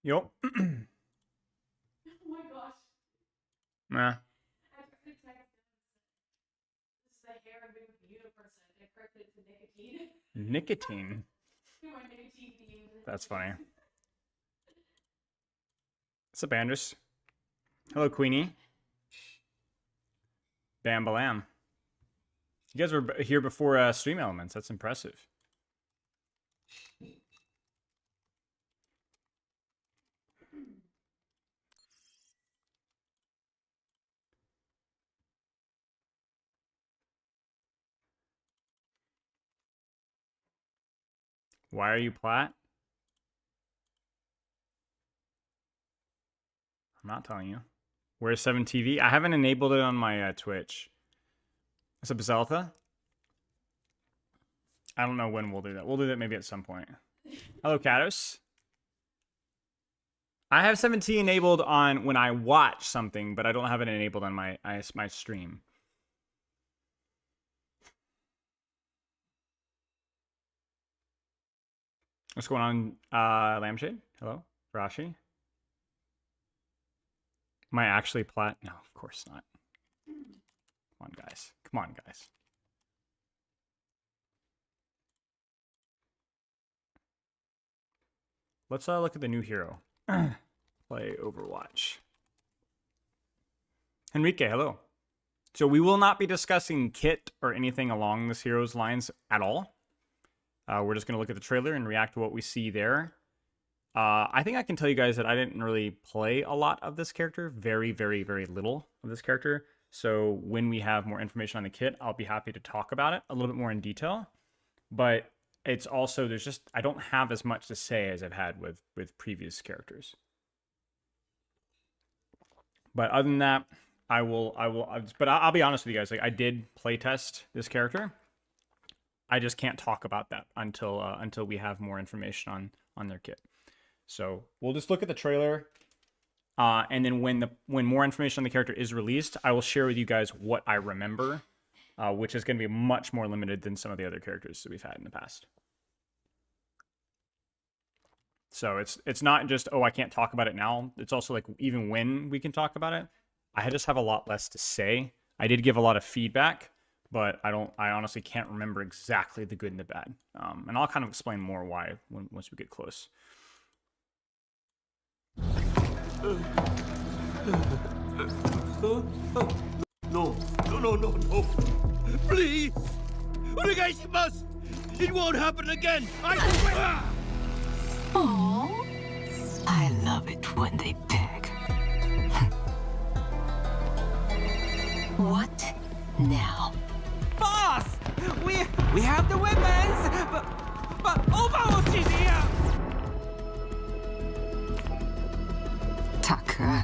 Yup. Oh my gosh. Nah. I perfect text. This is a hair and big beauty person. I corrected it to nicotine. Nicotine. My nicotine theme. That's funny. What's up, Andres? Hello, Queenie. Bam Balam. You guys were here before Stream Elements. That's impressive. Why are you plat? I'm not telling you. Where's 7TV? I haven't enabled it on my Twitch. What's up, Zeltha? I don't know when we'll do that. We'll do that maybe at some point. Hello, Katos. I have 7T enabled on when I watch something, but I don't have it enabled on my stream. What's going on, Lampshade? Hello, Rashi. Am I actually plat? No, of course not. Come on, guys. Come on, guys. Let's look at the new hero. Play Overwatch. Enrique, hello. So we will not be discussing kit or anything along this hero's lines at all. We're just going to look at the trailer and react to what we see there. I think I can tell you guys that I didn't really play a lot of this character. Very, very, very little of this character. So when we have more information on the kit, I'll be happy to talk about it a little bit more in detail. But it's also, there's just, I don't have as much to say as I've had with previous characters. But other than that, but I'll be honest with you guys. Like, I did playtest this character. I just can't talk about that until we have more information on their kit. So we'll just look at the trailer, and then when more information on the character is released, I will share with you guys what I remember, which is going to be much more limited than some of the other characters that we've had in the past. So it's not just, oh, I can't talk about it now. It's also like, even when we can talk about it, I just have a lot less to say. I did give a lot of feedback, but I honestly can't remember exactly the good and the bad. And I'll kind of explain more why once we get close. No. Please! Onegaishimasu! It won't happen again! Oh, I love it when they beg. What now? Boss! We have the weapons, but Overwatch is here! Tucker.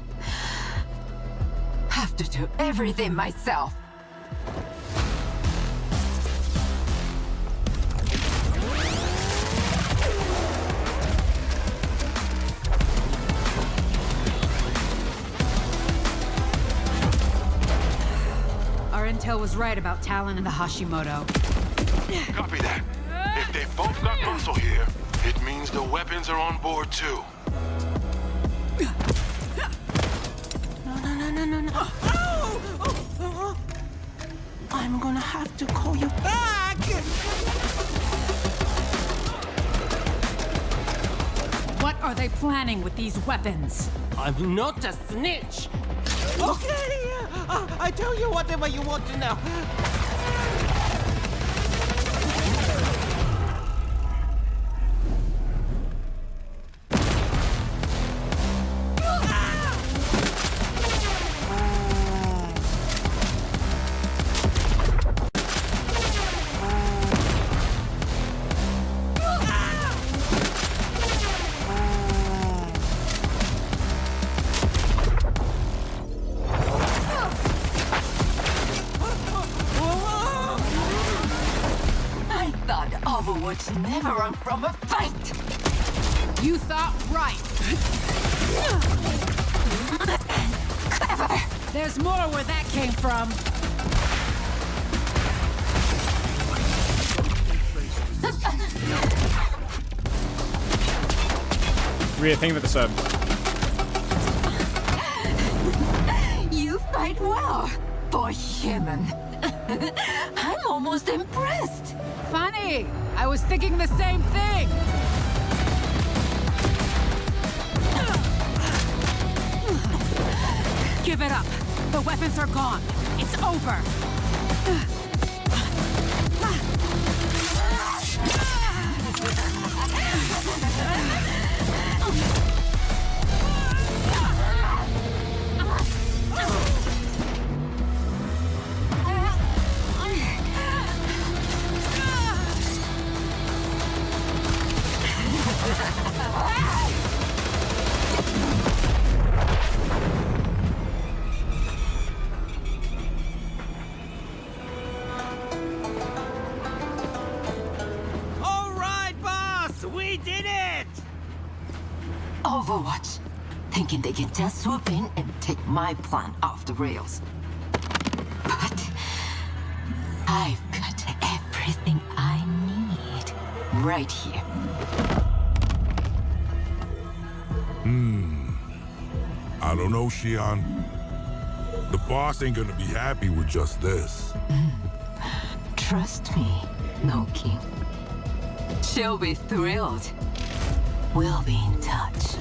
Have to do everything myself. Our intel was right about Talon and the Hashimoto. Copy that. If they both got muscle here, it means the weapons are on board too. No. I'm gonna have to call you back! What are they planning with these weapons? I'm not a snitch! Okay! I tell you whatever you want to know. Overwatch never run from a fight! You thought right. Clever! There's more where that came from. Rhea, thank you for the sub. You fight well for human. I'm almost impressed. Funny. I was thinking the same thing. Give it up. The weapons are gone. It's over. All right, boss! We did it! Overwatch, thinking they can just swoop in and take my plan off the rails. But I've got everything I need right here. I don't know, Xion. The boss ain't gonna be happy with just this. Trust me, Noki. She'll be thrilled. We'll be in touch.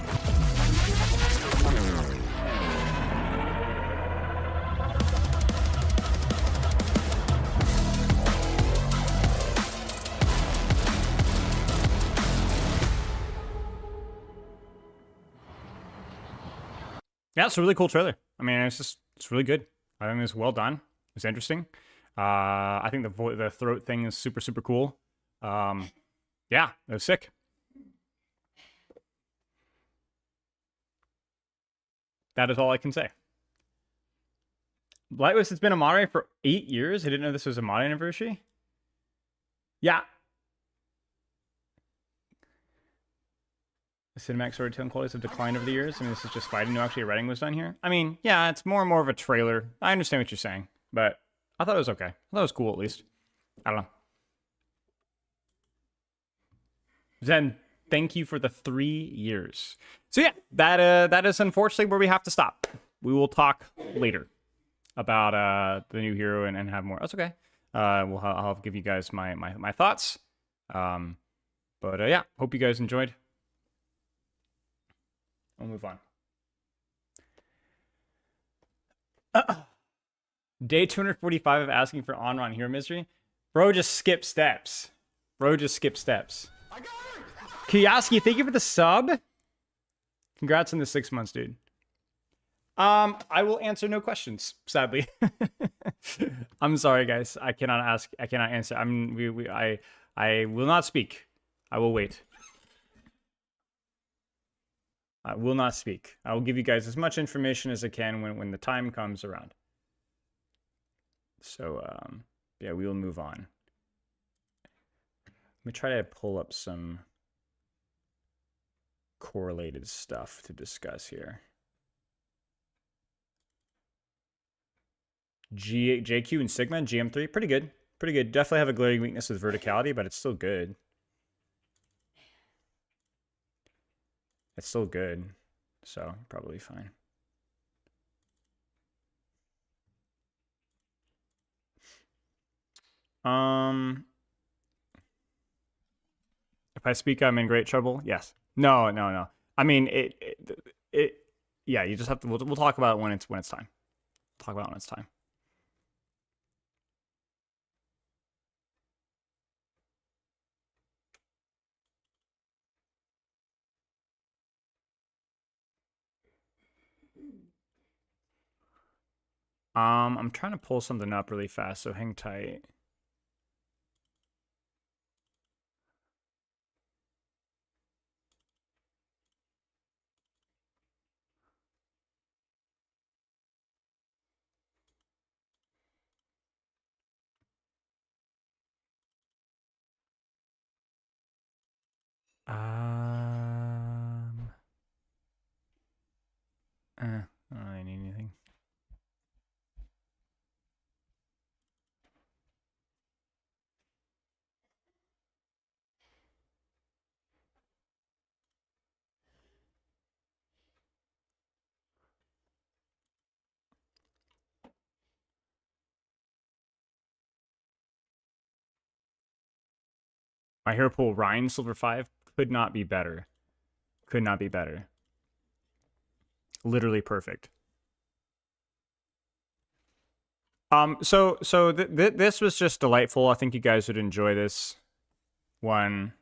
Yeah, it's a really cool trailer. I mean, it's really good. I think it's well done. It's interesting. I think the throat thing is super, super cool. Yeah, it was sick. That is all I can say. Lightwist has been a moderator for 8 years. I didn't know this was a mod anniversary. Yeah. The cinematic storytelling qualities have declined over the years. I mean, this is just fighting. No, actually, writing was done here. I mean, yeah, it's more and more of a trailer. I understand what you're saying, but I thought it was okay. I thought it was cool, at least. I don't know. Zen, thank you for the 3 years. So yeah, that is unfortunately where we have to stop. We will talk later about the new hero and have more. That's okay. I'll give you guys my thoughts. But yeah, hope you guys enjoyed. We'll move on. Day 245 of asking for honor on Hero Misery. Bro just skipped steps. Kioski, thank you for the sub. Congrats on the 6 months, dude. I will answer no questions, sadly. I'm sorry, guys. I cannot answer. I will not speak. I will wait. I will not speak. I will give you guys as much information as I can when the time comes around. So, yeah, we will move on. Let me try to pull up some correlated stuff to discuss here. JQ and Sigma and GM3, pretty good. Pretty good. Definitely have a glaring weakness with verticality, but it's still good. It's still good. So, probably fine. If I speak, I'm in great trouble. Yes. No. I mean, yeah, you just have to, we'll talk about it when it's time. Talk about it when it's time. I'm trying to pull something up really fast, so hang tight. I don't really need anything. My hero pool, Ryan, silver 5, could not be better. Could not be better. Literally perfect. So this was just delightful. I think you guys would enjoy this one.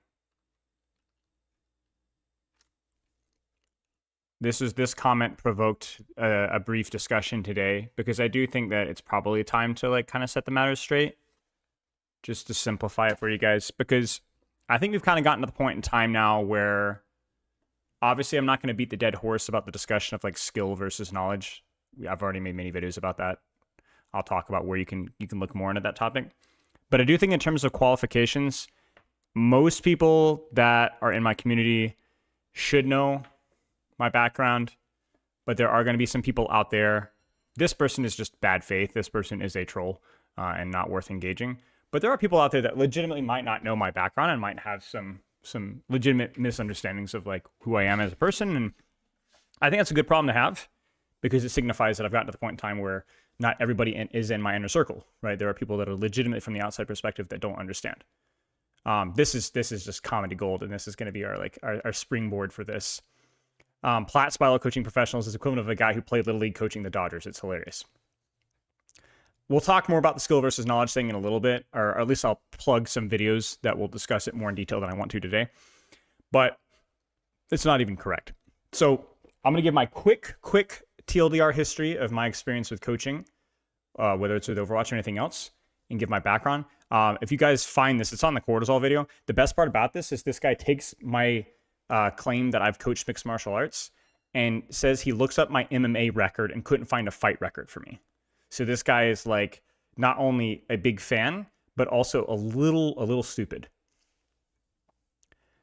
This comment provoked a brief discussion today, because I do think that it's probably time to like kind of set the matter straight, just to simplify it for you guys, because I think we've kind of gotten to the point in time now where obviously I'm not going to beat the dead horse about the discussion of like skill versus knowledge. I've already made many videos about that. I'll talk about where you can look more into that topic. But I do think in terms of qualifications, most people that are in my community should know my background, but there are going to be some people out there. This person is just bad faith. This person is a troll and not worth engaging. But there are people out there that legitimately might not know my background and might have some legitimate misunderstandings of like who I am as a person. And I think that's a good problem to have, because it signifies that I've gotten to the point in time where not everybody is in my inner circle, right? There are people that are legitimate from the outside perspective that don't understand. This is just comedy gold, and this is going to be our springboard for this. Platt Spilo Coaching Professionals is equivalent of a guy who played Little League coaching the Dodgers. It's hilarious. We'll talk more about the skill versus knowledge thing in a little bit, or at least I'll plug some videos that will discuss it more in detail than I want to today. But it's not even correct. So I'm going to give my quick TLDR history of my experience with coaching, whether it's with Overwatch or anything else, and give my background. If you guys find this, it's on the cortisol video. The best part about this is this guy takes my claim that I've coached mixed martial arts and says he looks up my MMA record and couldn't find a fight record for me. So this guy is like not only a big fan, but also a little stupid.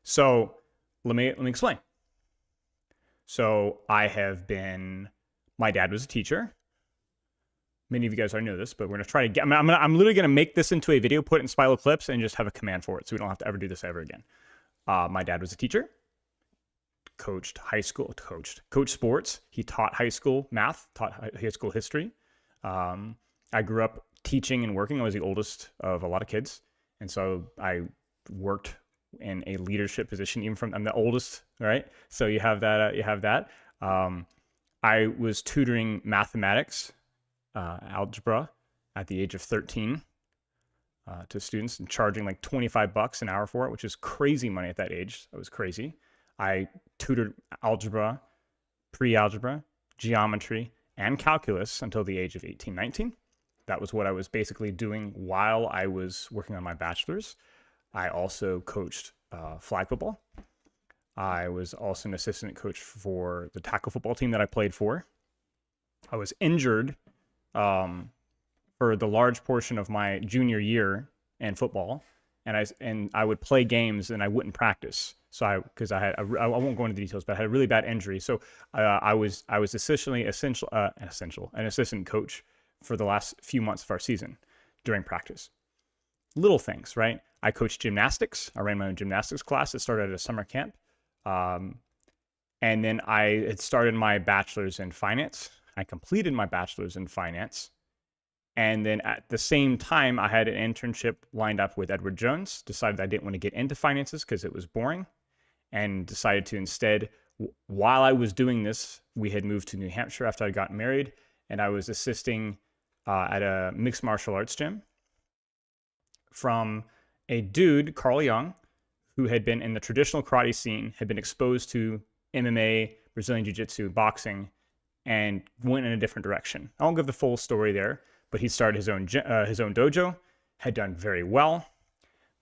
So let me explain. So my dad was a teacher. Many of you guys already know this, but we're gonna try to get. I'm literally gonna make this into a video, put it in Spilo Clips, and just have a command for it, so we don't have to ever do this ever again. My dad was a teacher. Coached sports. He taught high school math, taught high school history. I grew up teaching and working. I was the oldest of a lot of kids, and so I worked in a leadership position. I'm the oldest, right? So you have that. I was tutoring mathematics, algebra, at the age of 13 to students, and charging like $25 an hour for it, which is crazy money at that age. That was crazy. I tutored algebra, pre-algebra, geometry, and calculus until the age of 18, 19. That was what I was basically doing while I was working on my bachelor's. I also coached flag football. I was also an assistant coach for the tackle football team that I played for. I was injured for the large portion of my junior year in football, and I would play games and I wouldn't practice. So I won't go into the details, but I had a really bad injury. So I was essentially an assistant coach for the last few months of our season during practice. Little things, right? I coached gymnastics. I ran my own gymnastics class. It started at a summer camp. And then I had started my bachelor's in finance. I completed my bachelor's in finance. And then at the same time, I had an internship lined up with Edward Jones, decided I didn't want to get into finances because it was boring, and decided to instead, while I was doing this, we had moved to New Hampshire after I'd gotten married, and I was assisting at a mixed martial arts gym from a dude, Carl Young, who had been in the traditional karate scene, had been exposed to MMA, Brazilian Jiu-Jitsu, boxing, and went in a different direction. I won't give the full story there, but he started his own dojo, had done very well.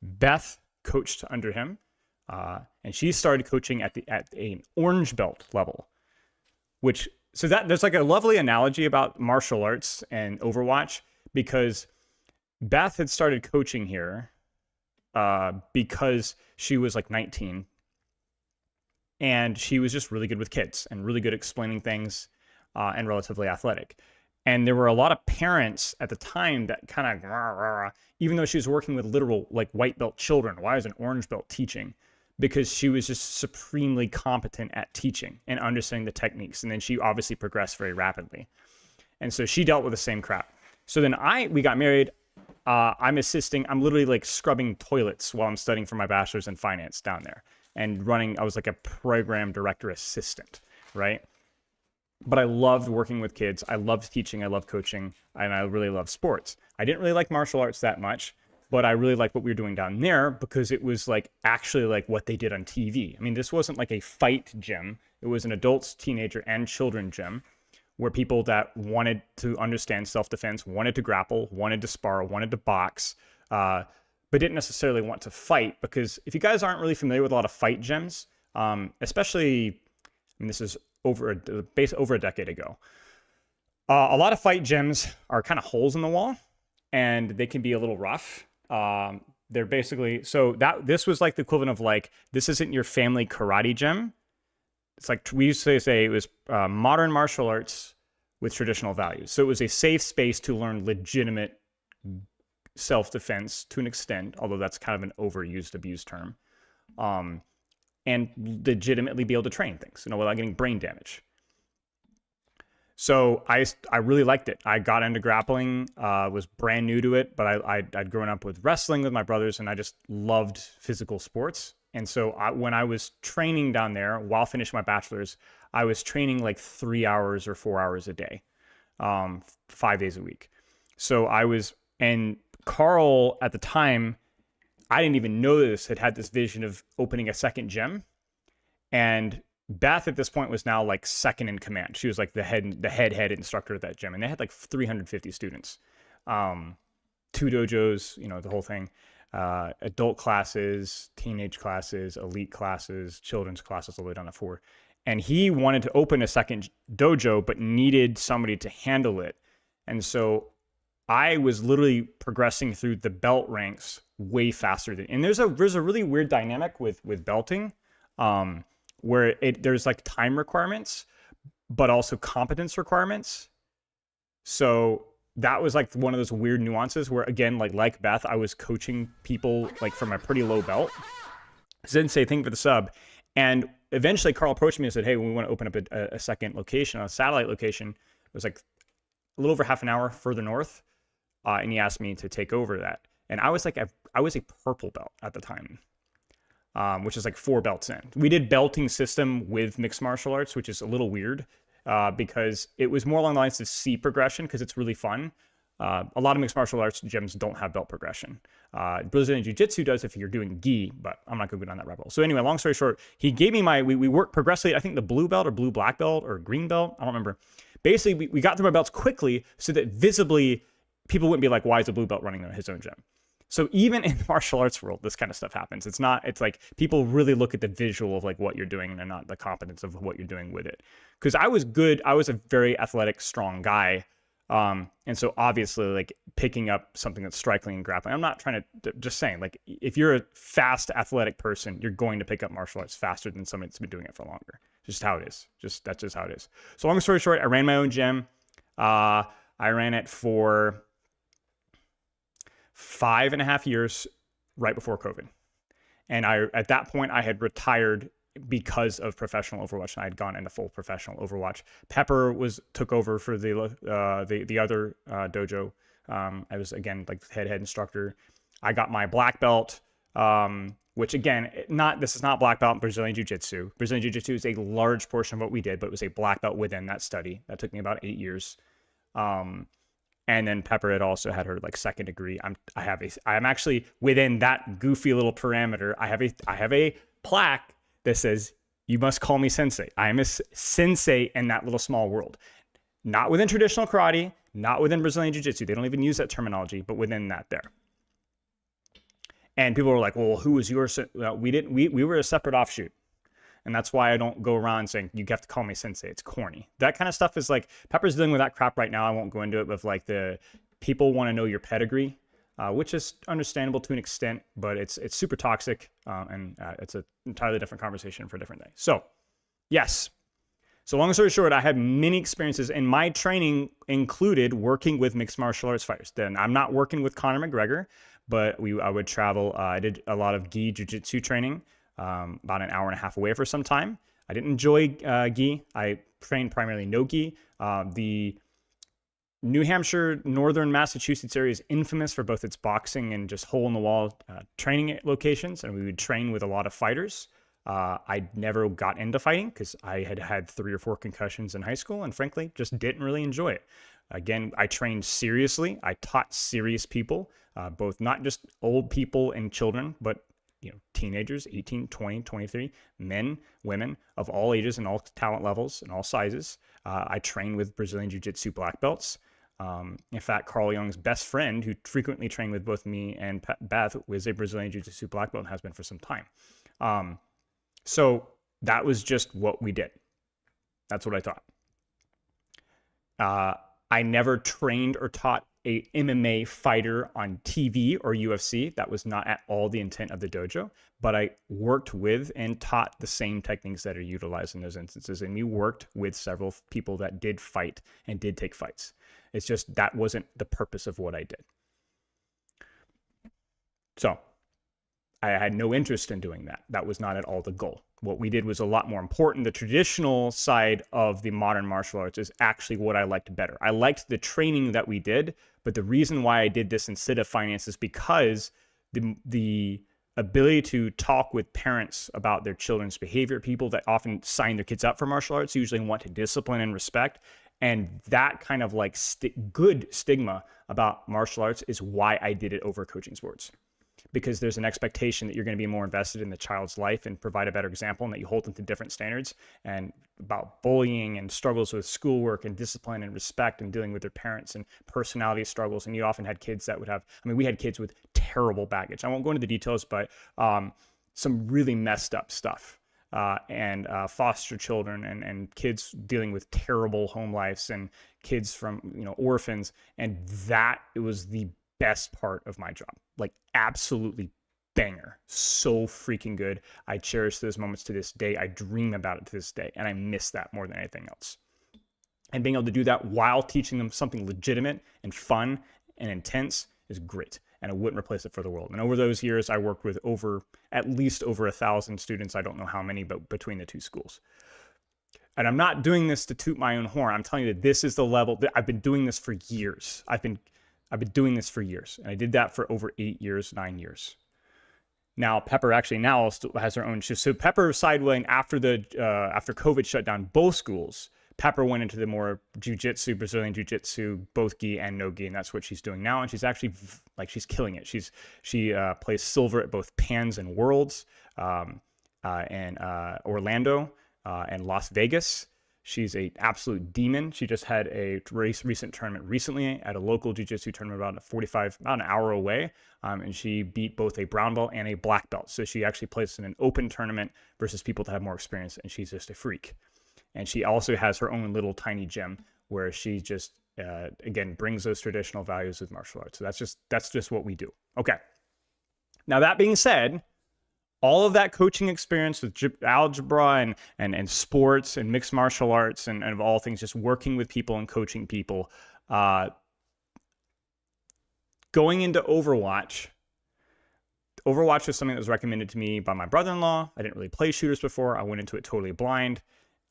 Beth coached under him, and she started coaching at an orange belt level, so there's like a lovely analogy about martial arts and Overwatch, because Beth had started coaching here because she was like 19, and she was just really good with kids and really good at explaining things, and relatively athletic. And there were a lot of parents at the time that kind of, even though she was working with literal like white belt children, why is an orange belt teaching? Because she was just supremely competent at teaching and understanding the techniques. And then she obviously progressed very rapidly. And so she dealt with the same crap. So then we got married. I'm literally like scrubbing toilets while I'm studying for my bachelor's in finance down there and I was like a program director assistant, right? But I loved working with kids. I loved teaching. I loved coaching. And I really loved sports. I didn't really like martial arts that much, but I really liked what we were doing down there because it was like actually like what they did on TV. I mean, this wasn't like a fight gym. It was an adults, teenager, and children gym where people that wanted to understand self-defense, wanted to grapple, wanted to spar, wanted to box, but didn't necessarily want to fight. Because if you guys aren't really familiar with a lot of fight gyms, especially, I mean, this is over a decade ago, a lot of fight gyms are kind of holes in the wall, and they can be a little rough. They're basically, this was like the equivalent of like, this isn't your family karate gym. It's like, we used to say it was modern martial arts with traditional values. So it was a safe space to learn legitimate self-defense to an extent, although that's kind of an overused, abused term, and legitimately be able to train things, without getting brain damage. So I really liked it. I got into grappling, was brand new to it, but I'd grown up with wrestling with my brothers, and I just loved physical sports. And so when I was training down there while finishing my bachelor's, I was training like 3 hours or 4 hours a day, 5 days a week. So and Carl at the time, I didn't even know this, had this vision of opening a second gym. And Beth at this point was now like second in command. She was like the head instructor at that gym. And they had like 350 students, 2 dojos, the whole thing. Adult classes, teenage classes, elite classes, children's classes, all the way down to 4. And he wanted to open a second dojo, but needed somebody to handle it. And so I was literally progressing through the belt ranks way faster and there's a really weird dynamic with belting, where there's like time requirements, but also competence requirements. So that was like one of those weird nuances where, again, like Beth, I was coaching people like from a pretty low belt. Sensei, thank you for the sub. And eventually Carl approached me and said, hey, we want to open up a second location, a satellite location. It was like a little over half an hour further north. And he asked me to take over that. And I was a purple belt at the time, which is like 4 belts in. We did belting system with mixed martial arts, which is a little weird. Because it was more along the lines of C progression, because it's really fun. A lot of mixed martial arts gyms don't have belt progression. Brazilian Jiu-Jitsu does if you're doing gi, but I'm not going to go down that rabbit hole. So anyway, long story short, he gave me we worked progressively, I think the blue belt or blue black belt or green belt, I don't remember. Basically, we got through my belts quickly so that visibly people wouldn't be like, why is a blue belt running his own gym? So even in the martial arts world, this kind of stuff happens. It's like people really look at the visual of like what you're doing and not the competence of what you're doing with it. Because I was good. I was a very athletic, strong guy. And so obviously like picking up something that's striking and grappling, I'm not trying to, just saying, like if you're a fast athletic person, you're going to pick up martial arts faster than somebody that's been doing it for longer. Just how it is. That's just how it is. So long story short, I ran my own gym. I ran it for 5.5 years right before COVID. And at that point I had retired because of professional Overwatch, and I had gone into full professional Overwatch. Pepper took over for the other dojo. I was again like head instructor. I got my black belt, which again, this is not black belt in Brazilian Jiu-Jitsu. Brazilian Jiu-Jitsu is a large portion of what we did, but it was a black belt within that study. That took me about 8 years. And then Pepper had also had her like second degree. I'm actually within that goofy little parameter. I have a plaque that says, you must call me sensei. I am a sensei in that little small world. Not within traditional karate, not within Brazilian Jiu-Jitsu. They don't even use that terminology, but within that there. And people were like, well, who was yours? Well, we were a separate offshoot. And that's why I don't go around saying, you have to call me sensei. It's corny. That kind of stuff is like, Pepper's dealing with that crap right now. I won't go into it, with like the people want to know your pedigree, which is understandable to an extent, but it's super toxic. And it's an entirely different conversation for a different day. So yes. So long story short, I had many experiences, and my training included working with mixed martial arts fighters. Then I'm not working with Conor McGregor, but I would travel. I did a lot of gi jiu-jitsu training. About an hour and a half away for some time. I didn't enjoy gi. I trained primarily no gi. The New Hampshire, northern Massachusetts area is infamous for both its boxing and just hole-in-the-wall training locations, and we would train with a lot of fighters. I never got into fighting because I had had 3 or 4 concussions in high school, and frankly, just didn't really enjoy it. Again, I trained seriously. I taught serious people, both not just old people and children, but teenagers, 18, 20, 23, men, women of all ages and all talent levels and all sizes. I trained with Brazilian Jiu-Jitsu black belts. In fact, Carl Jung's best friend, who frequently trained with both me and Beth, was a Brazilian Jiu-Jitsu black belt and has been for some time. So that was just what we did. That's what I thought. I never trained or taught a MMA fighter on TV or UFC. That was not at all the intent of the dojo, but I worked with and taught the same techniques that are utilized in those instances. And we worked with several people that did fight and did take fights. It's just that wasn't the purpose of what I did. So I had no interest in doing that. That was not at all the goal. What we did was a lot more important. The traditional side of the modern martial arts is actually what I liked better. I liked the training that we did, but the reason why I did this instead of finance is because the ability to talk with parents about their children's behavior, people that often sign their kids up for martial arts usually want to discipline and respect. And that kind of like good stigma about martial arts is why I did it over coaching sports. Because there's an expectation that you're going to be more invested in the child's life and provide a better example, and that you hold them to different standards, and about bullying and struggles with schoolwork and discipline and respect and dealing with their parents and personality struggles. And you often had kids that would have, we had kids with terrible baggage. I won't go into the details, but some really messed up stuff. And foster children and kids dealing with terrible home lives and kids from, orphans. And it was the best part of my job. Like, absolutely banger. So freaking good. I cherish those moments to this day. I dream about it to this day, and I miss that more than anything else. And being able to do that while teaching them something legitimate and fun and intense is great. And I wouldn't replace it for the world. And over those years, I worked with at least over 1,000 students. I don't know how many, but between the two schools. And I'm not doing this to toot my own horn. I'm telling you that this is the level that I've been doing this for years. I've been doing this for years, and I did that for over 9 years. Now, Pepper actually now still has her own shoe. So Pepper sidewaying after COVID shut down both schools. Pepper went into the more jiu-jitsu, Brazilian jiu-jitsu, both gi and no gi, and that's what she's doing now. And she's actually she's killing it. She plays silver at both Pans and Worlds, and Orlando and Las Vegas. She's an absolute demon. She just had a recent tournament recently at a local jiu-jitsu tournament about an hour away. And she beat both a brown belt and a black belt. So she actually plays in an open tournament versus people that have more experience, and she's just a freak. And she also has her own little tiny gym where she just, again, brings those traditional values with martial arts. So that's just what we do. Okay. Now, that being said, all of that coaching experience with algebra and sports and mixed martial arts and of all things, just working with people and coaching people, going into Overwatch. Overwatch was something that was recommended to me by my brother-in-law. I didn't really play shooters before. I went into it totally blind,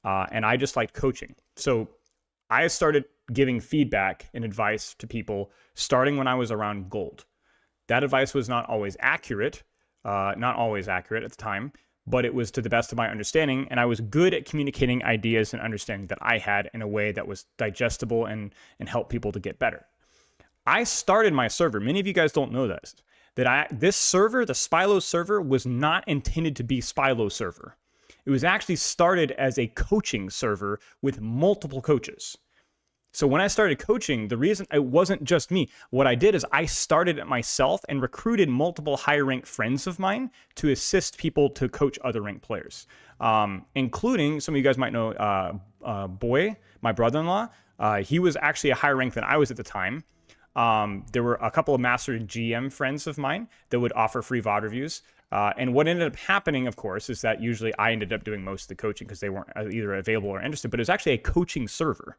and I just liked coaching. So I started giving feedback and advice to people starting when I was around gold. That advice was not always accurate. At the time, but it was to the best of my understanding, and I was good at communicating ideas and understanding that I had in a way that was digestible and help people to get better. I started my server. Many of you guys don't know this, this server, the Spylo server, was not intended to be Spylo server. It was actually started as a coaching server with multiple coaches. So when I started coaching, the reason it wasn't just me, what I did is I started it myself and recruited multiple high-ranked friends of mine to assist people to coach other ranked players, including some of you guys might know Boy, my brother-in-law. He was actually a higher rank than I was at the time. There were a couple of master GM friends of mine that would offer free VOD reviews. And what ended up happening, of course, is that usually I ended up doing most of the coaching because they weren't either available or interested, but it was actually a coaching server.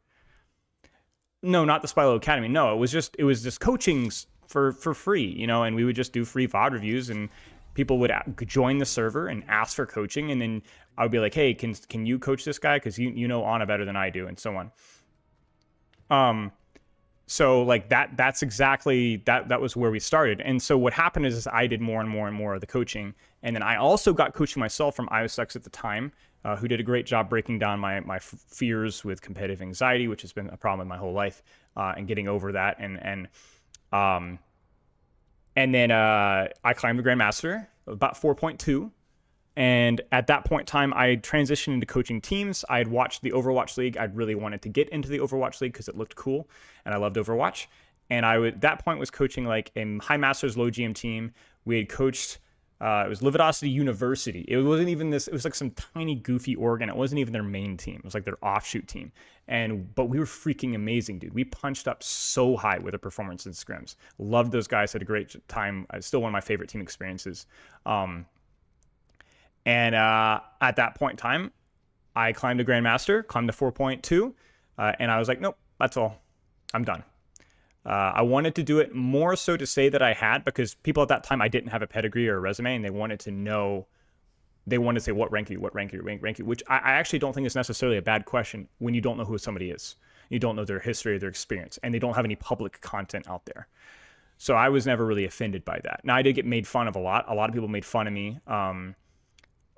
No, not the Spylo Academy. No, it was just coachings for free, and we would just do free VOD reviews, and people would join the server and ask for coaching, and then I would be like, hey, can you coach this guy? Because you know Ana better than I do, and so on. So like that's exactly that was where we started. And so what happened is I did more and more and more of the coaching. And then I also got coaching myself from IOSUX at the time, who did a great job breaking down my fears with competitive anxiety, which has been a problem in my whole life, and getting over that. And then I climbed the Grandmaster about 4.2. And at that point in time, I transitioned into coaching teams. I had watched the Overwatch League. I really wanted to get into the Overwatch League because it looked cool, and I loved Overwatch. And at that point was coaching like a high masters, low GM team. We had coached, it was Lividosity University. It wasn't even this, it was like some tiny goofy org, and it wasn't even their main team. It was like their offshoot team. But we were freaking amazing, dude. We punched up so high with the performance in scrims. Loved those guys, had a great time. Still one of my favorite team experiences. And at that point in time, I climbed to Grandmaster, climbed to 4.2, and I was like, nope, that's all. I'm done. I wanted to do it more so to say that I had, because people at that time, I didn't have a pedigree or a resume, and they wanted to know, they wanted to say, what rank are you, what rank are you, rank you, which I actually don't think is necessarily a bad question when you don't know who somebody is. You don't know their history or their experience, and they don't have any public content out there. So I was never really offended by that. Now, I did get made fun of a lot. A lot of people made fun of me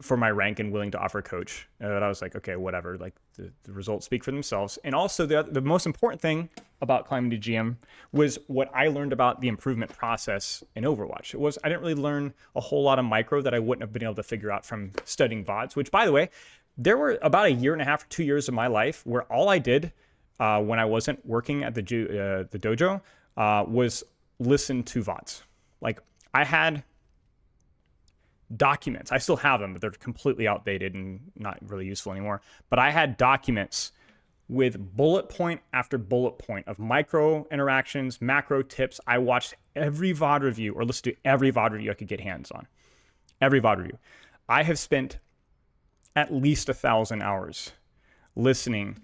for my rank and willing to offer coach. But I was like, okay, whatever. Like the results speak for themselves. And also the most important thing about climbing to GM was what I learned about the improvement process in Overwatch. It was, I didn't really learn a whole lot of micro that I wouldn't have been able to figure out from studying VODs, which, by the way, there were about 1.5 years, 2 years of my life where all I did when I wasn't working at the dojo was listen to VODs. Like I had documents. I still have them, but they're completely outdated and not really useful anymore. But I had documents with bullet point after bullet point of micro interactions, macro tips. I watched every VOD review or listened to every VOD review I could get hands on. Every VOD review. I have spent at least 1,000 hours listening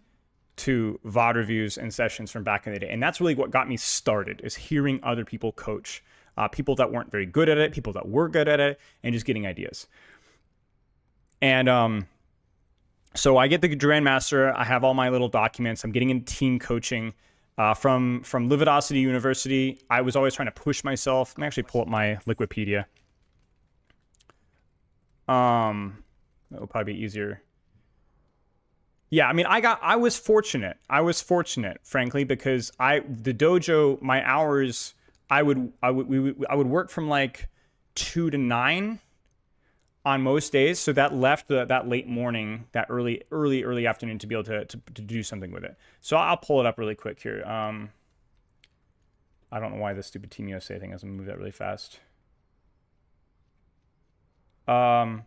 to VOD reviews and sessions from back in the day. And that's really what got me started, is hearing other people coach. People that weren't very good at it, people that were good at it, and just getting ideas. And so I get the Grandmaster. I have all my little documents. I'm getting into team coaching from Lividosity University. I was always trying to push myself. Let me actually pull up my Liquipedia. That will probably be easier. Yeah, I mean, I was fortunate. I was fortunate, frankly, because the dojo, my hours, I would work from like 2 to 9 on most days. So that left that late morning, that early afternoon to be able to do something with it. So I'll pull it up really quick here. I don't know why this stupid Team USA thing doesn't move that really fast. Okay.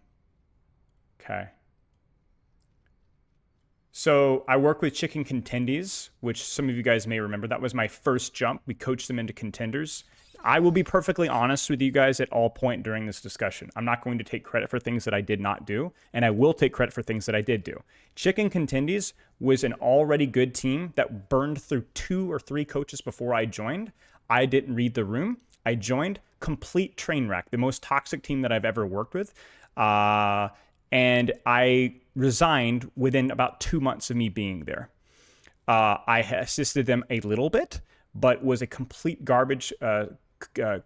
So I work with Chicken Contendies, which some of you guys may remember. That was my first jump. We coached them into contenders. I will be perfectly honest with you guys at all point during this discussion. I'm not going to take credit for things that I did not do, and I will take credit for things that I did do. Chicken Contendies was an already good team that burned through 2 or 3 coaches before I joined. I didn't read the room. I joined, complete train wreck, the most toxic team that I've ever worked with. And I resigned within about 2 months of me being there. I assisted them a little bit, but was a complete garbage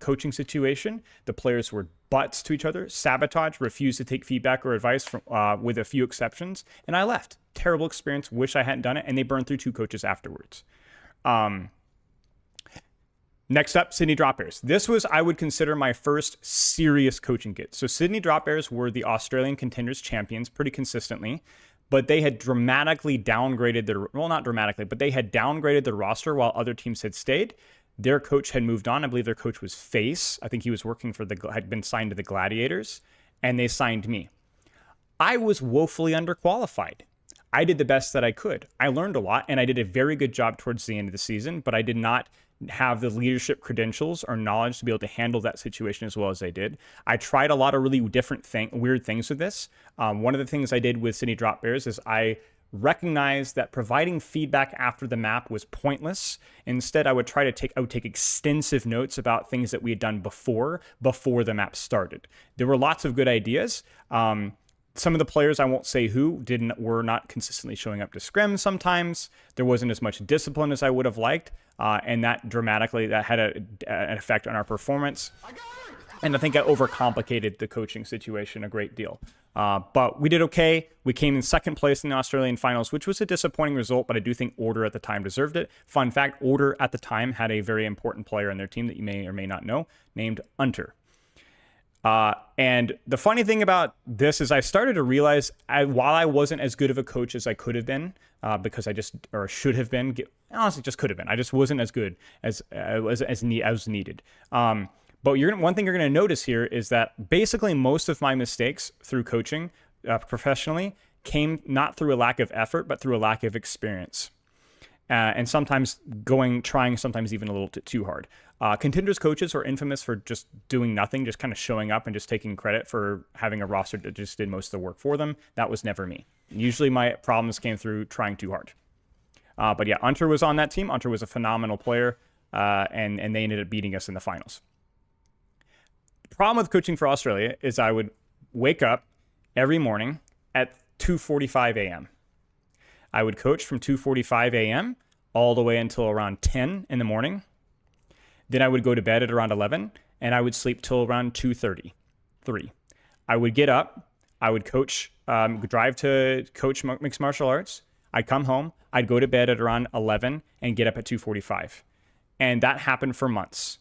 coaching situation. The players were butts to each other, sabotage, refused to take feedback or advice from, with a few exceptions, and I left. Terrible experience, wish I hadn't done it, and they burned through 2 coaches afterwards. Next up, Sydney Drop Bears. This was, I would consider, my first serious coaching gig. So Sydney Drop Bears were the Australian Contenders champions pretty consistently, but they had dramatically downgraded their, well, not dramatically, but they had downgraded their roster while other teams had stayed. Their coach had moved on. I believe their coach was Face. I think he was working for had been signed to the Gladiators, and they signed me. I was woefully underqualified. I did the best that I could. I learned a lot, and I did a very good job towards the end of the season, but I did not have the leadership credentials or knowledge to be able to handle that situation as well as I did. I tried a lot of really different weird things with this. One of the things I did with Sydney Drop Bears is I recognized that providing feedback after the map was pointless. Instead, I would take extensive notes about things that we had done before the map started. There were lots of good ideas. some of the players, I won't say who, were not consistently showing up to scrim sometimes. There wasn't as much discipline as I would have liked, and that had an effect on our performance. And I think I overcomplicated the coaching situation a great deal. But we did okay. We came in second place in the Australian finals, which was a disappointing result, but I do think Order at the time deserved it. Fun fact, Order at the time had a very important player in their team that you may or may not know, named Unter. And the funny thing about this is I started to realize while I wasn't as good of a coach as I could have been, because should have been, honestly, just could have been. I just wasn't as good as needed. But one thing you're going to notice here is that basically most of my mistakes through coaching professionally came not through a lack of effort, but through a lack of experience. And sometimes trying sometimes even a little too hard. Contenders coaches are infamous for just doing nothing, just kind of showing up and just taking credit for having a roster that just did most of the work for them. That was never me. Usually my problems came through trying too hard. But yeah, Unter was on that team. Unter was a phenomenal player, and they ended up beating us in the finals. The problem with coaching for Australia is I would wake up every morning at 2:45 a.m. I would coach from 2:45 a.m. all the way until around 10 in the morning. Then I would go to bed at around 11, and I would sleep till around 2:30, 3. I would get up, I would coach, drive to coach mixed martial arts. I'd come home, I'd go to bed at around 11 and get up at 2:45. And that happened for months.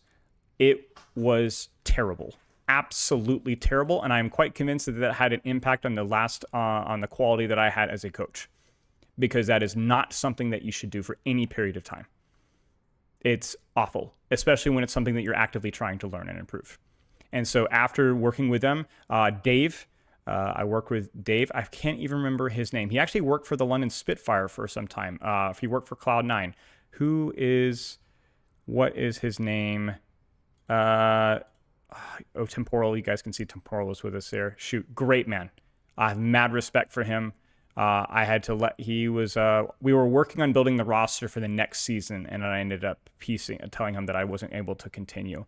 It was terrible, absolutely terrible. And I'm quite convinced that had an impact on on the quality that I had as a coach, because that is not something that you should do for any period of time. It's awful, especially when it's something that you're actively trying to learn and improve. And so after working with them, Dave, I worked with Dave. I can't even remember his name. He actually worked for the London Spitfire for some time. He worked for Cloud9. What is his name? Temporal. You guys can see Temporal was with us there. Shoot, great man. I have mad respect for him. We were working on building the roster for the next season, and I ended up telling him that I wasn't able to continue.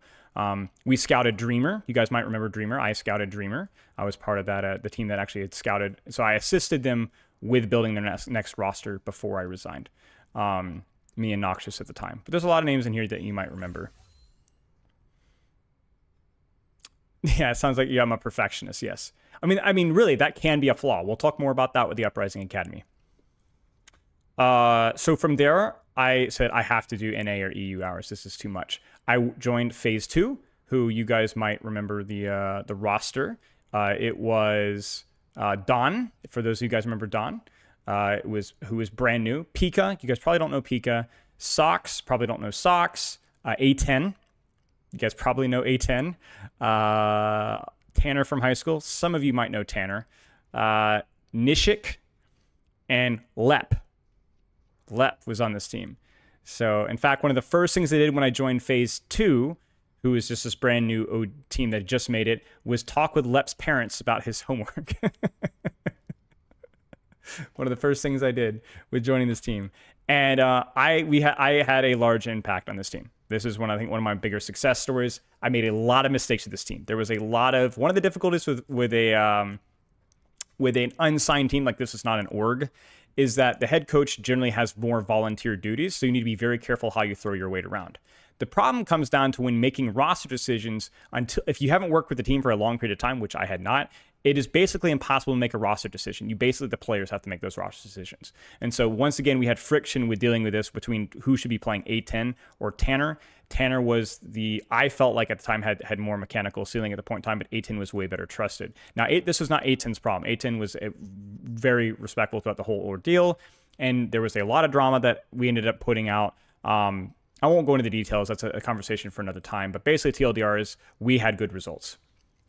We scouted Dreamer. You guys might remember Dreamer. I scouted Dreamer. I was part of that, the team that actually had scouted. So I assisted them with building their next roster before I resigned. Me and Noxious at the time. But there's a lot of names in here that you might remember. Yeah, it sounds like I'm a perfectionist, yes. I mean, really, that can be a flaw. We'll talk more about that with the Uprising Academy. So from there, I said I have to do NA or EU hours. This is too much. I joined Phase 2, who you guys might remember the roster. It was Don, for those of you guys remember Don, who was brand new. Pika, you guys probably don't know Pika. Socks, probably don't know Socks. A10, you guys probably know A10. Tanner from high school. Some of you might know Tanner. Nishik and Lep. Lep was on this team. So, in fact, one of the first things I did when I joined Phase 2, who was just this brand new team that just made it, was talk with Lep's parents about his homework. One of the first things I did with joining this team. And I had a large impact on this team. This is one of my bigger success stories. I made a lot of mistakes with this team. There was one of the difficulties with an unsigned team like this is not an org, is that the head coach generally has more volunteer duties, so you need to be very careful how you throw your weight around. The problem comes down to when making roster decisions. If you haven't worked with the team for a long period of time, which I had not, it is basically impossible to make a roster decision. The players have to make those roster decisions. And so once again, we had friction with dealing with this between who should be playing A10 or Tanner. Tanner was I felt like at the time had more mechanical ceiling at the point in time, but A10 was way better trusted. Now, this was not A10's problem. A10 was very respectful throughout the whole ordeal, and there was a lot of drama that we ended up putting out. I won't go into the details. That's a conversation for another time. But basically, TLDR is we had good results.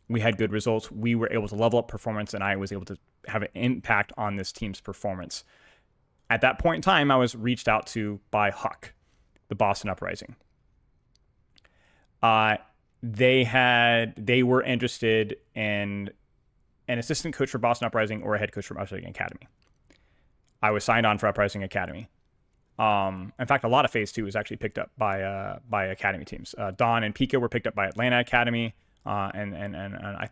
We were able to level up performance, and I was able to have an impact on this team's performance. At that point in time, I was reached out to by Huck, the Boston Uprising. They were interested in an assistant coach for Boston Uprising or a head coach for Uprising Academy. I was signed on for Uprising Academy. In fact, a lot of Phase 2 was actually picked up by Academy teams. Dawn and Pika were picked up by Atlanta Academy. And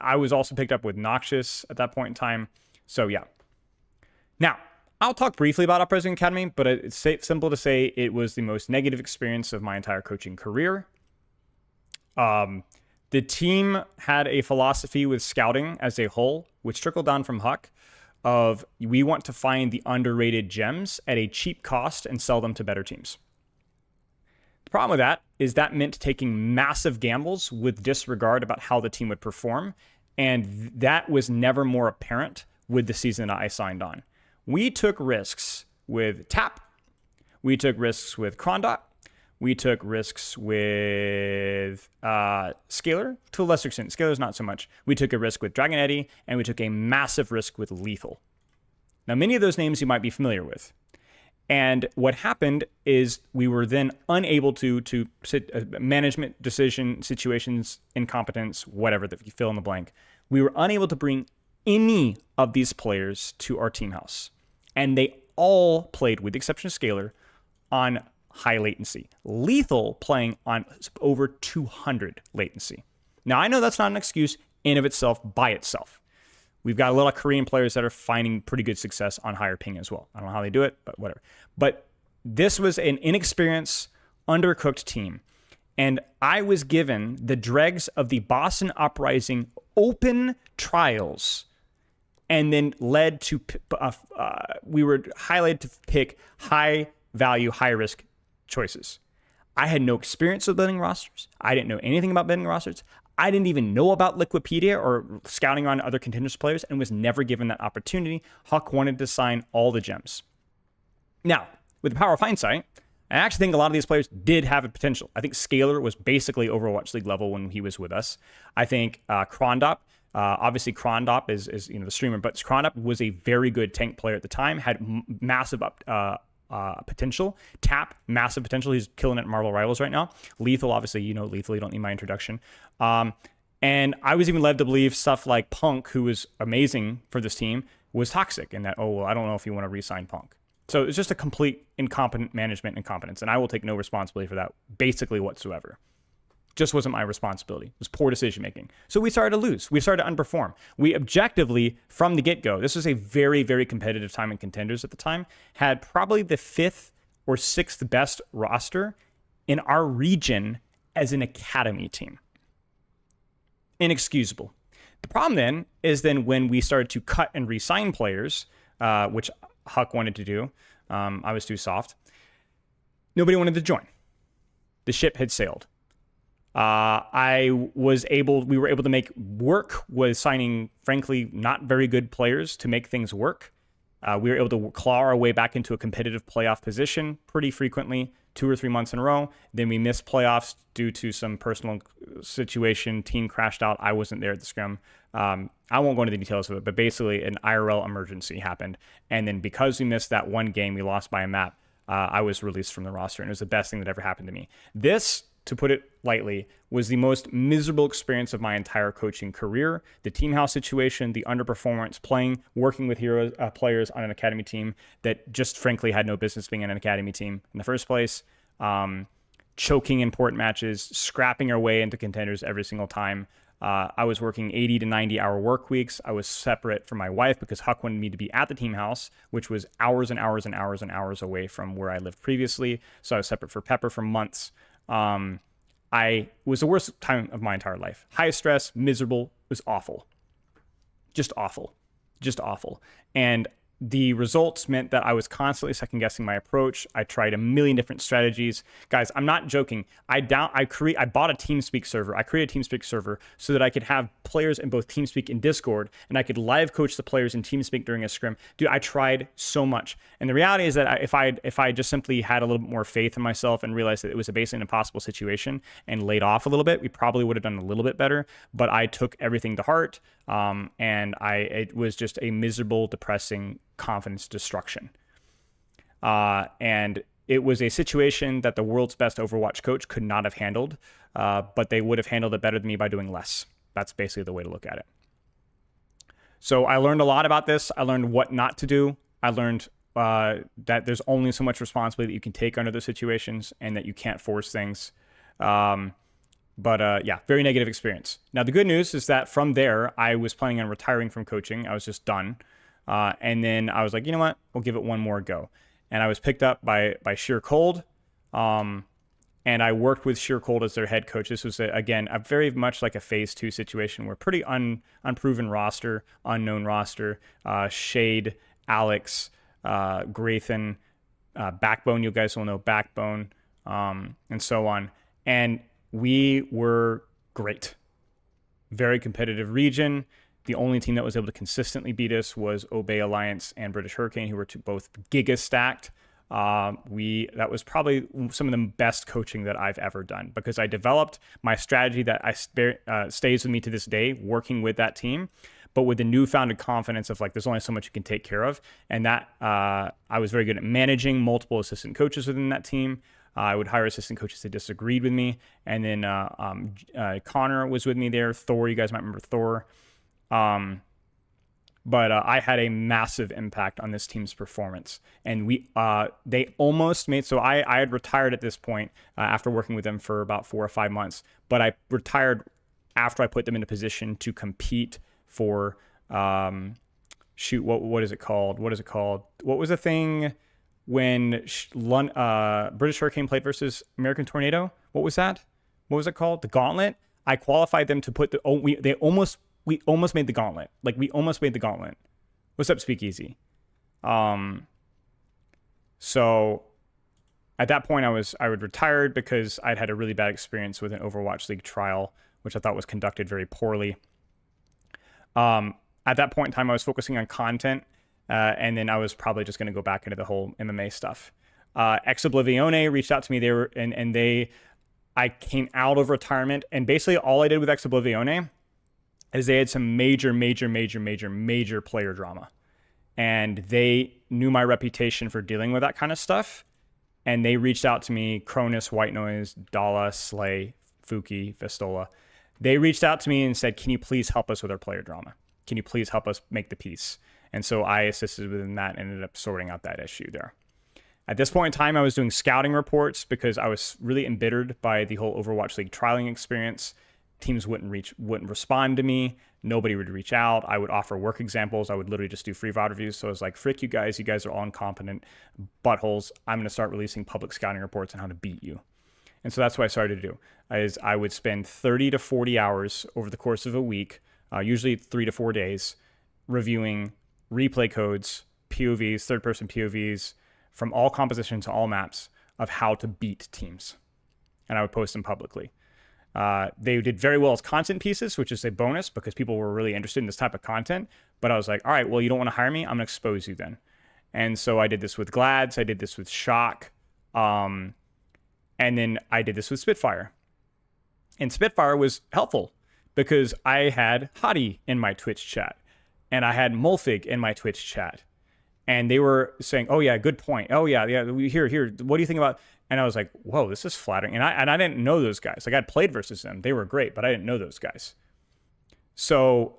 I was also picked up with Noxious at that point in time. So yeah. Now, I'll talk briefly about Uprising Academy, but it's simple to say it was the most negative experience of my entire coaching career. The team had a philosophy with scouting as a whole, which trickled down from Huck, of we want to find the underrated gems at a cheap cost and sell them to better teams. The problem with that is that meant taking massive gambles with disregard about how the team would perform, and that was never more apparent with the season that I signed on. We took risks with Tap. We took risks with Krondot. We took risks with Scalar, to a lesser extent. Scalar's not so much. We took a risk with Dragon Eddy, and we took a massive risk with Lethal. Now, many of those names you might be familiar with. And what happened is we were then unable to management decision situations, incompetence, whatever that you fill in the blank. We were unable to bring any of these players to our team house. And they all played, with the exception of Scalar, on high latency. Lethal playing on over 200 latency. Now, I know that's not an excuse in of itself by itself. We've got a lot of Korean players that are finding pretty good success on higher ping as well. I don't know how they do it, but whatever. But this was an inexperienced, undercooked team. And I was given the dregs of the Boston Uprising open trials, and then led to, we were highlighted to pick high value, high risk choices. I had no experience with building rosters. I didn't know anything about building rosters. I didn't even know about Liquipedia or scouting around other contenders players, and was never given that opportunity. Huck wanted to sign all the gems. Now, with the power of hindsight, I actually think a lot of these players did have a potential. I think Scalar was basically Overwatch League level when he was with us. I think Krondot, obviously Krondot is the streamer, but Krondot was a very good tank player at the time, had massive potential. Tap, massive potential. He's killing it at Marvel Rivals right now. Lethal, obviously, Lethal. You don't need my introduction. And I was even led to believe stuff like Punk, who was amazing for this team, was toxic, and that, I don't know if you want to re-sign Punk. So it's just a complete incompetent management incompetence, and I will take no responsibility for that, basically whatsoever. Just wasn't my responsibility. It was poor decision making. So we started to lose. We started to underperform. We objectively, from the get-go, this was a very, very competitive time in contenders at the time, had probably the 5th or 6th best roster in our region as an academy team. Inexcusable. The problem then is when we started to cut and re-sign players, which Huck wanted to do, I was too soft. Nobody wanted to join. The ship had sailed. We were able to make work with signing, frankly, not very good players to make things work. We were able to claw our way back into a competitive playoff position pretty frequently, 2 or 3 months in a row. Then we missed playoffs due to some personal situation. Team crashed out. I wasn't there at the scrum. I won't go into the details of it, but basically an IRL emergency happened. And then because we missed that one game, we lost by a map, I was released from the roster, and it was the best thing that ever happened to me. This, to put it lightly, was the most miserable experience of my entire coaching career. The team house situation, the underperformance, working with hero players on an academy team that just frankly had no business being an academy team in the first place. Choking important matches, scrapping our way into contenders every single time. I was working 80 to 90 hour work weeks. I was separate from my wife because Huck wanted me to be at the team house, which was hours and hours and hours and hours away from where I lived previously. So I was separate for Pepper for months. I was the worst time of my entire life. High stress, miserable, it was awful. Just awful. And the results meant that I was constantly second guessing my approach. I tried a million different strategies. Guys, I'm not joking. I bought a TeamSpeak server. I created a TeamSpeak server so that I could have players in both TeamSpeak and Discord, and I could live coach the players in TeamSpeak during a scrim. Dude, I tried so much. And the reality is that if I just simply had a little bit more faith in myself and realized that it was basically an impossible situation and laid off a little bit, we probably would have done a little bit better. But I took everything to heart, and it was just a miserable, depressing confidence destruction. And it was a situation that the world's best Overwatch coach could not have handled, but they would have handled it better than me by doing less. That's basically the way to look at it. So I learned a lot about this. I learned what not to do. I learned that there's only so much responsibility that you can take under those situations and that you can't force things. But yeah, very negative experience. Now, the good news is that from there, I was planning on retiring from coaching. I was just done. And then I was like, you know what? We'll give it one more go. And I was picked up by Sheer Cold. And I worked with Sheer Cold as their head coach. This was, again, a very much like a phase 2 situation where pretty unproven roster, unknown roster, Shade, Alex, Graythan, Backbone, you guys will know Backbone, and so on. And we were great. Very competitive region. The only team that was able to consistently beat us was Obey Alliance and British Hurricane, who were both giga stacked. That was probably some of the best coaching that I've ever done, because I developed my strategy that stays with me to this day, working with that team, but with the newfounded confidence of like, there's only so much you can take care of. And that I was very good at managing multiple assistant coaches within that team. I would hire assistant coaches that disagreed with me. And then Connor was with me there. Thor, you guys might remember Thor. But I had a massive impact on this team's performance. And they almost made, so I had retired at this point after working with them for about 4 or 5 months, but I retired after I put them in a position to compete for, what is it called? What was the thing when British Hurricane played versus American Tornado? What was that? What was it called? The Gauntlet? I qualified them to put we almost made the gauntlet. Like, we almost made the gauntlet. What's up, Speakeasy? So at that point, I would retired because I'd had a really bad experience with an Overwatch League trial, which I thought was conducted very poorly. At that point in time, I was focusing on content, and then I was probably just going to go back into the whole MMA stuff. Ex Oblivione reached out to me. I came out of retirement, and basically all I did with Ex Oblivione is they had some major player drama. And they knew my reputation for dealing with that kind of stuff. And they reached out to me, Cronus, White Noise, Dala, Slay, Fuki, Vestola. They reached out to me and said, can you please help us with our player drama? Can you please help us make the piece? And so I assisted within that and ended up sorting out that issue there. At this point in time, I was doing scouting reports because I was really embittered by the whole Overwatch League trialing experience. Teams wouldn't respond to me. Nobody would reach out. I would offer work examples. I would literally just do free VOD reviews. So I was like, frick you guys. You guys are all incompetent buttholes. I'm going to start releasing public scouting reports on how to beat you. And so that's what I started to do. I would spend 30 to 40 hours over the course of a week, usually 3 to 4 days, reviewing replay codes, POVs, third-person POVs, from all compositions to all maps of how to beat teams. And I would post them publicly. They did very well as content pieces, which is a bonus because people were really interested in this type of content. But I was like, all right, well, you don't want to hire me? I'm going to expose you then. And so I did this with Glads. I did this with Shock. And then I did this with Spitfire. And Spitfire was helpful because I had Hottie in my Twitch chat. And I had Mulfig in my Twitch chat. And they were saying, oh, yeah, good point. Oh, yeah, here. What do you think about... And I was like, whoa, this is flattering. And I didn't know those guys. Like, I'd played versus them. They were great, but I didn't know those guys. So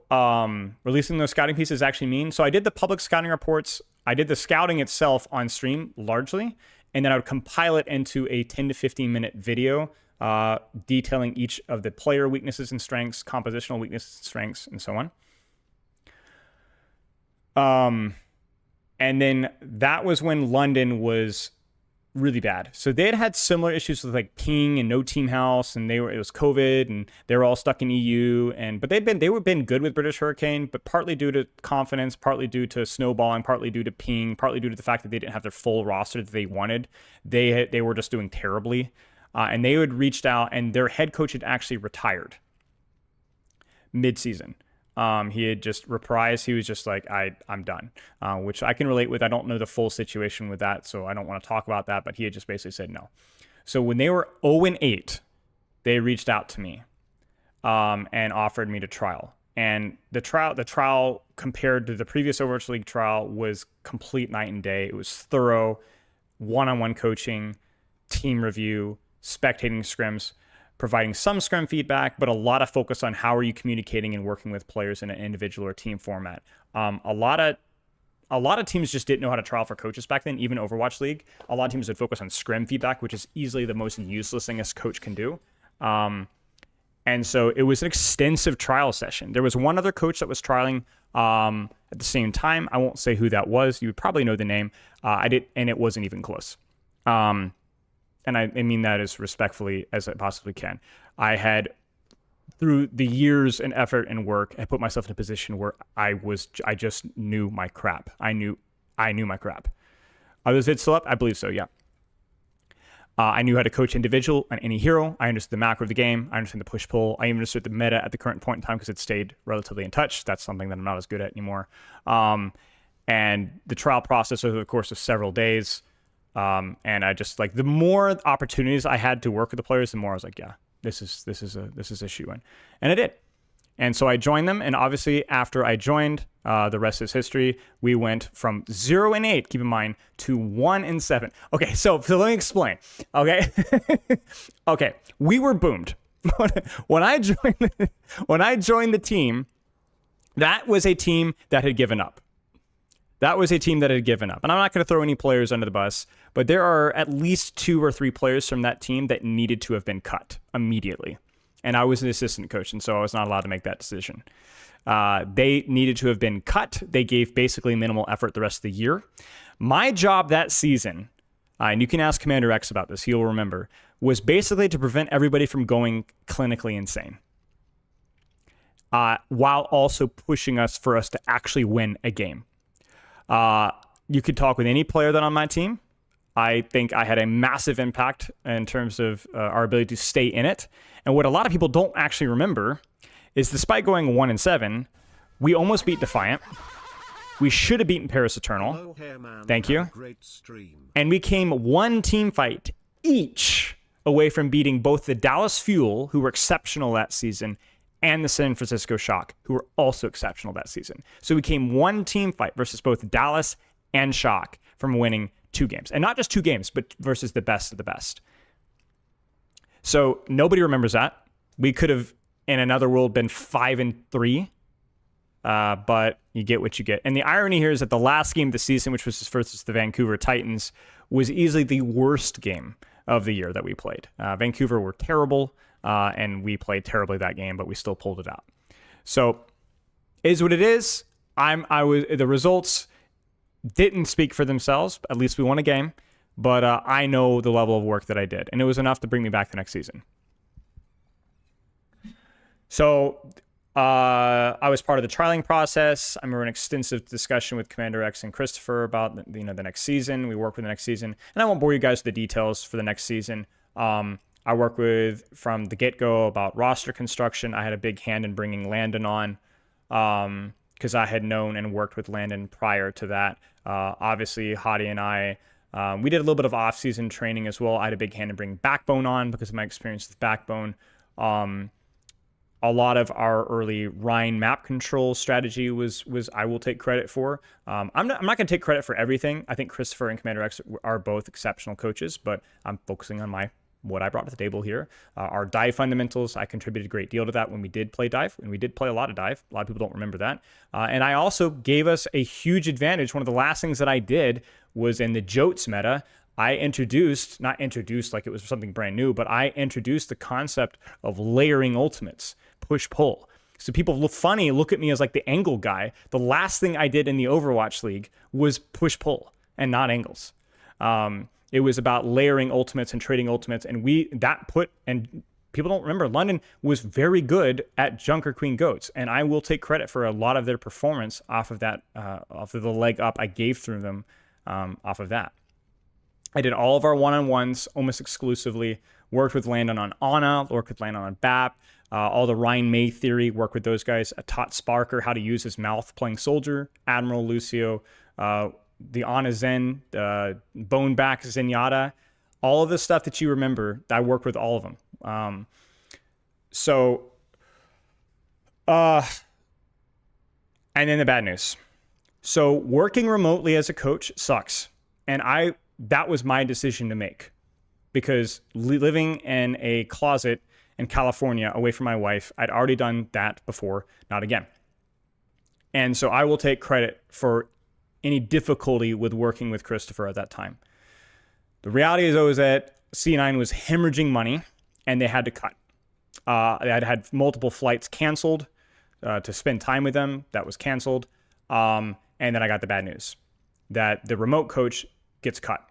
releasing those scouting pieces actually means... So I did the public scouting reports. I did the scouting itself on stream largely. And then I would compile it into a 10 to 15-minute video detailing each of the player weaknesses and strengths, compositional weaknesses and strengths, and so on. And then that was when London was really bad. So they had similar issues with like ping and no team house, and it was COVID, and they were all stuck in EU. But they were been good with British Hurricane, but partly due to confidence, partly due to snowballing, partly due to ping, partly due to the fact that they didn't have their full roster that they wanted. They were just doing terribly, and they had reached out, and their head coach had actually retired mid-season. He had just reprised. He was just like, I'm done, which I can relate with. I don't know the full situation with that, so I don't want to talk about that, but he had just basically said no. So when they were 0-8, they reached out to me and offered me to trial. And the trial compared to the previous Overwatch League trial was complete night and day. It was thorough, one-on-one coaching, team review, spectating scrims, providing some scrum feedback, but a lot of focus on how are you communicating and working with players in an individual or team format. A lot of teams just didn't know how to trial for coaches back then, even Overwatch League. A lot of teams would focus on scrim feedback, which is easily the most useless thing a coach can do. And so it was an extensive trial session. There was one other coach that was trialing at the same time. I won't say who that was. You would probably know the name. I did, and it wasn't even close. And I mean that as respectfully as I possibly can. I had, through the years and effort and work, I put myself in a position where I just knew my crap. I knew my crap. Are those vids still up? I believe so, yeah. I knew how to coach individual and any hero. I understood the macro of the game. I understood the push-pull. I even understood the meta at the current point in time because it stayed relatively in touch. That's something that I'm not as good at anymore. And the trial process over the course of several days. And I just, like, the more opportunities I had to work with the players, the more I was like, yeah, this is a shoe-in. And I did. And so I joined them, and obviously after I joined, the rest is history. We went from 0-8, keep in mind, to 1-7. Okay, so let me explain. Okay, okay, we were boomed when I joined the team. That was a team that had given up. And I'm not going to throw any players under the bus, but there are at least 2 or 3 players from that team that needed to have been cut immediately. And I was an assistant coach, and so I was not allowed to make that decision. They needed to have been cut. They gave basically minimal effort the rest of the year. My job that season, and you can ask Commander X about this, he'll remember, was basically to prevent everybody from going clinically insane, while also pushing us for us to actually win a game. You could talk with any player that on my team. I think I had a massive impact in terms of our ability to stay in it. And what a lot of people don't actually remember is, despite going 1-7, we almost beat Defiant. We should have beaten Paris Eternal. Thank you. And we came 1 team fight each away from beating both the Dallas Fuel, who were exceptional that season, and the San Francisco Shock, who were also exceptional that season. So we came 1 team fight versus both Dallas and Shock from winning 2 games. And not just 2 games, but versus the best of the best. So nobody remembers that. We could have, in another world, been 5-3. But you get what you get. And the irony here is that the last game of the season, which was versus the Vancouver Titans, was easily the worst game of the year that we played. Vancouver were terrible, and we played terribly that game, but we still pulled it out. So, is what it is. The results didn't speak for themselves. At least we won a game, but I know the level of work that I did, and it was enough to bring me back the next season. So I was part of the trialing process. I remember an extensive discussion with Commander X and Christopher about the next season. We worked with the next season, and I won't bore you guys with the details for the next season. I worked with from the get-go about roster construction. I had a big hand in bringing Landon on because I had known and worked with Landon prior to that. Obviously, Hadi and I, we did a little bit of off-season training as well. I had a big hand in bringing Backbone on because of my experience with Backbone. A lot of our early Rhine map control strategy was I will take credit for. I'm not going to take credit for everything. I think Christopher and Commander X are both exceptional coaches, but I'm focusing on what I brought to the table here. Our dive fundamentals, I contributed a great deal to that when we did play dive, and we did play a lot of dive. A lot of people don't remember that. And I also gave us a huge advantage. One of the last things that I did was in the Jotes meta, I not introduced like it was something brand new, but I introduced the concept of layering ultimates, push-pull. So people look at me as like the angle guy. The last thing I did in the Overwatch League was push-pull and not angles. It was about layering ultimates and trading ultimates, and people don't remember, London was very good at Junker Queen Goats, and I will take credit for a lot of their performance off of that, off of the leg up I gave through them off of that. I did all of our one-on-ones almost exclusively, worked with Landon on Ana, worked with Landon on BAP, all the Ryan May theory, worked with those guys. I taught Sparker how to use his mouth playing soldier, Admiral Lucio, the Ana Zen, Boneback Zenyatta, all of the stuff that you remember, I worked with all of them. And then the bad news. So working remotely as a coach sucks. And that was my decision to make, because living in a closet in California away from my wife, I'd already done that before, not again. And so I will take credit for any difficulty with working with Christopher at that time. The reality is always that C9 was hemorrhaging money and they had to cut. I'd had multiple flights canceled to spend time with them. That was canceled. And then I got the bad news that the remote coach gets cut.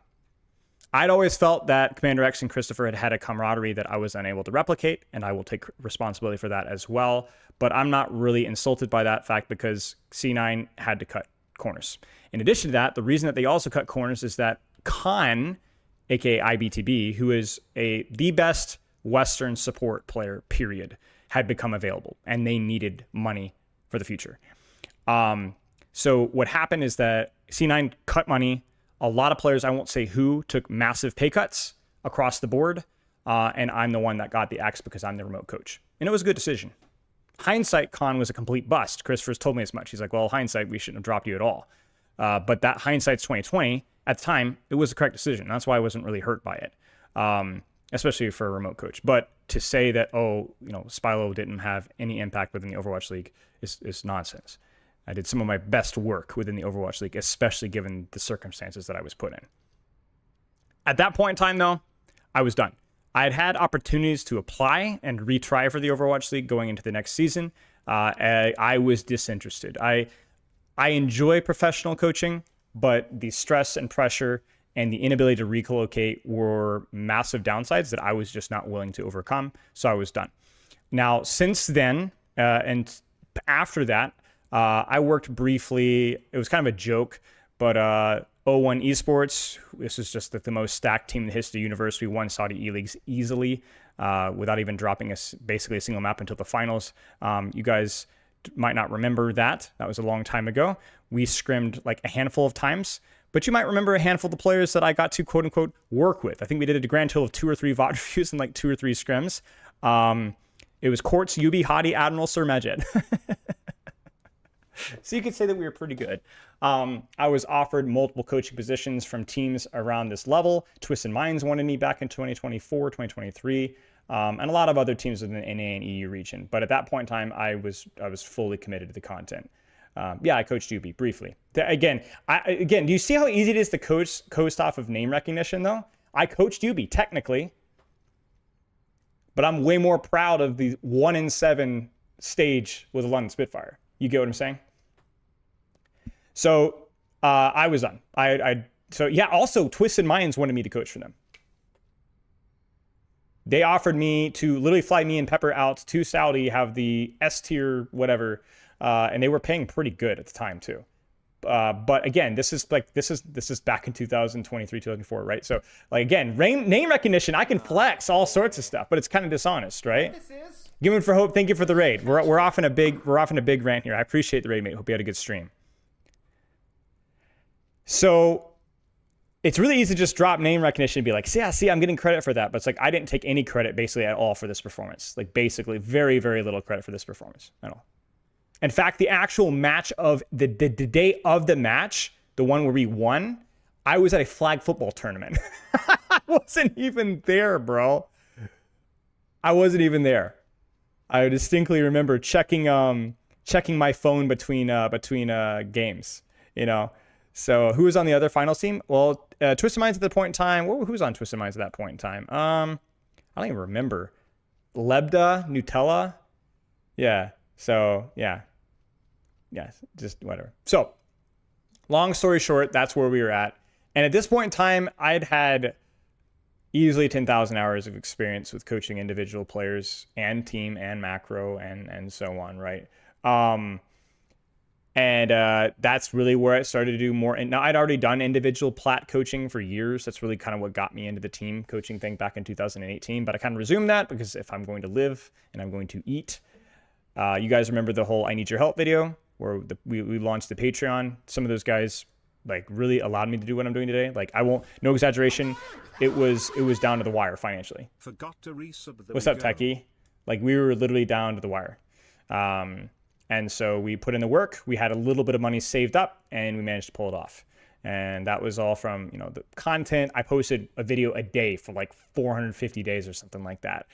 I'd always felt that Commander X and Christopher had a camaraderie that I was unable to replicate, and I will take responsibility for that as well. But I'm not really insulted by that fact because C9 had to cut corners. In addition to that, the reason that they also cut corners is that Khan, aka IBTB, who is the best Western support player, period, had become available, and they needed money for the future. So what happened is that C9 cut money. A lot of players, I won't say who, took massive pay cuts across the board, and I'm the one that got the X because I'm the remote coach. And it was a good decision. Hindsight, Khan was a complete bust. Christopher's told me as much. He's like, well, hindsight, we shouldn't have dropped you at all. But that hindsight's 2020. At the time, it was the correct decision. That's why I wasn't really hurt by it, especially for a remote coach. But to say that, Spilo didn't have any impact within the Overwatch League is nonsense. I did some of my best work within the Overwatch League, especially given the circumstances that I was put in. At that point in time, though, I was done. I had had opportunities to apply and retry for the Overwatch League going into the next season. I was disinterested. I enjoy professional coaching, but the stress and pressure and the inability to relocate were massive downsides that I was just not willing to overcome. So I was done. Now, since then, and after that, I worked briefly. It was kind of a joke, but O1 Esports, this is just the most stacked team in the history of the universe. We won Saudi E-Leagues easily without even dropping basically a single map until the finals. You guys might not remember that. That was a long time ago. We scrimmed like a handful of times, but you might remember a handful of the players that I got to quote unquote work with. I think we did a grand total of 2 or 3 VOD reviews and like 2 or 3 scrims. It was Quartz, Yubi, Hadi, Admiral, Sir Majed. So you could say that we were pretty good. I was offered multiple coaching positions from teams around this level. Twisted Minds wanted me back in 2024, 2023, and a lot of other teams within the NA and EU region. But at that point in time, I was fully committed to the content. I coached Yubi briefly. Again, do you see how easy it is to coast off of name recognition, though? I coached Yubi, technically. But I'm way more proud of the 1-in-7 stage with the London Spitfire. You get what I'm saying? So I was done. Also Twisted Minds wanted me to coach for them. They offered me to literally fly me and Pepper out to Saudi, have the S tier, whatever, and they were paying pretty good at the time too. But again, this is back in 2023, 2024, right? So like again, name recognition, I can flex all sorts of stuff, but it's kind of dishonest, right? Given for Hope, thank you for the raid. We're off in a big rant here. I appreciate the raid, mate. Hope you had a good stream. So it's really easy to just drop name recognition and be like, see, I'm getting credit for that. But it's like I didn't take any credit basically at all for this performance. Like basically very, very little credit for this performance at all. In fact, the actual match of the day of the match, the one where we won, I was at a flag football tournament. I wasn't even there, bro. I wasn't even there. I distinctly remember checking my phone between games, So who was on the other finals team? Well, Twisted Minds at the point in time. Who was on Twisted Minds at that point in time? I don't even remember. Lebda, Nutella. Yeah. So yeah, just whatever. So long story short, that's where we were at. And at this point in time, I'd had easily 10,000 hours of experience with coaching individual players and team and macro and so on, right? That's really where I started to do more. And now I'd already done individual plat coaching for years. That's really kind of what got me into the team coaching thing back in 2018. But I kind of resumed that because if I'm going to live and I'm going to eat, you guys remember the whole I Need Your Help video where we launched the Patreon. Some of those guys like really allowed me to do what I'm doing today. Like I won't, no exaggeration. It was down to the wire financially. Forgot to resub. What's up, Techie? Like we were literally down to the wire. And so we put in the work. We had a little bit of money saved up and we managed to pull it off. And that was all from, the content. I posted a video a day for like 450 days or something like that.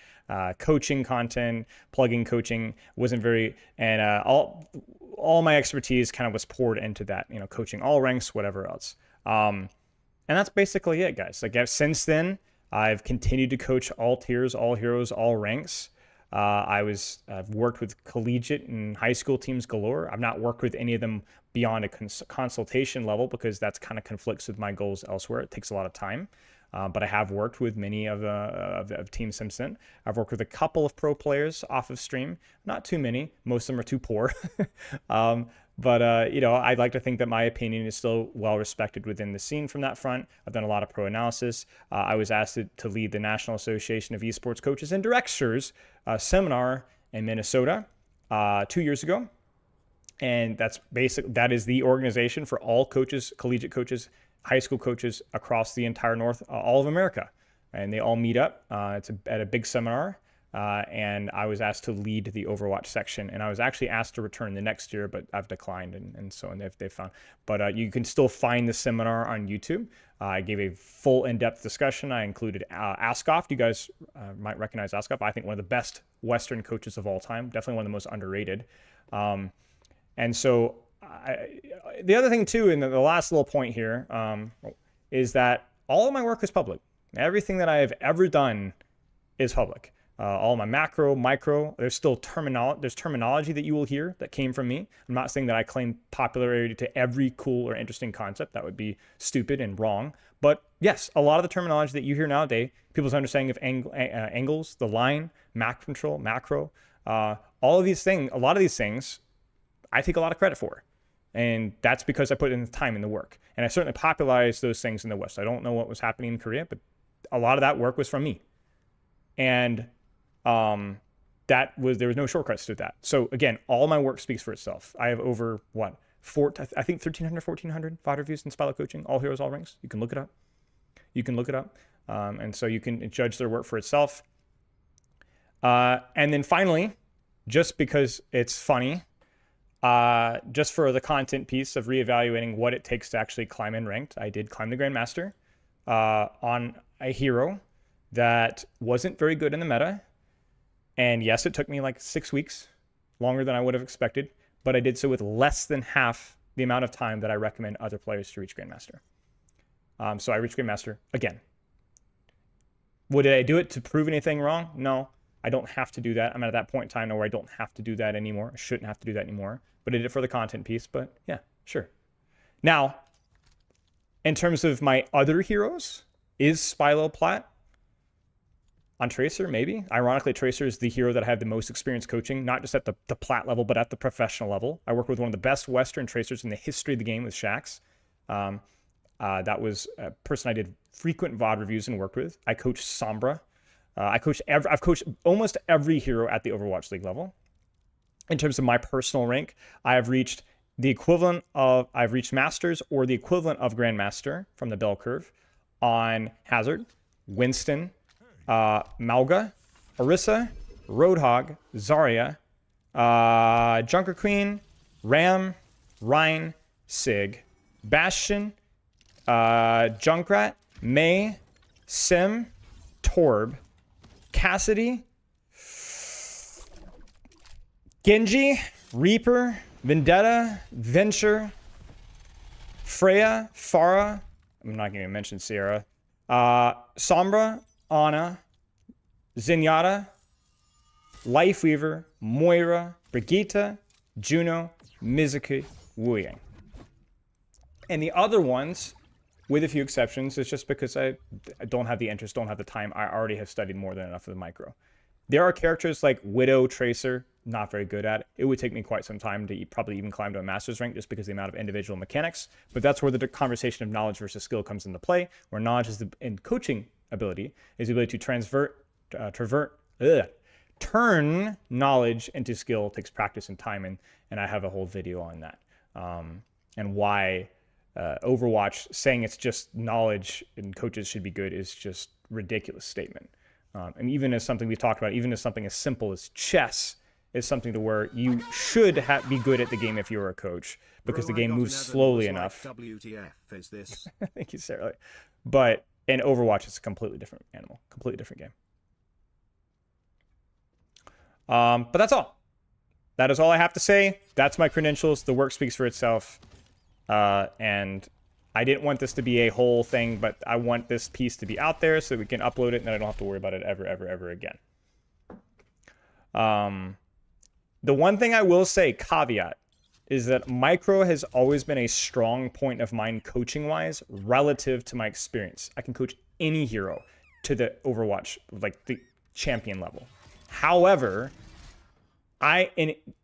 Coaching content, plugin coaching wasn't very, and all my expertise kind of was poured into that, coaching all ranks, whatever else. And that's basically it, guys. Like since then, I've continued to coach all tiers, all heroes, all ranks. I've worked with collegiate and high school teams galore. I've not worked with any of them beyond a consultation level because that's kind of conflicts with my goals elsewhere. It takes a lot of time. But I have worked with many of Team Simpson. I've worked with a couple of pro players off of stream, not too many. Most of them are too poor. But you know, I'd like to think that my opinion is still well respected within the scene from that front. I've done a lot of pro analysis. I was asked to lead the National Association of Esports Coaches and Directors seminar in Minnesota 2 years ago. And that is the organization for all coaches, collegiate coaches, high school coaches across the entire all of America. And they all meet up. It's at a big seminar. And I was asked to lead the Overwatch section. And I was actually asked to return the next year, but I've declined. And so they've found. But you can still find the seminar on YouTube. I gave a full in-depth discussion. I included Askoff. You guys might recognize Askoff. I think one of the best Western coaches of all time. Definitely one of the most underrated. And so the other thing too, and the last little point here, is that all of my work is public. Everything that I have ever done is public. All my macro, micro, there's still terminology that you will hear that came from me. I'm not saying that I claim popularity to every cool or interesting concept. That would be stupid and wrong. But yes, a lot of the terminology that you hear nowadays, people's understanding of angles, the line, Mac control, macro, all of these things, a lot of these things, I take a lot of credit for. And that's because I put in the time and the work. And I certainly popularized those things in the West. I don't know what was happening in Korea, but a lot of that work was from me. And there was no shortcuts to that. So again, all my work speaks for itself. I have over I think 1,300, 1,400 VOD reviews in Spilo Coaching, all heroes, all ranks. You can look it up. And so you can judge their work for itself. And then finally, just because it's funny, just for the content piece of reevaluating what it takes to actually climb in ranked, I did climb the Grandmaster on a hero that wasn't very good in the meta. And yes, it took me like 6 weeks, longer than I would have expected, but I did so with less than half the amount of time that I recommend other players to reach Grandmaster. So I reached Grandmaster again. Would I do it to prove anything wrong? No. I don't have to do that. I'm at that point in time now where I don't have to do that anymore. I shouldn't have to do that anymore. But I did it for the content piece. But yeah, sure. Now, in terms of my other heroes, is Spilo Plat on Tracer? Maybe. Ironically, Tracer is the hero that I have the most experience coaching, not just at the Plat level, but at the professional level. I work with one of the best Western Tracers in the history of the game with Shaxx. That was a person I did frequent VOD reviews and worked with. I coached Sombra. I've coached almost every hero at the Overwatch League level. In terms of my personal rank, I've reached Masters or the equivalent of Grandmaster from the bell curve on Hazard, Winston, Mauga, Orisa, Roadhog, Zarya, Junker Queen, Ram, Rein, Sig, Bastion, Junkrat, Mei, Sim, Torb, Cassidy, Genji, Reaper, Vendetta, Venture, Freya, Pharah. I'm not going to mention Sierra. Sombra, Ana, Zenyatta, Lifeweaver, Moira, Brigitte, Juno, Mizuki, Wuyang. And the other ones, with a few exceptions, it's just because I don't have the interest, don't have the time. I already have studied more than enough of the micro. There are characters like Widow, Tracer, not very good at it. It would take me quite some time to probably even climb to a master's rank just because of the amount of individual mechanics. But that's where the conversation of knowledge versus skill comes into play, where knowledge is in coaching ability is the ability to turn knowledge into skill. It takes practice and time, and I have a whole video on that. And why Overwatch saying it's just knowledge and coaches should be good is just ridiculous statement. And even as something we've talked about, even as something as simple as chess is something to where you should be good at the game if you're a coach, because the game moves slowly enough. WTF is this? Thank you, Sarah. But in Overwatch, it's a completely different animal, completely different game. But that's all. That is all I have to say. That's my credentials. The work speaks for itself. And I didn't want this to be a whole thing, but I want this piece to be out there so that we can upload it and then I don't have to worry about it ever again. The one thing I will say, caveat, is that micro has always been a strong point of mine coaching-wise relative to my experience. I can coach any hero to the Overwatch, like the champion level. However, I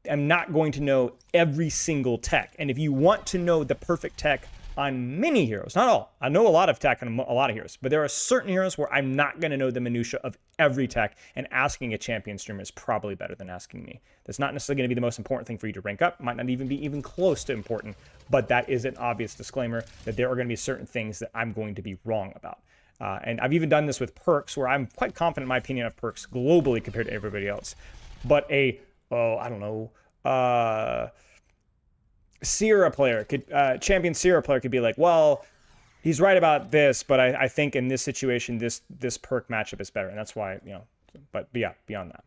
am not going to know every single tech. And if you want to know the perfect tech on many heroes, not all. I know a lot of tech on a lot of heroes, but there are certain heroes where I'm not going to know the minutia of every tech, and asking a champion streamer is probably better than asking me. That's not necessarily going to be the most important thing for you to rank up, might not even be close to important, but that is an obvious disclaimer that there are going to be certain things that I'm going to be wrong about. And I've even done this with perks, where I'm quite confident in my opinion of perks globally compared to everybody else. But Sierra player could, champion Sierra player could be like, well, he's right about this, but I think in this situation, this perk matchup is better. And that's why, but yeah, beyond that.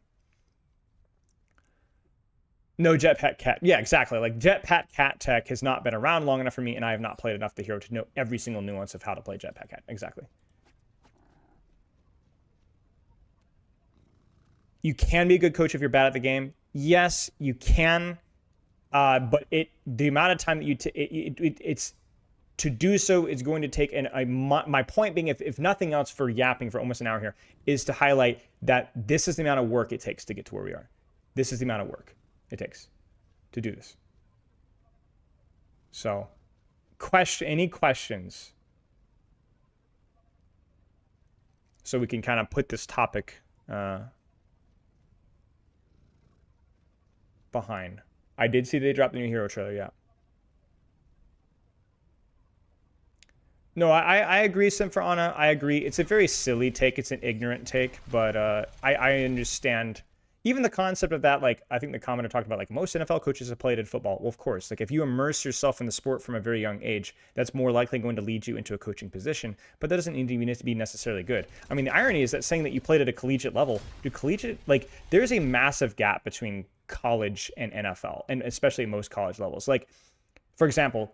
No Jetpack Cat. Yeah, exactly. Like Jetpack Cat tech has not been around long enough for me, and I have not played enough the hero to know every single nuance of how to play Jetpack Cat. Exactly. You can be a good coach if you're bad at the game. Yes, you can. But the amount of time that it's to do so is going to take, my point being, if nothing else, for yapping for almost an hour here, is to highlight that this is the amount of work it takes to get to where we are. This is the amount of work it takes to do this. So, any questions? So we can kind of put this topic behind. I did see they dropped the new hero trailer, yeah. No, I agree, Sim for Anna. I agree. It's a very silly take. It's an ignorant take, but I understand even the concept of that. Like, I think the commenter talked about, like, most NFL coaches have played in football. Well, of course, like, if you immerse yourself in the sport from a very young age, that's more likely going to lead you into a coaching position, but that doesn't need to be necessarily good. I mean, the irony is that saying that you played at a collegiate level, like, there's a massive gap between college and NFL, and especially most college levels. Like, for example,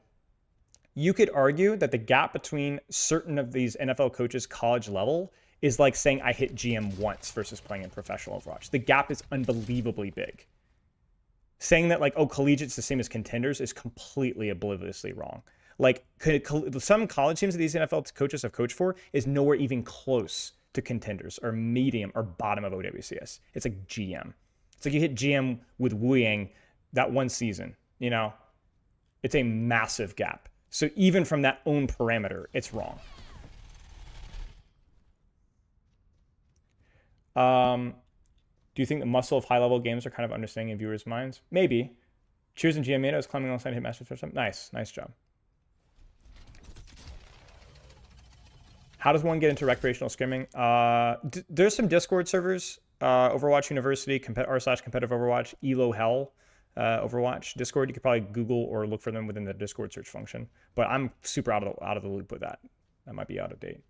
you could argue that the gap between certain of these NFL coaches' college level is like saying I hit GM once versus playing in professional Overwatch. The gap is unbelievably big. Saying that, like, oh, collegiate's the same as contenders is completely obliviously wrong. Like, some college teams that these NFL coaches have coached for is nowhere even close to contenders or medium or bottom of OWCS. It's like GM. It's like you hit GM with Wu Yang that one season, It's a massive gap. So even from that own parameter, it's wrong. Do you think the muscle of high-level games are kind of understanding in viewers' minds? Maybe. Cheers and GM Mano is climbing alongside Hitmaster for some. Nice job. How does one get into recreational scrimming? There's some Discord servers. Overwatch University, r/competitive Overwatch, Elo Hell, Overwatch, Discord. You could probably Google or look for them within the Discord search function. But I'm super out of the loop with that. That might be out of date.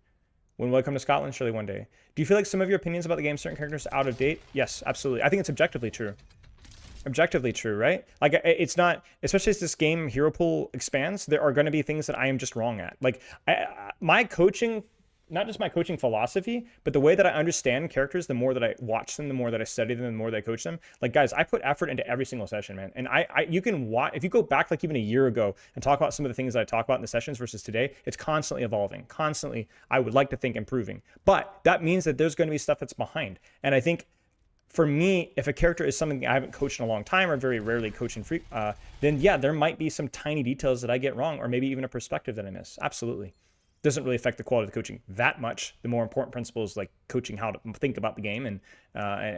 When will I come to Scotland? Surely one day. Do you feel like some of your opinions about the game, certain characters, are out of date? Yes, absolutely. I think it's objectively true. Objectively true, right? Like, it's not, especially as this game hero pool expands, there are going to be things that I am just wrong at. Like, my coaching, not just my coaching philosophy, but the way that I understand characters, the more that I watch them, the more that I study them, the more that I coach them. Like, guys, I put effort into every single session, man. And you can watch, if you go back like even a year ago and talk about some of the things that I talk about in the sessions versus today, it's constantly evolving, constantly, I would like to think, improving. But that means that there's going to be stuff that's behind. And I think for me, if a character is something I haven't coached in a long time or very rarely coach in then yeah, there might be some tiny details that I get wrong, or maybe even a perspective that I miss. Absolutely. Doesn't really affect the quality of the coaching that much. The more important principles, like coaching how to think about the game and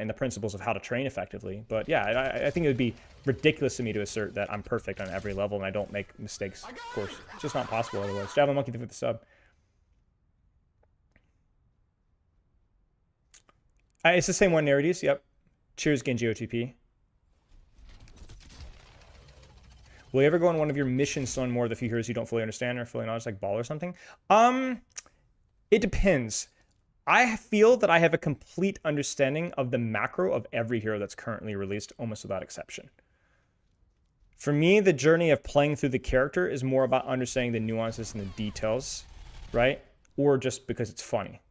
the principles of how to train effectively. But yeah, I think it would be ridiculous to me to assert that I'm perfect on every level and I don't make mistakes. Of course, it's just not possible otherwise. Java Monkey with the sub. It's the same one, Narides. Yep. Cheers, Genji OTP. Will you ever go on one of your missions to learn more of the few heroes you don't fully understand or fully knowledge, like Ball or something? It depends. I feel that I have a complete understanding of the macro of every hero that's currently released, almost without exception. For me, the journey of playing through the character is more about understanding the nuances and the details, right? Or just because it's funny.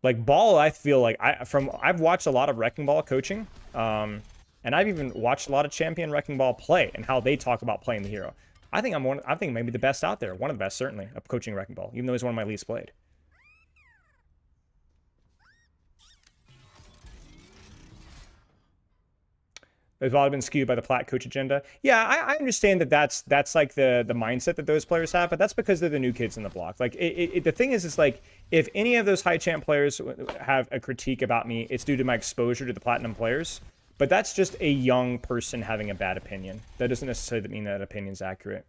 Like Ball, I feel like I've watched a lot of Wrecking Ball coaching, and I've even watched a lot of Champion Wrecking Ball play and how they talk about playing the hero. I think I think maybe the best out there, one of the best certainly, of coaching Wrecking Ball, even though he's one of my least played. They've probably been skewed by the Plat coach agenda. Yeah, I understand that that's like the mindset that those players have, but that's because they're the new kids in the block. Like the thing is like if any of those high champ players have a critique about me, it's due to my exposure to the platinum players. But that's just a young person having a bad opinion. That doesn't necessarily mean that opinion's accurate.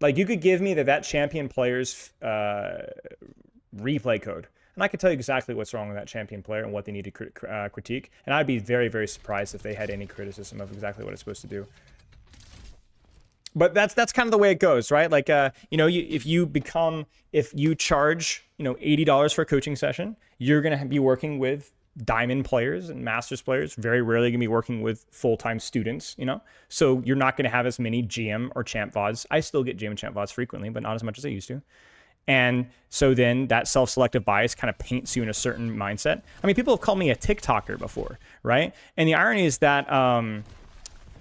Like you could give me that champion player's replay code, and I could tell you exactly what's wrong with that champion player and what they need to critique. And I'd be very, very surprised if they had any criticism of exactly what it's supposed to do. But that's kind of the way it goes, right? Like, you know, if you charge, you know, $80 for a coaching session, you're going to be working with diamond players and masters players, very rarely going to be working with full-time students, you know? So you're not going to have as many GM or champ VODs. I still get GM and champ VODs frequently, but not as much as I used to. And so then that self-selective bias kind of paints you in a certain mindset. I mean, people have called me a TikToker before, right? And the irony is that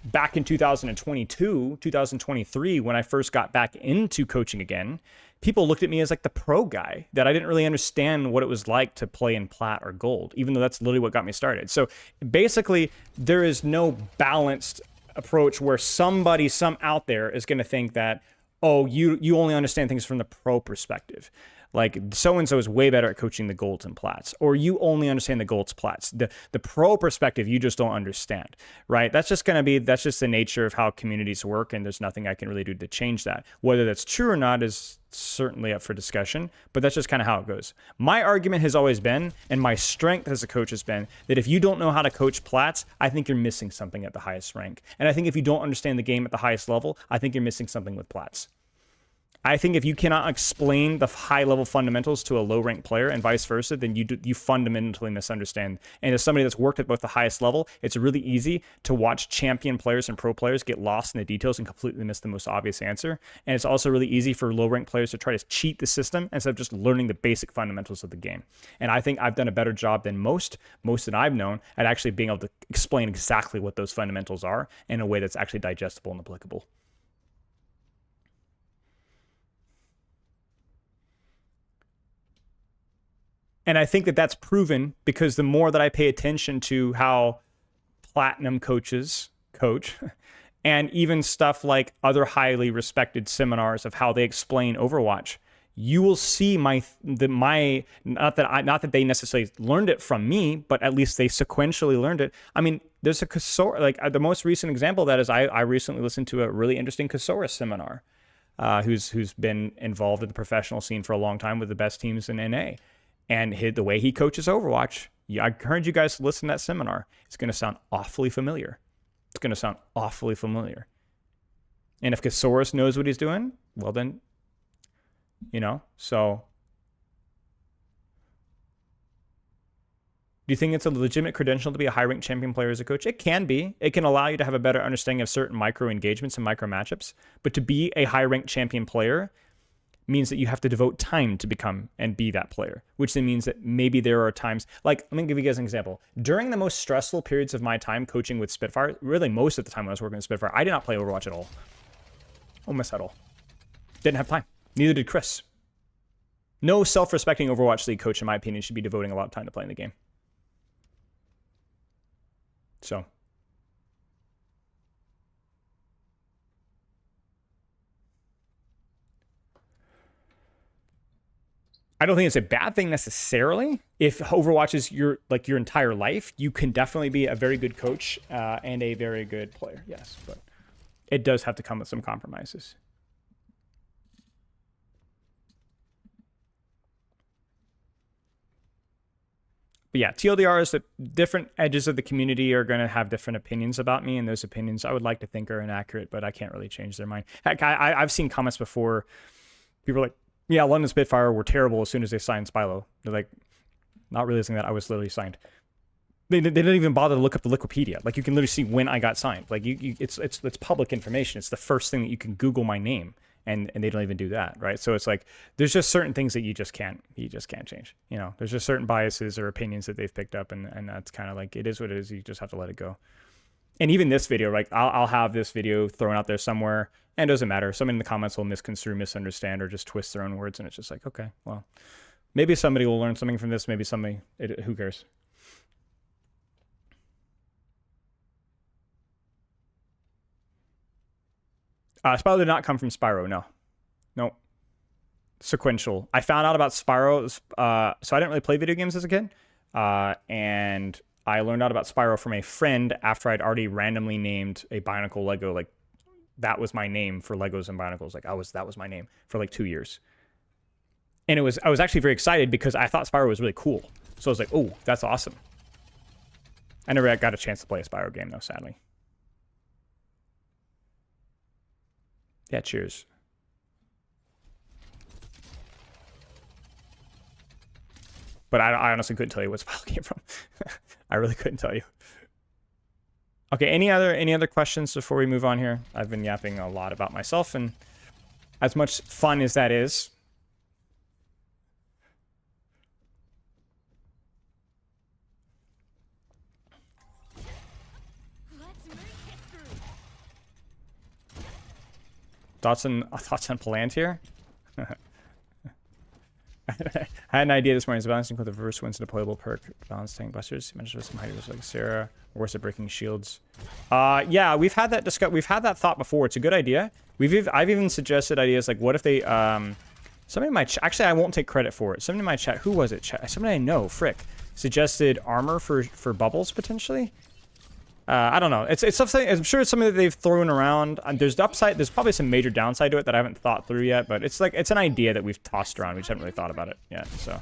back in 2022, 2023, when I first got back into coaching again, people looked at me as like the pro guy, that I didn't really understand what it was like to play in plat or gold, even though that's literally what got me started. So basically, there is no balanced approach where some out there is going to think that, oh, you only understand things from the pro perspective. Like so-and-so is way better at coaching the golds and plats, or you only understand the golds plats. The pro perspective, you just don't understand, right? That's just the nature of how communities work, and there's nothing I can really do to change that. Whether that's true or not is certainly up for discussion, but that's just kind of how it goes. My argument has always been, and my strength as a coach has been, that if you don't know how to coach plats, I think you're missing something at the highest rank. And I think if you don't understand the game at the highest level, I think you're missing something with plats. I think if you cannot explain the high-level fundamentals to a low-ranked player and vice versa, then you fundamentally misunderstand. And as somebody that's worked at both the highest level, it's really easy to watch champion players and pro players get lost in the details and completely miss the most obvious answer. And it's also really easy for low-ranked players to try to cheat the system instead of just learning the basic fundamentals of the game. And I think I've done a better job than most that I've known at actually being able to explain exactly what those fundamentals are in a way that's actually digestible and applicable. And I think that that's proven because the more that I pay attention to how platinum coaches coach, and even stuff like other highly respected seminars of how they explain Overwatch, you will see not that they necessarily learned it from me, but at least they sequentially learned it. I mean, there's a Kasora, like the most recent example of that is I recently listened to a really interesting Kasora seminar, who's been involved in the professional scene for a long time with the best teams in NA. And the way he coaches Overwatch, I encourage you guys to listen to that seminar. It's going to sound awfully familiar. It's going to sound awfully familiar. And if Kasaurus knows what he's doing, well then, you know, so. Do you think it's a legitimate credential to be a high-ranked champion player as a coach? It can be. It can allow you to have a better understanding of certain micro engagements and micro matchups. But to be a high-ranked champion player means that you have to devote time to become and be that player, which then means that maybe there are times, like, let me give you guys an example. During the most stressful periods of my time coaching with Spitfire, really most of the time when I was working with Spitfire, I did not play Overwatch at all. Almost at all. Didn't have time. Neither did Chris. No self-respecting Overwatch League coach, in my opinion, should be devoting a lot of time to playing the game. So. I don't think it's a bad thing necessarily. If Overwatch is your entire life, you can definitely be a very good coach and a very good player. Yes, but it does have to come with some compromises. But yeah, TLDR is that different edges of the community are going to have different opinions about me, and those opinions I would like to think are inaccurate, but I can't really change their mind. Heck, I've seen comments before. People are like, yeah, London Spitfire were terrible as soon as they signed Spilo. They're like, not realizing that I was literally signed. They didn't even bother to look up the Liquipedia. Like, you can literally see when I got signed. Like, it's public information. It's the first thing that you can Google my name and they don't even do that, right? So it's like there's just certain things that you just can't change. You know, there's just certain biases or opinions that they've picked up, and that's kind of like it is what it is. You just have to let it go. And even this video, like I'll have this video thrown out there somewhere, and it doesn't matter. Someone in the comments will misconstrue, misunderstand, or just twist their own words, and it's just like, okay, well, maybe somebody will learn something from this. Maybe somebody, who cares? Spyro did not come from Spyro, no. Nope. Sequential. I found out about Spyro, so I didn't really play video games as a kid, and I learned out about Spyro from a friend after I'd already randomly named a Bionicle Lego. Like, that was my name for Legos and Bionicles. Like, that was my name for like 2 years. And I was actually very excited because I thought Spyro was really cool. So I was like, oh, that's awesome. I never got a chance to play a Spyro game though, sadly. Yeah, cheers. But I honestly couldn't tell you what Spyro came from. I really couldn't tell you. Okay, any other questions before we move on here? I've been yapping a lot about myself, and as much fun as that is, thoughts on Palantir? I had an idea this morning. Is balancing with the reverse wins a deployable perk. Balance tank busters. Mentioned with some hiders like Sarah. Or worse at breaking shields. Yeah, we've had that we've had that thought before. It's a good idea. I've even suggested ideas like, what if they somebody in my chat, actually I won't take credit for it. Somebody in my chat, who was it? Somebody I know, frick, suggested armor for bubbles potentially. I don't know. It's something. I'm sure it's something that they've thrown around. There's the upside. There's probably some major downside to it that I haven't thought through yet. But it's like it's an idea that we've tossed around. We just haven't really thought about it yet. So.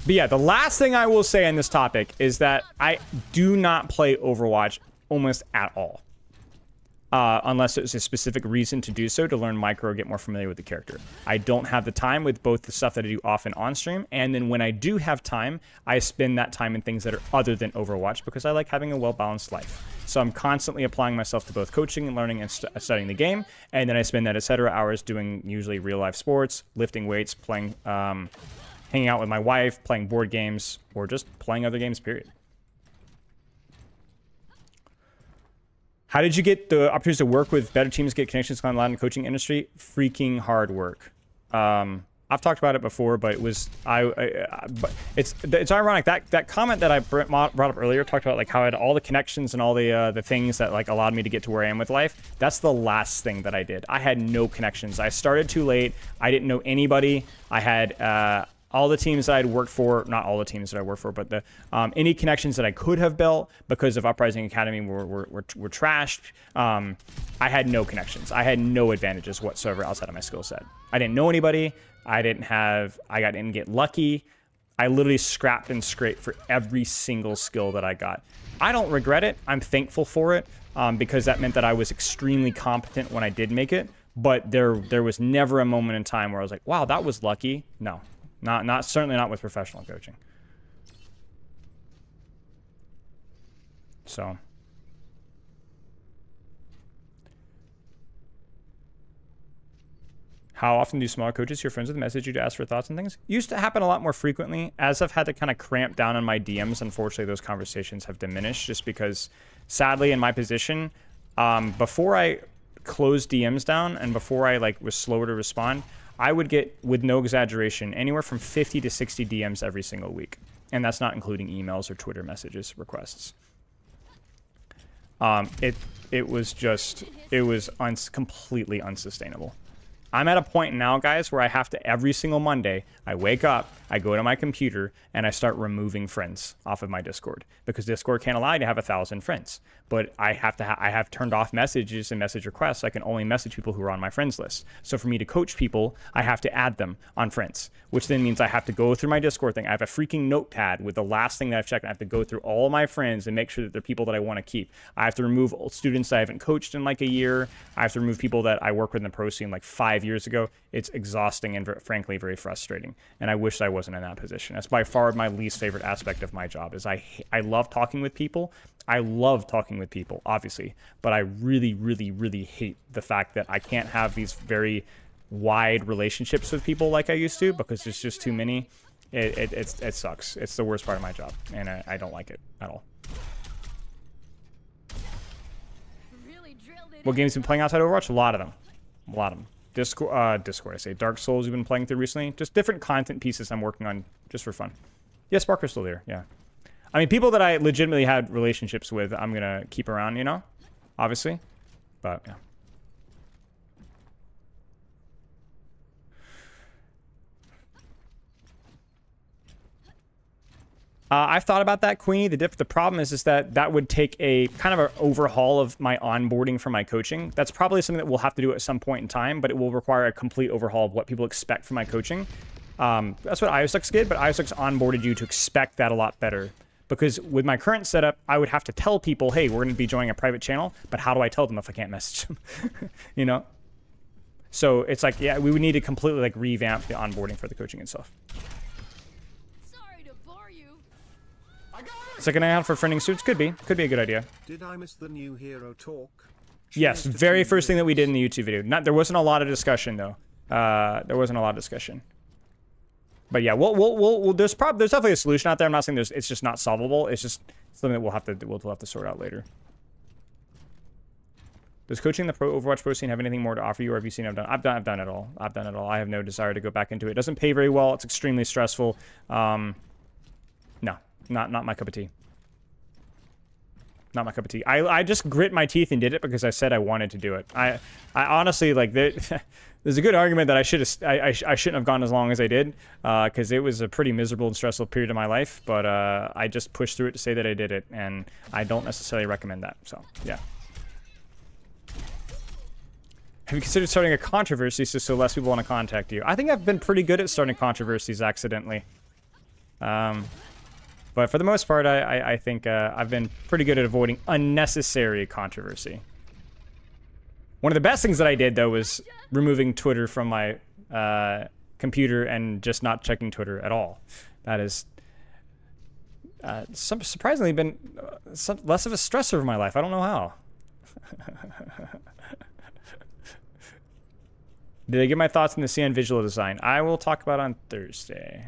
But yeah, the last thing I will say on this topic is that I do not play Overwatch almost at all. Unless it's a specific reason to do so, to learn micro or get more familiar with the character. I don't have the time with both the stuff that I do off and on stream, and then when I do have time, I spend that time in things that are other than Overwatch because I like having a well-balanced life. So I'm constantly applying myself to both coaching and learning and studying the game, and then I spend that etc. hours doing usually real-life sports, lifting weights, playing, hanging out with my wife, playing board games, or just playing other games, period. How did you get the opportunities to work with better teams, get connections to the Latin coaching industry? Freaking hard work. I've talked about it before, but it was but it's ironic that comment that I brought up earlier talked about like how I had all the connections and all the things that like allowed me to get to where I am with life. That's the last thing that I did. I had no connections. I started too late. I didn't know anybody. I had all the teams that I'd worked for, not all the teams that I worked for, but the any connections that I could have built because of Uprising Academy were trashed. I had no connections. I had no advantages whatsoever outside of my skill set. I didn't know anybody. I didn't get lucky. I literally scrapped and scraped for every single skill that I got. I don't regret it. I'm thankful for it because that meant that I was extremely competent when I did make it. But there was never a moment in time where I was like, wow, that was lucky. No. Not certainly not with professional coaching. So how often do smaller coaches, your friends with, message you to ask for thoughts and things? Used to happen a lot more frequently. As I've had to kind of cramp down on my DMs, unfortunately those conversations have diminished just because sadly in my position, before I closed DMs down and before I like was slower to respond, I would get, with no exaggeration, anywhere from 50 to 60 DMs every single week. And that's not including emails or Twitter messages, requests. It was completely unsustainable. I'm at a point now, guys, where I have to, every single Monday, I wake up, I go to my computer, and I start removing friends off of my Discord. Because Discord can't allow you to have 1,000 friends. But I have turned off messages and message requests. I can only message people who are on my friends list. So for me to coach people, I have to add them on friends. Which then means I have to go through my Discord thing. I have a freaking notepad with the last thing that I've checked. I have to go through all my friends and make sure that they're people that I want to keep. I have to remove old students that I haven't coached in like a year. I have to remove people that I work with in the pro scene like 5 years ago. It's exhausting and frankly very frustrating. And I wish I wasn't in that position. That's by far my least favorite aspect of my job. Is I love talking with people. I love talking with people, obviously, but I really, really, really hate the fact that I can't have these very wide relationships with people like I used to, because there's just too many. It sucks. It's the worst part of my job, and I don't like it at all. What games have you been playing outside Overwatch? A lot of them. A lot of them. Discord, I say. Dark Souls you've been playing through recently. Just different content pieces I'm working on just for fun. Yeah, Sparker's still there, yeah. I mean, people that I legitimately had relationships with, I'm going to keep around, you know? Obviously. But, yeah. I've thought about that, Queenie. The problem is that would take a kind of an overhaul of my onboarding for my coaching. That's probably something that we'll have to do at some point in time, but it will require a complete overhaul of what people expect from my coaching. That's what IOSux did, but IOSux onboarded you to expect that a lot better. Because with my current setup, I would have to tell people, hey, we're going to be joining a private channel, but how do I tell them if I can't message them? You know? So it's like, yeah, we would need to completely like revamp the onboarding for the coaching itself. Second eye out for friending suits could be a good idea. Did I miss the new hero talk? Yes, very first thing that we did in the YouTube video. There wasn't a lot of discussion though. There wasn't a lot of discussion. But yeah, we'll there's definitely a solution out there. I'm not saying it's just not solvable. It's just something that we'll have to sort out later. Does coaching the Overwatch Pro scene have anything more to offer you, or have you seen I've done it all. I've done it all. I have no desire to go back into it. It doesn't pay very well. It's extremely stressful. No. Not my cup of tea. Not my cup of tea. I just grit my teeth and did it because I said I wanted to do it. I honestly, like, there's a good argument that I shouldn't have gone as long as I did, because it was a pretty miserable and stressful period of my life, but I just pushed through it to say that I did it, and I don't necessarily recommend that, so, yeah. Have you considered starting a controversy so less people want to contact you? I think I've been pretty good at starting controversies accidentally. But for the most part, I think I've been pretty good at avoiding unnecessary controversy. One of the best things that I did, though, was removing Twitter from my computer and just not checking Twitter at all. That has surprisingly been less of a stressor of my life. I don't know how. Did I give my thoughts on the CN visual design? I will talk about it on Thursday.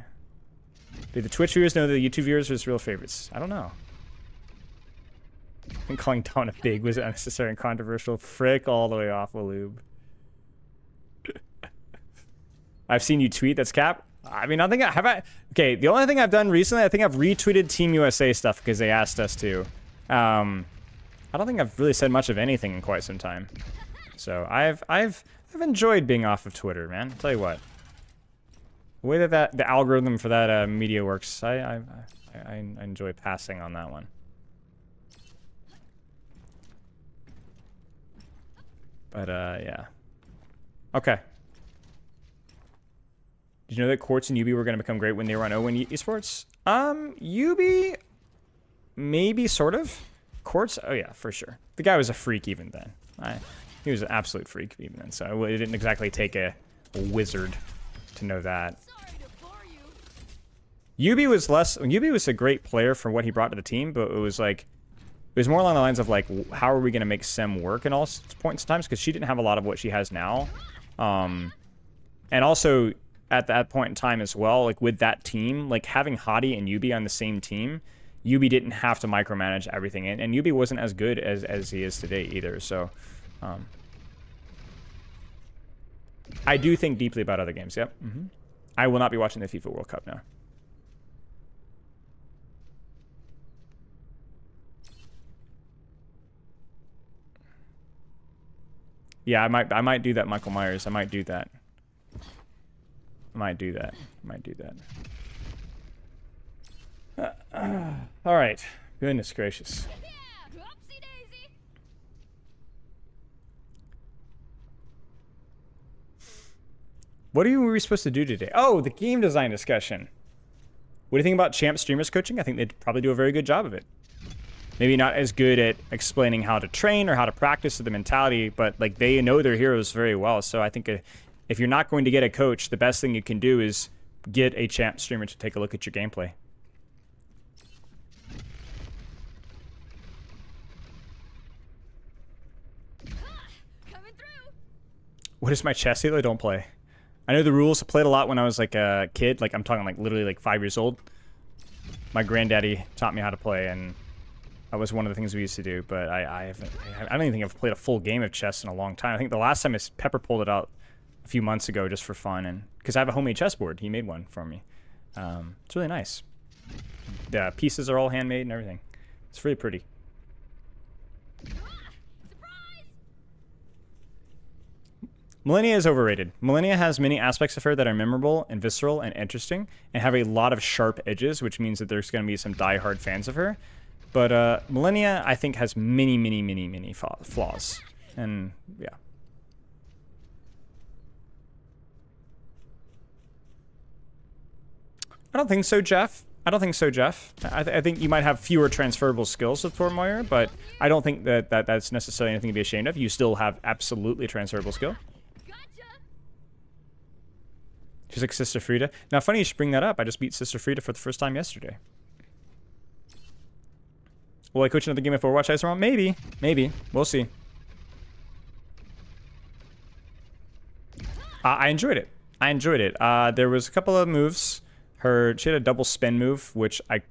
Do the Twitch viewers know the YouTube viewers are his real favorites? I don't know. And calling Dawn a pig was unnecessary and controversial. Frick all the way off a lube. I've seen you tweet. That's cap. I mean, I think okay, the only thing I've done recently, I think I've retweeted Team USA stuff because they asked us to. I don't think I've really said much of anything in quite some time. So I've enjoyed being off of Twitter, man. I'll tell you what. The way that the algorithm for that media works, I enjoy passing on that one. But yeah. Okay. Did you know that Quartz and Yubi were going to become great when they were on Owen Esports? Yubi, maybe sort of. Quartz, oh yeah, for sure. The guy was a freak even then. He was an absolute freak even then. So it didn't exactly take a wizard to know that. Yubi was a great player for what he brought to the team, but it was more along the lines of like, how are we going to make Sem work in all points and times, because she didn't have a lot of what she has now. And also at that point in time as well, like with that team, like having Hadi and Yubi on the same team, Yubi didn't have to micromanage everything, and Yubi wasn't as good as he is today either. So I do think deeply about other games. Yep. I will not be watching the FIFA World Cup now. Yeah, I might do that, Michael Myers. I might do that. All right. Goodness gracious. What were we supposed to do today? Oh, the game design discussion. What do you think about Champ Streamers coaching? I think they'd probably do a very good job of it. Maybe not as good at explaining how to train or how to practice the mentality, but like they know their heroes very well. So I think if you're not going to get a coach, the best thing you can do is get a champ streamer to take a look at your gameplay. What is my chess Halo? Don't play. I know the rules. I played a lot when I was like a kid. Like I'm talking like literally like 5 years old. My granddaddy taught me how to play, and that was one of the things we used to do. But I don't even think I've played a full game of chess in a long time. I think the last time is Pepper pulled it out a few months ago just for fun, and because I have a homemade chessboard, he made one for me. It's really nice. The pieces are all handmade and everything. It's really pretty. Millennia is overrated. Millennia has many aspects of her that are memorable and visceral and interesting and have a lot of sharp edges, which means that there's going to be some die-hard fans of her. But Millennia, I think, has many flaws. And, yeah. I don't think so, Jeff. I don't think so, Jeff. I think you might have fewer transferable skills with Thor Moyer, but I don't think that that's necessarily anything to be ashamed of. You still have absolutely transferable skill. She's like Sister Frida. Now, funny you should bring that up. I just beat Sister Frida for the first time yesterday. Will I coach another game of Overwatch Ice Round? Maybe. Maybe. We'll see. I enjoyed it. I enjoyed it. There was a couple of moves. She had a double spin move, which I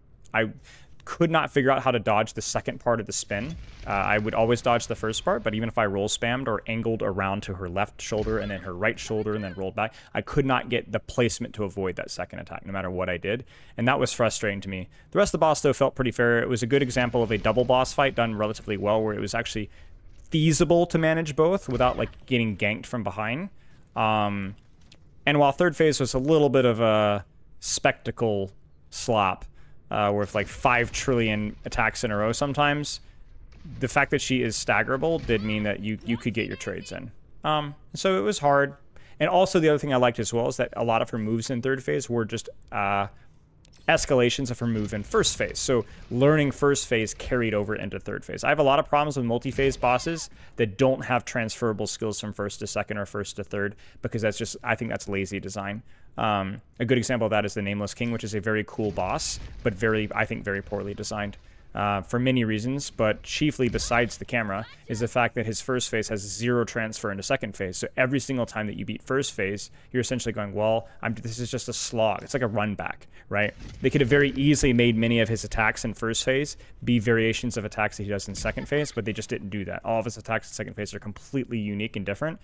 could not figure out how to dodge the second part of the spin. I would always dodge the first part, but even if I roll spammed or angled around to her left shoulder and then her right shoulder and then rolled back, I could not get the placement to avoid that second attack, no matter what I did. And that was frustrating to me. The rest of the boss, though, felt pretty fair. It was a good example of a double boss fight done relatively well, where it was actually feasible to manage both without, like, getting ganked from behind. And while third phase was a little bit of a spectacle slop, with like 5 trillion attacks in a row sometimes, the fact that she is staggerable did mean that you could get your trades in. So it was hard. And also the other thing I liked as well is that a lot of her moves in third phase were just escalations of her move in first phase. So learning first phase carried over into third phase. I have a lot of problems with multi-phase bosses that don't have transferable skills from first to second or first to third, because that's just, I think that's lazy design. A good example of that is the Nameless King, which is a very cool boss, but I think very poorly designed. For many reasons, but chiefly besides the camera, is the fact that his first phase has 0 transfer into second phase. So every single time that you beat first phase, you're essentially going, well, this is just a slog. It's like a run back, right? They could have very easily made many of his attacks in first phase be variations of attacks that he does in second phase, but they just didn't do that. All of his attacks in second phase are completely unique and different,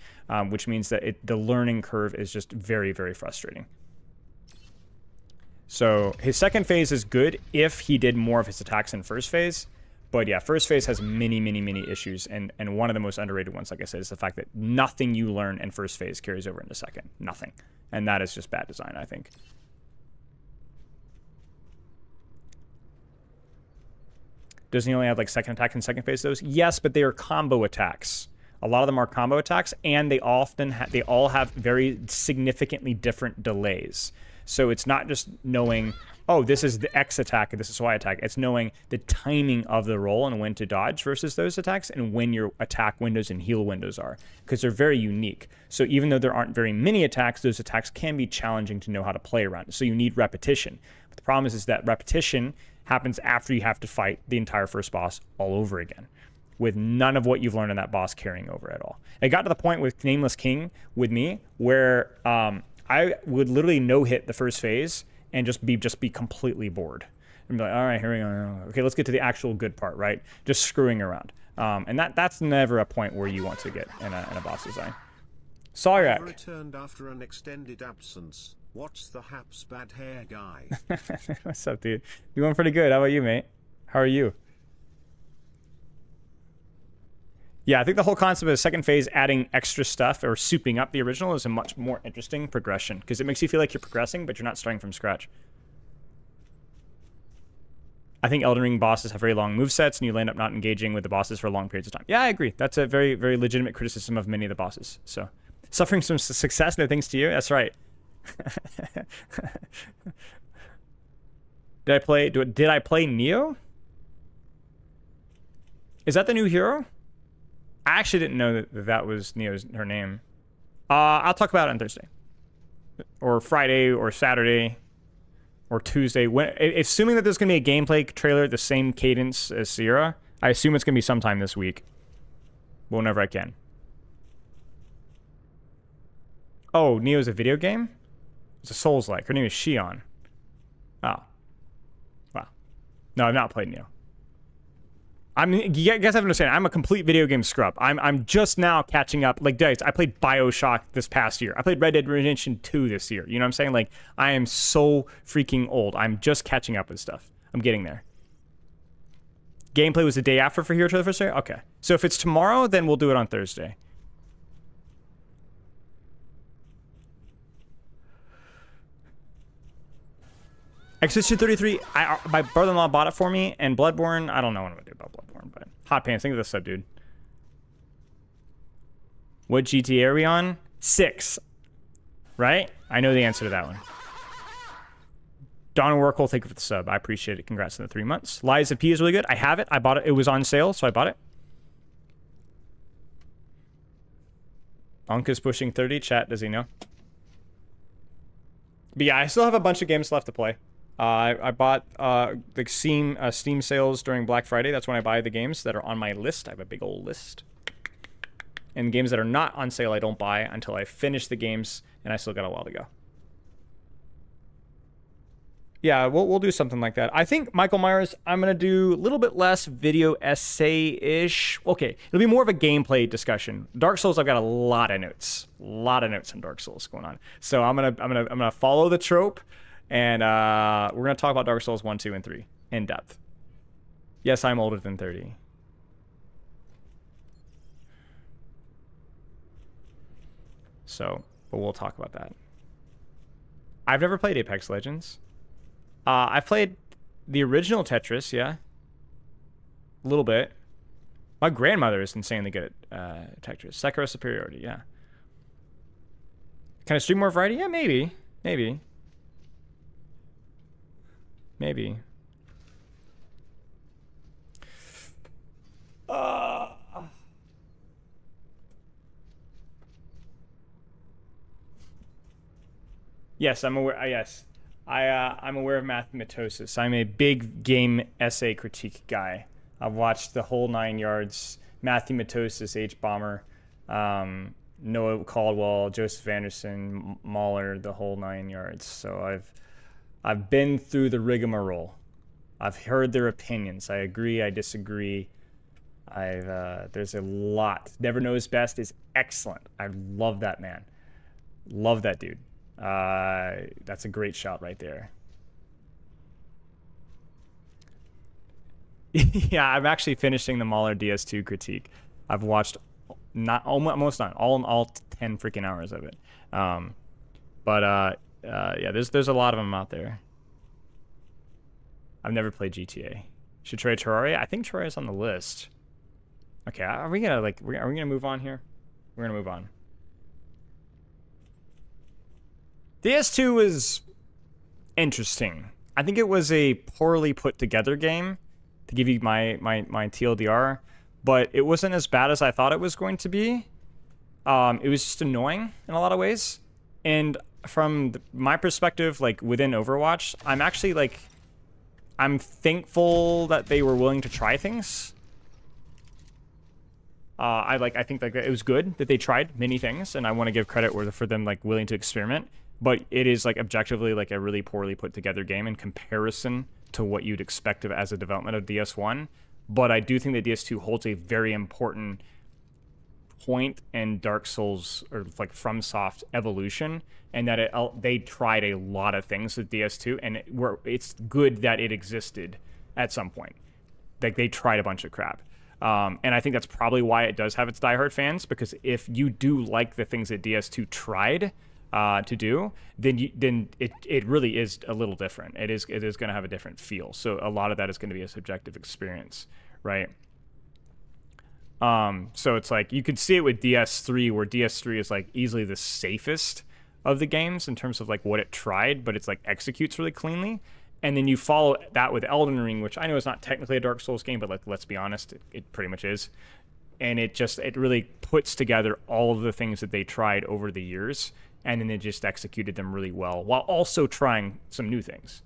which means that the learning curve is just very, very frustrating. So his second phase is good if he did more of his attacks in first phase. But yeah, first phase has many issues. And one of the most underrated ones, like I said, is the fact that nothing you learn in first phase carries over into second. Nothing. And that is just bad design, I think. Doesn't he only have like second attack in second phase those? Yes, but they are combo attacks. A lot of them are combo attacks, and they all have very significantly different delays. So it's not just knowing, oh, this is the X attack and this is Y attack. It's knowing the timing of the roll and when to dodge versus those attacks, and when your attack windows and heal windows are, because they're very unique. So even though there aren't very many attacks, those attacks can be challenging to know how to play around. So you need repetition. But the problem is that repetition happens after you have to fight the entire first boss all over again, with none of what you've learned in that boss carrying over at all. It got to the point with Nameless King with me where I would literally no-hit the first phase and just be completely bored. And be like, all right, here we go. Okay, let's get to the actual good part, right? Just screwing around. And that's never a point where you want to get in a boss design. Sawyak. Returned after an extended absence. What's the haps bad hair guy? What's up, dude? You doing pretty good. How about you, mate? How are you? Yeah, I think the whole concept of the second phase adding extra stuff or souping up the original is a much more interesting progression, because it makes you feel like you're progressing, but you're not starting from scratch. I think Elden Ring bosses have very long movesets, and you end up not engaging with the bosses for long periods of time. Yeah, I agree. That's a very, very legitimate criticism of many of the bosses. So, suffering some success, no thanks to you. That's right. Did I play Neo? Is that the new hero? I actually didn't know that was her name. I'll talk about it on Thursday. or Friday or Saturday or Tuesday. Assuming that there's going to be a gameplay trailer at the same cadence as Sierra, I assume it's going to be sometime this week. Whenever I can. Oh, Neo's a video game? It's a Souls-like. Her name is Shion. Oh. Wow. No, I've not played Neo. I mean, you guys have to understand, I'm a complete video game scrub. I'm just now catching up. Like, guys, I played BioShock this past year. I played Red Dead Redemption 2 this year. You know what I'm saying? Like, I am so freaking old. I'm just catching up with stuff. I'm getting there. Gameplay was the day after for Hero Trailer first day? Okay. So if it's tomorrow, then we'll do it on Thursday. Exhibition 33, my brother-in-law bought it for me, and Bloodborne, I don't know what I'm going to do about Bloodborne, but Hot Pants, think of this sub, dude. What GTA are we on? 6. Right? I know the answer to that one. Don Workle, thank you for the sub. I appreciate it. Congrats on the 3 months. Lies of P is really good. I have it. I bought it. It was on sale, so I bought it. Anka's pushing 30. Chat, does he know? But yeah, I still have a bunch of games left to play. I bought the Steam sales during Black Friday. That's when I buy the games that are on my list. I have a big old list. And games that are not on sale, I don't buy until I finish the games, and I still got a while to go. Yeah, we'll do something like that. I think, Michael Myers, I'm going to do a little bit less video essay-ish. Okay, it'll be more of a gameplay discussion. Dark Souls, I've got a lot of notes. A lot of notes on Dark Souls going on. So I'm gonna follow the trope, and we're going to talk about Dark Souls 1, 2, and 3 in depth. Yes, I'm older than 30. So, but we'll talk about that. I've never played Apex Legends. I've played the original Tetris, yeah. A little bit. My grandmother is insanely good at Tetris. Sekiro Superiority, yeah. Can I stream more variety? Yeah, maybe. Maybe. Maybe. Yes, I'm aware. Yes. I'm aware of Mathematosis. I'm a big game essay critique guy. I've watched the whole 9 yards. Mathematosis, H-Bomber, Noah Caldwell, Joseph Anderson, Mahler, the whole 9 yards. So I've been through the rigmarole. I've heard their opinions. I agree. I disagree. There's a lot. Never Knows Best is excellent. I love that man. Love that dude. That's a great shot right there. Yeah, I'm actually finishing the Mahler DS2 critique. I've watched almost not all 10 freaking hours of it. Yeah, there's a lot of them out there. I've never played GTA. Should try Terraria? I think Terraria's on the list. Okay, are we gonna move on here? We're gonna move on. DS2 was interesting. I think it was a poorly put together game, to give you my TLDR, but it wasn't as bad as I thought it was going to be. It was just annoying in a lot of ways. And from my perspective, like within Overwatch, I'm thankful that they were willing to try things. I think it was good that they tried many things, and I want to give credit for them like willing to experiment. But it is like objectively like a really poorly put together game in comparison to what you'd expect of as a development of DS1. But I do think that DS2 holds a very important point in Dark Souls, or like FromSoft evolution, and that they tried a lot of things with DS2, and it's good that it existed at some point. Like they tried a bunch of crap. And I think that's probably why it does have its diehard fans, because if you do like the things that DS2 tried to do, then it really is a little different. It is going to have a different feel. So a lot of that is going to be a subjective experience, right? So it's like you could see it with DS3, where DS3 is like easily the safest of the games in terms of like what it tried, but it's like executes really cleanly. And then you follow that with Elden Ring, which I know is not technically a Dark Souls game, but like let's be honest, it pretty much is. and it really puts together all of the things that they tried over the years, and then they just executed them really well while also trying some new things.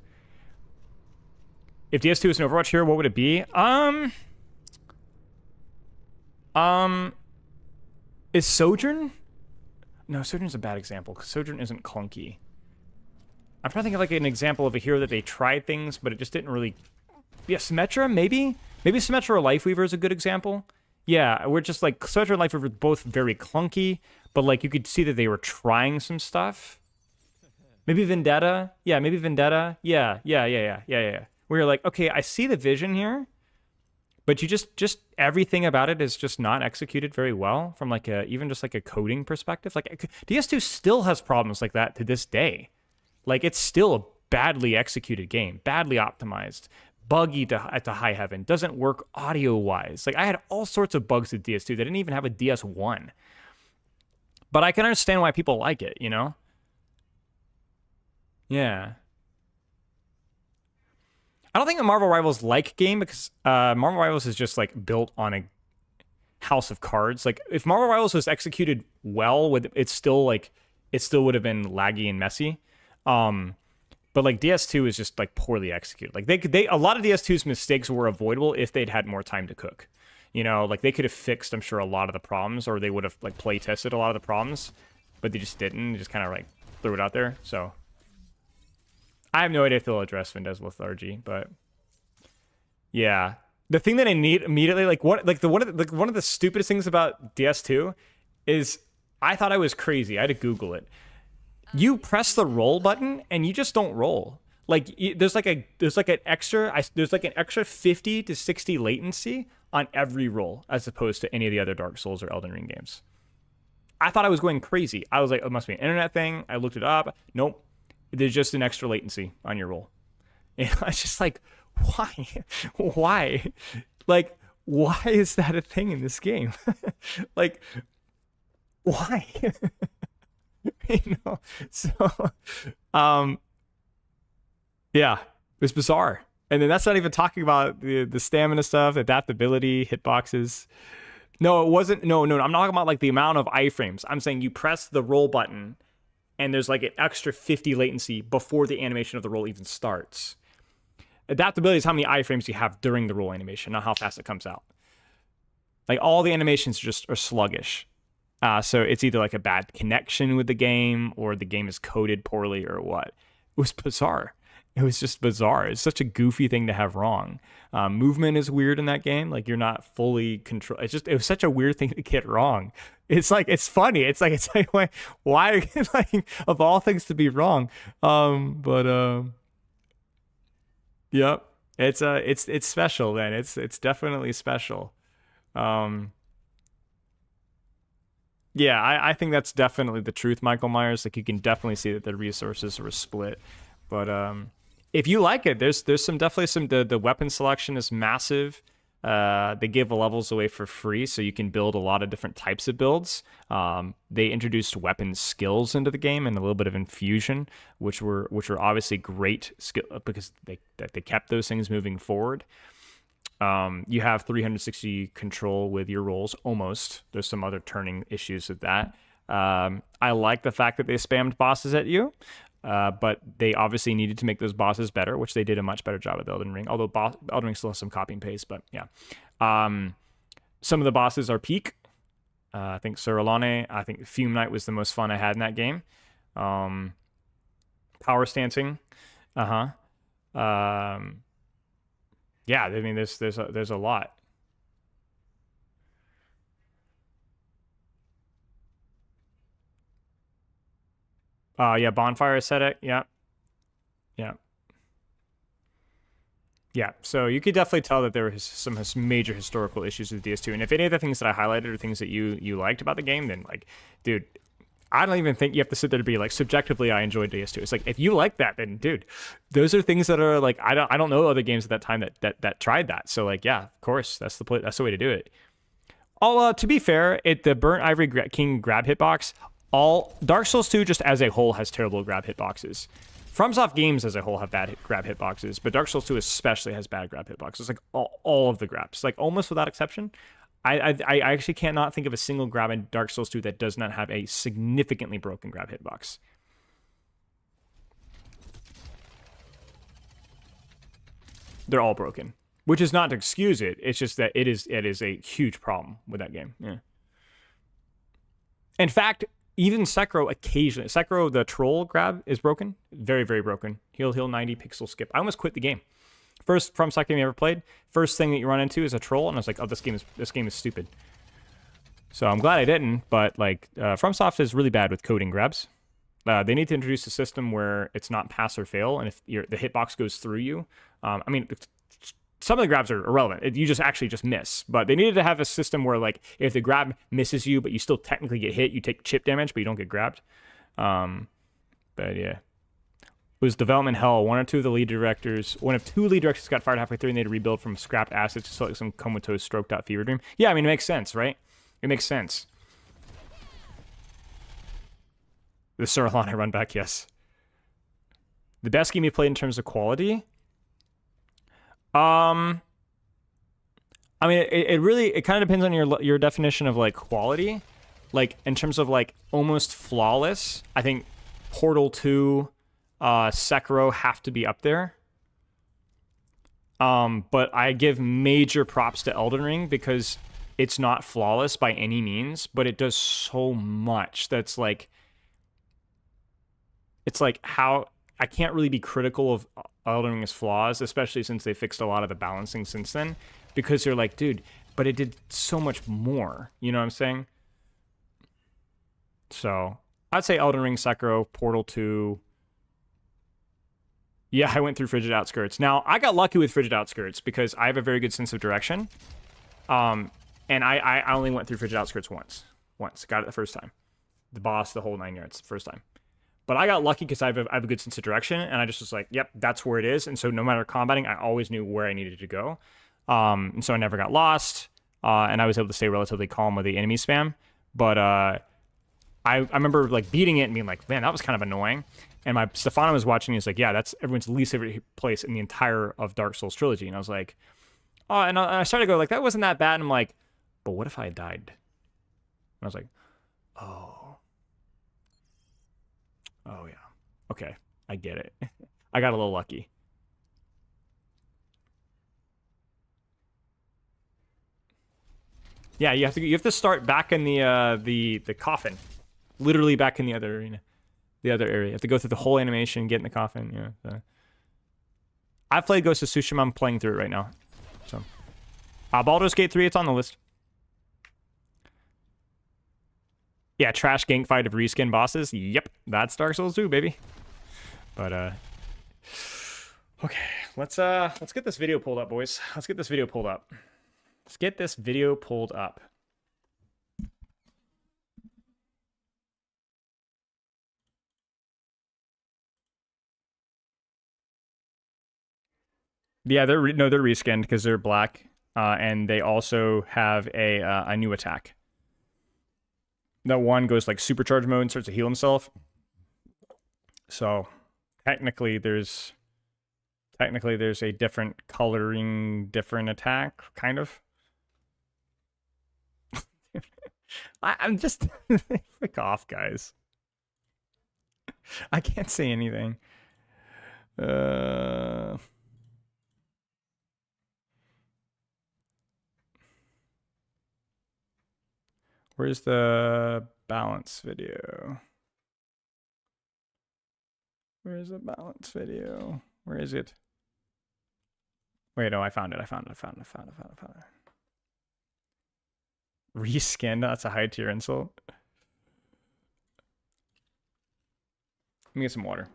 If DS2 is an Overwatch hero, what would it be? Is Sojourn? No, Sojourn's a bad example because Sojourn isn't clunky. I'm trying to think of like an example of a hero that they tried things, but it just didn't really. Yeah, Symmetra, maybe? Maybe Symmetra or Lifeweaver is a good example. Yeah, we're just like, Symmetra and Lifeweaver were both very clunky, but like you could see that they were trying some stuff. Maybe Vendetta? Yeah, maybe Vendetta. Yeah. Where you're like, okay, I see the vision here, but you just everything about it is just not executed very well from like even just like a coding perspective. Like DS2 still has problems like that to this day. Like it's still a badly executed game, badly optimized, buggy at the high heaven, doesn't work audio-wise. Like I had all sorts of bugs with DS2 that didn't even have a DS1. But I can understand why people like it, you know? Yeah. I don't think a Marvel Rivals like game because Marvel Rivals is just like built on a house of cards. Like if Marvel Rivals was executed well, it still would have been laggy and messy. But like DS2 is just like poorly executed. Like a lot of DS2's mistakes were avoidable if they'd had more time to cook. You know, like they could have fixed, I'm sure, a lot of the problems, or they would have like play tested a lot of the problems, but they just didn't. They just kind of like threw it out there. So I have no idea if they'll address Vendet's lethargy, but yeah, the thing that I need immediately, one of the stupidest things about DS2 is I thought I was crazy. I had to Google it. You press the roll button and you just don't roll. Like there's like an extra 50 to 60 latency on every roll as opposed to any of the other Dark Souls or Elden Ring games. I thought I was going crazy. I was like, it must be an internet thing. I looked it up. Nope. There's just an extra latency on your roll. And I was just like, why? Why? Like, why is that a thing in this game? Like, why? You know? So, yeah, it was bizarre. And then that's not even talking about the stamina stuff, adaptability, hitboxes. No, it wasn't. No, I'm not talking about like the amount of iframes. I'm saying you press the roll button and there's like an extra 50 latency before the animation of the roll even starts. Adaptability is how many iframes you have during the roll animation, not how fast it comes out. Like all the animations just are sluggish. So it's either like a bad connection with the game or the game is coded poorly or what. It was bizarre. It was just bizarre. It's such a goofy thing to have wrong. Movement is weird in that game. Like you're not fully control. It was such a weird thing to get wrong. It's like, it's funny. It's like why like of all things to be wrong. Yep. It's special, man. It's definitely special. Yeah, I think that's definitely the truth, Michael Myers. Like you can definitely see that the resources were split. But if you like it, there's definitely some the weapon selection is massive. They give levels away for free, so you can build a lot of different types of builds. They introduced weapon skills into the game and a little bit of infusion, which were obviously great skill because they kept those things moving forward. You have 360 control with your rolls almost. There's some other turning issues with that. I like the fact that they spammed bosses at you. But they obviously needed to make those bosses better, which they did a much better job with Elden Ring. Although Elden Ring still has some copy and paste, but yeah. Some of the bosses are peak. I think Sir Alane. I think Fume Knight was the most fun I had in that game. Power stancing. Yeah, I mean, there's a lot. Yeah, Bonfire aesthetic. Yeah. So you could definitely tell that there were some major historical issues with DS2. And if any of the things that I highlighted are things that you liked about the game, then like, dude, I don't even think you have to sit there to be like, subjectively, I enjoyed DS2. It's like, if you like that, then dude, those are things that are like, I don't know other games at that time that tried that. So like, yeah, of course, that's the way to do it. To be fair, the Burnt Ivory King grab hitbox. All Dark Souls 2 just as a whole has terrible grab hitboxes. FromSoft games as a whole have bad grab hitboxes, but Dark Souls 2 especially has bad grab hitboxes. Like all of the grabs, like almost without exception. I actually cannot think of a single grab in Dark Souls 2 that does not have a significantly broken grab hitbox. They're all broken, which is not to excuse it. It's just that it is a huge problem with that game. Yeah. In fact, even Sekiro occasionally, Sekiro the troll grab is broken, very very broken. Heal 90 pixel skip. I almost quit the game. First FromSoft game you ever played. First thing that you run into is a troll, and I was like, oh, this game is stupid. So I'm glad I didn't. But like, FromSoft is really bad with coding grabs. They need to introduce a system where it's not pass or fail, and if the hitbox goes through you, I mean, some of the grabs are irrelevant. You just miss. But they needed to have a system where, like, if the grab misses you, but you still technically get hit, you take chip damage, but you don't get grabbed. But yeah. It was development hell. One of two lead directors got fired halfway through, and they had to rebuild from scrapped assets to like some comatose stroked out fever dream. Yeah, I mean, it makes sense, right? It makes sense. The Sir Alana run back, yes. The best game you played in terms of quality? I mean, it kind of depends on your definition of like quality. Like in terms of like almost flawless, I think Portal 2, Sekiro have to be up there. But I give major props to Elden Ring because it's not flawless by any means, but it does so much that's like, it's like how I can't really be critical of Elden Ring's flaws, especially since they fixed a lot of the balancing since then, because they're like, dude, but it did so much more. You know what I'm saying? So I'd say Elden Ring, Sekiro, Portal 2. Yeah, I went through Frigid Outskirts. Now, I got lucky with Frigid Outskirts because I have a very good sense of direction. And I only went through Frigid Outskirts once. Got it the first time. The boss, the whole 9 yards, the first time. But I got lucky because I have a good sense of direction, and I just was like, yep, that's where it is. And so no matter combating, I always knew where I needed to go. And so I never got lost, and I was able to stay relatively calm with the enemy spam. But I remember like beating it and being like, man, that was kind of annoying. And Stefano was watching, he's like, yeah, that's everyone's least favorite place in the entire of Dark Souls trilogy. And I was like, oh, and I started to go like, that wasn't that bad. And I'm like, but what if I died? And I was like, oh yeah, okay, I get it. I got a little lucky. Yeah, you have to start back in the coffin, literally back in the other arena, the other area. You have to go through the whole animation, get in the coffin. Yeah. So. I've played Ghost of Tsushima. I'm playing through it right now. So, Baldur's Gate 3, it's on the list. Yeah, trash gank fight of reskin bosses. Yep, that's Dark Souls 2, baby. But okay, let's get this video pulled up, boys. Let's get this video pulled up. Yeah, they're reskinned because they're black, and they also have a new attack. That one goes like supercharge mode and starts to heal himself. So technically there's a different coloring, different attack, kind of. I'm just frick off, guys. I can't say anything. Where's the balance video? Where's the balance video? Where is it? Wait, no, I found it. Reskin? That's a high tier insult. Let me get some water.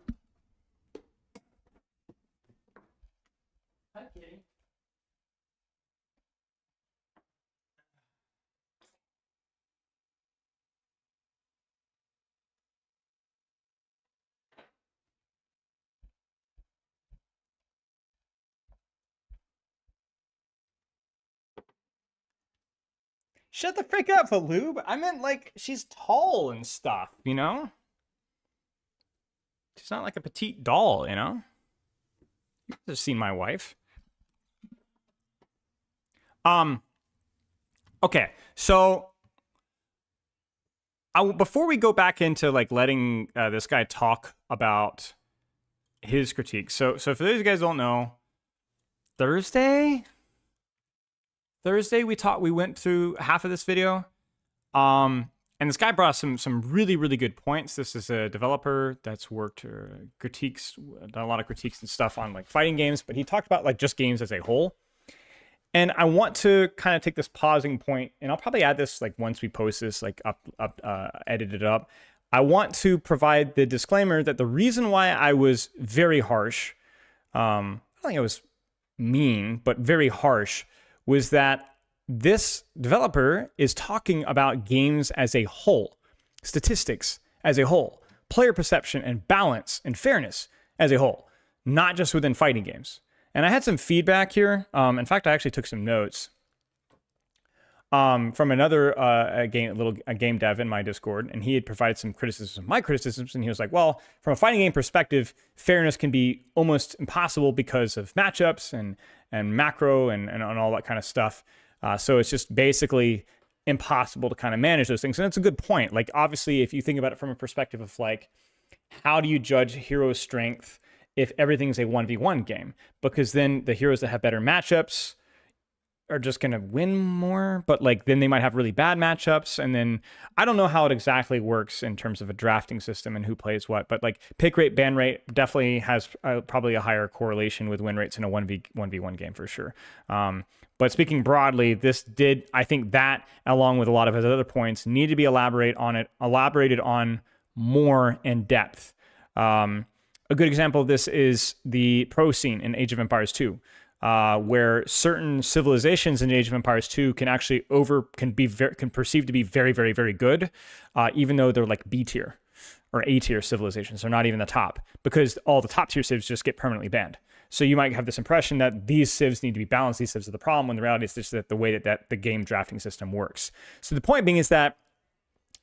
Hi, kitty. Shut the frick up, Valoob. I meant like she's tall and stuff, you know? She's not like a petite doll, you know? You've just seen my wife. Okay, so before we go back into like letting this guy talk about his critique, so for those of you guys who don't know, Thursday we went through half of this video, and this guy brought us some really good points. This is a developer that's worked critiques, done a lot of critiques and stuff on like fighting games, but he talked about like just games as a whole. And I want to kind of take this pausing point, and I'll probably add this like once we post this, like edit it up. I want to provide the disclaimer that the reason why I was very harsh, I don't think I was mean, but very harsh, was that this developer is talking about games as a whole, statistics as a whole, player perception and balance and fairness as a whole, not just within fighting games. And I had some feedback here. In fact, I actually took some notes from another game dev in my Discord, and he had provided some criticisms of my criticisms, and he was like, well, from a fighting game perspective, fairness can be almost impossible because of matchups and macro and all that kind of stuff. So it's just basically impossible to kind of manage those things. And that's a good point. Like, obviously, if you think about it from a perspective of like, how do you judge hero strength if everything's a 1v1 game? Because then the heroes that have better matchups are just going to win more, but like then they might have really bad matchups. And then I don't know how it exactly works in terms of a drafting system and who plays what, but like pick rate, ban rate definitely has probably a higher correlation with win rates in a 1v1 game for sure. But speaking broadly, this did, I think that along with a lot of his other points need to be elaborated on more in depth. A good example of this is the pro scene in Age of Empires 2, where certain civilizations in Age of Empires 2 can actually can perceive to be very good, even though they're like B tier or A tier civilizations. They're not even the top, because all the top tier civs just get permanently banned. So you might have this impression that these civs need to be balanced. These civs are the problem, when the reality is just that the way that the game drafting system works. So the point being is that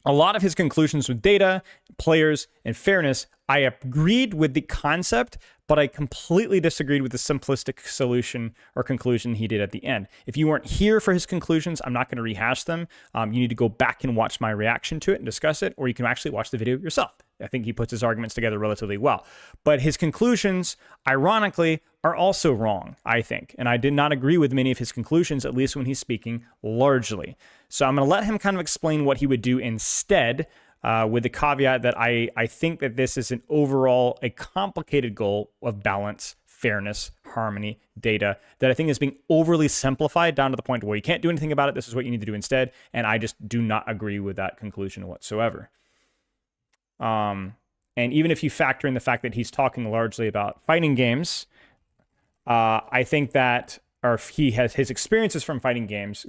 a lot of his conclusions with data, players, and fairness, I agreed with the concept, but I completely disagreed with the simplistic solution or conclusion he did at the end. If you weren't here for his conclusions, I'm not going to rehash them. You need to go back and watch my reaction to it and discuss it, or you can actually watch the video yourself. I think he puts his arguments together relatively well. But his conclusions, ironically, are also wrong, I think. And I did not agree with many of his conclusions, at least when he's speaking largely. So I'm going to let him kind of explain what he would do instead, with the caveat that I think that this is a complicated goal of balance, fairness, harmony, data, that I think is being overly simplified down to the point where you can't do anything about it. This is what you need to do instead. And I just do not agree with that conclusion whatsoever. And even if you factor in the fact that he's talking largely about fighting games, I think that, or if he has his experiences from fighting games,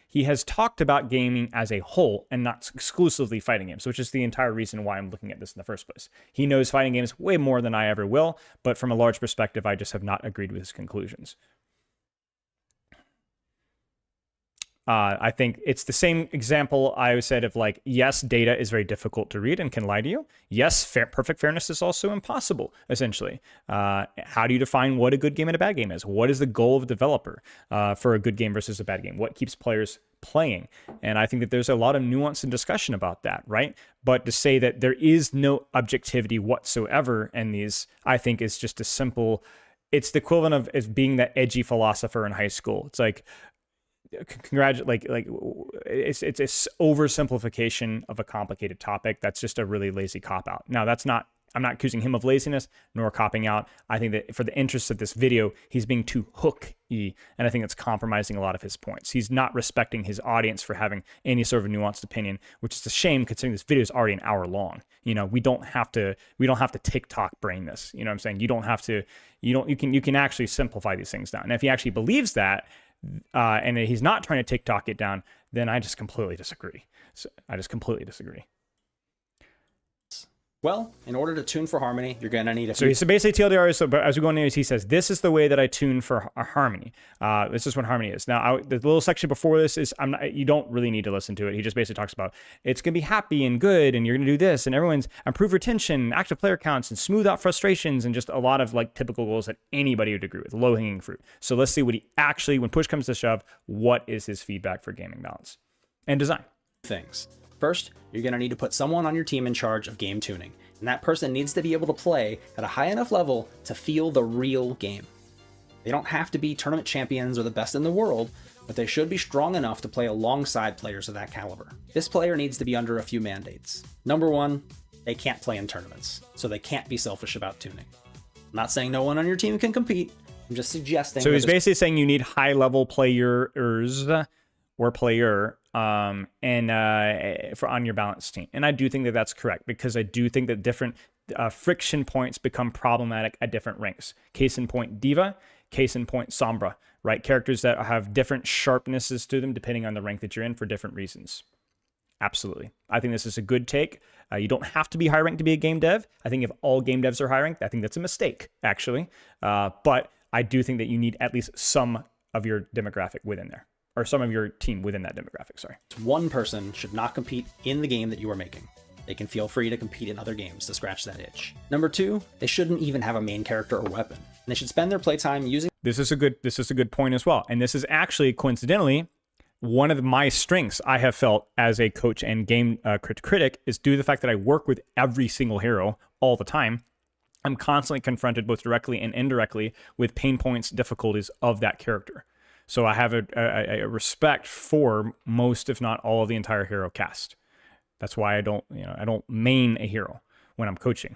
he has talked about gaming as a whole and not exclusively fighting games, which is the entire reason why I'm looking at this in the first place. He knows fighting games way more than I ever will, but from a large perspective, I just have not agreed with his conclusions. I think it's the same example I said of like, yes, data is very difficult to read and can lie to you. Yes, perfect fairness is also impossible, essentially. How do you define what a good game and a bad game is? What is the goal of a developer for a good game versus a bad game? What keeps players playing? And I think that there's a lot of nuance and discussion about that, right? But to say that there is no objectivity whatsoever in these, I think is just a simple, it's the equivalent of as being that edgy philosopher in high school. It's like, it's oversimplification of a complicated topic. That's just a really lazy cop out. Now, I'm not accusing him of laziness nor copping out. I think that for the interests of this video, he's being too hook-y, and I think that's compromising a lot of his points. He's not respecting his audience for having any sort of nuanced opinion, which is a shame considering this video is already an hour long. You know, we don't have to TikTok brain this. You know what I'm saying? You can actually simplify these things down. And if he actually believes that, and he's not trying to TikTok it down, then I just completely disagree. So I just completely disagree. Well, in order to tune for harmony, you're going to need a So basically TLDR is, but as we go into this, he says, this is the way that I tune for harmony. This is what harmony is. Now, the little section before this is, you don't really need to listen to it. He just basically talks about, it's going to be happy and good, and you're going to do this, and everyone's improve retention, active player counts, and smooth out frustrations, and just a lot of like typical goals that anybody would agree with, low-hanging fruit. So let's see what he actually, when push comes to shove, what is his feedback for gaming balance and design? things. First, you're going to need to put someone on your team in charge of game tuning, and that person needs to be able to play at a high enough level to feel the real game. They don't have to be tournament champions or the best in the world, but they should be strong enough to play alongside players of that caliber. This player needs to be under a few mandates. Number one, they can't play in tournaments, so they can't be selfish about tuning. I'm not saying no one on your team can compete, I'm just suggesting. So he's basically saying you need high-level players or player for on your balance team, and I do think that that's correct, because I do think that different friction points become problematic at different ranks. Case in point, Diva. Case in point, Sombra. Right, characters that have different sharpnesses to them depending on the rank that you're in for different reasons. Absolutely, I think this is a good take. You don't have to be high ranked to be a game dev. I think if all game devs are high ranked, I think that's a mistake, actually. But I do think that you need at least some of your demographic within there, or some of your team within that demographic, sorry. One person should not compete in the game that you are making. They can feel free to compete in other games to scratch that itch. Number two, they shouldn't even have a main character or weapon. And they should spend their playtime using... This is a good point as well. And this is actually, coincidentally, one of my strengths I have felt as a coach and game critic is due to the fact that I work with every single hero all the time. I'm constantly confronted both directly and indirectly with pain points, difficulties of that character. So I have a respect for most, if not all, of the entire hero cast. That's why I don't main a hero when I'm coaching.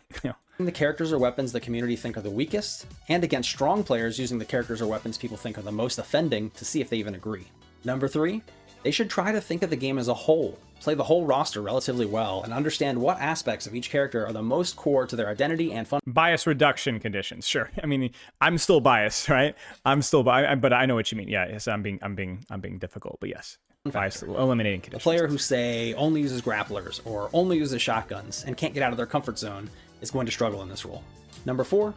The characters or weapons the community think are the weakest, and against strong players using the characters or weapons people think are the most offending to see if they even agree. Number three, they should try to think of the game as a whole, play the whole roster relatively well, and understand what aspects of each character are the most core to their identity and fun. Bias reduction conditions, sure. I mean, I'm still biased, right? I'm still biased, but I know what you mean. Yeah, yes, I'm being difficult, but yes. Bias eliminating conditions. A player who, say, only uses grapplers or only uses shotguns and can't get out of their comfort zone is going to struggle in this role. Number four,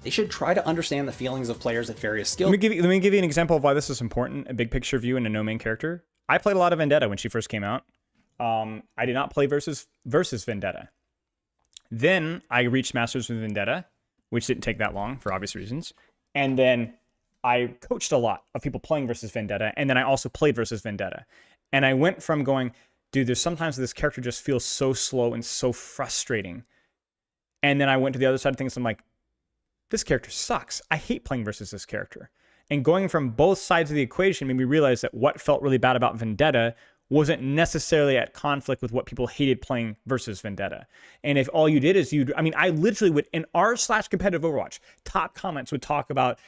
they should try to understand the feelings of players at various skills. Let me give you an example of why this is important. A big picture view and a no main character. I played a lot of Vendetta when she first came out. I did not play versus Vendetta. Then I reached Masters with Vendetta, which didn't take that long for obvious reasons. And then I coached a lot of people playing versus Vendetta, and then I also played versus Vendetta. And I went from going, dude, there's sometimes this character just feels so slow and so frustrating. And then I went to the other side of things, I'm like, this character sucks. I hate playing versus this character. And going from both sides of the equation made me realize that what felt really bad about Vendetta wasn't necessarily at conflict with what people hated playing versus Vendetta. And if all you did is I literally would, in r/competitive Overwatch, top comments would talk about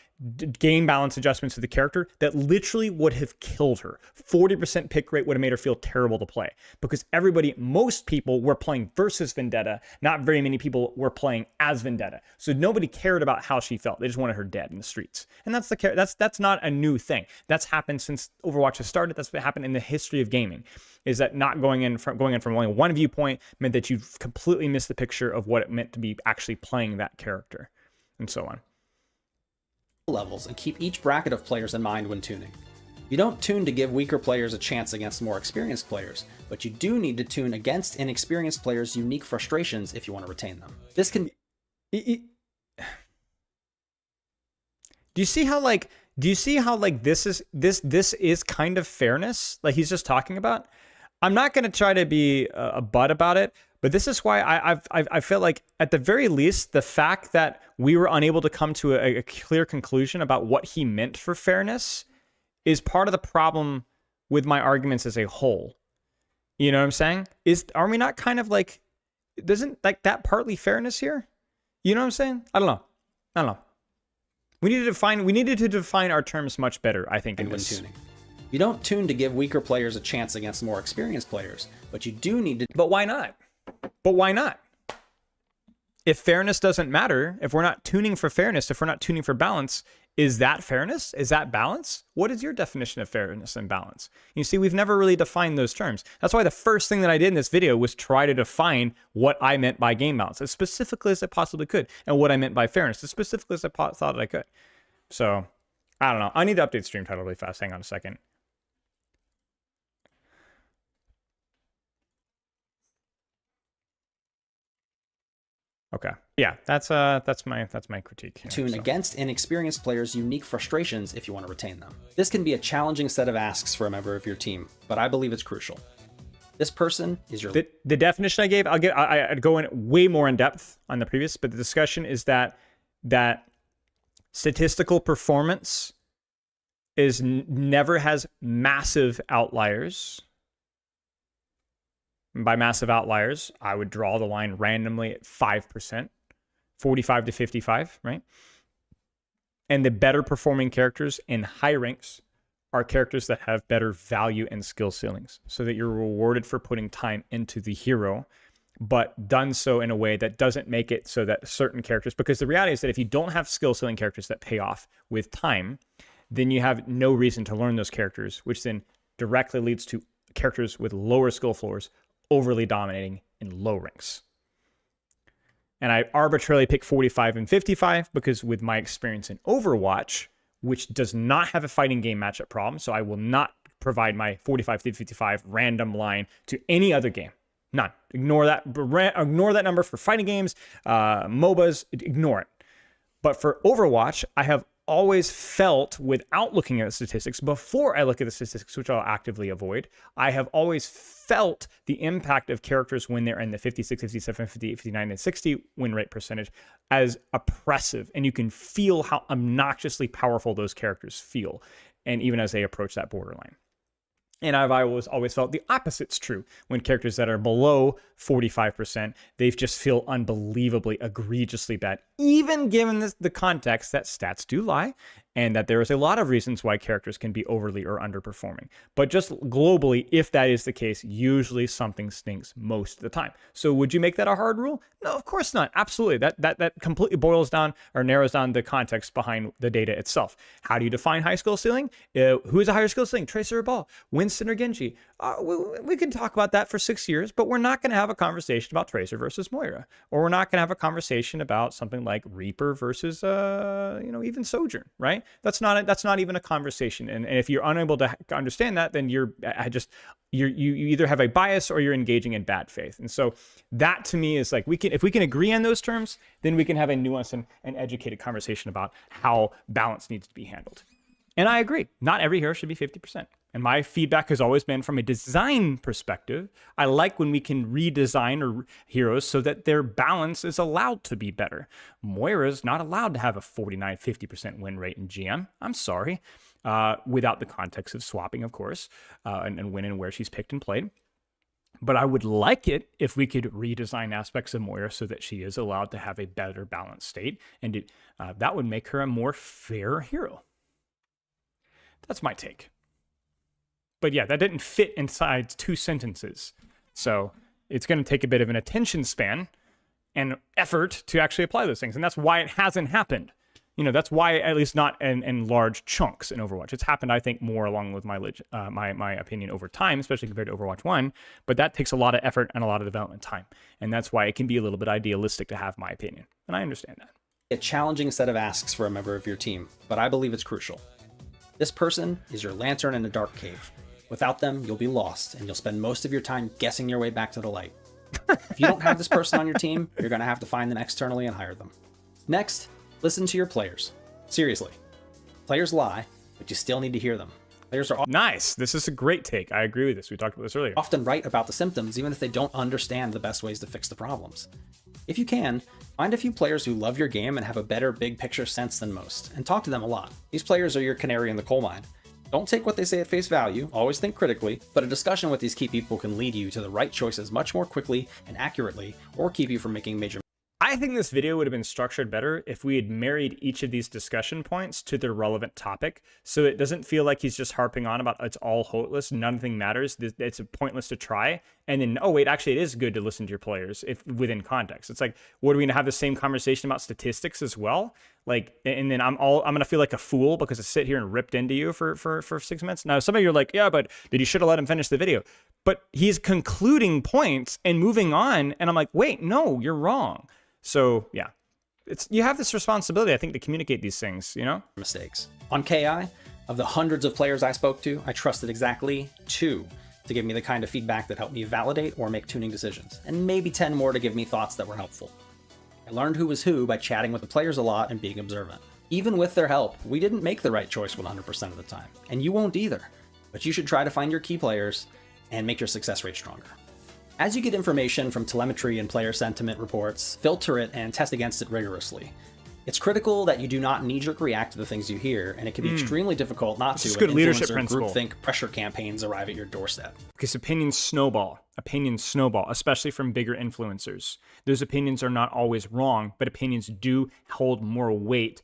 game balance adjustments to the character that literally would have killed her. 40% pick rate would have made her feel terrible to play, because most people were playing versus Vendetta. Not very many people were playing as Vendetta. So nobody cared about how she felt. They just wanted her dead in the streets. And that's not a new thing. That's happened since Overwatch has started. That's what happened in the history of gaming. Is that not going in from only one viewpoint meant that you completely missed the picture of what it meant to be actually playing that character, and so on. Levels, and keep each bracket of players in mind when tuning. You don't tune to give weaker players a chance against more experienced players, but you do need to tune against inexperienced players' unique frustrations if you want to retain them. This can be... Do you see how this is kind of fairness, like he's just talking about? I'm not going to try to be a butt about it, but this is why I feel like, at the very least, the fact that we were unable to come to a clear conclusion about what he meant for fairness is part of the problem with my arguments as a whole. You know what I'm saying? Are we not kind of like, doesn't like that partly fairness here? You know what I'm saying? I don't know. We needed to define our terms much better, I think, in this. Tuning. You don't tune to give weaker players a chance against more experienced players, but you do need to... But why not? If fairness doesn't matter, if we're not tuning for fairness, if we're not tuning for balance, Is that fairness? Is that balance? What is your definition of fairness and balance? You see, we've never really defined those terms. That's why the first thing that I did in this video was try to define what I meant by game balance as specifically as I possibly could, and what I meant by fairness as specifically as I thought I could. So, I don't know. I need to update stream title really fast. Hang on a second. Okay. Yeah, that's my critique here, Tune against inexperienced players' unique frustrations if you want to retain them. This can be a challenging set of asks for a member of your team, but I believe it's crucial. This person is your... The definition I gave, I'd go in way more in depth on the previous, but the discussion is that statistical performance never has massive outliers. By massive outliers, I would draw the line randomly at 5%, 45 to 55, right? And the better performing characters in high ranks are characters that have better value and skill ceilings, so that you're rewarded for putting time into the hero, but done so in a way that doesn't make it so that certain characters, because the reality is that if you don't have skill ceiling characters that pay off with time, then you have no reason to learn those characters, which then directly leads to characters with lower skill floors overly dominating in low ranks. And I arbitrarily pick 45 and 55 because with my experience in Overwatch, which does not have a fighting game matchup problem, so I will not provide my 45 to 55 random line to any other game. None. Ignore that number for fighting games, MOBAs, ignore it. But for Overwatch, I have always felt, without looking at the statistics, before I look at the statistics, which I'll actively avoid, I have always felt the impact of characters when they're in the 56, 57, 58, 59, and 60 win rate percentage as oppressive. And you can feel how obnoxiously powerful those characters feel, and even as they approach that borderline. And I've always felt the opposite's true. When characters that are below 45%, they just feel unbelievably, egregiously bad, even given the context that stats do lie, and that there is a lot of reasons why characters can be overly or underperforming. But just globally, if that is the case, usually something stinks most of the time. So would you make that a hard rule? No, of course not. Absolutely. That completely boils down or narrows down the context behind the data itself. How do you define high skill ceiling? Who is a higher skill ceiling? Tracer or Ball? Winston or Genji? We can talk about that for 6 years, but we're not going to have a conversation about Tracer versus Moira. Or we're not going to have a conversation about something like Reaper versus, even Sojourn, right? That's not even a conversation. And if you're unable to understand that, then you either have a bias or you're engaging in bad faith. And so that to me is like, if we can agree on those terms, then we can have a nuanced and educated conversation about how balance needs to be handled. And I agree, not every hero should be 50%. And my feedback has always been from a design perspective. I like when we can redesign heroes so that their balance is allowed to be better. Moira's not allowed to have a 49, 50% win rate in GM. I'm sorry. Without the context of swapping, of course, and when and where she's picked and played. But I would like it if we could redesign aspects of Moira so that she is allowed to have a better balanced state. And that would make her a more fair hero. That's my take. But yeah, that didn't fit inside 2 sentences. So it's going to take a bit of an attention span and effort to actually apply those things. And that's why it hasn't happened. That's why, at least not in large chunks in Overwatch. It's happened, I think, more along with my opinion over time, especially compared to Overwatch 1. But that takes a lot of effort and a lot of development time. And that's why it can be a little bit idealistic to have my opinion. And I understand that. A challenging set of asks for a member of your team, but I believe it's crucial. This person is your lantern in a dark cave. Without them, you'll be lost, and you'll spend most of your time guessing your way back to the light. If you don't have this person on your team, you're going to have to find them externally and hire them. Next, listen to your players. Seriously. Players lie, but you still need to hear them. Players are nice. This is a great take. I agree with this. We talked about this earlier. Often right about the symptoms, even if they don't understand the best ways to fix the problems. If you can, find a few players who love your game and have a better big picture sense than most, and talk to them a lot. These players are your canary in the coal mine. Don't take what they say at face value, always think critically, but a discussion with these key people can lead you to the right choices much more quickly and accurately, or keep you from making major... I I think this video would have been structured better if we had married each of these discussion points to their relevant topic, so it doesn't feel like he's just harping on about it's all hopeless, nothing matters, it's pointless to try, and then, oh wait, actually it is good to listen to your players if within context. It's like, what, are we gonna have the same conversation about statistics as well? Like, and then I'm gonna feel like a fool because I sit here and ripped into you for 6 minutes. Now some of you are like, yeah, but then you should have let him finish the video. But he's concluding points and moving on, and I'm like, wait, no, you're wrong. So yeah, you have this responsibility, I think, to communicate these things, you know? Mistakes. On KI, of the hundreds of players I spoke to, I trusted exactly 2 to give me the kind of feedback that helped me validate or make tuning decisions, and maybe 10 more to give me thoughts that were helpful. I learned who was who by chatting with the players a lot and being observant. Even with their help, we didn't make the right choice 100% of the time, and you won't either. But you should try to find your key players and make your success rate stronger. As you get information from telemetry and player sentiment reports, filter it and test against it rigorously. It's critical that you do not knee-jerk react to the things you hear, and it can be extremely difficult not to. This is good leadership principle. Groupthink pressure campaigns arrive at your doorstep. Because opinions snowball, especially from bigger influencers. Those opinions are not always wrong, but opinions do hold more weight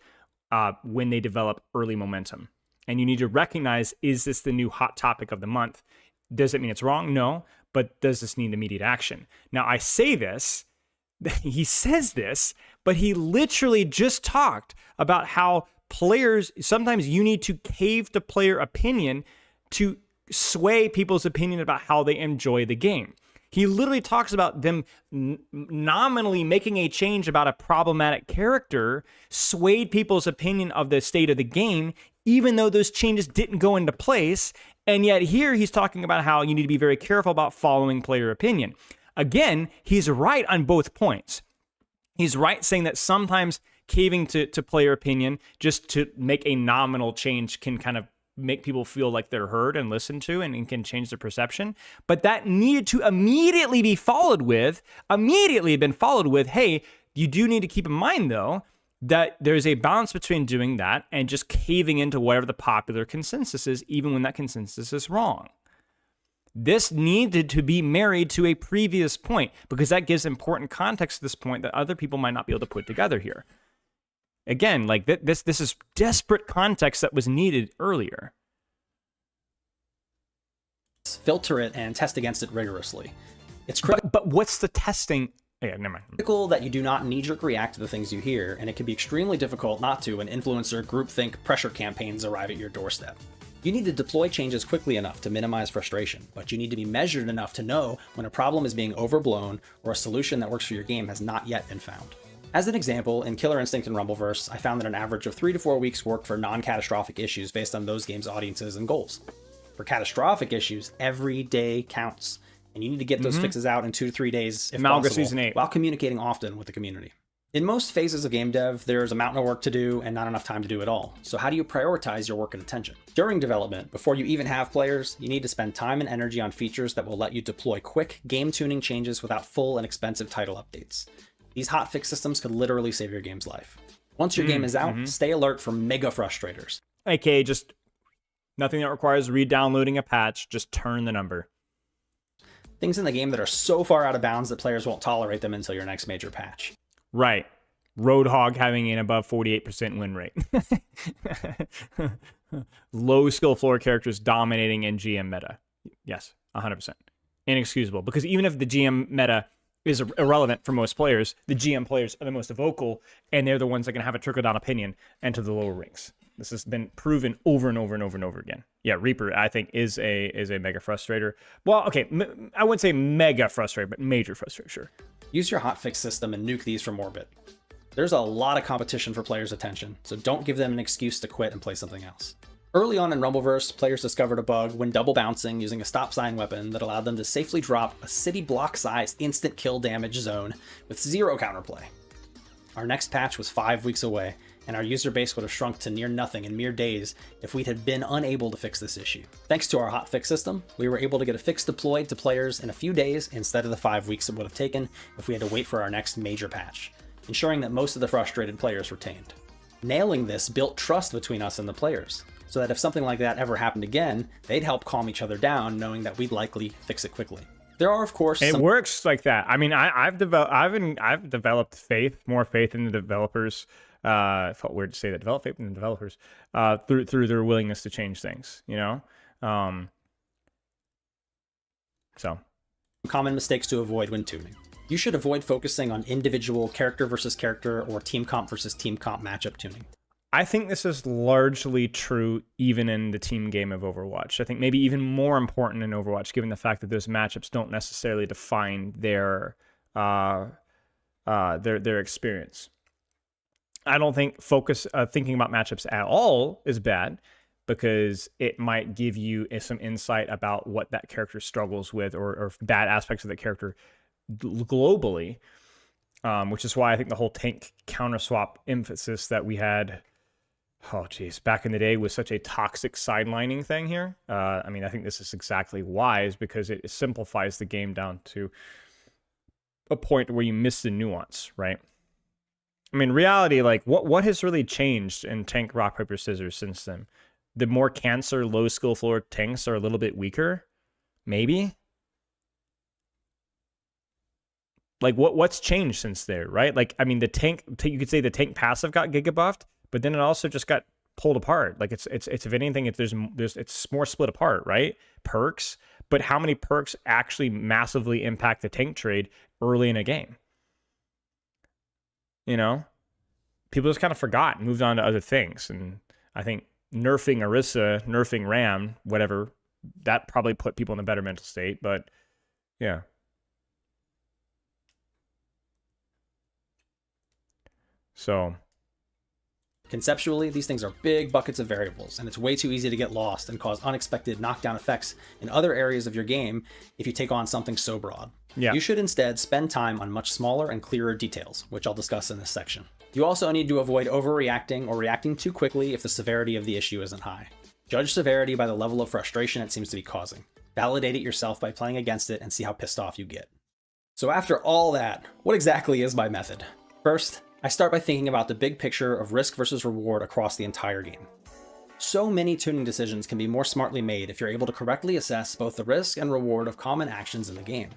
when they develop early momentum. And you need to recognize, is this the new hot topic of the month? Does it mean it's wrong? No. But does this need immediate action? Now, I say this, he says this, but he literally just talked about how players, sometimes you need to cave to player opinion to sway people's opinion about how they enjoy the game. He literally talks about them nominally making a change about a problematic character, swayed people's opinion of the state of the game, even though those changes didn't go into place. And yet here he's talking about how you need to be very careful about following player opinion. Again, he's right on both points. He's right saying that sometimes caving to player opinion just to make a nominal change can kind of make people feel like they're heard and listened to and can change their perception. But that needed to immediately been followed with, hey, you do need to keep in mind though, that there's a balance between doing that and just caving into whatever the popular consensus is, even when that consensus is wrong. This needed to be married to a previous point because that gives important context to this point that other people might not be able to put together here. Again, like this is desperate context that was needed earlier. Filter it and test against it rigorously. It's but what's the testing? Yeah, never mind. Critical that you do not knee-jerk react to the things you hear, and it can be extremely difficult not to when influencer groupthink pressure campaigns arrive at your doorstep. You need to deploy changes quickly enough to minimize frustration, but you need to be measured enough to know when a problem is being overblown or a solution that works for your game has not yet been found. As an example, in Killer Instinct and Rumbleverse, I found that an average of 3 to 4 weeks worked for non-catastrophic issues based on those games' audiences and goals. For catastrophic issues, every day counts, and you need to get those fixes out in 2 to 3 days if Malga possible, Season 8. while communicating often with the community. In most phases of game dev, there's a mountain of work to do and not enough time to do it all. So how do you prioritize your work and attention? During development, before you even have players, you need to spend time and energy on features that will let you deploy quick game tuning changes without full and expensive title updates. These hotfix systems could literally save your game's life. Once your game is out, stay alert for mega frustrators. AKA just nothing that requires re-downloading a patch, just turn the number. Things in the game that are so far out of bounds that players won't tolerate them until your next major patch. Right. Roadhog having an above 48% win rate. Low skill floor characters dominating in GM meta. Yes, 100%. Inexcusable. Because even if the GM meta is irrelevant for most players, the GM players are the most vocal, and they're the ones that can have a trickle-down opinion enter the lower ranks. This has been proven over and over and over and over again. Yeah, Reaper, I think, is a mega frustrator. Well, okay, I wouldn't say mega frustrator, but major frustrator, sure. Use your hotfix system and nuke these from orbit. There's a lot of competition for players' attention, so don't give them an excuse to quit and play something else. Early on in Rumbleverse, players discovered a bug when double bouncing using a stop sign weapon that allowed them to safely drop a city block-sized instant kill damage zone with 0 counterplay. Our next patch was 5 weeks away, and our user base would have shrunk to near nothing in mere days if we had been unable to fix this issue. Thanks to our hotfix system, we were able to get a fix deployed to players in a few days instead of the 5 weeks it would have taken if we had to wait for our next major patch, ensuring that most of the frustrated players retained. Nailing this built trust between us and the players, so that if something like that ever happened again, they'd help calm each other down knowing that we'd likely fix it quickly. There are, of course, It some works like that. I mean, I've developed more faith in the developers. It felt weird to say that. Develop faith in the developers through their willingness to change things. You know, so common mistakes to avoid when tuning. You should avoid focusing on individual character versus character or team comp versus team comp matchup tuning. I think this is largely true even in the team game of Overwatch. I think maybe even more important in Overwatch, given the fact that those matchups don't necessarily define their experience. I don't think thinking about matchups at all is bad, because it might give you some insight about what that character struggles with, or bad aspects of the character globally, which is why I think the whole tank counter swap emphasis that we had, back in the day, was such a toxic sidelining thing here. I mean, I think this is exactly wise, because it simplifies the game down to a point where you miss the nuance, right? I mean, reality, like, what has really changed in tank rock paper scissors since then? The more cancer low skill floor tanks are a little bit weaker, maybe. Like, what's changed since there, right? Like, I mean, you could say the tank passive got giga buffed, but then it also just got pulled apart. Like, it's if anything, it's more split apart, right? Perks, but how many perks actually massively impact the tank trade early in a game? You know, people just kind of forgot and moved on to other things. And I think nerfing Orisa, nerfing Ram, whatever, that probably put people in a better mental state. But yeah. So conceptually, these things are big buckets of variables, and it's way too easy to get lost and cause unexpected knockdown effects in other areas of your game if you take on something so broad. Yeah. You should instead spend time on much smaller and clearer details, which I'll discuss in this section. You also need to avoid overreacting or reacting too quickly if the severity of the issue isn't high. Judge severity by the level of frustration it seems to be causing. Validate it yourself by playing against it and see how pissed off you get. So after all that, what exactly is my method? First, I start by thinking about the big picture of risk versus reward across the entire game. So many tuning decisions can be more smartly made if you're able to correctly assess both the risk and reward of common actions in the game.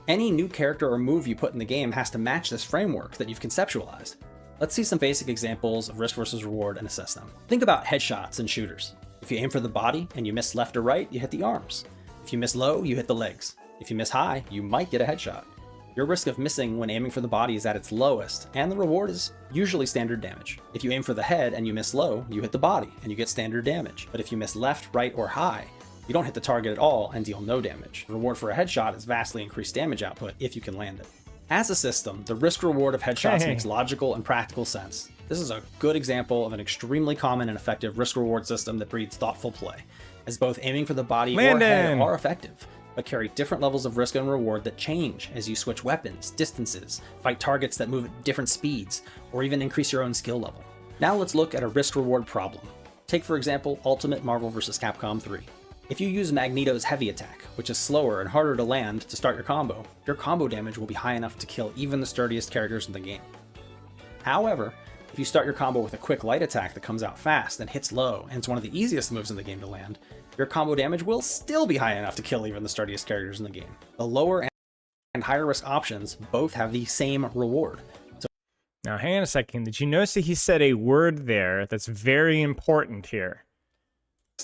Any new character or move you put in the game has to match this framework that you've conceptualized. Let's see some basic examples of risk versus reward and assess them. Think about headshots in shooters. If you aim for the body and you miss left or right, you hit the arms. If you miss low, you hit the legs. If you miss high, you might get a headshot. Your risk of missing when aiming for the body is at its lowest, and the reward is usually standard damage. If you aim for the head and you miss low, you hit the body, and you get standard damage. But if you miss left, right, or high, you don't hit the target at all and deal no damage. The reward for a headshot is vastly increased damage output if you can land it. As a system, the risk-reward of headshots makes logical and practical sense. This is a good example of an extremely common and effective risk-reward system that breeds thoughtful play, as both aiming for the body or head are effective, but carry different levels of risk and reward that change as you switch weapons, distances, fight targets that move at different speeds, or even increase your own skill level. Now let's look at a risk-reward problem. Take, for example, Ultimate Marvel vs. Capcom 3. If you use Magneto's heavy attack, which is slower and harder to land to start your combo damage will be high enough to kill even the sturdiest characters in the game. However, if you start your combo with a quick light attack that comes out fast and hits low, and it's one of the easiest moves in the game to land, your combo damage will still be high enough to kill even the sturdiest characters in the game. The lower and higher risk options both have the same reward. Now hang on a second, did you notice that he said a word there that's very important here?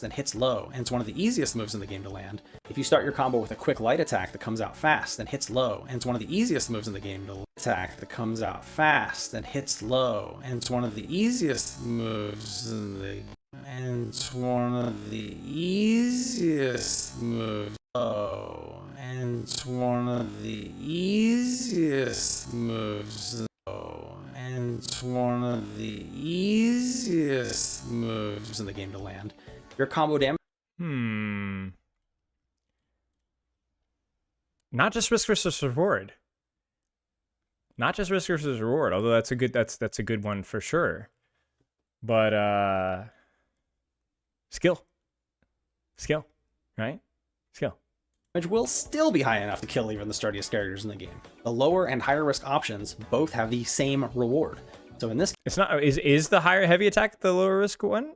Then hits low, and it's one of the easiest moves in the game to land. If you start your combo with a quick light attack that comes out fast and hits low, and it's one of the easiest moves in the game to land. Attack that comes out fast and hits low, and it's one of the easiest moves in the and it's one of the easiest moves. Oh, and it's one of the easiest moves. Oh, and it's one of the easiest moves in the game to land. Your combo damage. Not just risk versus reward. Not just risk versus reward, although that's a good one for sure. But skill, right? Skill. Damage will still be high enough to kill even the sturdiest characters in the game. The lower and higher risk options both have the same reward. So in this, it's not is the higher heavy attack the lower risk one,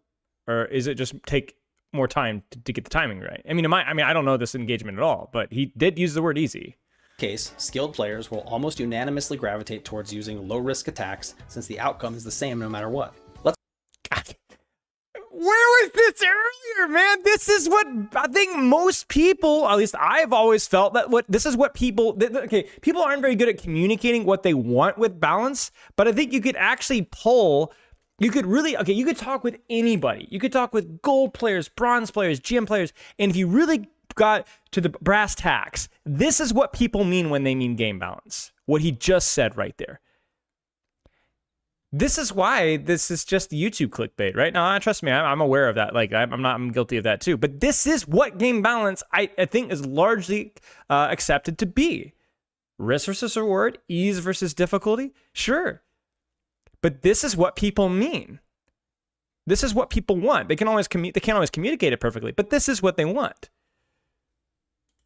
or is it just take more time to get the timing right. I mean, I don't know this engagement at all, but he did use the word easy. Case, skilled players will almost unanimously gravitate towards using low-risk attacks since the outcome is the same no matter what. God. Where was this earlier, man? This is what I think most people, at least I've always felt, this is what people, okay, people aren't very good at communicating what they want with balance, but I think you could actually you could talk with anybody. You could talk with gold players, bronze players, GM players, and if you really got to the brass tacks, this is what people mean when they mean game balance. What he just said right there. This is why this is just YouTube clickbait, right? Now, trust me, I'm aware of that. Like, I'm guilty of that too. But this is what game balance, I think, is largely accepted to be. Risk versus reward, ease versus difficulty, sure. But this is what people mean. This is what people want. They can't always communicate it perfectly, but this is what they want.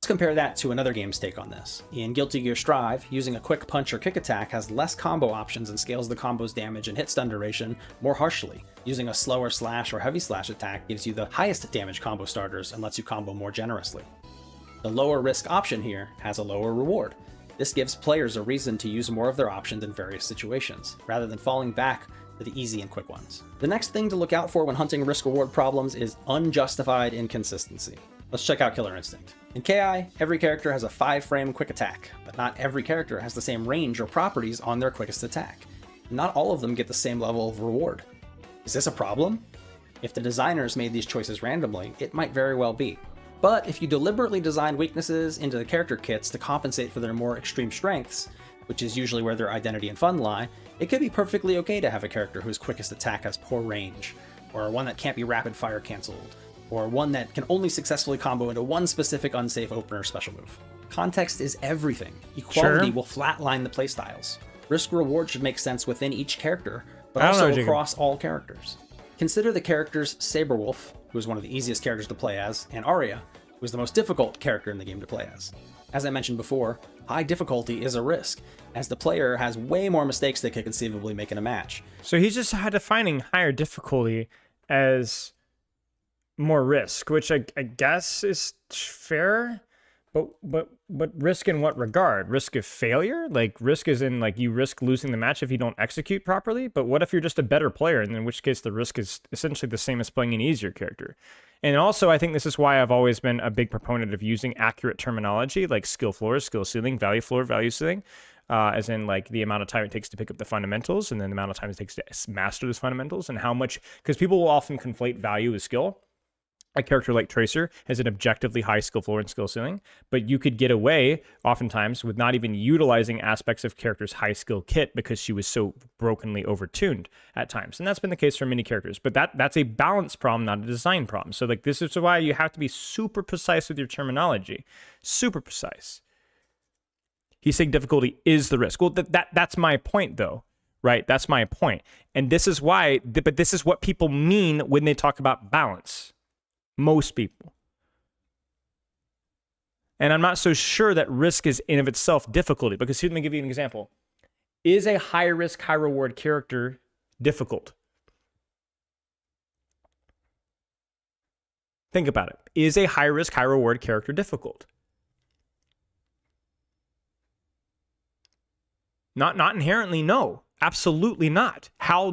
Let's compare that to another game's take on this. In Guilty Gear Strive, using a quick punch or kick attack has less combo options and scales the combo's damage and hit stun duration more harshly. Using a slower slash or heavy slash attack gives you the highest damage combo starters and lets you combo more generously. The lower risk option here has a lower reward. This gives players a reason to use more of their options in various situations, rather than falling back to the easy and quick ones. The next thing to look out for when hunting risk-reward problems is unjustified inconsistency. Let's check out Killer Instinct. In KI, every character has a 5-frame quick attack, but not every character has the same range or properties on their quickest attack. Not all of them get the same level of reward. Is this a problem? If the designers made these choices randomly, it might very well be. But if you deliberately design weaknesses into the character kits to compensate for their more extreme strengths, which is usually where their identity and fun lie, it could be perfectly okay to have a character whose quickest attack has poor range, or one that can't be rapid fire cancelled, or one that can only successfully combo into one specific unsafe opener special move. Context is everything. Equality will flatline the playstyles. Risk-reward should make sense within each character, but also across all characters. Consider the characters Saberwolf, who is one of the easiest characters to play as, and Arya, who is the most difficult character in the game to play as. As I mentioned before, high difficulty is a risk, as the player has way more mistakes they could conceivably make in a match. So he's just defining higher difficulty as more risk, which I guess is fair, but risk in what regard? Risk of failure? Like risk is in like you risk losing the match if you don't execute properly, but what if you're just a better player, and in which case the risk is essentially the same as playing an easier character? And also, I think this is why I've always been a big proponent of using accurate terminology like skill floor, skill ceiling, value floor, value ceiling, as in like the amount of time it takes to pick up the fundamentals, and then the amount of time it takes to master those fundamentals, and how much, because people will often conflate value with skill. A character like Tracer has an objectively high skill floor and skill ceiling, but you could get away oftentimes with not even utilizing aspects of character's high skill kit because she was so brokenly overtuned at times. And that's been the case for many characters, but that's a balance problem, not a design problem. So like this is why you have to be super precise with your terminology, super precise. He's saying difficulty is the risk. Well, that's my point though, right? That's my point. And this is why, but this is what people mean when they talk about balance. Most people. And I'm not so sure that risk is in of itself difficulty, because here, let me give you an example. Is a high risk, high reward character difficult? Think about it. Is a high risk, high reward character difficult? Not inherently, no. Absolutely not. How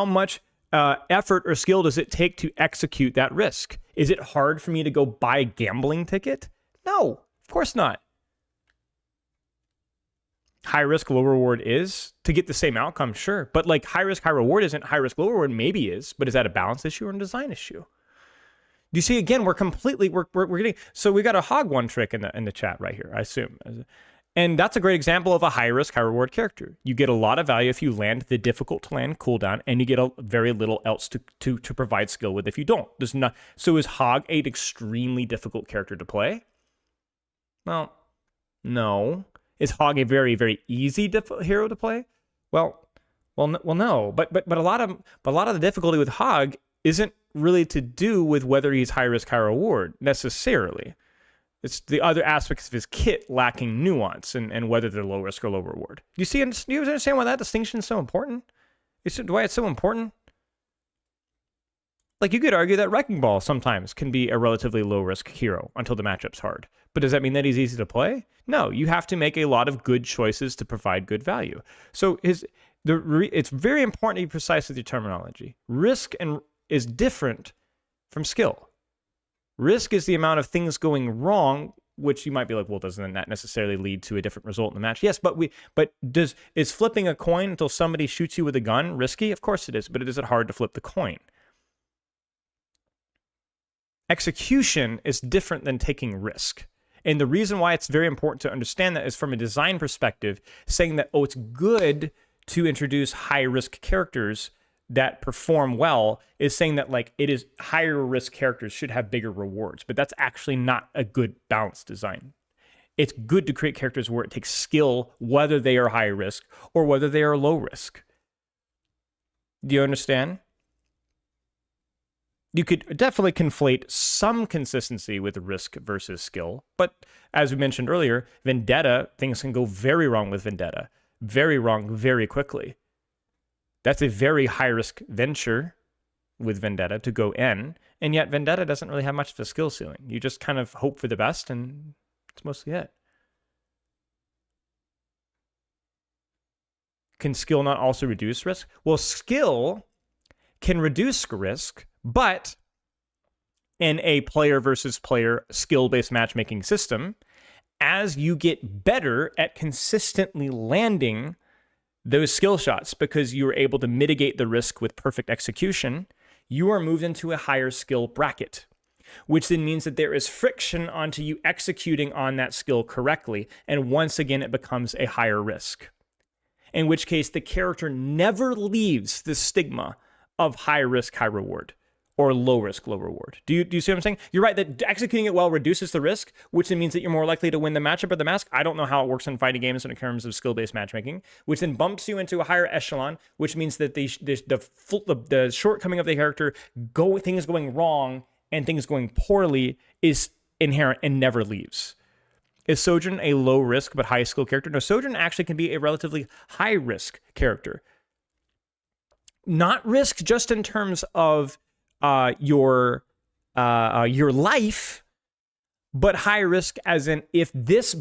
much effort or skill does it take to execute that risk? Is it hard for me to go buy a gambling ticket? No, of course not. High risk, low reward is to get the same outcome, sure. But like high risk, high reward isn't. High risk, low reward maybe is, but is that a balance issue or a design issue? Do you see, again, we're getting, so we got a hog one trick in the chat right here, I assume. And that's a great example of a high risk, high reward character. You get a lot of value if you land the difficult to land cooldown, and you get a very little else to provide skill with if you don't. So is Hog an extremely difficult character to play? Well, no. Is Hog a very, very easy hero to play? Well, no. But a lot of the difficulty with Hog isn't really to do with whether he's high risk, high reward necessarily. It's the other aspects of his kit lacking nuance and whether they're low risk or low reward. Do you understand why that distinction is so important? Why it's so important? Like, you could argue that Wrecking Ball sometimes can be a relatively low-risk hero until the matchup's hard. But does that mean that he's easy to play? No, you have to make a lot of good choices to provide good value. So it's very important to be precise with your terminology. Risk is different from skill. Risk is the amount of things going wrong, which you might be like, well, doesn't that necessarily lead to a different result in the match? Yes, but is flipping a coin until somebody shoots you with a gun risky? Of course it is, but is it hard to flip the coin? Execution is different than taking risk. And the reason why it's very important to understand that is from a design perspective, saying that, oh, it's good to introduce high-risk characters that perform well is saying that, like, it is higher risk characters should have bigger rewards, but that's actually not a good balanced design. It's good to create characters where it takes skill, whether they are high risk or whether they are low risk. Do you understand? You could definitely conflate some consistency with risk versus skill, but as we mentioned earlier, Vendetta, things can go very wrong with Vendetta. Very wrong very quickly. That's a very high-risk venture with Vendetta to go N, and yet Vendetta doesn't really have much of a skill ceiling. You just kind of hope for the best, and that's mostly it. Can skill not also reduce risk? Well, skill can reduce risk, but in a player versus player skill-based matchmaking system, as you get better at consistently landing those skill shots because you're able to mitigate the risk with perfect execution, you are moved into a higher skill bracket, which then means that there is friction onto you executing on that skill correctly. And once again, it becomes a higher risk, in which case the character never leaves the stigma of high risk, high reward, or low risk, low reward. Do you see what I'm saying? You're right that executing it well reduces the risk, which then means that you're more likely to win the matchup or the mask. I don't know how it works in fighting games in terms of skill-based matchmaking, which then bumps you into a higher echelon, which means that the shortcoming of the character, things going wrong and things going poorly is inherent and never leaves. Is Sojourn a low risk but high skill character? No, Sojourn actually can be a relatively high risk character. Not risk just in terms of your life, but high risk as in if this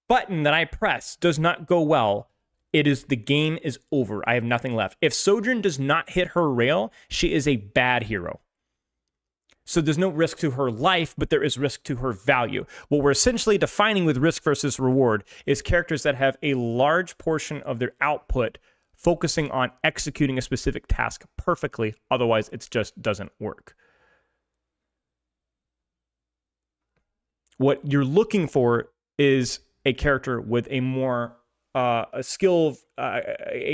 button that I press does not go well, the game is over. I have nothing left. If Sojourn does not hit her rail, she is a bad hero. So there's no risk to her life, but there is risk to her value. What we're essentially defining with risk versus reward is characters that have a large portion of their output focusing on executing a specific task perfectly, otherwise it just doesn't work. What you're looking for is a character with a more a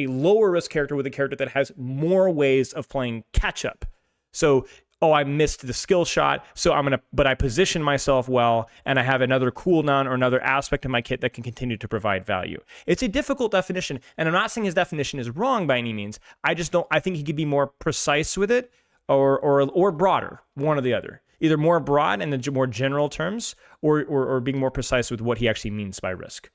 lower risk character with a character that has more ways of playing catch up. So, oh, I missed the skill shot, so but I position myself well, and I have another cooldown or another aspect of my kit that can continue to provide value. It's a difficult definition, and I'm not saying his definition is wrong by any means. I think he could be more precise with it, or broader, one or the other. Either more broad in the more general terms, or being more precise with what he actually means by risk.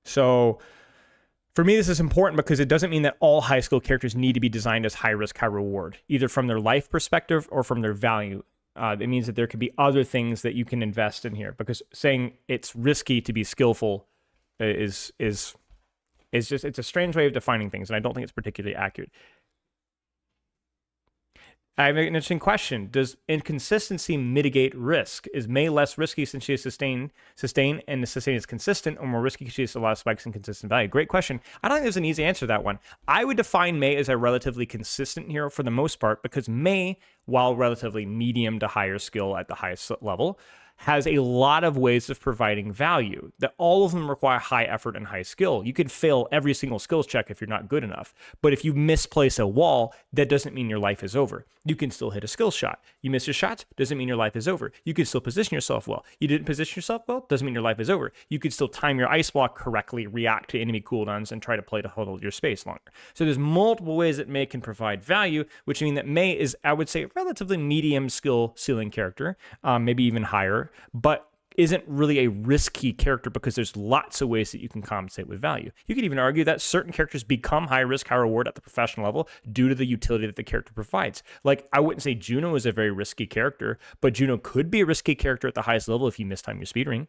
So for me, this is important because it doesn't mean that all high skill characters need to be designed as high risk, high reward, either from their life perspective or from their value. It means that there could be other things that you can invest in here, because saying it's risky to be skillful is just, it's a strange way of defining things, and I don't think it's particularly accurate. I have an interesting question. Does inconsistency mitigate risk? Is Mei less risky since she is sustained, and the sustain is consistent, or more risky because she has a lot of spikes and consistent value? Great question. I don't think there's an easy answer to that one. I would define Mei as a relatively consistent hero for the most part, because Mei, while relatively medium to higher skill at the highest level, has a lot of ways of providing value, that all of them require high effort and high skill. You could fail every single skills check if you're not good enough. But if you misplace a wall, that doesn't mean your life is over. You can still hit a skill shot. You miss a shot, doesn't mean your life is over. You can still position yourself well. You didn't position yourself well, doesn't mean your life is over. You could still time your ice block correctly, react to enemy cooldowns, and try to play to hold your space longer. So there's multiple ways that Mei can provide value, which mean that Mei is, I would say, a relatively medium skill ceiling character, maybe even higher, but isn't really a risky character because there's lots of ways that you can compensate with value. You could even argue that certain characters become high risk, high reward at the professional level due to the utility that the character provides. Like, I wouldn't say Juno is a very risky character, but Juno could be a risky character at the highest level if you mistime your speed ring.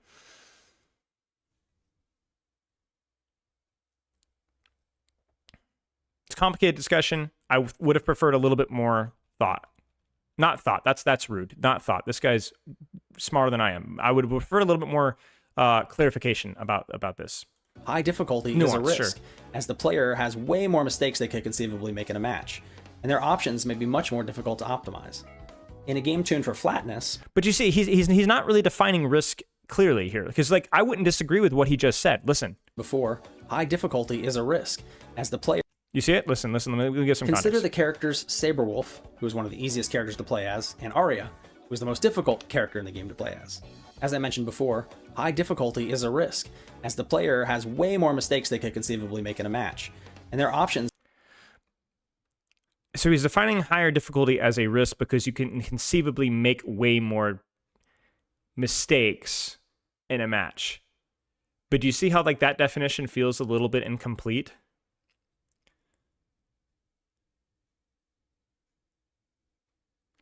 It's a complicated discussion. I would have preferred a little bit more thought. Not thought. That's rude. Not thought. This guy's smarter than I am. I would have preferred a little bit more clarification about this. High difficulty is a risk, as the player has way more mistakes they could conceivably make in a match, and their options may be much more difficult to optimize. In a game tuned for flatness... But you see, he's not really defining risk clearly here, because like I wouldn't disagree with what he just said. Listen. Before, high difficulty is a risk, as the player... You see it? Listen, let me get some consider context. the characters Saberwolf, who is one of the easiest characters to play as, and Arya, who is the most difficult character in the game to play as. As I mentioned before, high difficulty is a risk, as the player has way more mistakes they could conceivably make in a match, and their options... So he's defining higher difficulty as a risk because you can conceivably make way more mistakes in a match. But do you see how like that definition feels a little bit incomplete?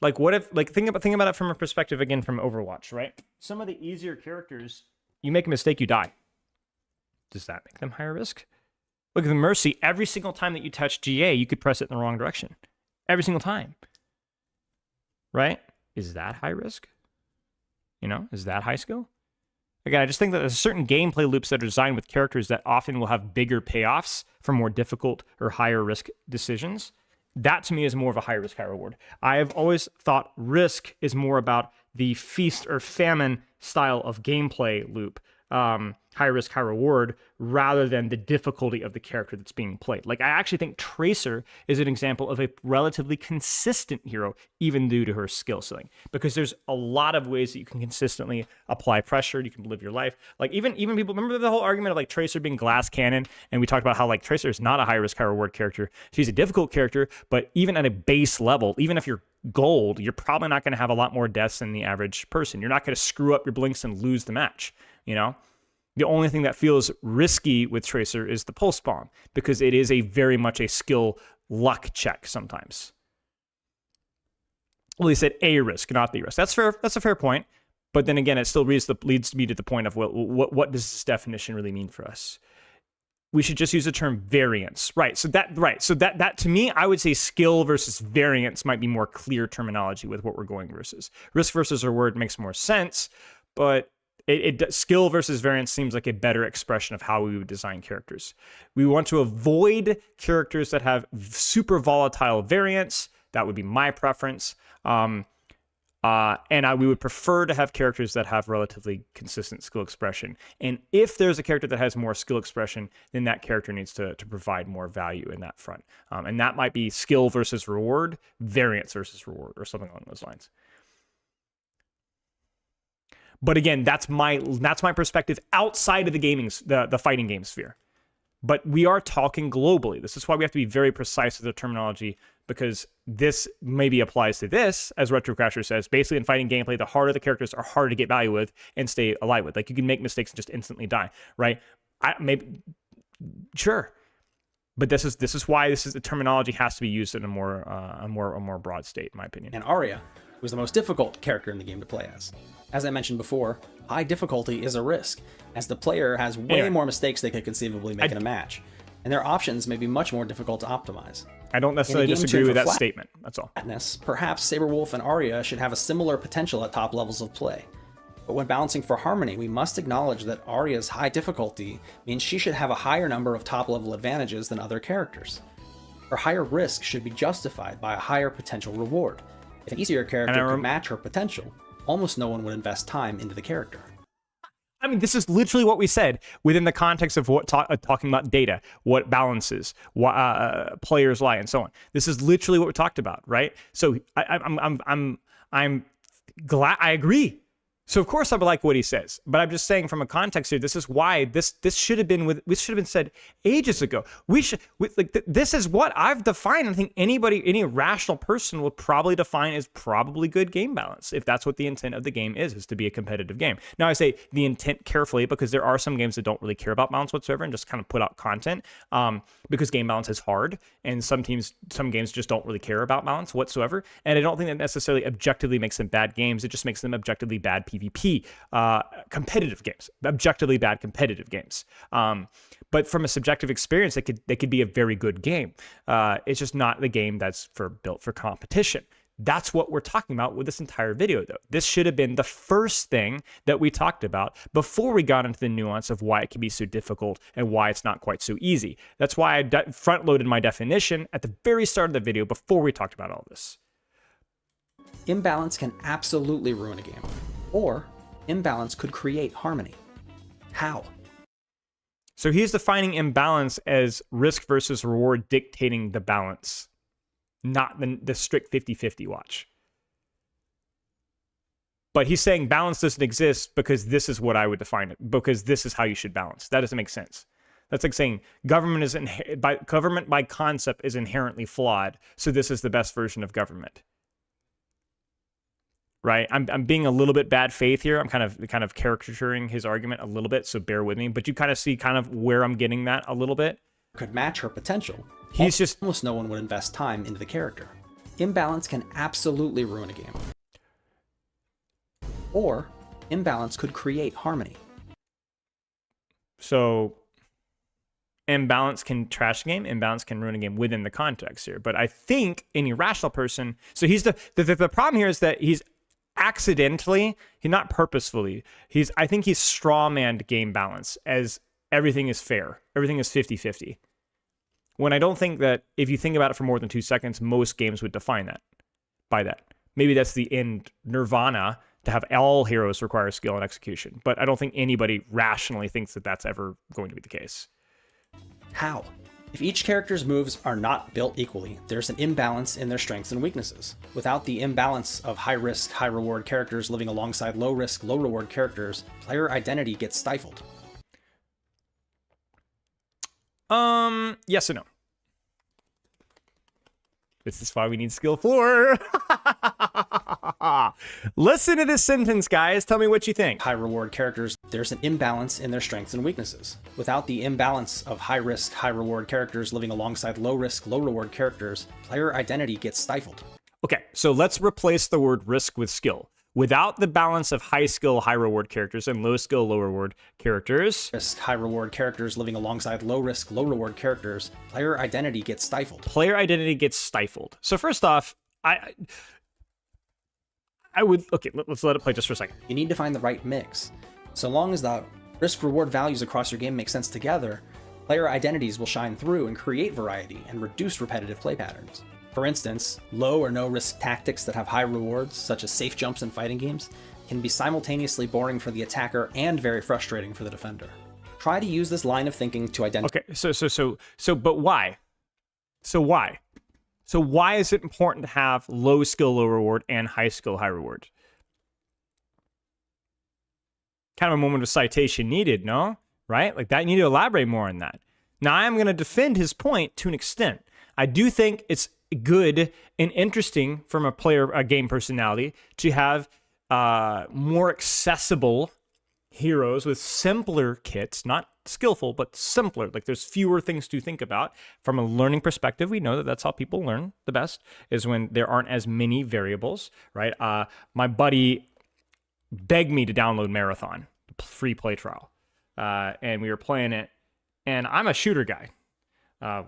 Like, what if, like, think about it from a perspective, again, from Overwatch, right? Some of the easier characters, you make a mistake, you die. Does that make them higher risk? Look at the Mercy. Every single time that you touch GA, you could press it in the wrong direction. Every single time. Right? Is that high risk? You know, is that high skill? Again, I just think that there's certain gameplay loops that are designed with characters that often will have bigger payoffs for more difficult or higher risk decisions. That to me is more of a high risk, high reward. I have always thought risk is more about the feast or famine style of gameplay loop, high risk, high reward, rather than the difficulty of the character that's being played. Like, I actually think Tracer is an example of a relatively consistent hero, even due to her skill ceiling, because there's a lot of ways that you can consistently apply pressure. You can live your life. Like, even people remember the whole argument of like Tracer being glass cannon, and we talked about how like Tracer is not a high risk, high reward character. She's a difficult character, but even at a base level, even if you're gold, you're probably not going to have a lot more deaths than the average person. You're not going to screw up your blinks and lose the match, you know? The only thing that feels risky with Tracer is the pulse bomb, because it is a very much a skill luck check sometimes. Well, he said a risk, not the risk. That's fair. That's a fair point. But then again, it still leads me to the point of what does this definition really mean for us? We should just use the term variance, right? So that to me, I would say skill versus variance might be more clear terminology with what we're going versus. Risk versus reward makes more sense, but skill versus variance seems like a better expression of how we would design characters. We want to avoid characters that have super volatile variance. That would be my preference. We would prefer to have characters that have relatively consistent skill expression. And if there's a character that has more skill expression, then that character needs to provide more value in that front. And that might be skill versus reward, variance versus reward, or something along those lines. But again, that's my perspective outside of the fighting game sphere. But we are talking globally. This is why we have to be very precise with the terminology, because this maybe applies to this, as Retro Crasher says. Basically, in fighting gameplay, the harder the characters are harder to get value with and stay alive with. Like, you can make mistakes and just instantly die, right? Sure. But this is why the terminology has to be used in a more broad state, in my opinion. And Arya was the most difficult character in the game to play as. As I mentioned before, high difficulty is a risk, as the player has way more mistakes they could conceivably make in a match, and their options may be much more difficult to optimize. I don't necessarily disagree with that statement, that's all. Perhaps Saberwolf and Arya should have a similar potential at top levels of play. But when balancing for harmony, we must acknowledge that Arya's high difficulty means she should have a higher number of top-level advantages than other characters. Her higher risk should be justified by a higher potential reward. If an easier character could match her potential, almost no one would invest time into the character. I mean, this is literally what we said within the context of what talking about data, what balances, what players lie, and so on. This is literally what we talked about, right? So I'm glad I agree. So of course I would like what he says, but I'm just saying from a context here, this is why this should have been said ages ago. This is what I've defined. I think any rational person will probably define as probably good game balance, if that's what the intent of the game is to be a competitive game. Now I say the intent carefully because there are some games that don't really care about balance whatsoever and just kind of put out content because game balance is hard, and some games just don't really care about balance whatsoever. And I don't think that necessarily objectively makes them bad games. It just makes them objectively bad PvP competitive games, objectively bad competitive games. But from a subjective experience, they could be a very good game. It's just not the game that's built for competition. That's what we're talking about with this entire video, though. This should have been the first thing that we talked about before we got into the nuance of why it can be so difficult and why it's not quite so easy. That's why I front-loaded my definition at the very start of the video before we talked about all this. Imbalance can absolutely ruin a game, or imbalance could create harmony. How? So he's defining imbalance as risk versus reward dictating the balance, not the strict 50-50 watch. But he's saying balance doesn't exist because this is what I would define it, because this is how you should balance. That doesn't make sense. That's like saying government by concept is inherently flawed, so this is the best version of government. Right? I'm being a little bit bad faith here. I'm kind of caricaturing his argument a little bit, so bear with me. But you kind of see where I'm getting that a little bit. Could match her potential. Almost no one would invest time into the character. Imbalance can absolutely ruin a game. Or imbalance could create harmony. So imbalance can trash a game, imbalance can ruin a game within the context here. But I think any rational person, so he's the problem here is that he's accidentally, not purposefully, I think he's strawmanned game balance as everything is fair, everything is 50-50. When I don't think that if you think about it for more than 2 seconds, most games would define that by that. Maybe that's the end nirvana to have all heroes require skill and execution, but I don't think anybody rationally thinks that that's ever going to be the case. How? If each character's moves are not built equally, there's an imbalance in their strengths and weaknesses. Without the imbalance of high-risk, high-reward characters living alongside low-risk, low-reward characters, player identity gets stifled. Yes and no. This is why we need skill 4. Listen to this sentence, guys. Tell me what you think. High reward characters, there's an imbalance in their strengths and weaknesses. Without the imbalance of high risk, high reward characters living alongside low risk, low reward characters, player identity gets stifled. Okay, so let's replace the word risk with skill. Without the balance of high skill, high reward characters and low skill, low reward characters, high reward characters living alongside low risk, low reward characters, player identity gets stifled. Player identity gets stifled. So first off, I would, okay, let's let it play just for a second. You need to find the right mix. So long as the risk reward values across your game make sense together, player identities will shine through and create variety and reduce repetitive play patterns. For instance, low or no risk tactics that have high rewards, such as safe jumps in fighting games, can be simultaneously boring for the attacker and very frustrating for the defender. Try to use this line of thinking to identify. Okay, but why? So why is it important to have low skill, low reward and high skill, high reward? Kind of a moment of citation needed, no? Right? Like that, you need to elaborate more on that. Now, I'm going to defend his point to an extent. I do think it's good and interesting from a game personality to have more accessible heroes with simpler kits, not skillful, but simpler. Like there's fewer things to think about. From a learning perspective, we know that that's how people learn the best, is when there aren't as many variables, right? My buddy begged me to download Marathon, free play trial, and we were playing it, and I'm a shooter guy,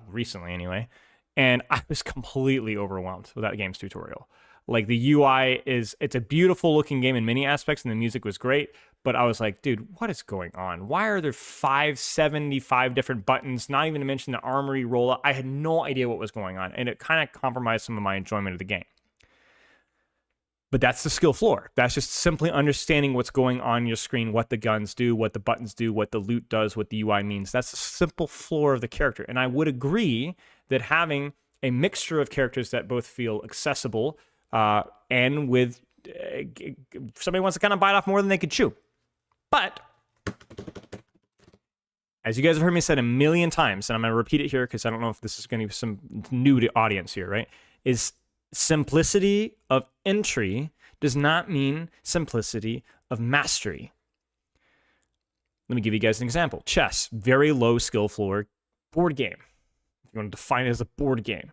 recently anyway, and I was completely overwhelmed with that game's tutorial. Like the UI it's a beautiful looking game in many aspects, and the music was great, but I was like, dude, what is going on? Why are there 575 different buttons? Not even to mention the armory rollout. I had no idea what was going on, and it kind of compromised some of my enjoyment of the game. But that's the skill floor. That's just simply understanding what's going on your screen, what the guns do, what the buttons do, what the loot does, what the UI means. That's the simple floor of the character. And I would agree that having a mixture of characters that both feel accessible and with somebody wants to kind of bite off more than they could chew. But as you guys have heard me say a million times, and I'm going to repeat it here because I don't know if this is going to be some new to audience here, right? Is simplicity of entry does not mean simplicity of mastery. Let me give you guys an example. Chess, very low skill floor board game. If you want to define it as a board game,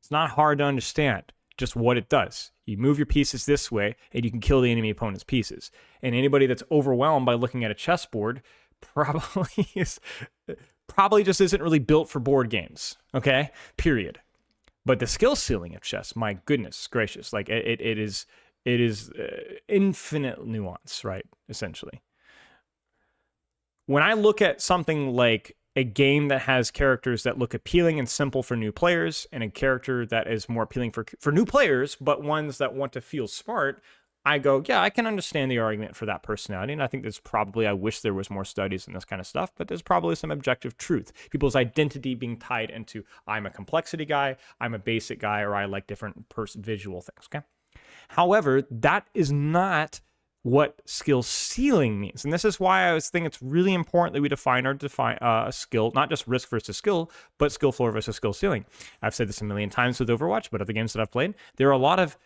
it's not hard to understand just what it does. You move your pieces this way, and you can kill the enemy opponent's pieces. And anybody that's overwhelmed by looking at a chessboard probably just isn't really built for board games. Okay, period. But the skill ceiling of chess, my goodness gracious, like it is infinite nuance, right? Essentially. When I look at something like a game that has characters that look appealing and simple for new players, and a character that is more appealing for new players, but ones that want to feel smart, I go, yeah, I can understand the argument for that personality. And I think I wish there was more studies in this kind of stuff, but there's probably some objective truth. People's identity being tied into, I'm a complexity guy, I'm a basic guy, or I like different visual things, okay? However, that is not what skill ceiling means. And this is why I think it's really important that we define skill, not just risk versus skill, but skill floor versus skill ceiling. I've said this a million times with Overwatch, but other games that I've played, there are a lot of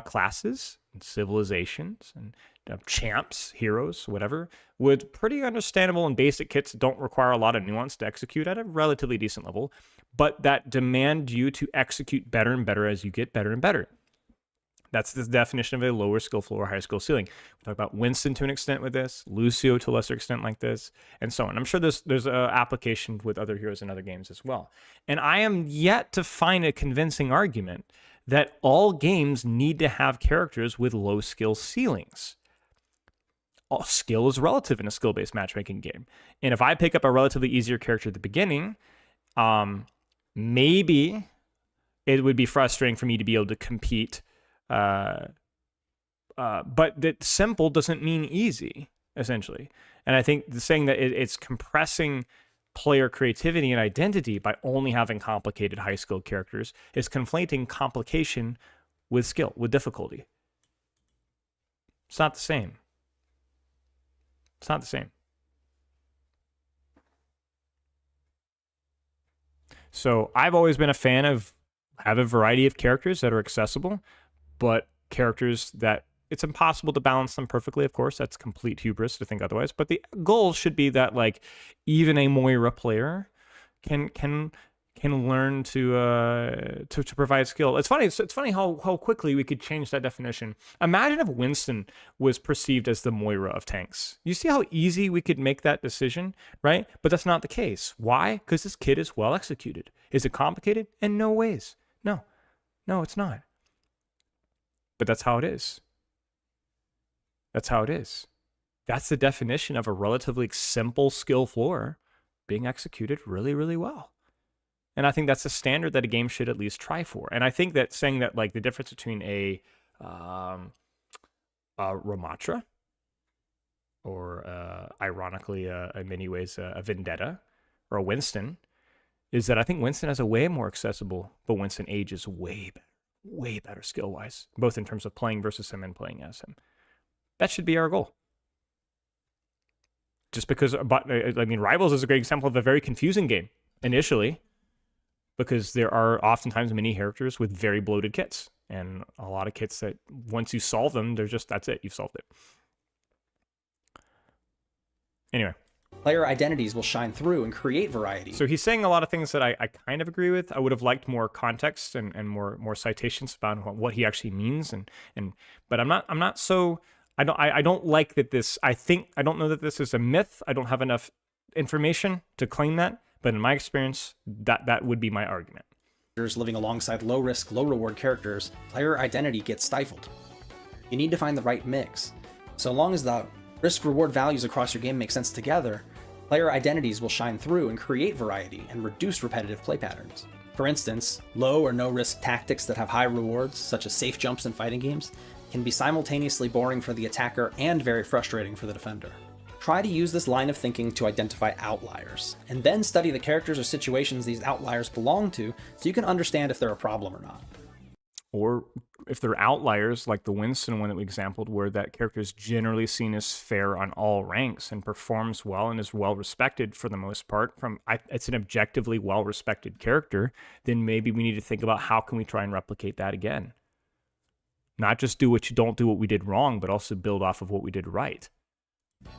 classes and civilizations and champs, heroes, whatever, with pretty understandable and basic kits that don't require a lot of nuance to execute at a relatively decent level, but that demand you to execute better and better as you get better and better. That's the definition of a lower skill floor, higher skill ceiling. We talk about Winston to an extent with this, Lucio to a lesser extent like this, and so on. I'm sure there's an application with other heroes in other games as well. And I am yet to find a convincing argument that all games need to have characters with low skill ceilings. All skill is relative in a skill-based matchmaking game. And if I pick up a relatively easier character at the beginning, maybe it would be frustrating for me to be able to compete. But that simple doesn't mean easy, essentially. And I think saying that it's compressing player creativity and identity by only having complicated high-skilled characters is conflating complication with skill, with difficulty. It's not the same. It's not the same. So I've always been a fan of have a variety of characters that are accessible, but characters that it's impossible to balance them perfectly. Of course, that's complete hubris to think otherwise. But the goal should be that like even a Moira player can learn to provide skill. It's funny how quickly we could change that definition. Imagine if Winston was perceived as the Moira of tanks. You see how easy we could make that decision, right? But that's not the case. Why? Because this kid is well executed. Is it complicated? In no ways. No, it's not. But that's how it is. That's how it is. That's the definition of a relatively simple skill floor being executed really, really well. And I think that's a standard that a game should at least try for. And I think that saying that like the difference between a Ramatra or ironically in many ways a Vendetta or a Winston is that I think Winston has a way more accessible, but Winston ages way better skill-wise, both in terms of playing versus him and playing as him. That should be our goal. Just because, Rivals is a great example of a very confusing game initially, because there are oftentimes many characters with very bloated kits, and a lot of kits that once you solve them, that's it, you've solved it. Anyway. Player identities will shine through and create variety. So he's saying a lot of things that I kind of agree with. I would have liked more context and more citations about what he actually means, but I'm not so. I don't like that this. I don't know that this is a myth. I don't have enough information to claim that. But in my experience, that would be my argument. Living alongside low-risk, low-reward characters, player identity gets stifled. You need to find the right mix. So long as the risk-reward values across your game make sense together, player identities will shine through and create variety and reduce repetitive play patterns. For instance, low or no-risk tactics that have high rewards, such as safe jumps in fighting games, can be simultaneously boring for the attacker and very frustrating for the defender. Try to use this line of thinking to identify outliers, and then study the characters or situations these outliers belong to so you can understand if they're a problem or not. or if they're outliers like the Winston one that we exampled, where that character is generally seen as fair on all ranks and performs well and is well respected for the most part, it's an objectively well respected character, then maybe we need to think about how can we try and replicate that again. Not just don't do what we did wrong, but also build off of what we did right.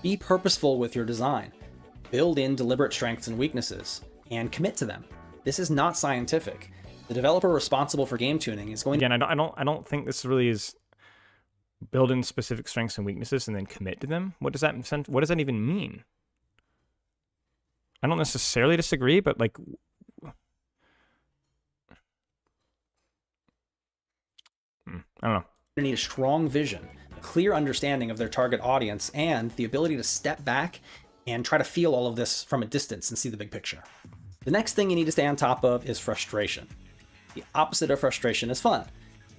Be purposeful with your design. Build in deliberate strengths and weaknesses, and commit to them. This is not scientific. The developer responsible for game tuning is going to... Again, I don't think this really is build in specific strengths and weaknesses and then commit to them. What does that even mean? I don't necessarily disagree, but like... I don't know. They need a strong vision, a clear understanding of their target audience, and the ability to step back and try to feel all of this from a distance and see the big picture. The next thing you need to stay on top of is frustration. The opposite of frustration is fun,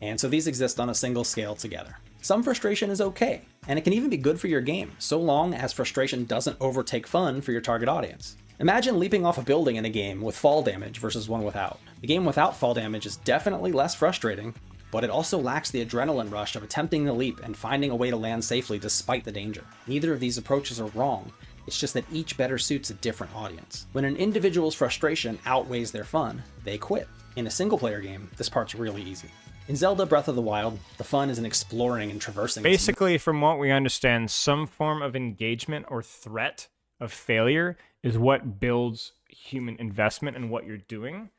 and so these exist on a single scale together. Some frustration is okay, and it can even be good for your game, so long as frustration doesn't overtake fun for your target audience. Imagine leaping off a building in a game with fall damage versus one without. The game without fall damage is definitely less frustrating, but it also lacks the adrenaline rush of attempting the leap and finding a way to land safely despite the danger. Neither of these approaches are wrong, it's just that each better suits a different audience. When an individual's frustration outweighs their fun, they quit. In a single-player game, this part's really easy. In Zelda Breath of the Wild, the fun is in exploring and traversing. Basically, from what we understand, some form of engagement or threat of failure is what builds human investment in what you're doing,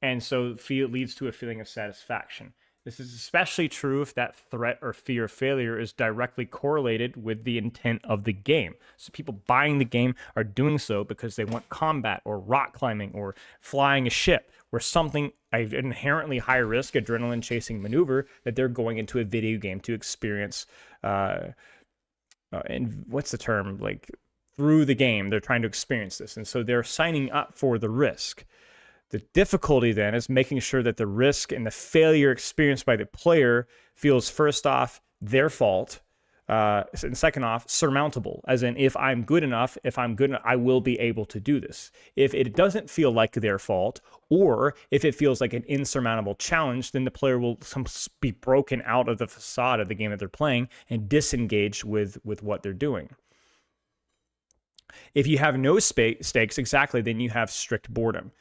and so leads to a feeling of satisfaction. This is especially true if that threat or fear of failure is directly correlated with the intent of the game. So people buying the game are doing so because they want combat or rock climbing or flying a ship or something, an inherently high risk adrenaline chasing maneuver that they're going into a video game to experience. And what's the term? Like through the game, they're trying to experience this. And so they're signing up for the risk. The difficulty then is making sure that the risk and the failure experienced by the player feels, first off, their fault, and second off, surmountable. As in, if I'm good enough, I will be able to do this. If it doesn't feel like their fault, or if it feels like an insurmountable challenge, then the player will be broken out of the facade of the game that they're playing and disengaged with what they're doing. If you have no stakes, exactly, then you have strict boredom.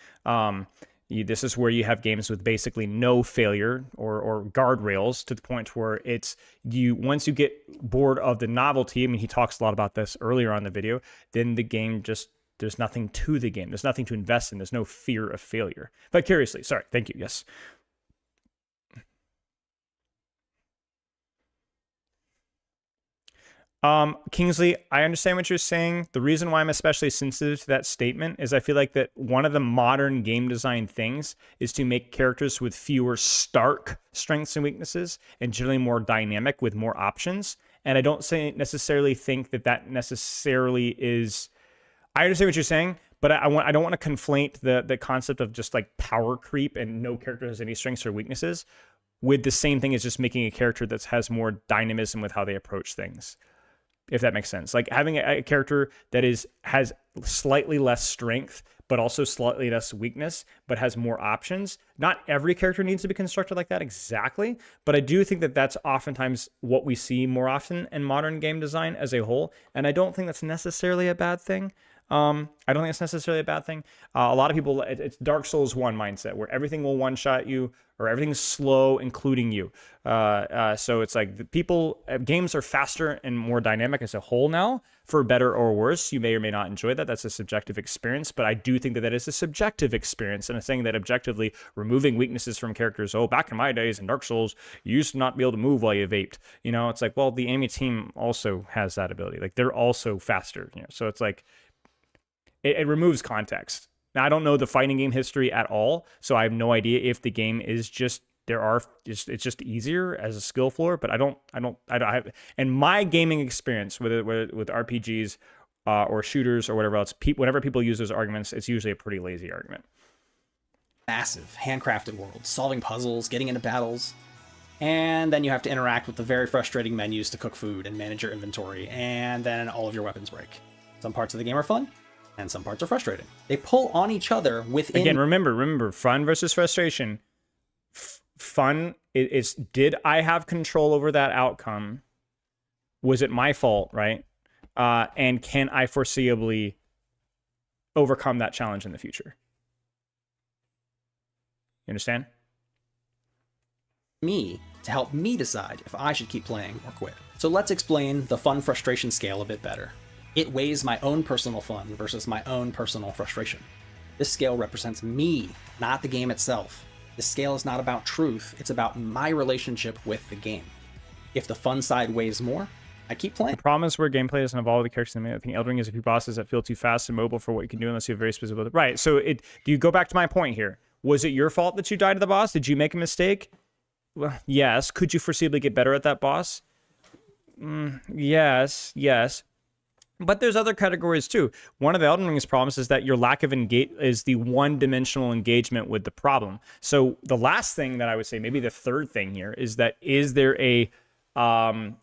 This is where you have games with basically no failure or guardrails, to the point where once you get bored of the novelty, I mean, he talks a lot about this earlier on in the video, then the game there's nothing to the game. There's nothing to invest in. There's no fear of failure. Vicariously, sorry, thank you, yes. Kingsley, I understand what you're saying. The reason why I'm especially sensitive to that statement is I feel like that one of the modern game design things is to make characters with fewer stark strengths and weaknesses and generally more dynamic with more options. And I don't necessarily think that necessarily is... I understand what you're saying, but I don't want to conflate the concept of just like power creep and no character has any strengths or weaknesses with the same thing as just making a character that has more dynamism with how they approach things. If that makes sense. Like having a character that has slightly less strength, but also slightly less weakness, but has more options. Not every character needs to be constructed like that exactly, but I do think that that's oftentimes what we see more often in modern game design as a whole, and I don't think that's necessarily a bad thing. I don't think it's necessarily a bad thing. A lot of people, it's Dark Souls 1 mindset, where everything will one-shot you, or everything's slow, including you. So it's like games are faster and more dynamic as a whole now, for better or worse. You may or may not enjoy that. That's a subjective experience, but I do think that is a subjective experience. And I'm saying that objectively, removing weaknesses from characters, back in my days in Dark Souls, you used to not be able to move while you vaped. It's like, well, the enemy team also has that ability. Like, they're also faster. So it's like, it removes context. Now, I don't know the fighting game history at all, so I have no idea if the game is it's just easier as a skill floor. But I don't have, and my gaming experience with RPGs or shooters or whatever else, whenever people use those arguments, it's usually a pretty lazy argument. Massive handcrafted world, solving puzzles, getting into battles, and then you have to interact with the very frustrating menus to cook food and manage your inventory, and then all of your weapons break. Some parts of the game are fun, and some parts are frustrating. They pull on each other within... Again, remember, fun versus frustration. fun. It's did I have control over that outcome? Was it my fault, right? And can I foreseeably overcome that challenge in the future? You understand? Me to help me decide if I should keep playing or quit. So let's explain the fun frustration scale a bit better. It weighs my own personal fun versus my own personal frustration. This scale represents me, not the game itself. This scale is not about truth, it's about my relationship with the game. If the fun side weighs more, I keep playing. The problem is where gameplay doesn't evolve the characters. I think Elden Ring has a few bosses that feel too fast and mobile for what you can do unless you have very specific. Right. So do you go back to my point here? Was it your fault that you died to the boss? Did you make a mistake? Well, yes. Could you foreseeably get better at that boss? Yes. But there's other categories too. One of the Elden Ring's problems is that your lack of is the one-dimensional engagement with the problem. So the last thing that I would say, maybe the third thing here, is that is there a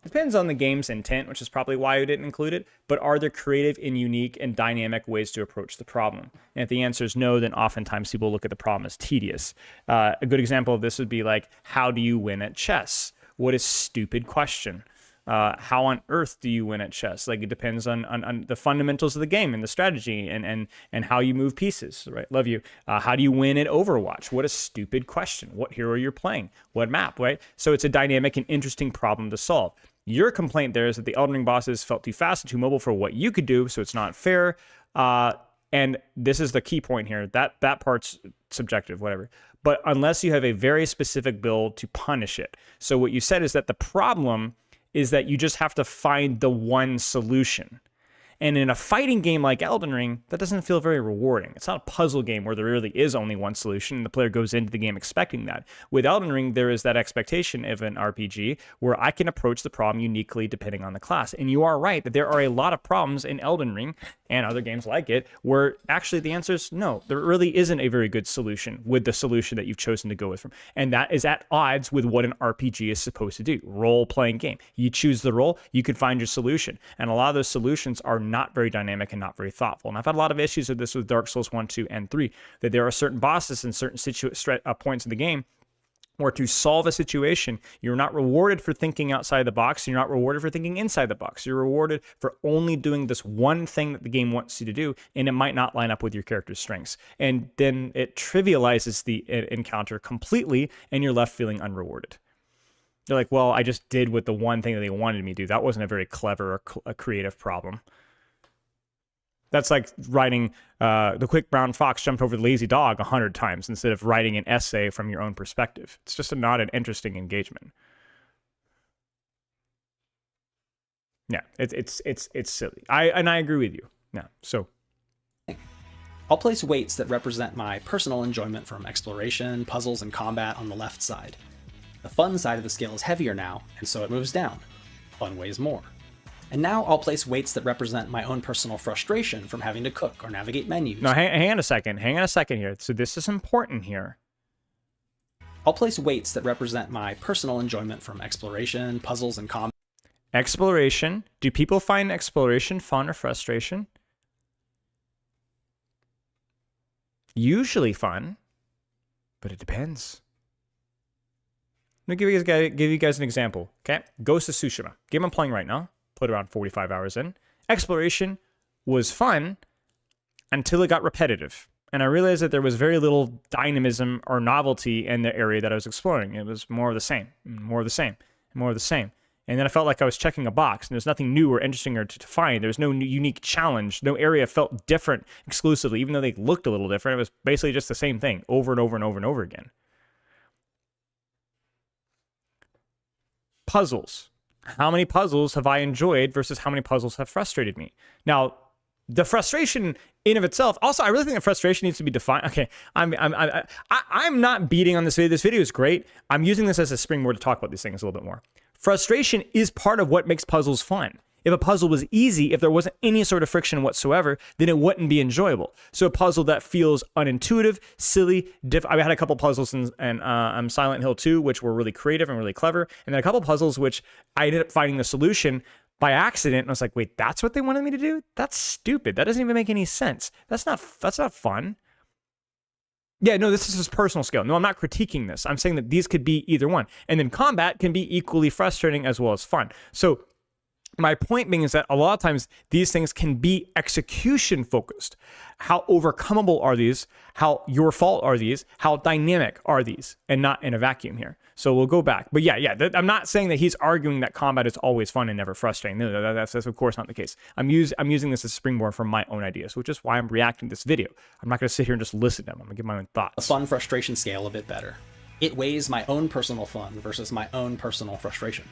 depends on the game's intent, which is probably why you didn't include it, but are there creative and unique and dynamic ways to approach the problem? And if the answer is no, then oftentimes people look at the problem as tedious. A good example of this would be like, how do you win at chess? What a stupid question. How on earth do you win at chess? Like, it depends on the fundamentals of the game and the strategy and how you move pieces, right? Love you. How do you win at Overwatch? What a stupid question. What hero you're playing? What map, right? So it's a dynamic and interesting problem to solve. Your complaint there is that the Elden Ring bosses felt too fast and too mobile for what you could do, so it's not fair. And this is the key point here. That part's subjective, whatever. But unless you have a very specific build to punish it. So what you said is that the problem is that you just have to find the one solution. And in a fighting game like Elden Ring, that doesn't feel very rewarding. It's not a puzzle game where there really is only one solution and the player goes into the game expecting that. With Elden Ring, there is that expectation of an RPG where I can approach the problem uniquely depending on the class. And you are right that there are a lot of problems in Elden Ring and other games like it where actually the answer is no. There really isn't a very good solution with the solution that you've chosen to go with. And that is at odds with what an RPG is supposed to do. Role-playing game. You choose the role, you can find your solution. And a lot of those solutions are not very dynamic and not very thoughtful. And I've had a lot of issues with this with Dark Souls 1, 2, and 3, that there are certain bosses and certain points in the game where to solve a situation, you're not rewarded for thinking outside the box, you're not rewarded for thinking inside the box. You're rewarded for only doing this one thing that the game wants you to do, and it might not line up with your character's strengths. And then it trivializes the encounter completely, and you're left feeling unrewarded. They're like, well, I just did with the one thing that they wanted me to do. That wasn't a very clever or a creative problem. That's like writing the quick brown fox jumped over the lazy dog 100 times instead of writing an essay from your own perspective. It's just not an interesting engagement. Yeah, it's silly. I agree with you. Yeah, so I'll place weights that represent my personal enjoyment from exploration, puzzles, and combat on the left side. The fun side of the scale is heavier now, and so it moves down. Fun weighs more. And now I'll place weights that represent my own personal frustration from having to cook or navigate menus. No, hang on a second. Hang on a second here. So this is important here. I'll place weights that represent my personal enjoyment from exploration, puzzles, and combat. Exploration. Do people find exploration fun or frustration? Usually fun, but it depends. Let me give you guys an example. Okay, Ghost of Tsushima. Game I'm playing right now. Put around 45 hours in. Exploration was fun until it got repetitive. And I realized that there was very little dynamism or novelty in the area that I was exploring. It was more of the same, more of the same, more of the same. And then I felt like I was checking a box, and there's nothing new or interesting or to find. There's no unique challenge. No area felt different exclusively, even though they looked a little different. It was basically just the same thing over and over and over and over again. Puzzles. How many puzzles have I enjoyed versus how many puzzles have frustrated me? Now, the frustration in of itself. Also, I really think that frustration needs to be defined. Okay, I'm not beating on this video. This video is great. I'm using this as a springboard to talk about these things a little bit more. Frustration is part of what makes puzzles fun. If a puzzle was easy, if there wasn't any sort of friction whatsoever, then it wouldn't be enjoyable. So a puzzle that feels unintuitive, silly, I had a couple puzzles in Silent Hill 2, which were really creative and really clever. And then a couple puzzles which I ended up finding the solution by accident. And I was like, wait, that's what they wanted me to do? That's stupid. That doesn't even make any sense. That's not fun. Yeah, no, this is his personal scale. No, I'm not critiquing this. I'm saying that these could be either one. And then combat can be equally frustrating as well as fun. So my point being is that a lot of times these things can be execution focused. How overcomable are these? How your fault are these? How dynamic are these? And not in a vacuum here. So we'll go back. But yeah, I'm not saying that he's arguing that combat is always fun and never frustrating. No, that's of course not the case. I'm using this as a springboard for my own ideas, which is why I'm reacting to this video. I'm not going to sit here and just listen to them. I'm going to give my own thoughts. The fun frustration scale a bit better. It weighs my own personal fun versus my own personal frustration.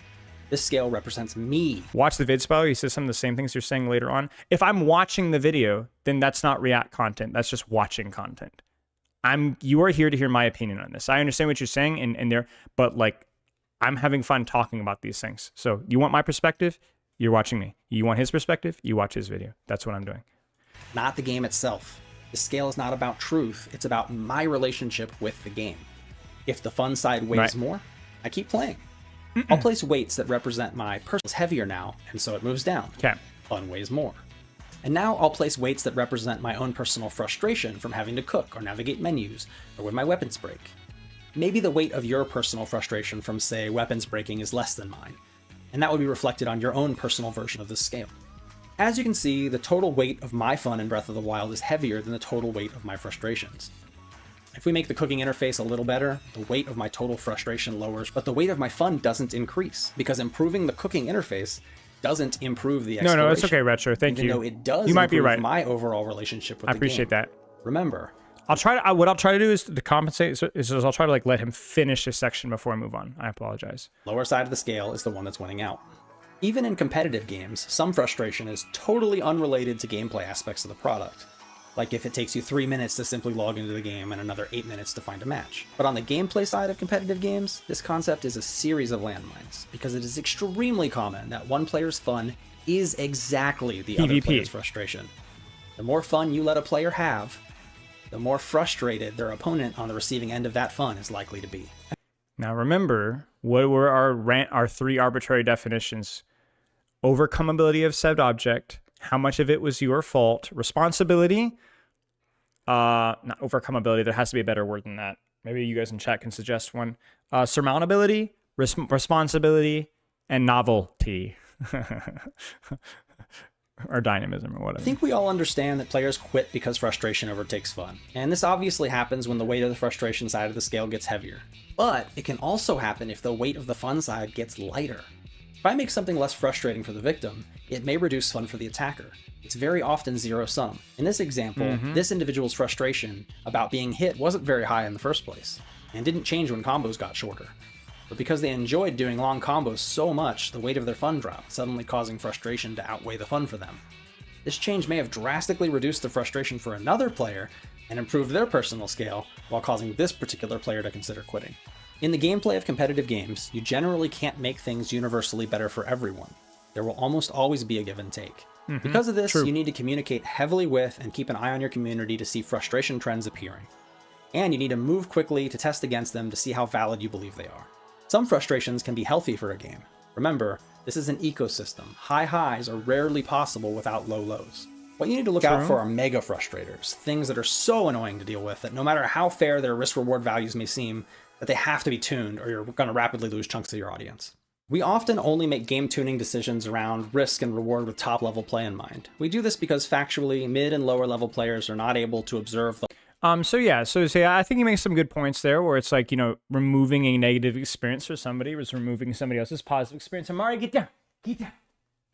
This scale represents me. Watch the vid spell. He says some of the same things you're saying later on. If I'm watching the video, then that's not react content. That's just watching content. You are here to hear my opinion on this. I understand what you're saying and there, but like I'm having fun talking about these things. So you want my perspective? You're watching me. You want his perspective? You watch his video. That's what I'm doing. Not the game itself. The scale is not about truth. It's about my relationship with the game. If the fun side weighs more, I keep playing. I'll place weights that represent my personal is heavier now, and so it moves down. Okay. Fun weighs more. And now I'll place weights that represent my own personal frustration from having to cook or navigate menus, or when my weapons break. Maybe the weight of your personal frustration from, say, weapons breaking is less than mine, and that would be reflected on your own personal version of this scale. As you can see, the total weight of my fun in Breath of the Wild is heavier than the total weight of my frustrations. If we make the cooking interface a little better, the weight of my total frustration lowers, but the weight of my fun doesn't increase, because improving the cooking interface doesn't improve the exploration. No, it's okay, Retro. Thank you. Even though it does you might be improve right. my overall relationship with the game. I appreciate that. Remember, what I'll try to do is to compensate. Is I'll try to like let him finish this section before I move on. I apologize. Lower side of the scale is the one that's winning out. Even in competitive games, some frustration is totally unrelated to gameplay aspects of the product. Like if it takes you 3 minutes to simply log into the game and another 8 minutes to find a match. But on the gameplay side of competitive games, this concept is a series of landmines, because it is extremely common that one player's fun is exactly the other player's frustration. The more fun you let a player have, the more frustrated their opponent on the receiving end of that fun is likely to be. Now remember, what were our three arbitrary definitions? Overcomability of said object, how much of it was your fault, responsibility, not overcomability, there has to be a better word than that. Maybe you guys in chat can suggest one. Surmountability, responsibility, and novelty. Or dynamism or whatever. I think we all understand that players quit because frustration overtakes fun. And this obviously happens when the weight of the frustration side of the scale gets heavier. But it can also happen if the weight of the fun side gets lighter. If I make something less frustrating for the victim, it may reduce fun for the attacker. It's very often zero-sum. In this example, this individual's frustration about being hit wasn't very high in the first place, and didn't change when combos got shorter. But because they enjoyed doing long combos so much, the weight of their fun dropped, suddenly causing frustration to outweigh the fun for them. This change may have drastically reduced the frustration for another player and improved their personal scale, while causing this particular player to consider quitting. In the gameplay of competitive games, you generally can't make things universally better for everyone. There will almost always be a give and take. Because of this, you need to communicate heavily with and keep an eye on your community to see frustration trends appearing. And you need to move quickly to test against them to see how valid you believe they are. Some frustrations can be healthy for a game. Remember, this is an ecosystem. High highs are rarely possible without low lows. What you need to look out for are mega frustrators, things that are so annoying to deal with that no matter how fair their risk-reward values may seem, that they have to be tuned or you're going to rapidly lose chunks of your audience. We often only make game tuning decisions around risk and reward with top-level play in mind. We do this because factually, mid and lower-level players are not able to observe the So I think you make some good points there where it's like, removing a negative experience for somebody was removing somebody else's positive experience. And Mario, get down.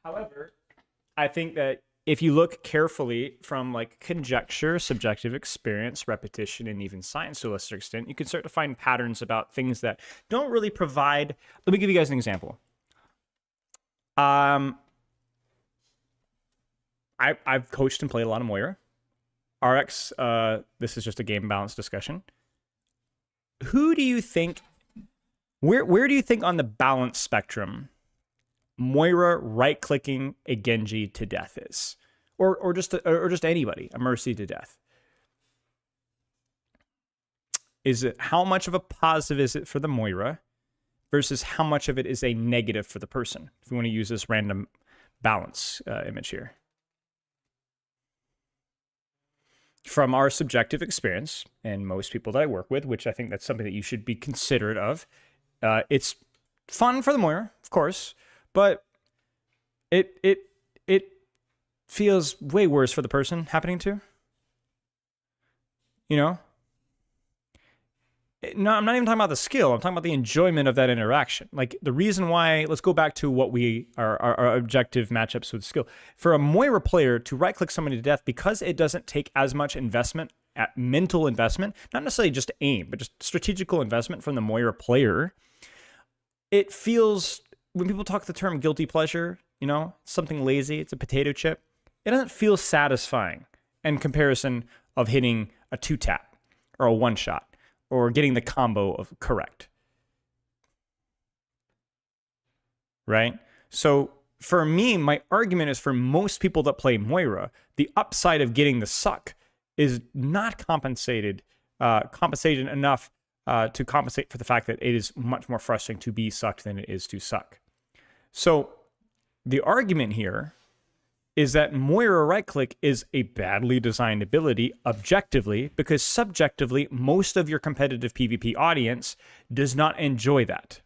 However, I think that if you look carefully from like conjecture, subjective experience, repetition, and even science to a lesser extent, you can start to find patterns about things that don't really provide. Let me give you guys an example. I've coached and played a lot of Moira. RX, this is just a game balance discussion. Who do you think, where do you think on the balance spectrum Moira right-clicking a Genji to death is? Or just anybody, a Mercy to death? Is it, how much of a positive is it for the Moira versus how much of it is a negative for the person? If we want to use this random balance image here. from our subjective experience and most people that I work with, which I think that's something that you should be considerate of, it's fun for the Moira, of course, but it feels way worse for the person happening to. You know? No, I'm not even talking about the skill. I'm talking about the enjoyment of that interaction. Like, the reason why, let's go back to what our objective matchups with skill. For a Moira player to right-click somebody to death, because it doesn't take as much investment, mental investment, not necessarily just aim, but just strategical investment from the Moira player, it feels, when people talk the term guilty pleasure, you know, something lazy, it's a potato chip, it doesn't feel satisfying in comparison of hitting a 2-tap or a 1-shot. Or getting the combo of correct. Right? So for me, my argument is for most people that play Moira, the upside of getting the suck is not compensated enough to compensate for the fact that it is much more frustrating to be sucked than it is to suck. So the argument here is that Moira right-click is a badly designed ability objectively, because subjectively, most of your competitive PvP audience does not enjoy that.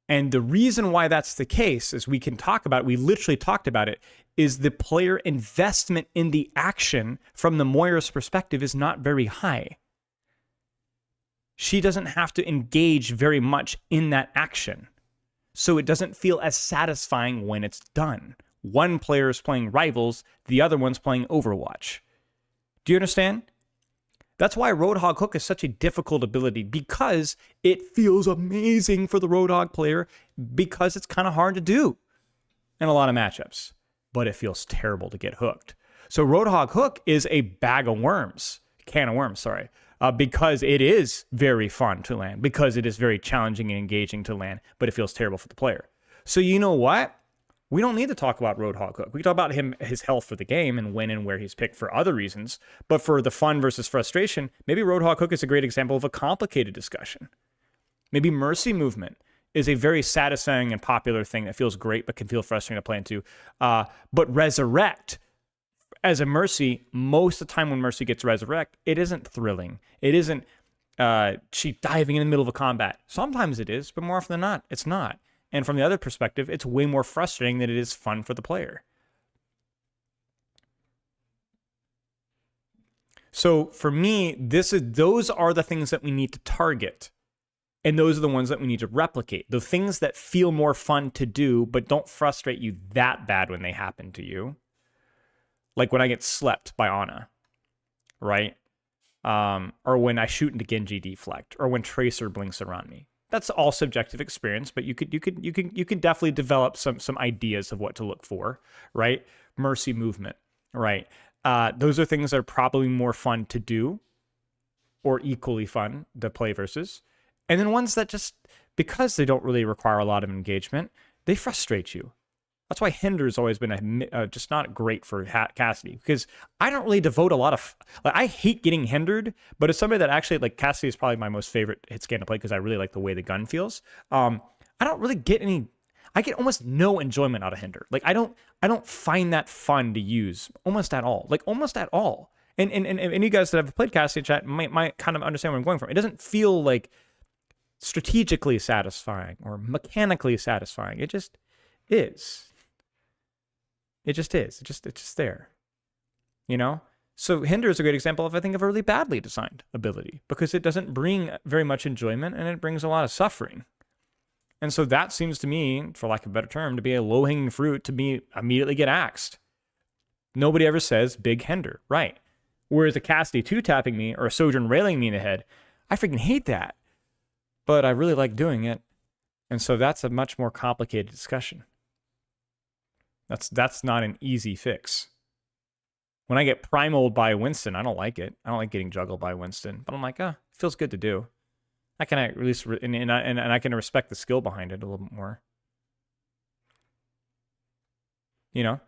And the reason why that's the case, as we can talk about, we literally talked about it, is the player investment in the action from the Moira's perspective is not very high. She doesn't have to engage very much in that action. So it doesn't feel as satisfying when it's done. One player is playing Rivals, the other one's playing Overwatch. Do you understand? That's why Roadhog Hook is such a difficult ability, because it feels amazing for the Roadhog player, because it's kind of hard to do in a lot of matchups, but it feels terrible to get hooked. So Roadhog Hook is a can of worms, because it is very fun to land, because it is very challenging and engaging to land, but it feels terrible for the player. So you know what? We don't need to talk about Roadhog Hook. We can talk about his health for the game and when and where he's picked for other reasons. But for the fun versus frustration, maybe Roadhog Hook is a great example of a complicated discussion. Maybe Mercy Movement is a very satisfying and popular thing that feels great but can feel frustrating to play into. But Resurrect, as a Mercy, most of the time when Mercy gets Resurrect, it isn't thrilling. It isn't she diving in the middle of a combat. Sometimes it is, but more often than not, it's not. And from the other perspective, it's way more frustrating than it is fun for the player. So for me, those are the things that we need to target. And those are the ones that we need to replicate. The things that feel more fun to do, but don't frustrate you that bad when they happen to you. Like when I get slept by Ana, right? Or when I shoot into Genji deflect, or when Tracer blinks around me. That's all subjective experience, but you can definitely develop some ideas of what to look for, right? Mercy Movement, right? Those are things that are probably more fun to do, or equally fun to play versus. And then ones that just, because they don't really require a lot of engagement, they frustrate you. That's why Hinder has always been just not great for Cassidy, because I don't really devote a lot of, like, I hate getting hindered, but as somebody that actually, like, Cassidy is probably my most favorite hit scan to play because I really like the way the gun feels. I don't really get I get almost no enjoyment out of Hinder. Like, I don't find that fun to use almost at all. Like, almost at all. And you guys that have played Cassidy chat might kind of understand where I'm going from. It doesn't feel like strategically satisfying or mechanically satisfying. It just is. It just is. It's just there. You know? So Hinder is a great example of, I think, of a really badly designed ability, because it doesn't bring very much enjoyment and it brings a lot of suffering. And so that seems to me, for lack of a better term, to be a low-hanging fruit to be immediately get axed. Nobody ever says big Hinder, right? Whereas a Cassidy 2-tapping me or a Sojourn railing me in the head, I freaking hate that. But I really like doing it. And so that's a much more complicated discussion. That's not an easy fix. When I get primaled by Winston, I don't like it. I don't like getting juggled by Winston. But I'm like, it feels good to do. I can at least, and I can respect the skill behind it a little bit more. You know?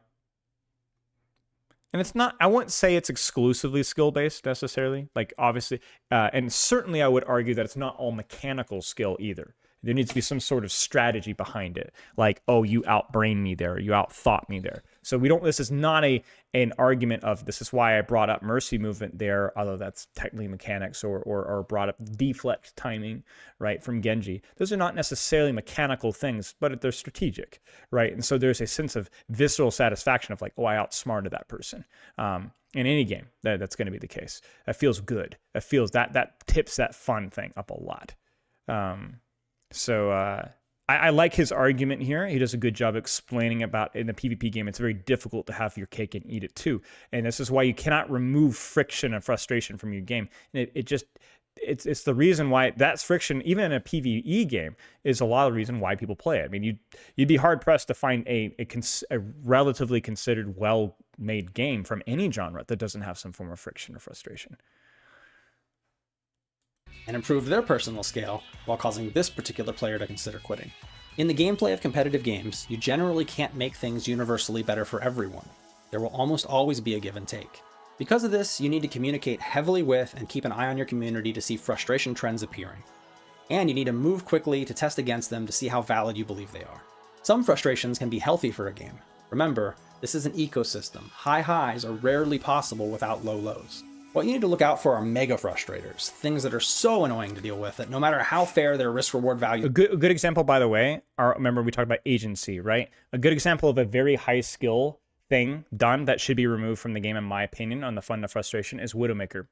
And it's not, I wouldn't say it's exclusively skill-based necessarily. Like, obviously, and certainly I would argue that it's not all mechanical skill either. There needs to be some sort of strategy behind it. Like, oh, you outbrained me there, you outthought me there. So this is not an argument of, this is why I brought up mercy movement there, although that's technically mechanics, or brought up deflect timing, right, from Genji. Those are not necessarily mechanical things, but they're strategic, right? And so there's a sense of visceral satisfaction of like, oh, I outsmarted that person. In any game, that's going to be the case. That feels good. That feels that tips that fun thing up a lot. I like his argument here. He does a good job explaining about in the PvP game, it's very difficult to have your cake and eat it too. And this is why you cannot remove friction and frustration from your game. And it's the reason why that's friction, even in a PvE game, is a lot of the reason why people play it. I mean, you'd be hard pressed to find a relatively considered well-made game from any genre that doesn't have some form of friction or frustration. And improve their personal scale while causing this particular player to consider quitting. In the gameplay of competitive games, you generally can't make things universally better for everyone. There will almost always be a give and take. Because of this, you need to communicate heavily with and keep an eye on your community to see frustration trends appearing. And you need to move quickly to test against them to see how valid you believe they are. Some frustrations can be healthy for a game. Remember, this is an ecosystem. High highs are rarely possible without low lows. What you need to look out for are mega frustrators, things that are so annoying to deal with that no matter how fair their risk-reward value... A good example, by the way, remember we talked about agency, right? A good example of a very high skill thing done that should be removed from the game, in my opinion, on the fun to frustration, is Widowmaker.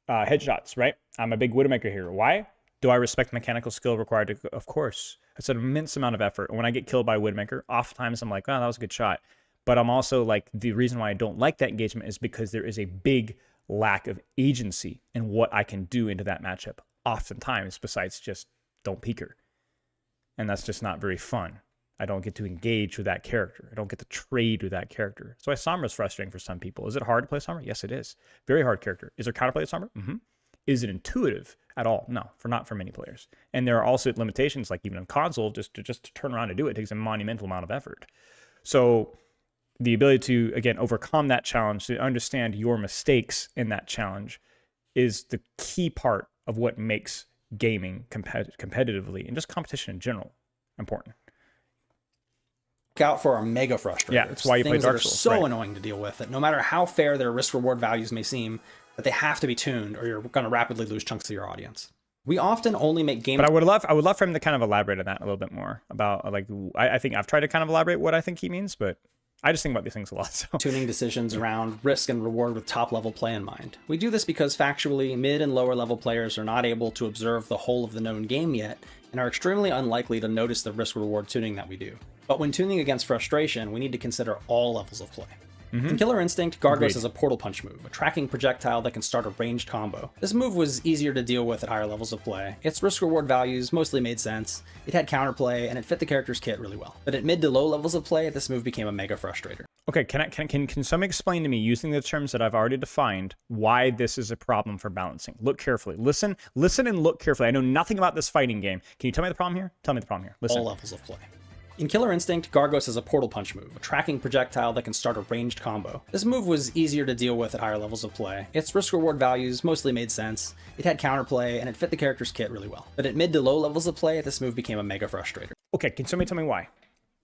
Headshots, right? I'm a big Widowmaker here. Why? Do I respect mechanical skill required to... Of course. It's an immense amount of effort. And when I get killed by Widowmaker, oftentimes I'm like, oh, that was a good shot. But I'm also like, the reason why I don't like that engagement is because there is a big lack of agency in what I can do into that matchup, oftentimes, besides just don't peek her. And that's just not very fun. I don't get to engage with that character. I don't get to trade with that character. So Sombra's frustrating for some people. Is it hard to play Sombra? Yes, it is. Very hard character. Is there counterplay to Sombra? Mm-hmm. Is it intuitive at all? No, not for many players. And there are also limitations, like even on console, just to turn around and do it takes a monumental amount of effort. So the ability to, again, overcome that challenge, to understand your mistakes in that challenge, is the key part of what makes gaming competitively, and just competition in general, important. Look out for our mega frustrators. Yeah, that's why you play Dark Souls. Things that are so annoying to deal with that no matter how fair their risk-reward values may seem, that they have to be tuned or you're going to rapidly lose chunks of your audience. We often only make games... But I would love for him to kind of elaborate on that a little bit more, about, like, I think I've tried to kind of elaborate what I think he means, but I just think about these things a lot. So. Tuning decisions around risk and reward with top-level play in mind. We do this because factually, mid and lower-level players are not able to observe the whole of the known game yet, and are extremely unlikely to notice the risk-reward tuning that we do. But when tuning against frustration, we need to consider all levels of play. In Killer Instinct, Gargos is a portal punch move, a tracking projectile that can start a ranged combo. This move was easier to deal with at higher levels of play. Its risk-reward values mostly made sense, it had counterplay, and it fit the character's kit really well. But at mid to low levels of play, this move became a mega frustrator. Okay, can somebody explain to me, using the terms that I've already defined, why this is a problem for balancing? Look carefully. Listen and look carefully. I know nothing about this fighting game. Can you tell me the problem here? Tell me the problem here. Listen. All levels of play. In Killer Instinct, Gargos is a portal punch move, a tracking projectile that can start a ranged combo. This move was easier to deal with at higher levels of play. Its risk-reward values mostly made sense, it had counterplay, and it fit the character's kit really well. But at mid to low levels of play, this move became a mega frustrator. Okay, can somebody tell me why?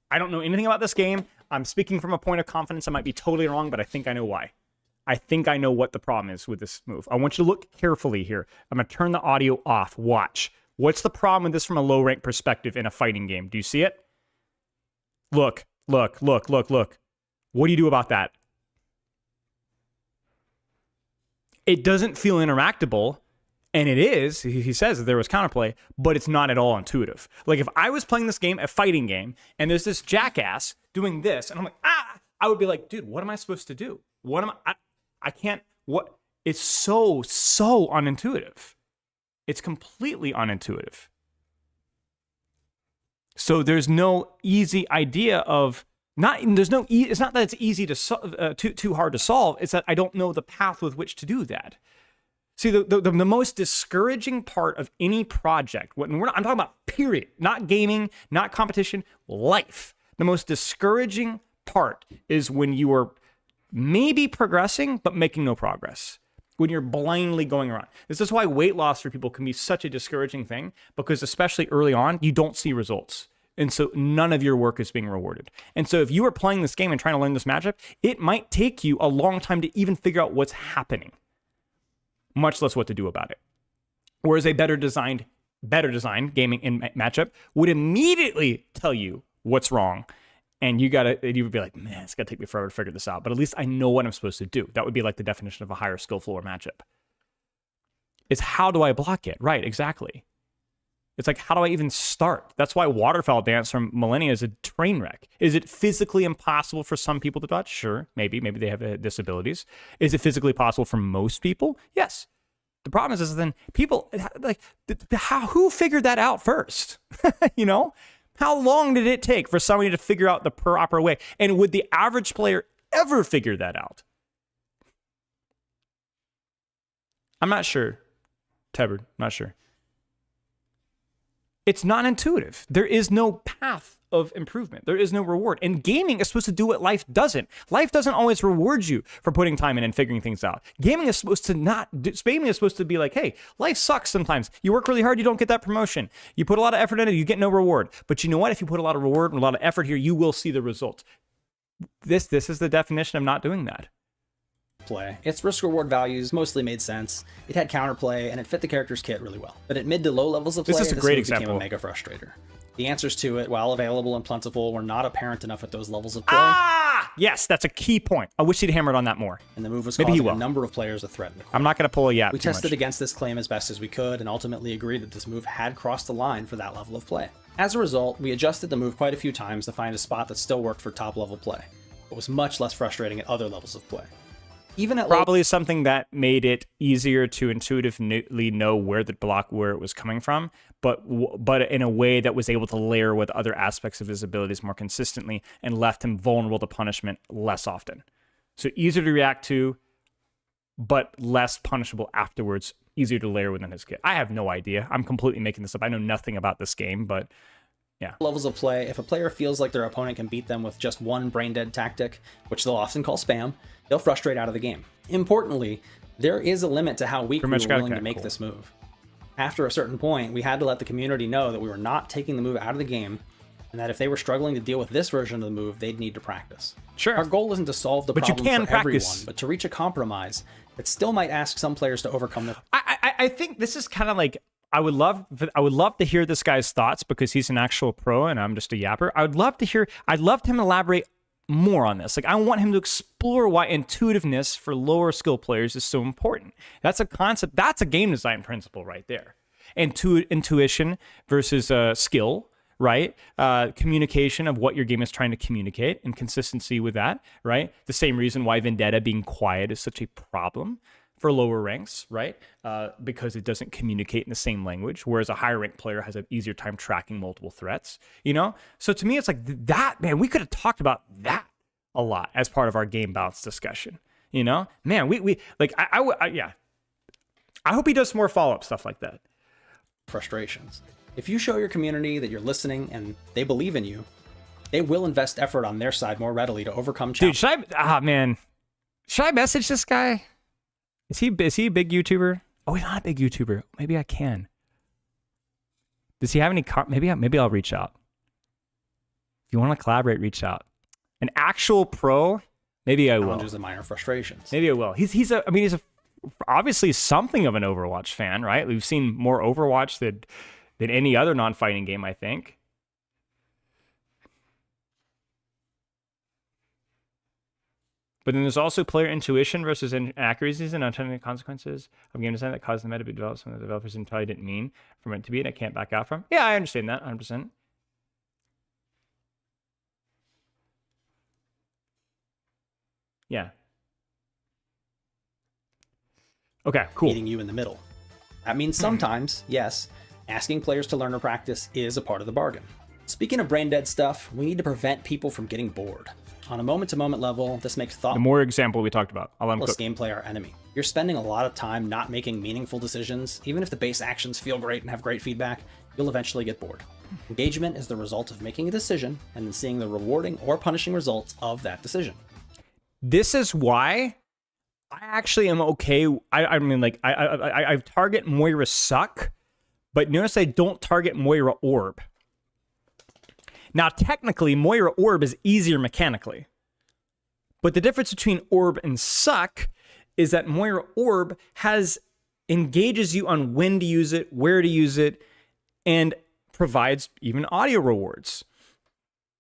I don't know anything about this game. I'm speaking from a point of confidence. I might be totally wrong, but I think I know why. I think I know what the problem is with this move. I want you to look carefully here. I'm going to turn the audio off. Watch. What's the problem with this from a low rank perspective in a fighting game? Do you see it? Look. What do you do about that? It doesn't feel interactable, and it is. He says that there was counterplay, but it's not at all intuitive. Like, if I was playing this game, a fighting game, and there's this jackass doing this, and I'm like, I would be like, dude, what am I supposed to do? I can't, what? It's so unintuitive. It's completely unintuitive. So there's no easy idea of it's not that it's easy to too hard to solve. It's that I don't know the path with which to do that. See, the most discouraging part of any project, I'm talking about period, not gaming, not competition, life. The most discouraging part is when you are maybe progressing but making no progress. when you're blindly going around. This is why weight loss for people can be such a discouraging thing, because especially early on, you don't see results. And so none of your work is being rewarded. And so if you are playing this game and trying to learn this matchup, it might take you a long time to even figure out what's happening, much less what to do about it. Whereas a better designed gaming in matchup would immediately tell you what's wrong. And you would be like, man, it's gonna take me forever to figure this out. But at least I know what I'm supposed to do. That would be like the definition of a higher skill floor matchup. It's how do I block it? Right, exactly. It's like, how do I even start? That's why Waterfowl Dance from Millennia is a train wreck. Is it physically impossible for some people to dodge? Sure, maybe they have disabilities. Is it physically possible for most people? Yes. The problem is then people, like, who figured that out first? You know? How long did it take for somebody to figure out the proper way? And would the average player ever figure that out? I'm not sure. Tebbered, not sure. It's not intuitive. There is no path of improvement. There is no reward. And gaming is supposed to do what life doesn't. Life doesn't always reward you for putting time in and figuring things out. Gaming is supposed to be like, hey, life sucks sometimes. You work really hard, you don't get that promotion. You put a lot of effort in it, you get no reward. But you know what? If you put a lot of reward and a lot of effort here, you will see the results. This is the definition of not doing that. Play. Its risk-reward values mostly made sense. It had counterplay, and it fit the character's kit really well. But at mid to low levels of play, this is a great move example. became a mega frustrator. The answers to it, while available and plentiful, were not apparent enough at those levels of play. Yes, that's a key point. I wish he'd hammered on that more. And the move was Maybe causing a number of players a threat in the corner. I'm not going to pull a yap. We tested against this claim as best as we could, and ultimately agreed that this move had crossed the line for that level of play. As a result, we adjusted the move quite a few times to find a spot that still worked for top-level play, but was much less frustrating at other levels of play. Even at probably something that made it easier to intuitively know where it was coming from, but in a way that was able to layer with other aspects of his abilities more consistently and left him vulnerable to punishment less often. So easier to react to, but less punishable afterwards, easier to layer within his kit. I have no idea. I'm completely making this up. I know nothing about this game, but yeah. Levels of play, if a player feels like their opponent can beat them with just one brain-dead tactic, which they'll often call spam, they'll frustrate out of the game. Importantly, there is a limit to how weak we were willing to make this move. After a certain point, we had to let the community know that we were not taking the move out of the game, and that if they were struggling to deal with this version of the move, they'd need to practice. Sure. Our goal isn't to solve the problem for everyone, but to reach a compromise that still might ask some players to overcome the... I think this is kind of like, I would love to hear this guy's thoughts, because he's an actual pro and I'm just a yapper. I'd love him to elaborate more on this. Like, I want him to explore why intuitiveness for lower skill players is so important. That's a concept. That's a game design principle right there. Intuition versus skill, right? Communication of what your game is trying to communicate and consistency with that, right? The same reason why Vendetta being quiet is such a problem for lower ranks, right? Because it doesn't communicate in the same language, whereas a higher rank player has an easier time tracking multiple threats, you know? So to me, it's like that, man, we could have talked about that a lot as part of our game balance discussion, you know? Man, we like, yeah. I hope he does some more follow-up stuff like that. Frustrations. If you show your community that you're listening and they believe in you, they will invest effort on their side more readily to overcome challenges. Dude, should I message this guy? Is he a big YouTuber? Oh, he's not a big YouTuber. Maybe I can. Does he have any? Maybe I'll reach out. If you want to collaborate, reach out. An actual pro, maybe I will. Challenges and minor frustrations. Maybe I will. He's obviously something of an Overwatch fan, right? We've seen more Overwatch than any other non-fighting game, I think. But then there's also player intuition versus inaccuracies and unintended consequences of game design that caused the meta to be developed. Some of the developers entirely didn't mean for it to be, and I can't back out from. Yeah, I understand that 100%. Yeah. Okay, cool. Meeting you in the middle. That means sometimes, yes, asking players to learn or practice is a part of the bargain. Speaking of brain dead stuff, we need to prevent people from getting bored. On a moment-to-moment level, this makes the more example we talked about. Thoughtless gameplay our enemy. You're spending a lot of time not making meaningful decisions. Even if the base actions feel great and have great feedback, you'll eventually get bored. Engagement is the result of making a decision and then seeing the rewarding or punishing results of that decision. This is why I actually am okay. I mean, like, I target Moira Suck, but notice I don't target Moira Orb. Now, technically, Moira Orb is easier mechanically. But the difference between Orb and Suck is that Moira Orb engages you on when to use it, where to use it, and provides even audio rewards.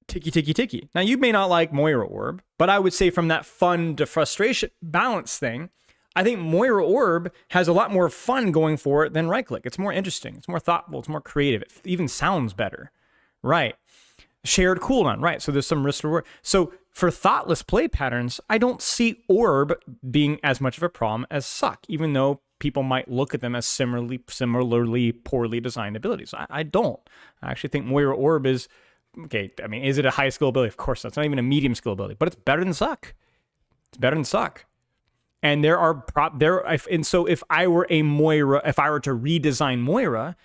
Ticky, ticky, ticky. Now, you may not like Moira Orb, but I would say from that fun to frustration balance thing, I think Moira Orb has a lot more fun going for it than right click. It's more interesting. It's more thoughtful. It's more creative. It even sounds better. Right. Shared cooldown. Right. So there's some risk reward. So for thoughtless play patterns, I don't see Orb being as much of a problem as Suck, even though people might look at them as similarly poorly designed abilities. I don't. I actually think Moira Orb is, okay, I mean, is it a high skill ability? Of course, that's not even a medium skill ability, but it's better than Suck. It's better than Suck. And so if I were a Moira, if I were to redesign Moira,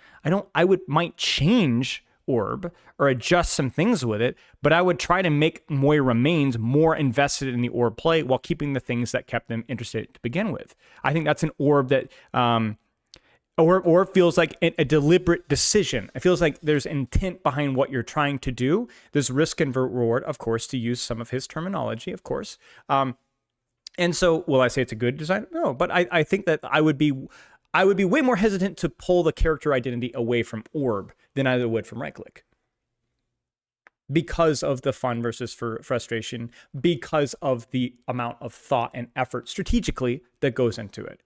might change Orb or adjust some things with it, but I would try to make Moira mains more invested in the Orb play while keeping the things that kept them interested to begin with. I think that's an Orb that Orb feels like a deliberate decision. It feels like there's intent behind what you're trying to do. There's risk and reward, of course, to use some of his terminology, of course. And so, will I say it's a good design? No, but I think that I would be way more hesitant to pull the character identity away from Orb than I would from right click, because of the fun versus frustration, because of the amount of thought and effort strategically that goes into it.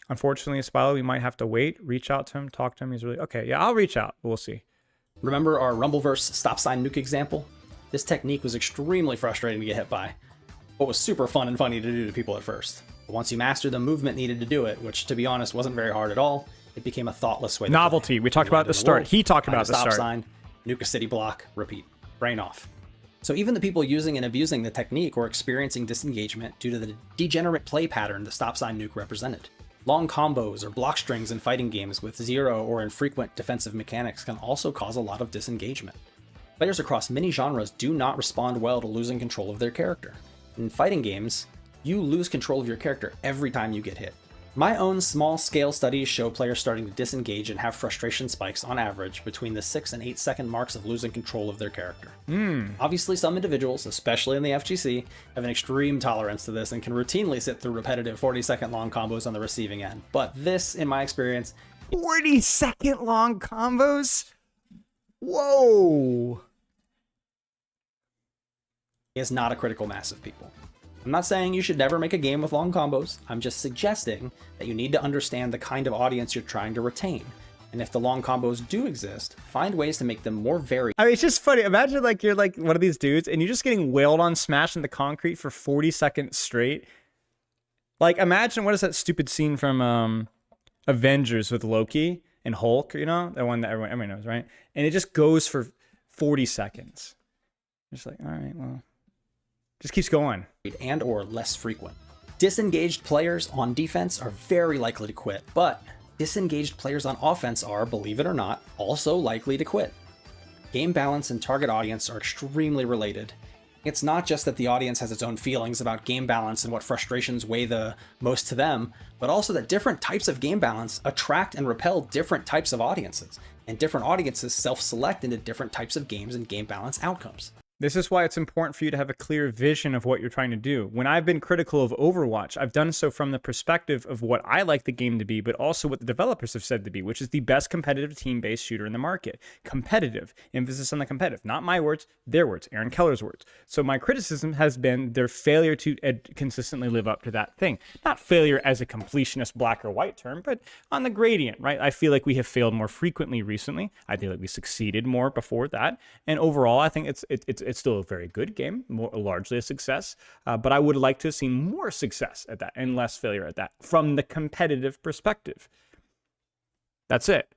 Unfortunately, Spilo, we might have to wait, reach out to him, talk to him. He's really okay. Yeah, I'll reach out. We'll see. Remember our Rumbleverse stop sign nuke example? This technique was extremely frustrating to get hit by, but was super fun and funny to do to people at first. But once you master the movement needed to do it, which to be honest wasn't very hard at all, it became a thoughtless way to Novelty. play. We talked about at the start. He talked about the start. Stop sign, nuke a city block, repeat. Brain off. So even the people using and abusing the technique were experiencing disengagement due to the degenerate play pattern the stop sign nuke represented. Long combos or block strings in fighting games with zero or infrequent defensive mechanics can also cause a lot of disengagement. Players across many genres do not respond well to losing control of their character. In fighting games, you lose control of your character every time you get hit. My own small-scale studies show players starting to disengage and have frustration spikes on average between the 6 and 8 second marks of losing control of their character. Obviously, some individuals, especially in the FGC, have an extreme tolerance to this and can routinely sit through repetitive 40-second long combos on the receiving end. But this, in my experience, 40-second long combos? Whoa! is not a critical mass of people. I'm not saying you should never make a game with long combos. I'm just suggesting that you need to understand the kind of audience you're trying to retain. And if the long combos do exist, find ways to make them more varied. I mean, it's just funny. Imagine like you're like one of these dudes and you're just getting wailed on, smashed into concrete for 40 seconds straight. Like, imagine, what is that stupid scene from Avengers with Loki and Hulk, you know? That one that everyone knows, right? And it just goes for 40 seconds. Just like, all right, well, just keeps going. And or less frequent. Disengaged players on defense are very likely to quit, but disengaged players on offense are, believe it or not, also likely to quit. Game balance and target audience are extremely related. It's not just that the audience has its own feelings about game balance and what frustrations weigh the most to them, but also that different types of game balance attract and repel different types of audiences, and different audiences self-select into different types of games and game balance outcomes. This is why it's important for you to have a clear vision of what you're trying to do. When I've been critical of Overwatch, I've done so from the perspective of what I like the game to be, but also what the developers have said to be, which is the best competitive team-based shooter in the market. Competitive. Emphasis on the competitive. Not my words, their words, Aaron Keller's words. So my criticism has been their failure to consistently live up to that thing. Not failure as a completionist black or white term, but on the gradient, right? I feel like we have failed more frequently recently. I feel like we succeeded more before that. And overall, I think it's still a very good game, largely a success, but I would like to have seen more success at that and less failure at that from the competitive perspective. That's it.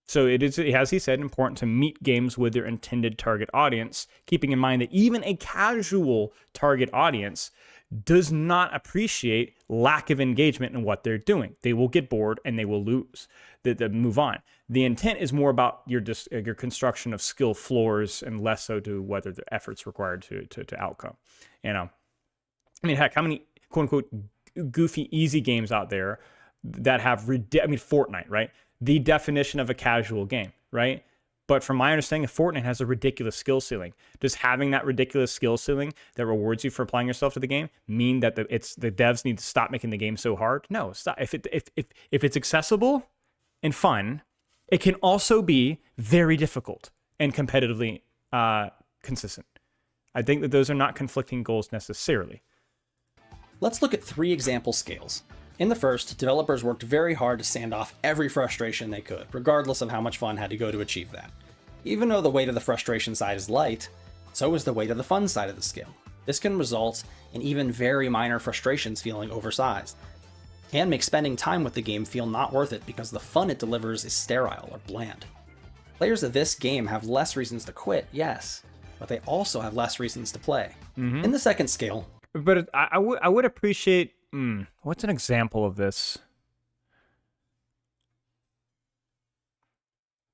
So it is, as he said, important to meet games with their intended target audience, keeping in mind that even a casual target audience does not appreciate lack of engagement in what they're doing. They will get bored and they will lose. They move on. The intent is more about your construction of skill floors and less so to whether the effort's required to outcome. You know, I mean, heck, how many quote unquote goofy, easy games out there that have, Fortnite, right? The definition of a casual game, right? But from my understanding, Fortnite has a ridiculous skill ceiling. Does having that ridiculous skill ceiling that rewards you for applying yourself to the game mean that the devs need to stop making the game so hard? No, stop. If it's accessible and fun, it can also be very difficult and competitively consistent. I think that those are not conflicting goals necessarily. Let's look at 3 example scales. In the first, developers worked very hard to sand off every frustration they could, regardless of how much fun had to go to achieve that. Even though the weight of the frustration side is light, so is the weight of the fun side of the scale. This can result in even very minor frustrations feeling oversized, and make spending time with the game feel not worth it because the fun it delivers is sterile or bland. Players of this game have less reasons to quit, yes, but they also have less reasons to play. In the second scale... But I would appreciate... what's an example of this?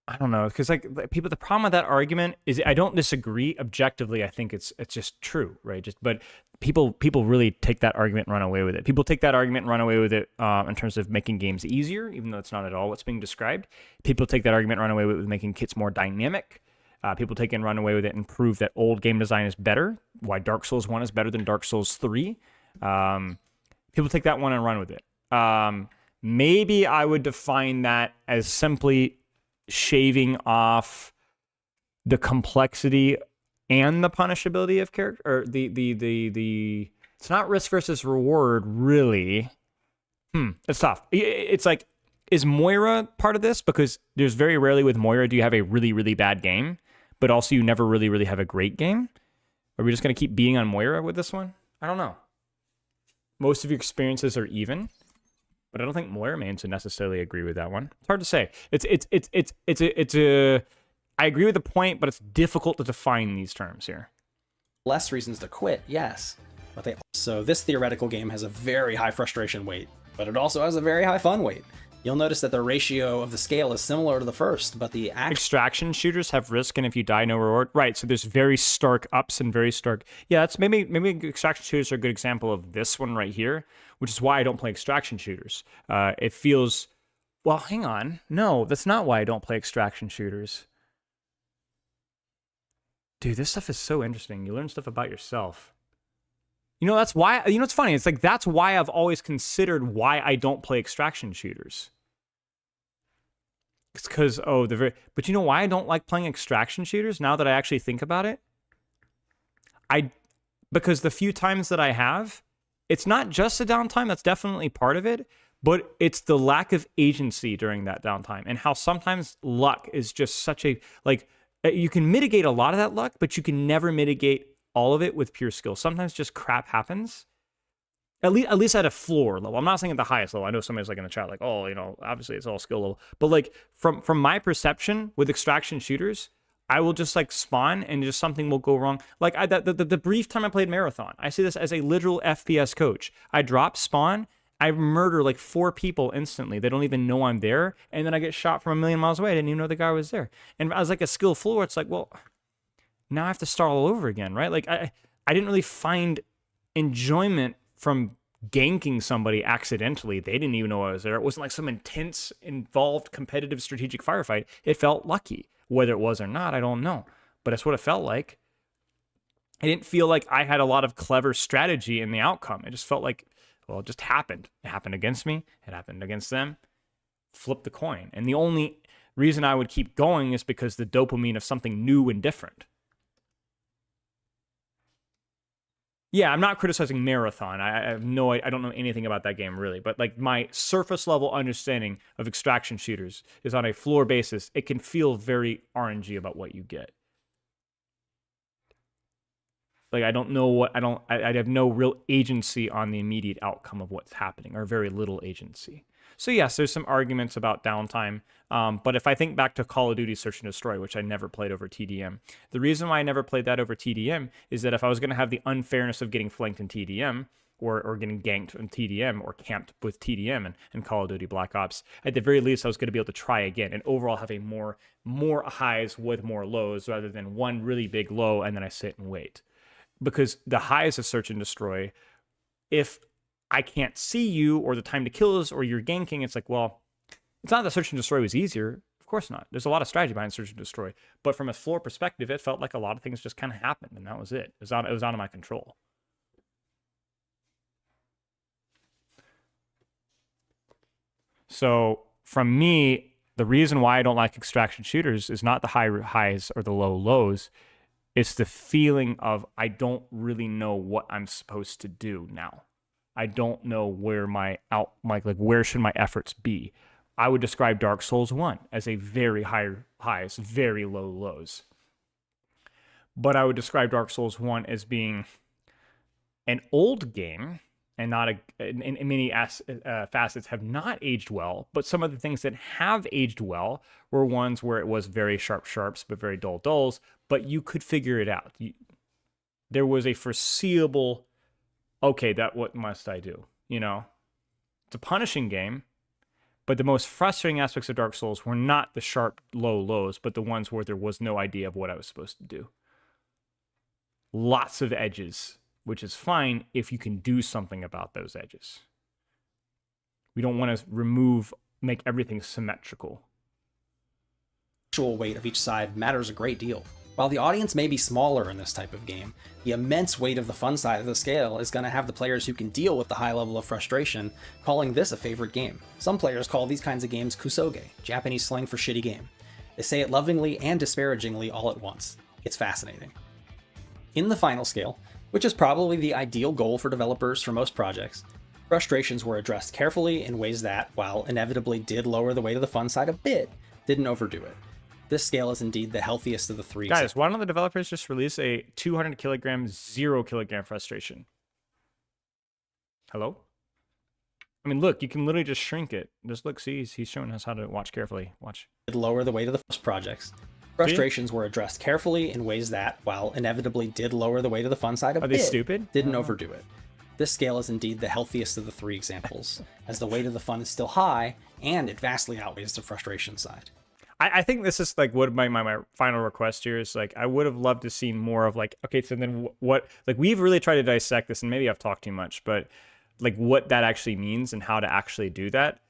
I don't know, because like people, the problem with that argument is I don't disagree objectively. I think it's just true, right? But people really take that argument and run away with it. People take that argument and run away with it in terms of making games easier, even though it's not at all what's being described. People take that argument and run away with making kits more dynamic. People take and run away with it and prove that old game design is better. Why Dark Souls 1 is better than Dark Souls 3. People take that one and run with it. Maybe I would define that as simply shaving off the complexity and the punishability of character, or the it's not risk versus reward, really. It's tough. It's like, is Moira part of this? Because there's very rarely with Moira do you have a really, really bad game, but also you never really, really have a great game. Are we just going to keep beating on Moira with this one? I don't know. Most of your experiences are even, but I don't think Moira mains would necessarily agree with that one. It's hard to say. I agree with the point, but it's difficult to define these terms here. Less reasons to quit, yes, but they also... This theoretical game has a very high frustration weight, but it also has a very high fun weight. You'll notice that the ratio of the scale is similar to the first, but the extraction shooters have risk, and if you die, no reward. Right, so there's very stark ups and very stark... Yeah, that's maybe extraction shooters are a good example of this one right here, which is why I don't play extraction shooters. It feels... Well, hang on. No, that's not why I don't play extraction shooters. Dude, this stuff is so interesting. You learn stuff about yourself. You know, that's why... You know, it's funny. It's like, that's why I've always considered why I don't play extraction shooters. It's because, but you know why I don't like playing extraction shooters now that I actually think about it? Because the few times that I have, it's not just the downtime, that's definitely part of it, but it's the lack of agency during that downtime and how sometimes luck is just such a, like, you can mitigate a lot of that luck, but you can never mitigate all of it with pure skill. Sometimes just crap happens. At least at a floor level. I'm not saying at the highest level. I know somebody's like in the chat like, oh, you know, obviously it's all skill level. But like from my perception with extraction shooters, I will just like spawn and just something will go wrong. Like the brief time I played Marathon, I see this as a literal FPS coach. I drop spawn, I murder like 4 people instantly. They don't even know I'm there. And then I get shot from a million miles away. I didn't even know the guy was there. And as like a skill floor, it's like, well, now I have to start all over again, right? Like I didn't really find enjoyment from ganking somebody accidentally. They didn't even know I was there. It wasn't like some intense, involved, competitive, strategic firefight. It felt lucky. Whether it was or not, I don't know. But that's what it felt like. I didn't feel like I had a lot of clever strategy in the outcome. It just felt like, well, it just happened. It happened against me. It happened against them. Flip the coin. And the only reason I would keep going is because the dopamine of something new and different. Yeah, I'm not criticizing Marathon. I don't know anything about that game really, but like my surface level understanding of extraction shooters is on a floor basis. It can feel very RNG about what you get. Like I don't know what I have no real agency on the immediate outcome of what's happening, or very little agency. So yes, there's some arguments about downtime. But if I think back to Call of Duty Search and Destroy, which I never played over TDM, the reason why I never played that over TDM is that if I was going to have the unfairness of getting flanked in TDM, or getting ganked in TDM, or camped with TDM and Call of Duty Black Ops, at the very least I was going to be able to try again and overall have a more highs with more lows rather than one really big low and then I sit and wait. Because the highs of Search and Destroy if I can't see you or the time to kill is or you're ganking, it's like, well, it's not that search and destroy was easier. Of course not. There's a lot of strategy behind search and destroy. But from a floor perspective, it felt like a lot of things just kind of happened, and that was it. It was out of my control. So from me, the reason why I don't like extraction shooters is not the high highs or the low lows. It's the feeling of I don't really know what I'm supposed to do now. I don't know where where should my efforts be. I would describe Dark Souls 1 as a very high highs, very low lows. But I would describe Dark Souls 1 as being an old game, and not in many facets have not aged well. But some of the things that have aged well were ones where it was very sharp sharps, but very dull dulls. But you could figure it out. There was a foreseeable, okay, what must I do? You know, it's a punishing game. But the most frustrating aspects of Dark Souls were not the sharp low lows, but the ones where there was no idea of what I was supposed to do. Lots of edges, which is fine if you can do something about those edges. We don't want to make everything symmetrical. The actual weight of each side matters a great deal. While the audience may be smaller in this type of game, the immense weight of the fun side of the scale is going to have the players who can deal with the high level of frustration calling this a favorite game. Some players call these kinds of games kusoge, Japanese slang for shitty game. They say it lovingly and disparagingly all at once. It's fascinating. In the final scale, which is probably the ideal goal for developers for most projects, frustrations were addressed carefully in ways that, while inevitably did lower the weight of the fun side a bit, didn't overdo it. This scale is indeed the healthiest of the three. Guys, why don't the developers just release a 200 kilogram, 0 kilogram frustration? Hello? I mean, look, you can literally just shrink it. Just look, see, he's showing us how to watch carefully. Watch. Lower the weight of the first projects. Frustrations were addressed carefully in ways that, while inevitably did lower the weight of the fun side a bit, Are they stupid? didn't overdo it. This scale is indeed the healthiest of the three examples, as the weight of the fun is still high, and it vastly outweighs the frustration side. I think this is like what my final request here is. Like, I would have loved to see more of like, okay, so then what, like, we've really tried to dissect this, and maybe I've talked too much, but like what that actually means and how to actually do that.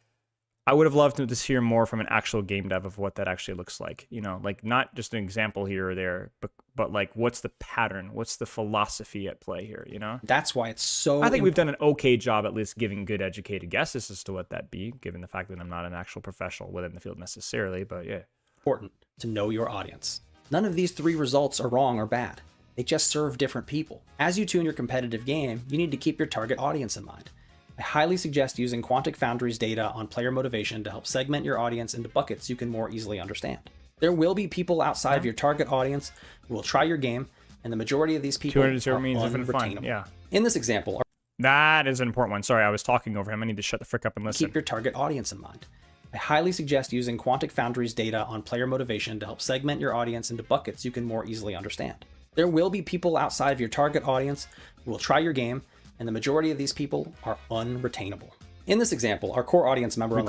I would have loved to just hear more from an actual game dev of what that actually looks like. You know, like not just an example here or there, but like what's the pattern? What's the philosophy at play here, you know? That's why it's so I think we've done an okay job at least giving good educated guesses as to what that be, given the fact that I'm not an actual professional within the field necessarily, but yeah. Important to know your audience. None of these three results are wrong or bad. They just serve different people. As you tune your competitive game, you need to keep your target audience in mind. I highly suggest using Quantic Foundry's data on player motivation to help segment your audience into buckets you can more easily understand. There will be people outside of your target audience who will try your game, and the majority of these people 200 are means infinite fun. unretainable. Yeah. In this example, That is an important one. Sorry, I was talking over him. I need to shut the frick up and listen. keep your target audience in mind. I highly suggest using Quantic Foundry's data on player motivation to help segment your audience into buckets you can more easily understand. There will be people outside of your target audience who will try your game, and the majority of these people are unretainable. In this example, our core audience member we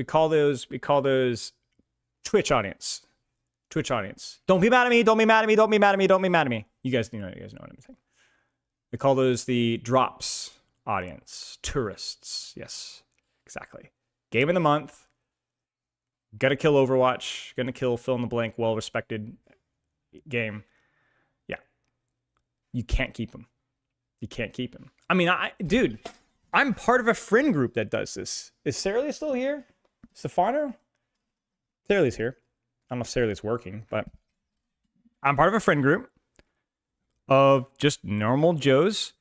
call those Twitch audience. Twitch audience. Don't be mad at me. Don't be mad at me. Don't be mad at me. Don't be mad at me. You guys know what I'm saying. We call those the drops audience. Tourists. Yes, exactly. Game of the month. Gonna kill Overwatch. Gonna kill fill in the blank. Well-respected game. Yeah. You can't keep them. You can't keep him. I mean, dude, I'm part of a friend group that does this. Is Sarah Lee still here? Stefano? Sarah Lee's here. I don't know if Sarah Lee's working, but I'm part of a friend group of just normal Joes,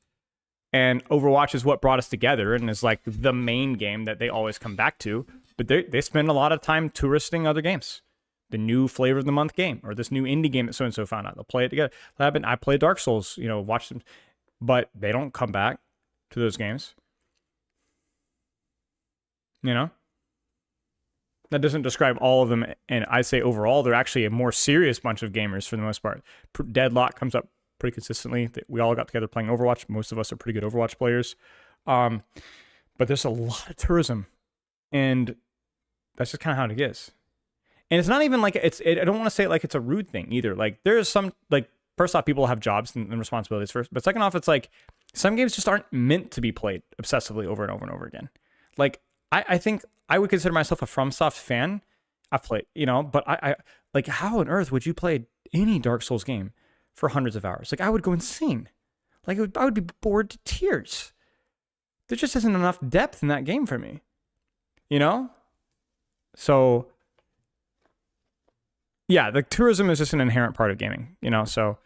and Overwatch is what brought us together and is like the main game that they always come back to. But they spend a lot of time touristing other games. The new flavor of the month game, or this new indie game that so-and-so found out. They'll play it together. I play Dark Souls, watch them. But they don't come back to those games. That doesn't describe all of them. And I say overall, they're actually a more serious bunch of gamers for the most part. Deadlock comes up pretty consistently. We all got together playing Overwatch. Most of us are pretty good Overwatch players. But there's a lot of tourism. And that's just kind of how it is. And it's not even like I don't want to say it like it's a rude thing either. Like there's some, like, first off, people have jobs and responsibilities first. But second off, it's like Some games just aren't meant to be played obsessively over and over and over again. Like, I think I would consider myself a FromSoft fan. I've played, but I like, how on earth would you play any Dark Souls game for hundreds of hours? Like, I would go insane. Like, I would be bored to tears. There just isn't enough depth in that game for me, So, yeah, the tourism is just an inherent part of gaming, so.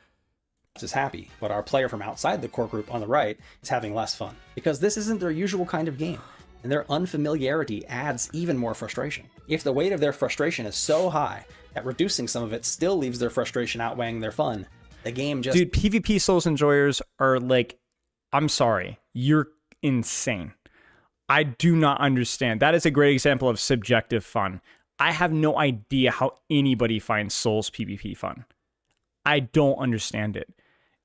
Is happy, but our player from outside the core group on the right is having less fun, because this isn't their usual kind of game, and their unfamiliarity adds even more frustration. If the weight of their frustration is so high that reducing some of it still leaves their frustration outweighing their fun, the game just... Dude, PvP Souls enjoyers are like, I'm sorry, you're insane. I do not understand. That is a great example of subjective fun. I have no idea how anybody finds Souls PvP fun. I don't understand it.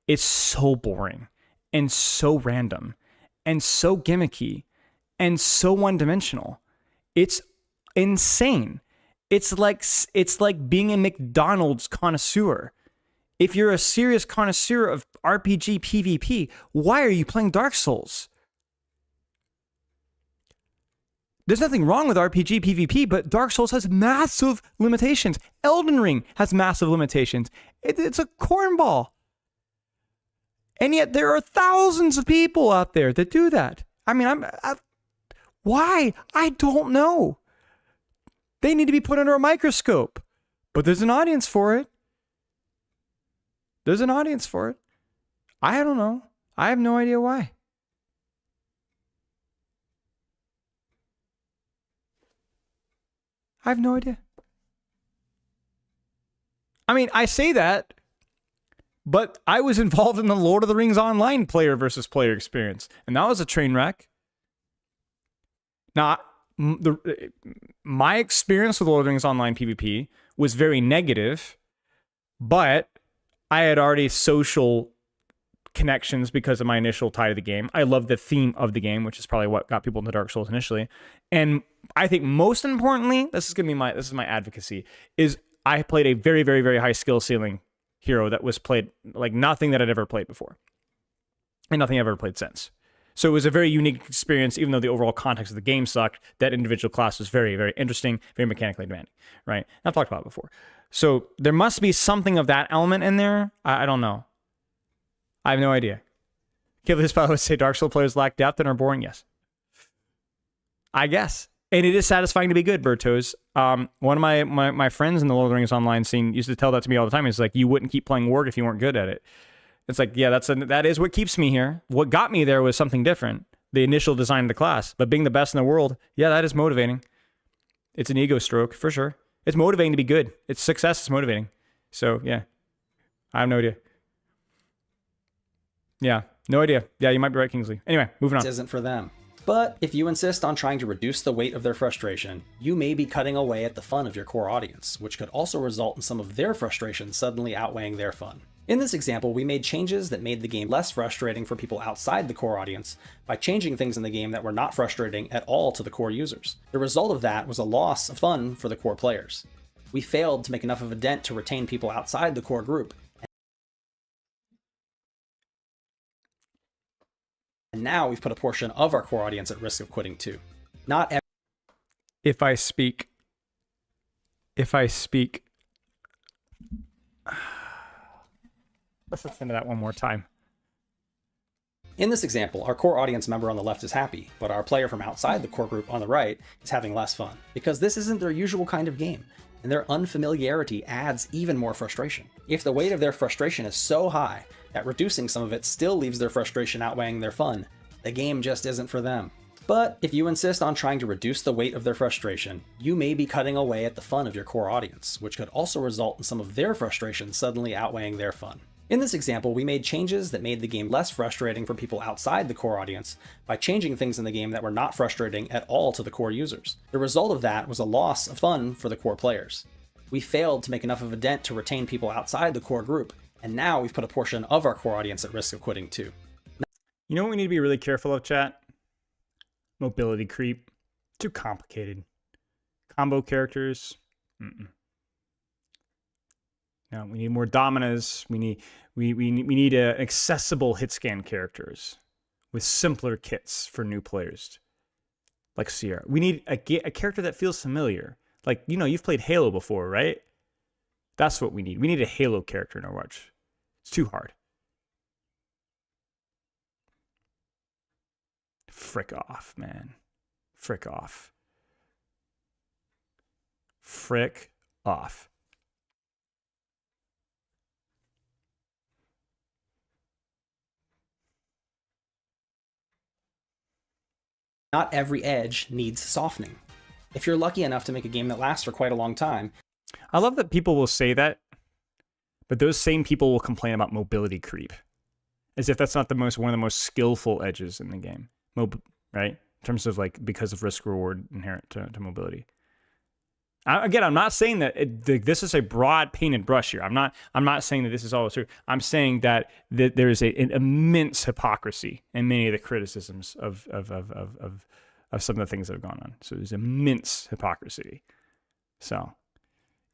It's so boring and so random and so gimmicky and so one-dimensional. It's insane. It's like being a McDonald's connoisseur. If you're a serious connoisseur of RPG PvP, why are you playing Dark Souls? There's nothing wrong with RPG PvP, but Dark Souls has massive limitations. Elden Ring has massive limitations. It's a cornball. And yet there are thousands of people out there that do that. I mean, why? I don't know. They need to be put under a microscope. But there's an audience for it. There's an audience for it. I don't know. I have no idea why. I have no idea. I mean, I say that, but I was involved in the Lord of the Rings Online player versus player experience, and that was a train wreck. Now, my experience with Lord of the Rings Online PvP was very negative, but I had already social connections because of my initial tie to the game. I love the theme of the game, which is probably what got people into Dark Souls initially. And I think most importantly, this is my advocacy, is I played a very, very, very high skill ceiling hero that was played like nothing that I'd ever played before. And nothing I've ever played since. So it was a very unique experience, even though the overall context of the game sucked. That individual class was very, very interesting, very mechanically demanding, right? I've talked about it before. So there must be something of that element in there. I don't know. I have no idea. Kiblis would say Dark Souls players lack depth and are boring. Yes. I guess. And it is satisfying to be good, Bertos. One of my friends in the Lord of the Rings Online scene used to tell that to me all the time. He's like, you wouldn't keep playing Warg if you weren't good at it. It's like, yeah, that is what keeps me here. What got me there was something different. The initial design of the class. But being the best in the world, yeah, that is motivating. It's an ego stroke, for sure. It's motivating to be good. It's success is motivating. So, yeah. I have no idea. Yeah, no idea. Yeah, you might be right, Kingsley. Anyway, moving on. This isn't for them. But if you insist on trying to reduce the weight of their frustration, you may be cutting away at the fun of your core audience, which could also result in some of their frustration suddenly outweighing their fun. In this example, we made changes that made the game less frustrating for people outside the core audience by changing things in the game that were not frustrating at all to the core users. The result of that was a loss of fun for the core players. We failed to make enough of a dent to retain people outside the core group. And now we've put a portion of our core audience at risk of quitting too. Not every... If I speak... Let's listen to that one more time. In this example, our core audience member on the left is happy, but our player from outside the core group on the right is having less fun, because this isn't their usual kind of game, and their unfamiliarity adds even more frustration. If the weight of their frustration is so high that reducing some of it still leaves their frustration outweighing their fun, the game just isn't for them. But if you insist on trying to reduce the weight of their frustration, you may be cutting away at the fun of your core audience, which could also result in some of their frustration suddenly outweighing their fun. In this example, we made changes that made the game less frustrating for people outside the core audience by changing things in the game that were not frustrating at all to the core users. The result of that was a loss of fun for the core players. We failed to make enough of a dent to retain people outside the core group, and now we've put a portion of our core audience at risk of quitting too. You know what we need to be really careful of, chat? Mobility creep. Too complicated. Combo characters. No, we need more dominas. We need accessible hit scan characters. with simpler kits for new players, like Sierra. We need a character that feels familiar. Like, you know, you've played Halo before, right? That's what we need. We need a Halo character in Overwatch. It's too hard. Frick off, man. Frick off. Frick off. Not every edge needs softening. If you're lucky enough to make a game that lasts for quite a long time. I love that people will say that, but those same people will complain about mobility creep, as if that's not one of the most skillful edges in the game, right? In terms of like, because of risk reward inherent to mobility. Again, I'm not saying that this is a broad painted brush here. I'm not saying that this is always true. I'm saying that there is an immense hypocrisy in many of the criticisms of some of the things that have gone on. So there's immense hypocrisy. So,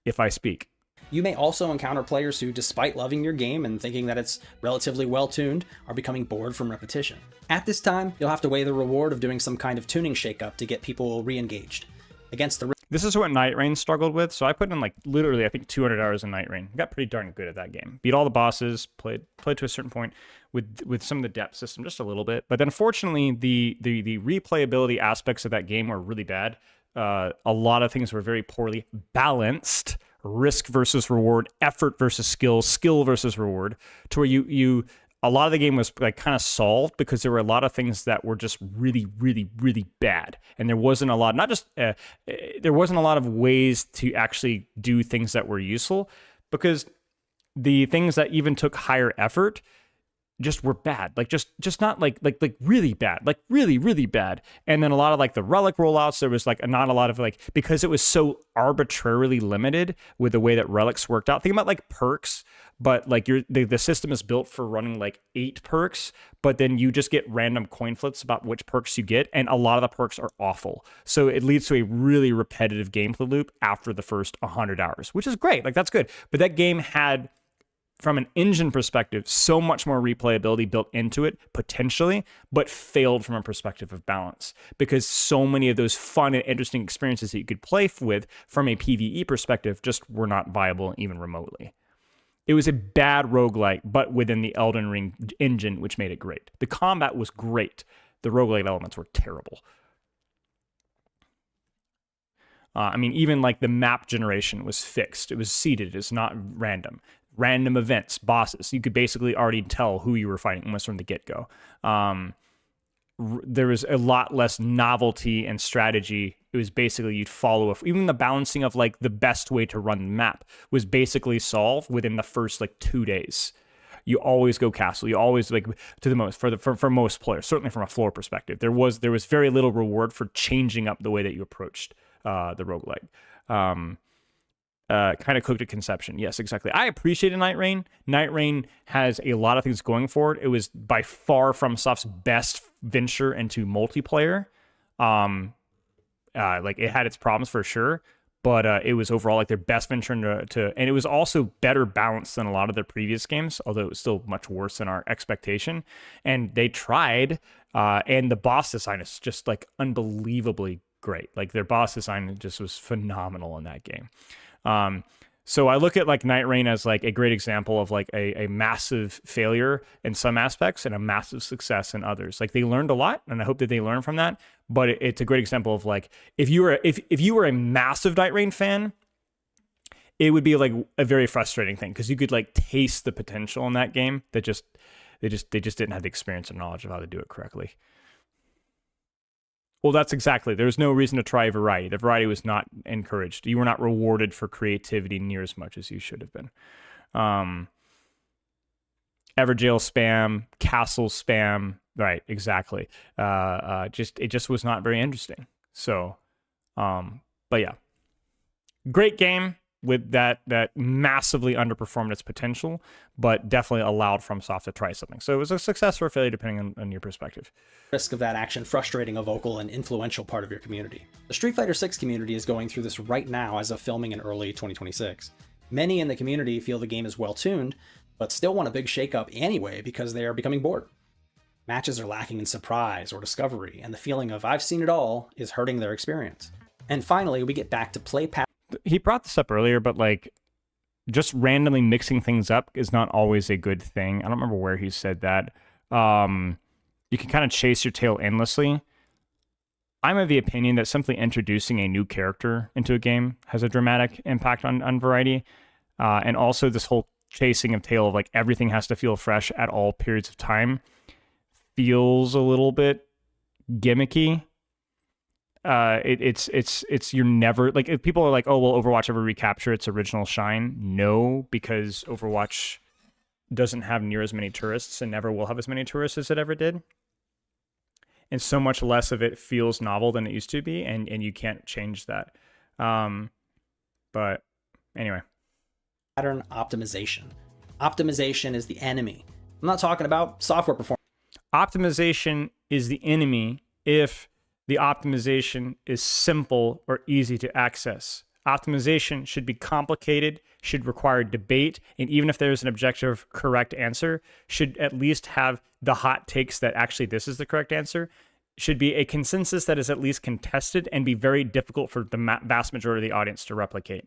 if I speak. You may also encounter players who, despite loving your game and thinking that it's relatively well-tuned, are becoming bored from repetition. At this time, you'll have to weigh the reward of doing some kind of tuning shakeup to get people re-engaged. Against the... This is what Night Rain struggled with, so I put in like literally I think 200 hours in Night Rain. Got pretty darn good at that game. Beat all the bosses, played to a certain point with some of the depth system just a little bit. But then unfortunately the replayability aspects of that game were really bad. A lot of things were very poorly balanced. Risk versus reward, effort versus skill versus reward, to where a lot of the game was like kind of solved because there were a lot of things that were just really, really, really bad. And there wasn't a lot, there wasn't a lot of ways to actually do things that were useful, because the things that even took higher effort just were bad. Like just not like really bad, like really, really bad. And then a lot of like the relic rollouts, there was like not a lot of like, because it was so arbitrarily limited with the way that relics worked out. Think about like perks, but like the system is built for running like 8 perks, but then you just get random coin flips about which perks you get, and a lot of the perks are awful. So it leads to a really repetitive gameplay loop after the first 100 hours, which is great. Like that's good. But that game had, from an engine perspective, so much more replayability built into it, potentially, but failed from a perspective of balance, because so many of those fun and interesting experiences that you could play with from a PvE perspective just were not viable even remotely. It was a bad roguelike, but within the Elden Ring engine, which made it great. The combat was great. The roguelike elements were terrible. I mean, even like the map generation was fixed. It was seeded. It's not random. Random events, bosses. You could basically already tell who you were fighting almost from the get-go. There was a lot less novelty and strategy. It was basically you'd follow even the balancing of like the best way to run the map was basically solved within the first like 2 days. You always go castle. You always like to the most for most players, certainly from a floor perspective. There was very little reward for changing up the way that you approached the roguelike. Kind of cooked at conception. Yes, exactly. I appreciated Night Rain. Night Rain has a lot of things going for it. It was by far FromSoft's best venture into multiplayer. Like it had its problems for sure, but it was overall like their best venture into, and it was also better balanced than a lot of their previous games, although it was still much worse than our expectation. And they tried, and the boss design is just like unbelievably great. Like their boss design just was phenomenal in that game. So I look at like Night Rain as like a great example of like a massive failure in some aspects and a massive success in others. Like they learned a lot, and I hope that they learn from that. But it's a great example of like if you were a massive Night Rain fan, it would be like a very frustrating thing, because you could like taste the potential in that game that they just didn't have the experience and knowledge of how to do it correctly. Well, that's exactly. There's no reason to try variety. The variety was not encouraged. You were not rewarded for creativity near as much as you should have been. Everjail spam, castle spam. Right, exactly. It just was not very interesting. So, but yeah, great game with that massively underperformed its potential, but definitely allowed FromSoft to try something. So it was a success or a failure depending on your perspective. Risk of that action frustrating a vocal and influential part of your community. The Street Fighter VI community is going through this right now as of filming in early 2026. Many in the community feel the game is well tuned, but still want a big shakeup anyway because they are becoming bored. Matches are lacking in surprise or discovery, and the feeling of I've seen it all is hurting their experience. And finally, we get back to play patterns. He brought this up earlier, but like just randomly mixing things up is not always a good thing. I don't remember where he said that. You can kind of chase your tail endlessly. I'm of the opinion that simply introducing a new character into a game has a dramatic impact on variety. And also this whole chasing of tail of like everything has to feel fresh at all periods of time feels a little bit gimmicky. It's you're never like, if people are like, oh well, Overwatch ever recapture its original shine? No, because Overwatch doesn't have near as many tourists and never will have as many tourists as it ever did. And so much less of it feels novel than it used to be, and you can't change that. But anyway. Pattern optimization. Optimization is the enemy. I'm not talking about software performance. Optimization is the enemy if the optimization is simple or easy to access. Optimization should be complicated, should require debate, and even if there's an objective correct answer, should at least have the hot takes that actually this is the correct answer, should be a consensus that is at least contested and be very difficult for the vast majority of the audience to replicate.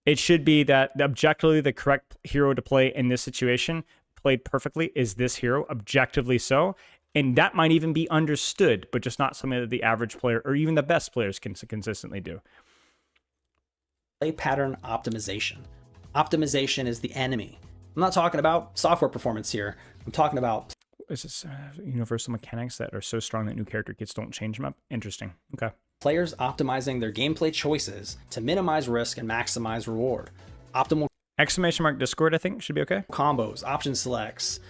It should be that objectively the correct hero to play in this situation, played perfectly, is this hero, objectively so. And that might even be understood, but just not something that the average player or even the best players can consistently do. Play pattern optimization. Optimization is the enemy. I'm not talking about software performance here. I'm talking about... Is this universal mechanics that are so strong that new character kits don't change them up? Interesting. Okay. Players optimizing their gameplay choices to minimize risk and maximize reward. Optimal... !Discord, I think, should be okay. Combos, option selects,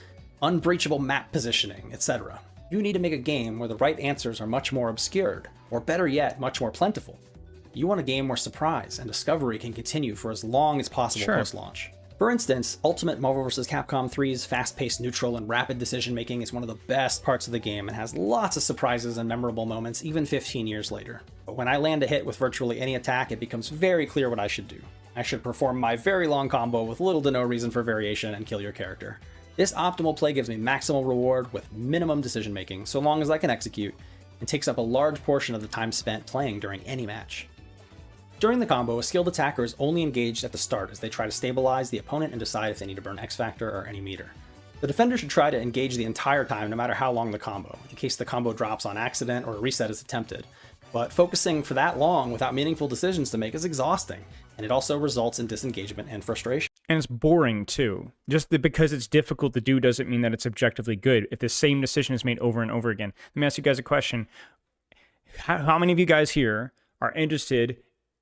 unbreachable map positioning, etc. You need to make a game where the right answers are much more obscured, or better yet, much more plentiful. You want a game where surprise and discovery can continue for as long as possible post-launch. For instance, Ultimate Marvel vs. Capcom 3's fast-paced, neutral, and rapid decision-making is one of the best parts of the game and has lots of surprises and memorable moments even 15 years later. But when I land a hit with virtually any attack, it becomes very clear what I should do. I should perform my very long combo with little to no reason for variation and kill your character. This optimal play gives me maximal reward with minimum decision-making, so long as I can execute, and takes up a large portion of the time spent playing during any match. During the combo, a skilled attacker is only engaged at the start as they try to stabilize the opponent and decide if they need to burn X Factor or any meter. The defender should try to engage the entire time no matter how long the combo, in case the combo drops on accident or a reset is attempted. But focusing for that long without meaningful decisions to make is exhausting, and it also results in disengagement and frustration. And it's boring too. Just because it's difficult to do doesn't mean that it's objectively good. If the same decision is made over and over again. Let me ask you guys a question. How many of you guys here are interested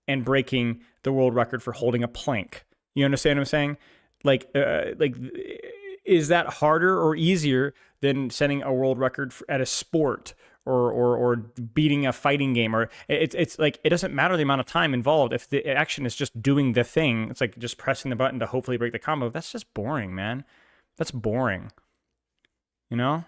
in breaking the world record for holding a plank? You understand what I'm saying? Like, is that harder or easier than setting a world record at a sport or beating a fighting game? Or it's like, it doesn't matter the amount of time involved. If the action is just doing the thing, it's like just pressing the button to hopefully break the combo. That's just boring, man. That's boring. You know?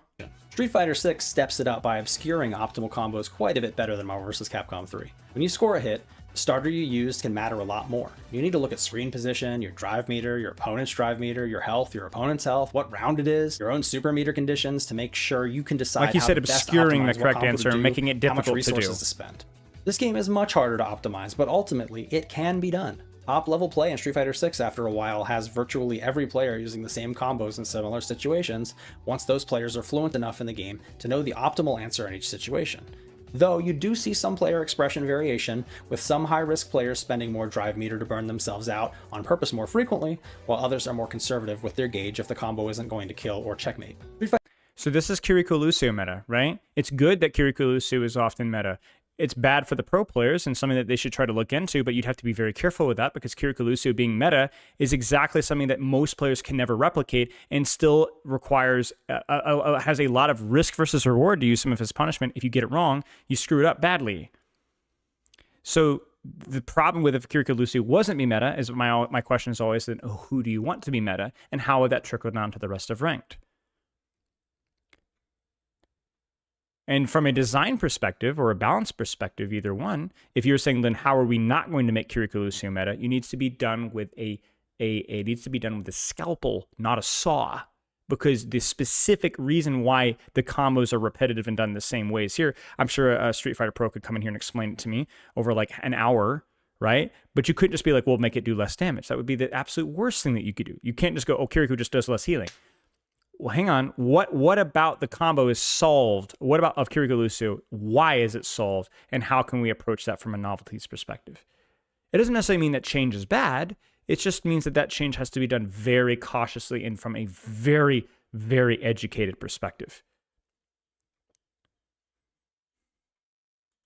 Street Fighter 6 steps it up by obscuring optimal combos quite a bit better than Marvel vs. Capcom 3. When you score a hit, the starter you used can matter a lot more. You need to look at screen position, your drive meter, your opponent's drive meter, your health, your opponent's health, what round it is, your own super meter conditions to make sure you can decide like you said, obscuring the correct answer and making it difficult how much resources to spend. This game is much harder to optimize, but ultimately it can be done. Top level play in Street Fighter 6 after a while has virtually every player using the same combos in similar situations once those players are fluent enough in the game to know the optimal answer in each situation. Though you do see some player expression variation, with some high-risk players spending more drive meter to burn themselves out on purpose more frequently, while others are more conservative with their gauge if the combo isn't going to kill or checkmate. So this is Kiriko Lucio meta, right? It's good that Kiriko Lucio is often meta. It's bad for the pro players and something that they should try to look into, but you'd have to be very careful with that because Kiriko Lucio being meta is exactly something that most players can never replicate and still requires, has a lot of risk versus reward to use some of his punishment. If you get it wrong, you screw it up badly. So the problem with if Kiriko Lucio wasn't be meta is my question is always then, oh, who do you want to be meta and how would that trickle down to the rest of ranked? And from a design perspective or a balance perspective, either one, if you're saying then how are we not going to make Kiriko Lucio meta, it needs to be done with it needs to be done with a scalpel, not a saw. because the specific reason why the combos are repetitive and done the same ways here, I'm sure a Street Fighter Pro could come in here and explain it to me over like an hour, right? But you couldn't just be like, well, make it do less damage. That would be the absolute worst thing that you could do. You can't just go, oh, Kiriko just does less healing. Well, hang on. What about the combo is solved? What about of Kiriko Lucio? Why is it solved? And how can we approach that from a novelties perspective? It doesn't necessarily mean that change is bad. It just means that that change has to be done very cautiously and from a very, very educated perspective.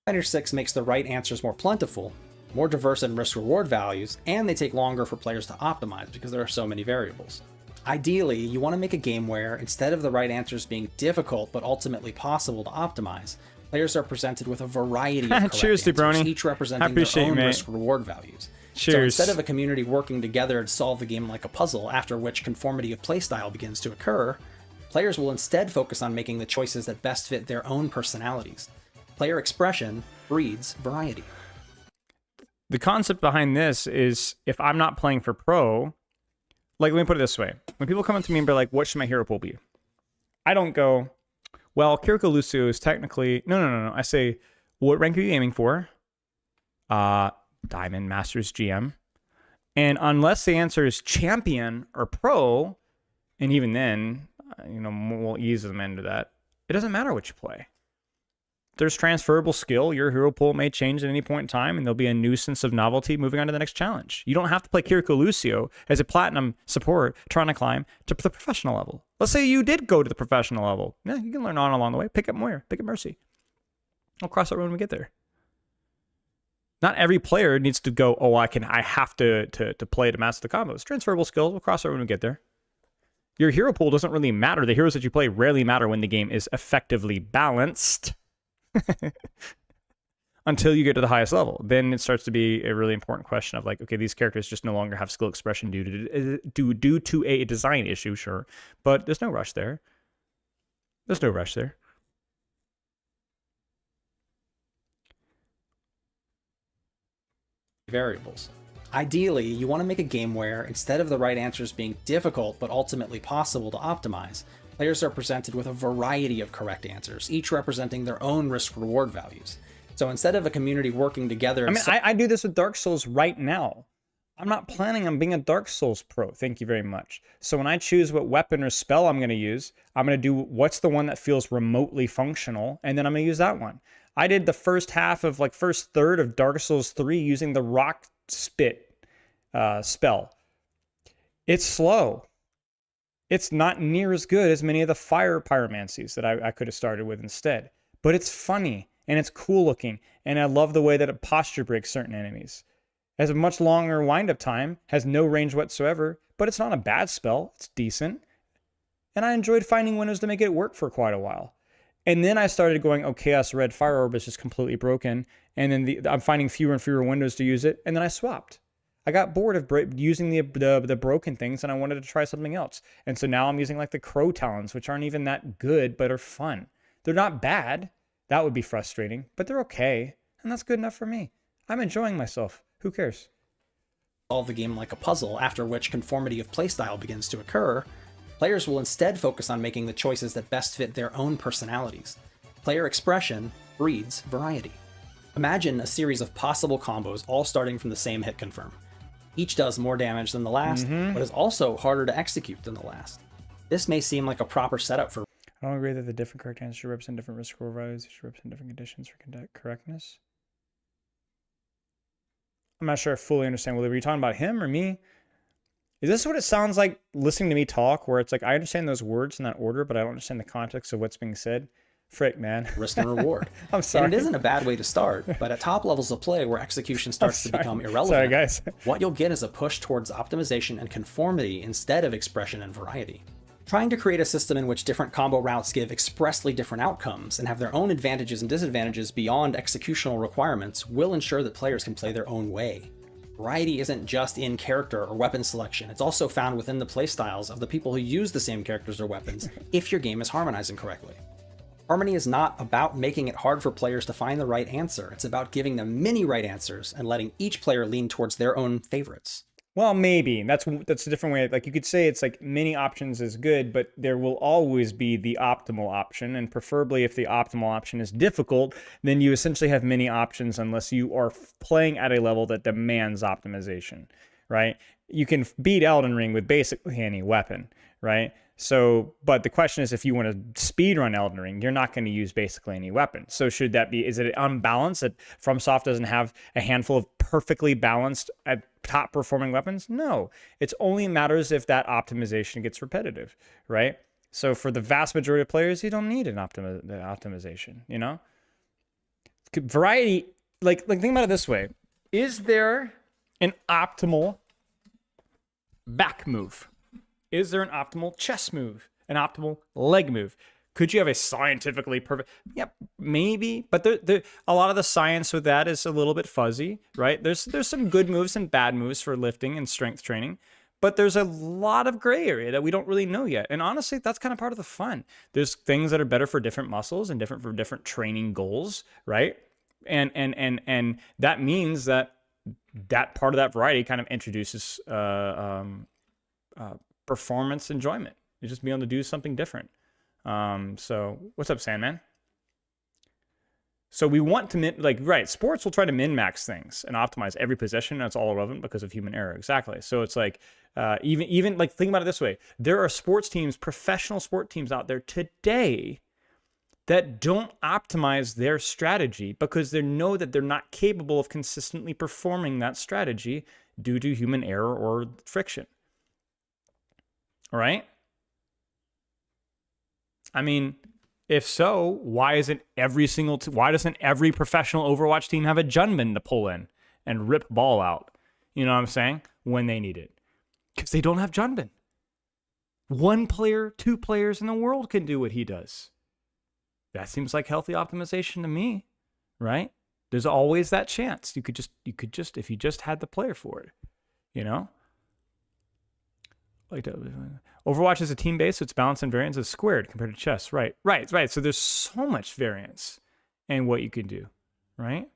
Fighter 6 makes the right answers more plentiful, more diverse in risk-reward values, and they take longer for players to optimize because there are so many variables. Ideally, you want to make a game where, instead of the right answers being difficult but ultimately possible to optimize, players are presented with a variety of correct Cheers, answers, Brony. each representing their own risk-reward values. Cheers. So instead of a community working together to solve the game like a puzzle, after which conformity of playstyle begins to occur, players will instead focus on making the choices that best fit their own personalities. Player expression breeds variety. The concept behind this is, if I'm not playing for pro, like, let me put it this way. When people come up to me and be like, what should my hero pool be? I don't go, well, Kiriko Lucio is technically... No. I say, what rank are you aiming for? Diamond, Masters, GM. And unless the answer is champion or pro, and even then, we'll ease them into that, it doesn't matter what you play. There's transferable skill. Your hero pool may change at any point in time, and there'll be a new sense of novelty moving on to the next challenge. You don't have to play Kiriko Lucio as a platinum support trying to climb to the professional level. Let's say you did go to the professional level. Yeah, you can learn on along the way. Pick up Moira. Pick up Mercy. I'll cross that road when we get there. Not every player needs to go, oh, I have to play to master the combos. Transferable skills. We'll cross that road when we get there. Your hero pool doesn't really matter. The heroes that you play rarely matter when the game is effectively balanced. Until you get to the highest level, then it starts to be a really important question of like, okay, these characters just no longer have skill expression due to a design issue, sure, but there's no rush there. There's no rush there. Variables. Ideally, you want to make a game where, instead of the right answers being difficult but ultimately possible to optimize, players are presented with a variety of correct answers, each representing their own risk-reward values. So instead of a community working together... I do this with Dark Souls right now. I'm not planning on being a Dark Souls pro, thank you very much. So when I choose what weapon or spell I'm going to use, I'm going to do what's the one that feels remotely functional, and then I'm going to use that one. I did the first third of Dark Souls 3 using the Rock Spit spell. It's slow. It's not near as good as many of the fire pyromancies that I could have started with instead. But it's funny, and it's cool looking, and I love the way that it posture breaks certain enemies. It has a much longer wind-up time, has no range whatsoever, but it's not a bad spell. It's decent. And I enjoyed finding windows to make it work for quite a while. And then I started going, oh, Chaos Red Fire Orb is just completely broken, and then I'm finding fewer and fewer windows to use it, and then I swapped. I got bored of using the broken things, and I wanted to try something else. And so now I'm using like the Crow Talons, which aren't even that good, but are fun. They're not bad. That would be frustrating, but they're okay. And that's good enough for me. I'm enjoying myself. Who cares? Solve the game like a puzzle, after which conformity of playstyle begins to occur, players will instead focus on making the choices that best fit their own personalities. Player expression breeds variety. Imagine a series of possible combos all starting from the same hit confirm. Each does more damage than the last, but is also harder to execute than the last. This may seem like a proper setup for... I don't agree that the different correct answers should represent different risk score values. They should represent different conditions for correctness. I'm not sure I fully understand. Were you talking about him or me? Is this what it sounds like listening to me talk, where it's like, I understand those words in that order, but I don't understand the context of what's being said? Frick, man. Risk and reward. I'm sorry. And it isn't a bad way to start, but at top levels of play where execution starts to become irrelevant, sorry, guys. What you'll get is a push towards optimization and conformity instead of expression and variety. Trying to create a system in which different combo routes give expressly different outcomes and have their own advantages and disadvantages beyond executional requirements will ensure that players can play their own way. Variety isn't just in character or weapon selection, it's also found within the playstyles of the people who use the same characters or weapons if your game is harmonizing correctly. Harmony is not about making it hard for players to find the right answer, it's about giving them many right answers and letting each player lean towards their own favorites. Well, maybe that's a different way. Like you could say it's like many options is good, but there will always be the optimal option, and preferably if the optimal option is difficult, then you essentially have many options unless you are playing at a level that demands optimization, right? You can beat Elden Ring with basically any weapon, right? So, but the question is, if you want to speedrun Elden Ring, you're not going to use basically any weapon. So should that be, is it unbalanced that FromSoft doesn't have a handful of perfectly balanced top performing weapons? No, it's only matters if that optimization gets repetitive, right? So for the vast majority of players, you don't need an optimization, you know? Variety, like think about it this way. Is there an optimal back move? Is there an optimal chest move? An optimal leg move? Could you have a scientifically perfect? Yep, maybe. But a lot of the science with that is a little bit fuzzy, right? There's some good moves and bad moves for lifting and strength training, but there's a lot of gray area that we don't really know yet. And honestly, that's kind of part of the fun. There's things that are better for different muscles and different for different training goals, right? And that means that part of that variety kind of introduces performance enjoyment. You just be able to do something different. So what's up, Sandman? So we want to sports will try to min-max things and optimize every possession. That's all relevant because of human error. Exactly. So it's like even like think about it this way. There are sports teams, professional sport teams out there today that don't optimize their strategy because they know that they're not capable of consistently performing that strategy due to human error or friction. All right? I mean, if so, why doesn't every professional Overwatch team have a Junman to pull in and rip ball out? You know what I'm saying? When they need it. Because they don't have Junman. 1 player, 2 players in the world can do what he does. That seems like healthy optimization to me, right? There's always that chance. You could just if you just had the player for it, you know? Like Overwatch is a team base, so its balance and variance is squared compared to chess. Right. So there's so much variance in what you can do, right?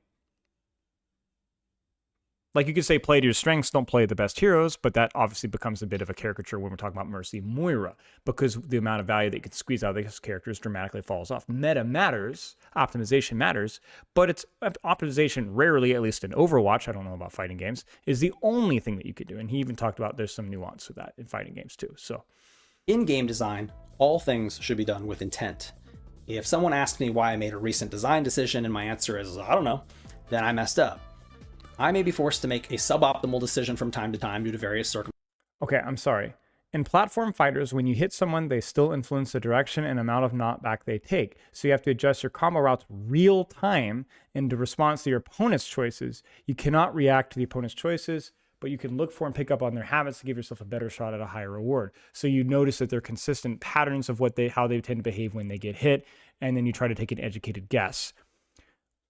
Like you could say play to your strengths, don't play the best heroes, but that obviously becomes a bit of a caricature when we're talking about Mercy Moira, because the amount of value that you can squeeze out of these characters dramatically falls off. Meta matters, optimization matters, but it's optimization rarely, at least in Overwatch, I don't know about fighting games, is the only thing that you could do. And he even talked about there's some nuance with that in fighting games too. So in game design, all things should be done with intent. If someone asks me why I made a recent design decision and my answer is, I don't know, then I messed up. I may be forced to make a suboptimal decision from time to time due to various circumstances. Okay, I'm sorry. In platform fighters, when you hit someone, they still influence the direction and amount of knockback they take. So you have to adjust your combo routes real time in response to your opponent's choices. You cannot react to the opponent's choices, but you can look for and pick up on their habits to give yourself a better shot at a higher reward. So you notice that they're consistent patterns of how they tend to behave when they get hit, and then you try to take an educated guess.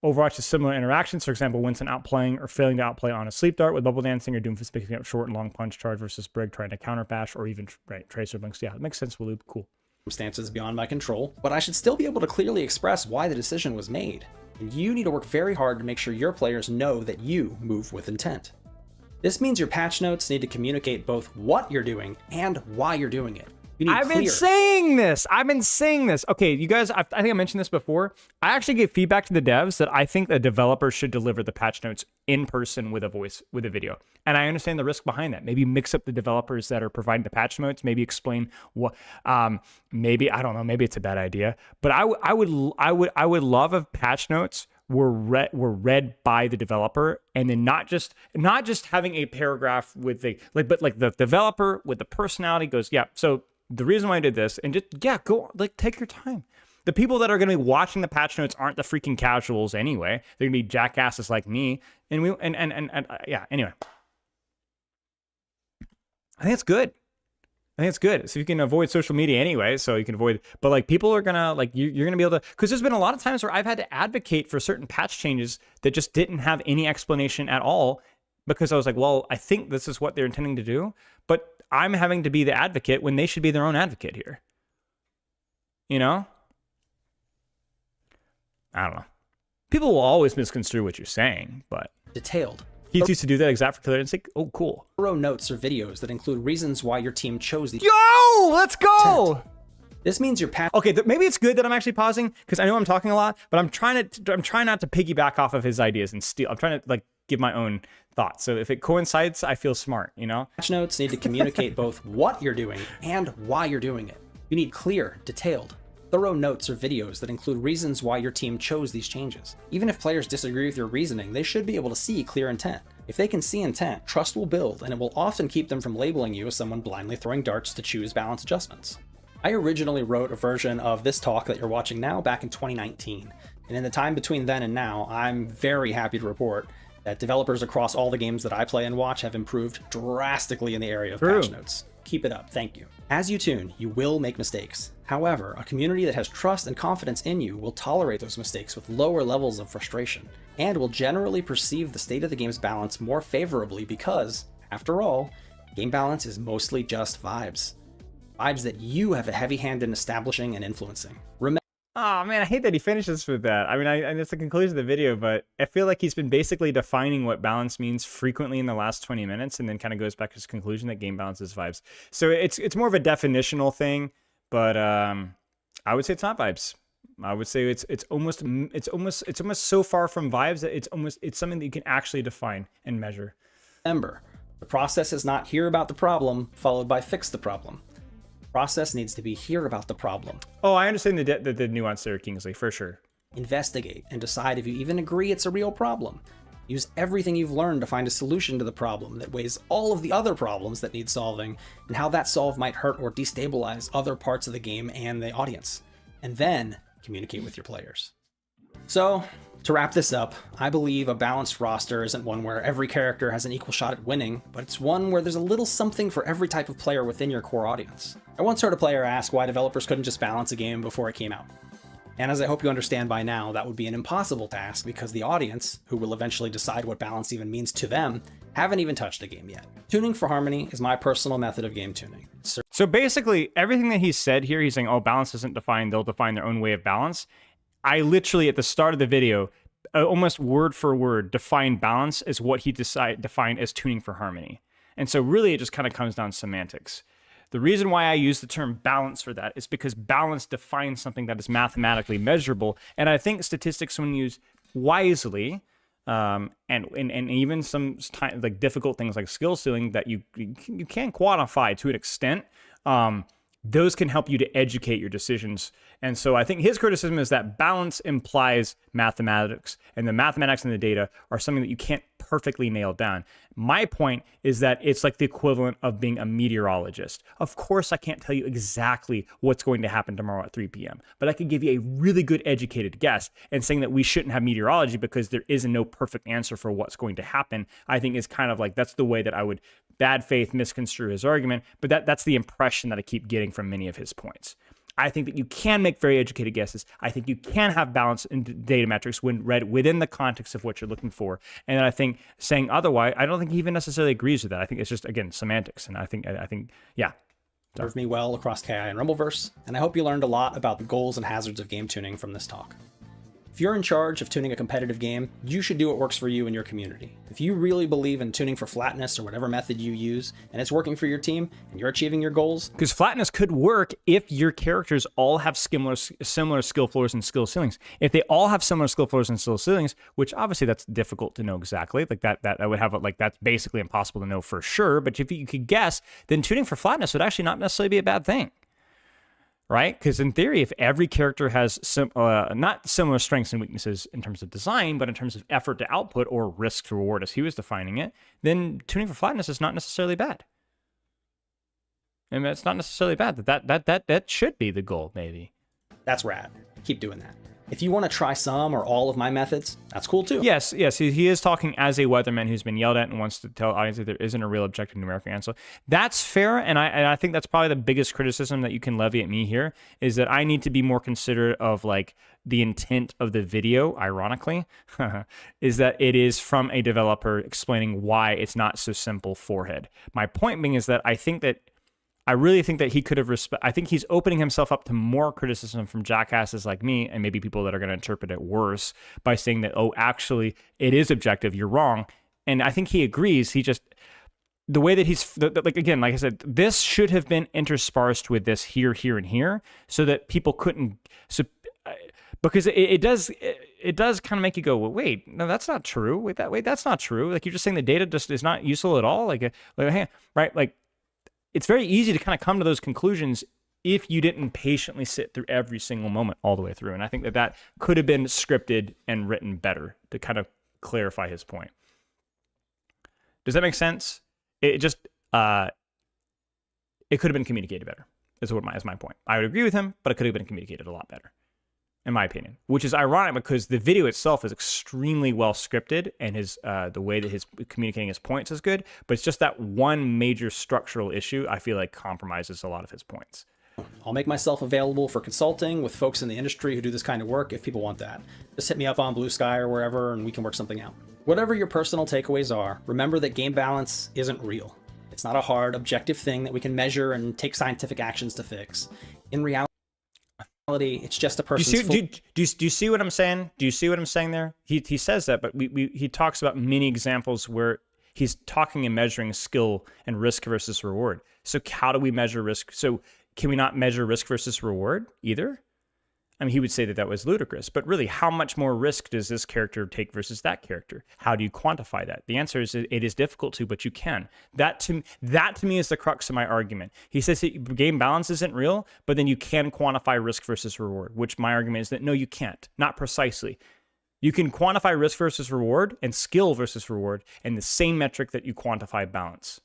Overwatch is similar interactions. For example, Winston outplaying or failing to outplay on a sleep dart with bubble dancing, or Doomfist picking up short and long punch charge versus Brig trying to counter bash, or even Tracer blinks. Yeah, it makes sense, Waloop. Cool. Circumstances beyond my control, but I should still be able to clearly express why the decision was made. And you need to work very hard to make sure your players know that you move with intent. This means your patch notes need to communicate both what you're doing and why you're doing it. I've been saying this. Okay, you guys, I think I mentioned this before. I actually gave feedback to the devs that I think the developer should deliver the patch notes in person with a video. And I understand the risk behind that. Maybe mix up the developers that are providing the patch notes. Maybe explain what. Maybe I don't know. Maybe it's a bad idea. But I would love if patch notes were read by the developer, and then not just having a paragraph with the developer with the personality goes, yeah. So the reason why I did this, and just go take your time. The people that are going to be watching the patch notes aren't the freaking casuals anyway. They're going to be jackasses like me, and anyway. I think it's good. So you can avoid social media anyway, so you can avoid, but people are gonna you're gonna be able to, because there's been a lot of times where I've had to advocate for certain patch changes that just didn't have any explanation at all, because I was like, well, I think this is what they're intending to do, but I'm having to be the advocate when they should be their own advocate here. You know? I don't know. People will always misconstrue what you're saying, but detailed He used to do that exact for Killer Instinct. Oh, cool. Thorough notes or videos that include reasons why your team chose the Yo, let's go. This means you're passing. Okay, maybe it's good that I'm actually pausing because I know I'm talking a lot, but I'm trying not to piggyback off of his ideas and steal. I'm trying to like give my own thoughts. So if it coincides, I feel smart, you know? Patch notes need to communicate both what you're doing and why you're doing it. You need clear, detailed, thorough notes or videos that include reasons why your team chose these changes. Even if players disagree with your reasoning, they should be able to see clear intent. If they can see intent, trust will build, and it will often keep them from labeling you as someone blindly throwing darts to choose balance adjustments. I originally wrote a version of this talk that you're watching now back in 2019, and in the time between then and now, I'm very happy to report that developers across all the games that I play and watch have improved drastically in the area of patch notes. Keep it up, thank you. As you tune, you will make mistakes. However, a community that has trust and confidence in you will tolerate those mistakes with lower levels of frustration, and will generally perceive the state of the game's balance more favorably because, after all, game balance is mostly just vibes. Vibes that you have a heavy hand in establishing and influencing. Remember, Oh man, I hate that he finishes with that. I mean, and it's the conclusion of the video, but I feel like he's been basically defining what balance means frequently in the last 20 minutes, and then kind of goes back to his conclusion that game balance is vibes. So it's more of a definitional thing, but I would say it's not vibes. I would say it's almost so far from vibes that it's something that you can actually define and measure. remember, the process is not hear about the problem followed by fix the problem. Process needs to be hear about the problem. Oh, I understand the nuance there, Kingsley, for sure. Investigate and decide if you even agree it's a real problem. Use everything you've learned to find a solution to the problem that weighs all of the other problems that need solving and how that solve might hurt or destabilize other parts of the game and the audience. And then communicate with your players. So, to wrap this up, I believe a balanced roster isn't one where every character has an equal shot at winning, but it's one where there's a little something for every type of player within your core audience. I once heard a player ask why developers couldn't just balance a game before it came out. And as I hope you understand by now, that would be an impossible task because the audience, who will eventually decide what balance even means to them, haven't even touched a game yet. Tuning for harmony is my personal method of game tuning. So basically, everything that he said here, he's saying, oh, balance isn't defined, they'll define their own way of balance. I literally, at the start of the video, almost word for word, defined balance as what he defined as tuning for harmony. And so really, it just kind of comes down to semantics. The reason why I use the term balance for that is because balance defines something that is mathematically measurable. And I think statistics, when used wisely, and even some like difficult things like skill ceiling that you can quantify to an extent, those can help you to educate your decisions. And so I think his criticism is that balance implies mathematics, and the mathematics and the data are something that you can't perfectly nail down. My point is that it's like the equivalent of being a meteorologist. Of course, I can't tell you exactly what's going to happen tomorrow at 3 p.m., but I could give you a really good educated guess. And saying that we shouldn't have meteorology because there is no perfect answer for what's going to happen, I think is kind of like, that's the way that I would bad faith misconstrue his argument, but that's the impression that I keep getting from many of his points. I think that you can make very educated guesses. I think you can have balance in data metrics when read within the context of what you're looking for. And I think saying otherwise, I don't think he even necessarily agrees with that. I think it's just, again, semantics. And I think, yeah. Served me well across KI and Rumbleverse, and I hope you learned a lot about the goals and hazards of game tuning from this talk. If you're in charge of tuning a competitive game, you should do what works for you and your community. If you really believe in tuning for flatness or whatever method you use, and it's working for your team, and you're achieving your goals... Because flatness could work if your characters all have similar skill floors and skill ceilings. If they all have similar skill floors and skill ceilings, which obviously that's difficult to know exactly, like that I would have, like, that's basically impossible to know for sure, but if you could guess, then tuning for flatness would actually not necessarily be a bad thing. Right? Because in theory, if every character has not similar strengths and weaknesses in terms of design, but in terms of effort to output or risk to reward, as he was defining it, then tuning for flatness is not necessarily bad. I mean, it's not necessarily bad. That should be the goal, maybe. That's rad. Keep doing that. If you want to try some or all of my methods, that's cool too. Yes, he is talking as a weatherman who's been yelled at and wants to tell audience that there isn't a real objective numerical answer. That's fair, and I think that's probably the biggest criticism that you can levy at me here, is that I need to be more considerate of, like, the intent of the video, ironically, is that it is from a developer explaining why it's not so simple forehead. My point being is that I really think that he could have I think he's opening himself up to more criticism from jackasses like me and maybe people that are going to interpret it worse by saying that, oh, actually, it is objective, you're wrong. And I think he agrees. He just, the way that he's, like, again, like I said, this should have been interspersed with this here, here, and here, so that people couldn't, because it does kind of make you go, well, wait, no, that's not true. Wait, that's not true. Like, you're just saying the data just is not useful at all. Like hey, right? Like, it's very easy to kind of come to those conclusions if you didn't patiently sit through every single moment all the way through. And I think that could have been scripted and written better to kind of clarify his point. Does that make sense? It just, it could have been communicated better, is my point. I would agree with him, but it could have been communicated a lot better, in my opinion, which is ironic because the video itself is extremely well scripted and his the way that his communicating his points is good, but it's just that one major structural issue I feel like compromises a lot of his points. I'll make myself available for consulting with folks in the industry who do this kind of work if people want that. Just hit me up on Blue Sky or wherever and we can work something out. Whatever your personal takeaways are, remember that game balance isn't real. It's not a hard, objective thing that we can measure and take scientific actions to fix. In reality, it's just a person's... Do you see what I'm saying? Do you see what I'm saying there? He says that, but he talks about many examples where he's talking and measuring skill and risk versus reward. So how do we measure risk? So can we not measure risk versus reward either? I mean, he would say that was ludicrous, but really, how much more risk does this character take versus that character? How do you quantify that? The answer is it is difficult to, but you can. That to me is the crux of my argument. He says that game balance isn't real, but then you can quantify risk versus reward, which my argument is that no, you can't. Not precisely. You can quantify risk versus reward and skill versus reward in the same metric that you quantify balance.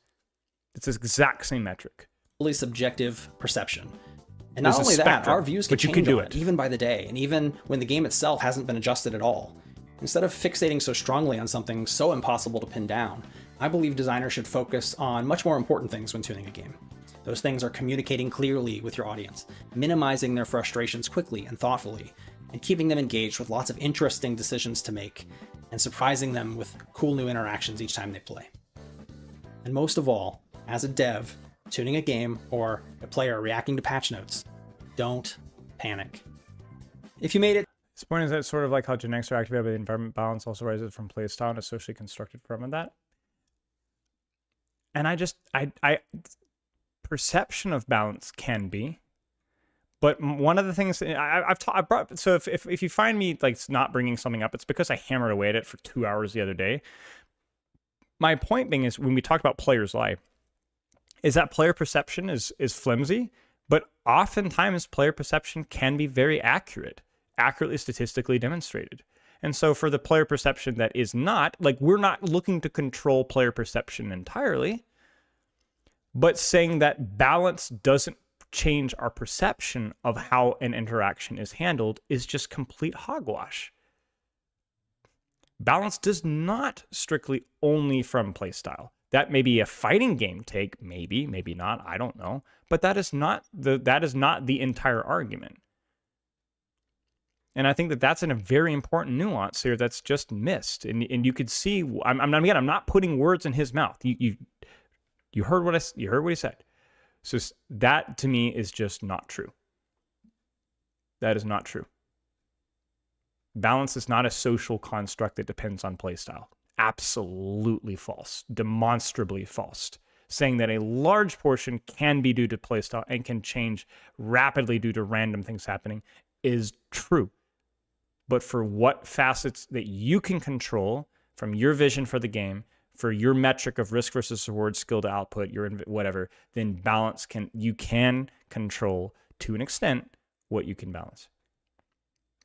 It's the exact same metric. Fully subjective perception. And not only that, our views can change on it, even by the day, and even when the game itself hasn't been adjusted at all. Instead of fixating so strongly on something so impossible to pin down, I believe designers should focus on much more important things when tuning a game. Those things are communicating clearly with your audience, minimizing their frustrations quickly and thoughtfully, and keeping them engaged with lots of interesting decisions to make, and surprising them with cool new interactions each time they play. And most of all, as a dev, tuning a game, or a player reacting to patch notes, don't panic. If you made it... His point is that it's sort of like how genetics are activated by the environment, balance also rises from playstyle and is socially constructed from that. And I perception of balance can be, but one of the things I brought, so if you find me like not bringing something up, it's because I hammered away at it for 2 hours the other day. My point being is when we talk about players' life, is that player perception is flimsy, but oftentimes player perception can be very accurately statistically demonstrated. And so for the player perception that is not, like, we're not looking to control player perception entirely, but saying that balance doesn't change our perception of how an interaction is handled is just complete hogwash. Balance does not strictly only from playstyle. That may be a fighting game take, maybe not, I don't know. But that is not the entire argument. And I think that that's a very important nuance here that's just missed. And you could see, I'm not putting words in his mouth. You heard what he said. So that to me is just not true. That is not true. Balance is not a social construct that depends on playstyle. Absolutely false, demonstrably false. Saying that a large portion can be due to playstyle and can change rapidly due to random things happening is true. But for what facets that you can control from your vision for the game, for your metric of risk versus reward, skill to output, your whatever, then balance you can control to an extent what you can balance.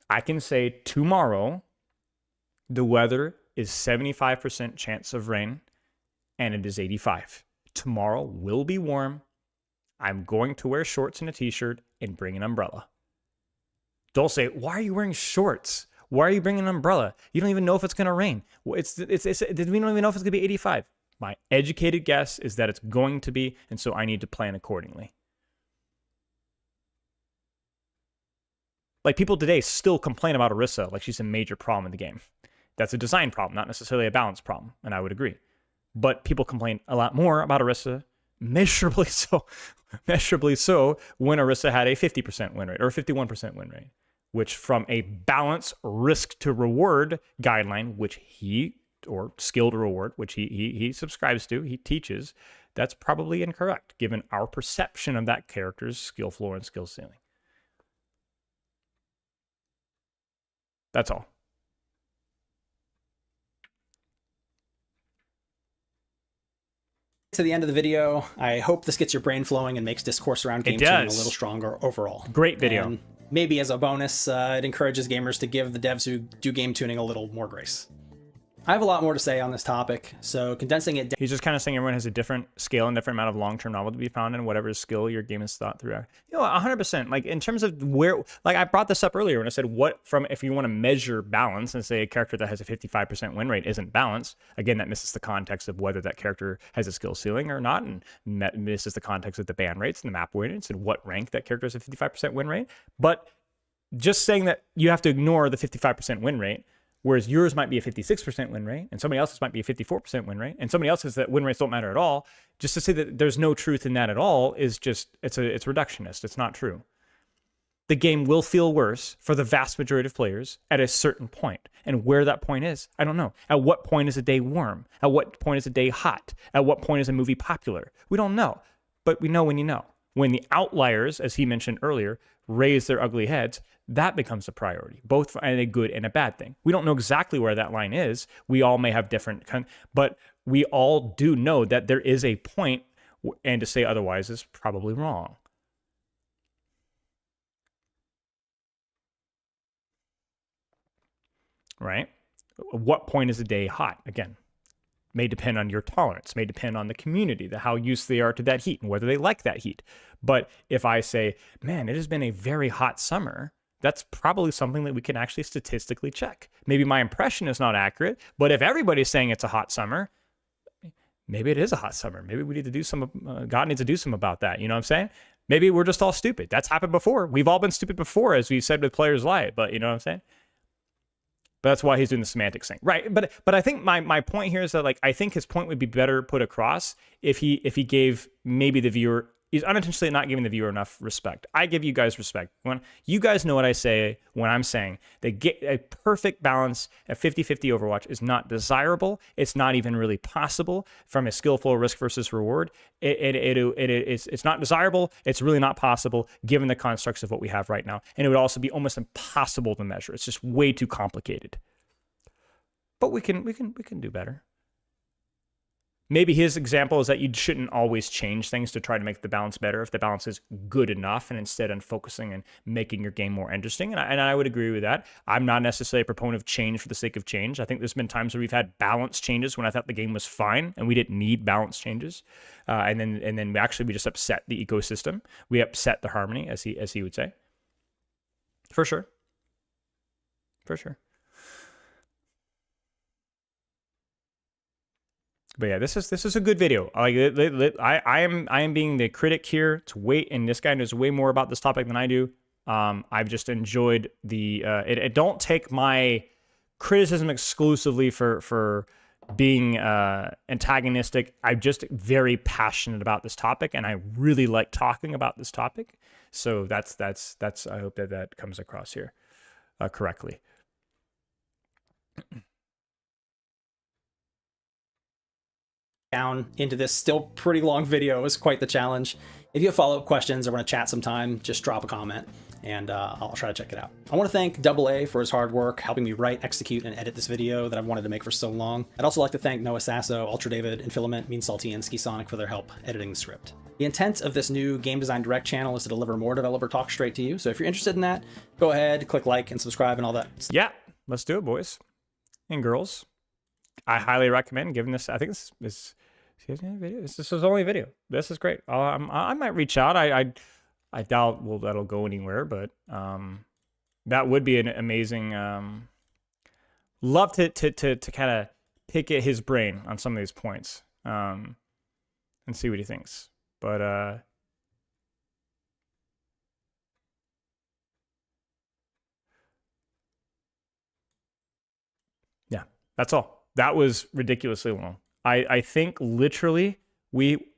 I can say tomorrow the weather is 75% chance of rain, and it is 85. Tomorrow will be warm. I'm going to wear shorts and a t-shirt and bring an umbrella. Don't say, why are you wearing shorts? Why are you bringing an umbrella? You don't even know if it's going to rain. We don't even know if it's going to be 85. My educated guess is that it's going to be, and so I need to plan accordingly. Like, people today still complain about Orisa like she's a major problem in the game. That's a design problem, not necessarily a balance problem, and I would agree. But people complain a lot more about Orisa, measurably so, when Orisa had a 50% win rate or a 51% win rate, which from a balance risk to reward guideline, which he or skilled reward, which he subscribes to, he teaches, that's probably incorrect given our perception of that character's skill floor and skill ceiling. That's all. To the end of the video, I hope this gets your brain flowing and makes discourse around game tuning a little stronger overall. Great video. And maybe as a bonus, it encourages gamers to give the devs who do game tuning a little more grace. I have a lot more to say on this topic, so condensing it down. He's just kind of saying everyone has a different scale and different amount of long-term novel to be found in whatever skill your game is thought through. 100%. Like in terms of where, like I brought this up earlier when I said if you want to measure balance and say a character that has a 55% win rate isn't balanced, again, that misses the context of whether that character has a skill ceiling or not, and misses the context of the ban rates and the map win rates and what rank that character has a 55% win rate. But just saying that you have to ignore the 55% win rate, whereas yours might be a 56% win rate, and somebody else's might be a 54% win rate, and somebody else's that win rates don't matter at all, just to say that there's no truth in that at all is just, it's reductionist. It's not true. The game will feel worse for the vast majority of players at a certain point. And where that point is, I don't know. At what point is a day warm? At what point is a day hot? At what point is a movie popular? We don't know. But we know when you know. When the outliers, as he mentioned earlier, raise their ugly heads, that becomes a priority, both a good and a bad thing. We don't know exactly where that line is. We all may have different, but we all do know that there is a point, and to say otherwise is probably wrong. Right? What point is a day hot? Again, may depend on your tolerance, may depend on the community, how used they are to that heat and whether they like that heat. But if I say, man, it has been a very hot summer, that's probably something that we can actually statistically check. Maybe my impression is not accurate, but if everybody's saying it's a hot summer, maybe it is a hot summer. Maybe we need to do God needs to do something about that. You know what I'm saying? Maybe we're just all stupid. That's happened before. We've all been stupid before, as we said with Players Lie, but you know what I'm saying? But that's why he's doing the semantics thing, right? But I think my point here is that, like, I think his point would be better put across if he gave maybe the viewer, he's unintentionally not giving the viewer enough respect. I give you guys respect. When you guys know what I say when I'm saying that get a perfect balance at 50-50 Overwatch is not desirable. It's not even really possible from a skillful risk versus reward. It's not desirable. It's really not possible given the constructs of what we have right now. And it would also be almost impossible to measure. It's just way too complicated. But we can do better. Maybe his example is that you shouldn't always change things to try to make the balance better if the balance is good enough, and instead on focusing and making your game more interesting. And I would agree with that. I'm not necessarily a proponent of change for the sake of change. I think there's been times where we've had balance changes when I thought the game was fine and we didn't need balance changes. And then we just upset the ecosystem. We upset the harmony, as he would say. For sure. For sure. But yeah, this is a good video. Like I am being the critic here. And this guy knows way more about this topic than I do. I've just enjoyed the. It don't take my criticism exclusively for being antagonistic. I'm just very passionate about this topic, and I really like talking about this topic. So that's. I hope that comes across here correctly. Down into this still pretty long video is quite the challenge. If you have follow-up questions or want to chat sometime, just drop a comment and I'll try to check it out. I want to thank AA for his hard work helping me write, execute, and edit this video that I've wanted to make for so long. I'd also like to thank Noah Sasso, Ultra David, and Filament, Mean Salty, and Ski Sonic for their help editing the script. The intent of this new Game Design Direct channel is to deliver more developer talk straight to you. So if you're interested in that, go ahead, click like and subscribe and all that. Yeah, let's do it, boys and girls. I highly recommend giving this. I think this is only a video. This is great. I might reach out. I doubt that'll go anywhere, but that would be an amazing. Love to kind of pick at his brain on some of these points and see what he thinks. But yeah, that's all. That was ridiculously long. I think literally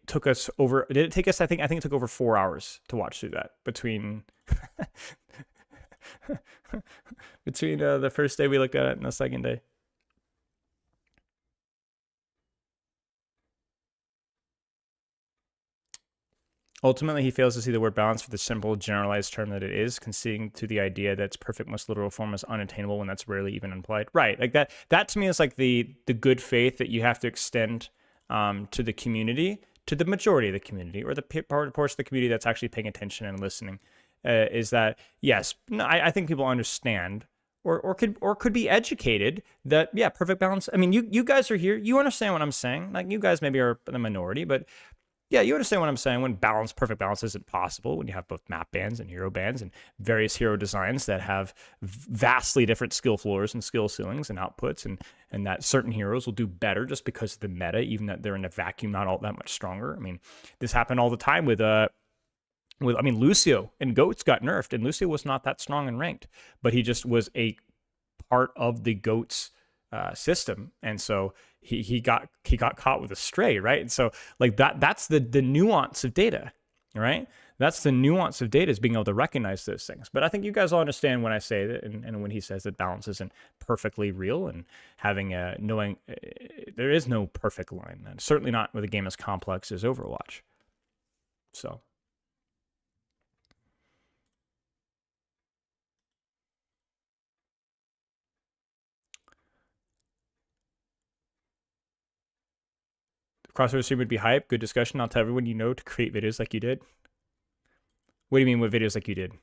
took us over. Did it take us? I think it took over 4 hours to watch through that between the first day we looked at it and the second day. Ultimately, he fails to see the word balance for the simple, generalized term that it is, conceding to the idea that its perfect, most literal form is unattainable when that's rarely even implied. Right, like that. That to me is like the good faith that you have to extend to the community, to the majority of the community, or the portion of the community that's actually paying attention and listening. Is that yes? No, I think people understand. Or could be educated that yeah, perfect balance. I mean, you guys are here. You understand what I'm saying. Like you guys maybe are the minority, but yeah, you understand what I'm saying. When perfect balance isn't possible, when you have both map bands and hero bands and various hero designs that have vastly different skill floors and skill ceilings and outputs, and that certain heroes will do better just because of the meta, even that they're in a vacuum, not all that much stronger. I mean, this happened all the time with Lucio and Goats got nerfed, and Lucio was not that strong and ranked, but he just was a part of the Goats system, and so he got caught with a stray, right? And so like that's the nuance of data, right? That's the nuance of data, is being able to recognize those things. But I think you guys all understand when I say that, and when he says that balance isn't perfectly real, and having knowing there is no perfect line, and certainly not with a game as complex as Overwatch. So. Crossover stream would be hype. Good discussion. I'll tell everyone you know to create videos like you did. What do you mean with videos like you did?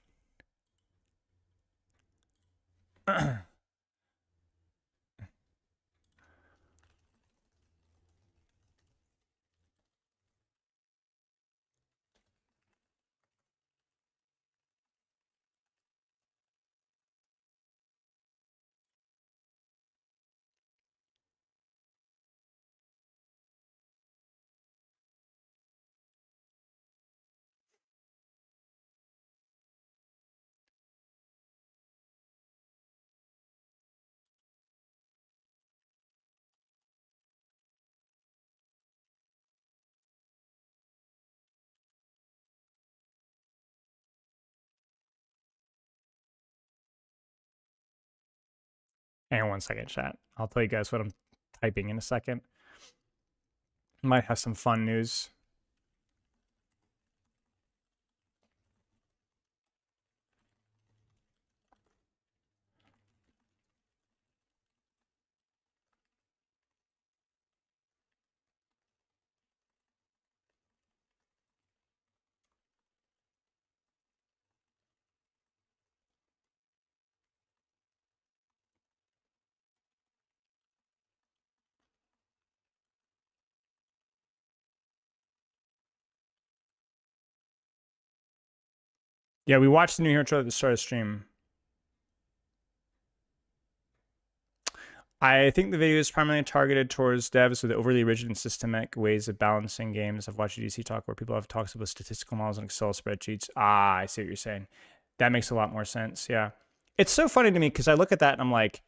Hang on one second, chat. I'll tell you guys what I'm typing in a second. Might have some fun news. Yeah, we watched the new hero trailer at the start of the stream. I think the video is primarily targeted towards devs with overly rigid and systematic ways of balancing games. I've watched GDC talk where people have talks about statistical models and Excel spreadsheets. Ah, I see what you're saying. That makes a lot more sense. Yeah. It's so funny to me because I look at that and I'm like,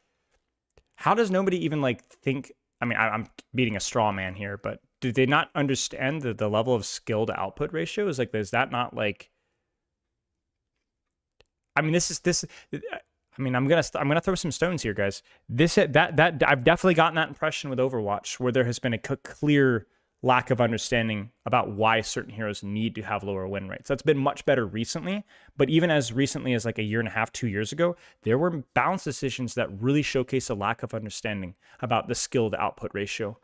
how does nobody even like think? I mean, I'm beating a straw man here, but do they not understand the level of skill to output ratio? Is like, is that not like, I mean, I mean, I'm gonna throw some stones here, guys. That I've definitely gotten that impression with Overwatch, where there has been a clear lack of understanding about why certain heroes need to have lower win rates. That's been much better recently, but even as recently as like a year and a half, 2 years ago, there were balance decisions that really showcase a lack of understanding about the skill to output ratio.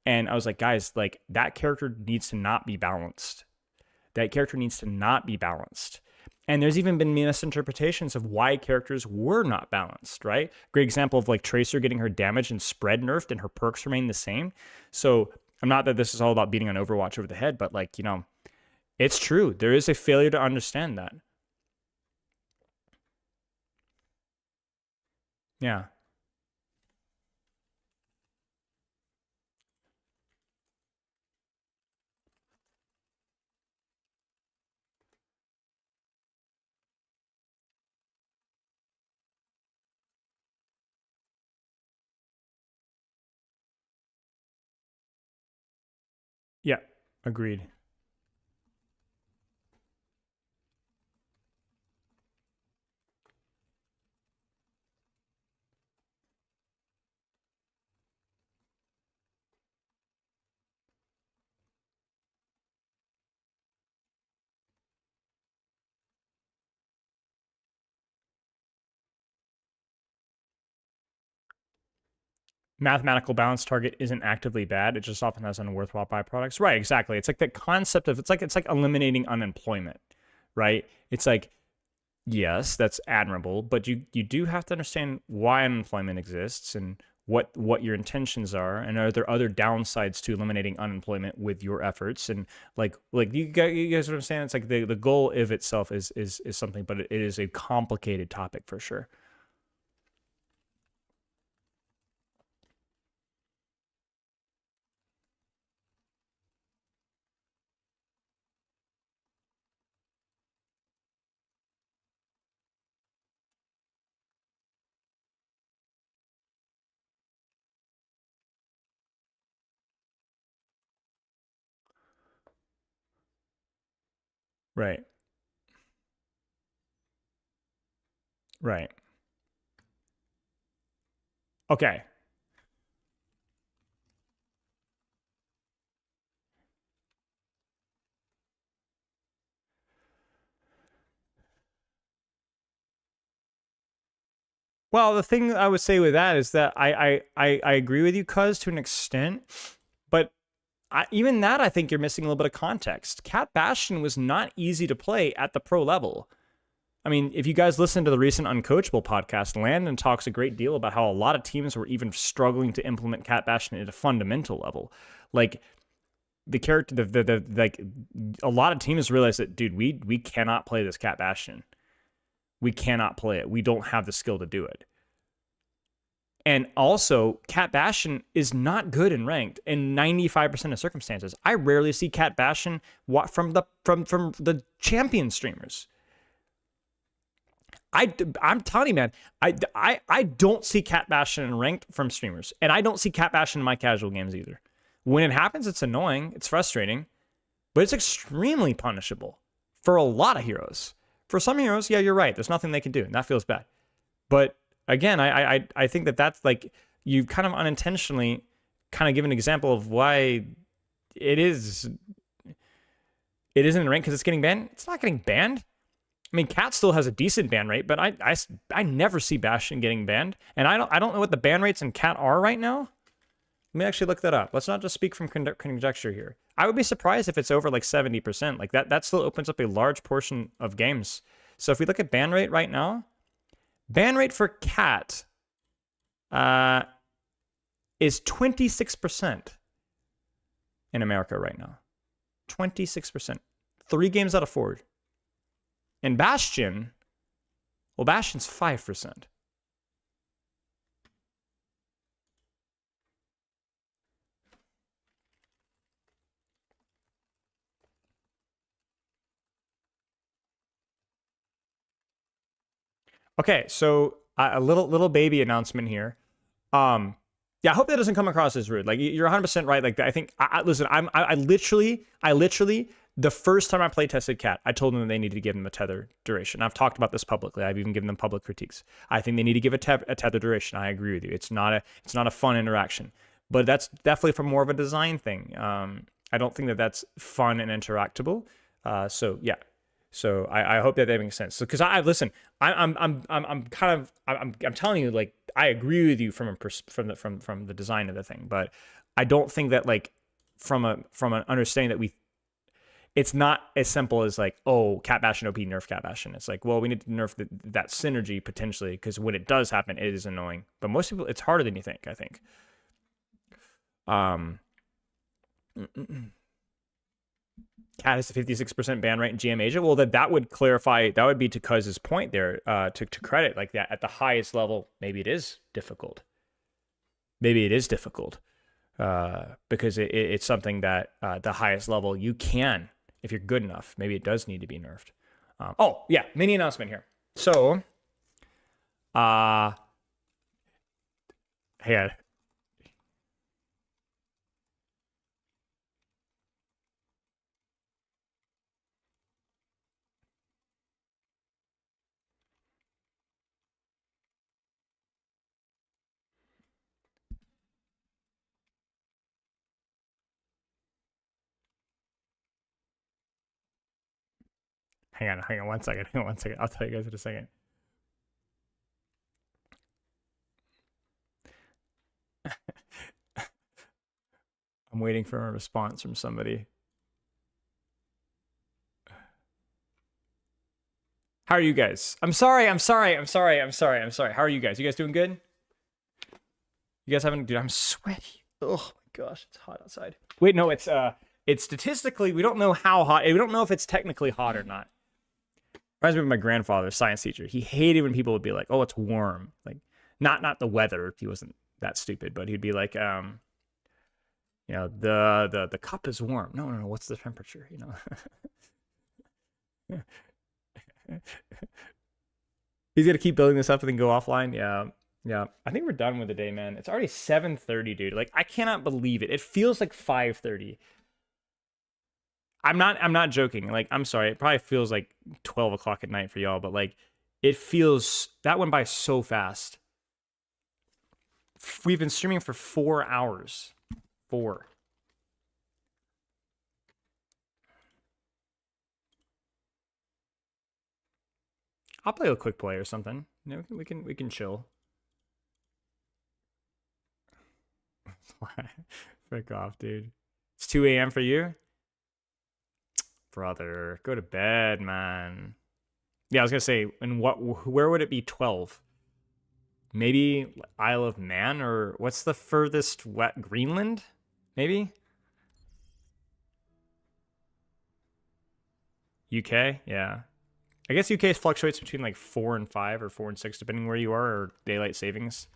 And I was like, guys, like that character needs to not be balanced. That character needs to not be balanced. And there's even been misinterpretations of why characters were not balanced, right? Great example of like Tracer getting her damage and spread nerfed and her perks remain the same. So I'm not that this is all about beating on Overwatch over the head, but like, you know, it's true. There is a failure to understand that. Yeah. Yeah, agreed. mathematical balance target isn't actively bad. It just often has unworthwhile byproducts. Right, exactly. It's like the concept of it's like eliminating unemployment, right? It's like, yes, that's admirable, but you do have to understand why unemployment exists and what your intentions are, and are there other downsides to eliminating unemployment with your efforts, and like you guys understand. It's like the goal of itself is something, but it is a complicated topic for sure. Right. Right. Okay. Well, the thing I would say with that is that I agree with you, cuz, to an extent, but even that, I think you're missing a little bit of context. Cat Bastion was not easy to play at the pro level. I mean, if you guys listen to the recent Uncoachable podcast, Landon talks a great deal about how a lot of teams were even struggling to implement Cat Bastion at a fundamental level. Like the character, like a lot of teams realized that, dude, we cannot play this Cat Bastion. We cannot play it. We don't have the skill to do it. And also, Cat Bastion is not good in ranked in 95% of circumstances. I rarely see Cat Bastion from the champion streamers. I'm telling you, man, I don't see Cat Bastion in ranked from streamers, and I don't see Cat Bastion in my casual games either. When it happens, it's annoying, it's frustrating, but it's extremely punishable for a lot of heroes. For some heroes, yeah, you're right. There's nothing they can do, and that feels bad. But again, I think that's like, you kind of unintentionally kind of give an example of why it isn't in rank because it's getting banned. It's not getting banned. I mean, Cat still has a decent ban rate, but I never see Bastion getting banned, and I don't know what the ban rates in Cat are right now. Let me actually look that up. Let's not just speak from conjecture here. I would be surprised if it's over like 70%. Like that still opens up a large portion of games. So if we look at ban rate right now, ban rate for Cat is 26% in America right now. 26%. 3 games out of 4. And Bastion, well, Bastion's 5%. Okay, so a little baby announcement here. Yeah, I hope that doesn't come across as rude. Like, you're 100% right. Like, I think, listen, I literally, the first time I play tested Cat, I told them that they needed to give them a tether duration. I've talked about this publicly. I've even given them public critiques. I think they need to give a tether duration. I agree with you. It's not a fun interaction, but that's definitely for more of a design thing. I don't think that that's fun and interactable. So yeah. So I hope that makes sense. So because I'm telling you, like, I agree with you from the design of the thing, but I don't think that, like, from an understanding that it's not as simple as like, oh, Cat Bastion OP, nerf Cat Bastion. It's like, well, we need to nerf that synergy potentially, because when it does happen, it is annoying. But most people, it's harder than you think, I think. Cat has a 56% ban rate in GM Asia. Well, that would clarify. That would be to Cuz's point there. To credit, like, that at the highest level, maybe it is difficult. Maybe it is difficult because it's something that the highest level you can, if you're good enough. Maybe it does need to be nerfed. Oh yeah, mini announcement here. So, hey. Hang on 1 second. Hang on 1 second. I'll tell you guys in a second. I'm waiting for a response from somebody. How are you guys? I'm sorry. How are you guys? You guys doing good? You guys haven't, dude, I'm sweaty. Oh my gosh, it's hot outside. Wait, no, it's statistically, we don't know how hot, we don't know if it's technically hot or not. Reminds me of my grandfather, science teacher. He hated when people would be like, oh, it's warm. Like, not the weather. He wasn't that stupid, but he'd be like, you know, the cup is warm. No, what's the temperature? You know? He's gonna keep building this up and then go offline. Yeah. I think we're done with the day, man. It's already 7:30, dude. Like, I cannot believe it. It feels like 5:30. I'm not joking. Like, I'm sorry. It probably feels like 12 o'clock at night for y'all, but like, it feels, that went by so fast. We've been streaming for 4 hours. 4. I'll play a quick play or something. You know, we can chill. Frick off, dude. It's 2 a.m. for you? Brother, go to bed, man. Yeah, I was gonna say, where would it be 12? Maybe Isle of Man, or what's the furthest wet? Greenland? Maybe? UK? Yeah. I guess UK fluctuates between like 4 and 5 or 4 and 6, depending where you are, or daylight savings.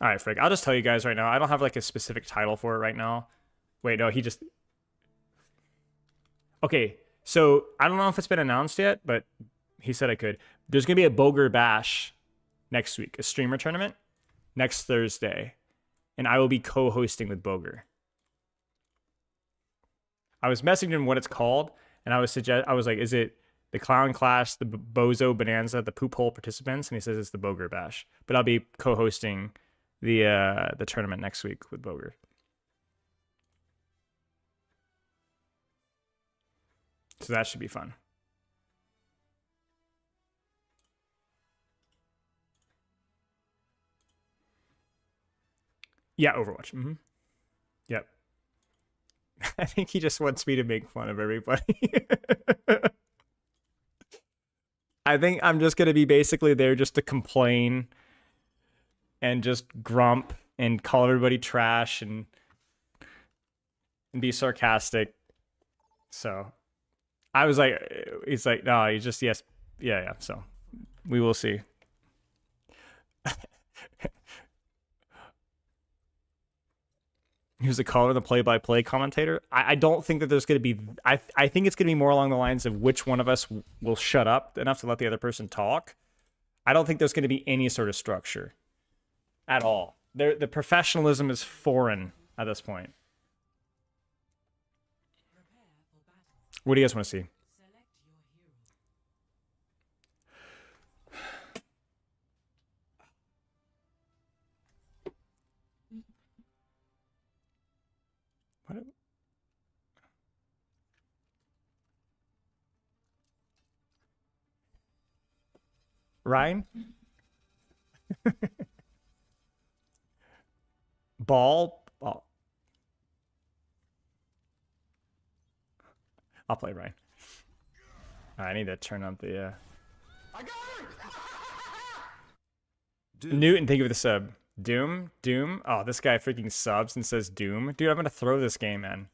All right, Frick. I'll just tell you guys right now. I don't have like a specific title for it right now. Wait, no, he just... Okay, so I don't know if it's been announced yet, but he said I could. There's going to be a Boger Bash next week, a streamer tournament next Thursday, and I will be co-hosting with Boger. I was messaging him what it's called, and I was like, is it the Clown Clash, the Bozo Bonanza, the Poop Hole Participants? And he says it's the Boger Bash. But I'll be co-hosting the tournament next week with Boger. So that should be fun. Yeah, Overwatch. Mm-hmm. Yep. I think he just wants me to make fun of everybody. I think I'm just going to be basically there just to complain and just grump and call everybody trash and be sarcastic. So I was like, he's like, no, he's just, yes. Yeah. So we will see. He was a caller, the play-by-play commentator. I don't think that there's going to be... I think it's going to be more along the lines of which one of us will shut up enough to let the other person talk. I don't think there's going to be any sort of structure at all. The professionalism is foreign at this point. What do you guys want to see? What? Ryan? Ball? Oh. I'll play Ryan. I need to turn up the Newton, think of the sub. Doom? Oh, this guy freaking subs and says Doom. Dude, I'm gonna throw this game, man.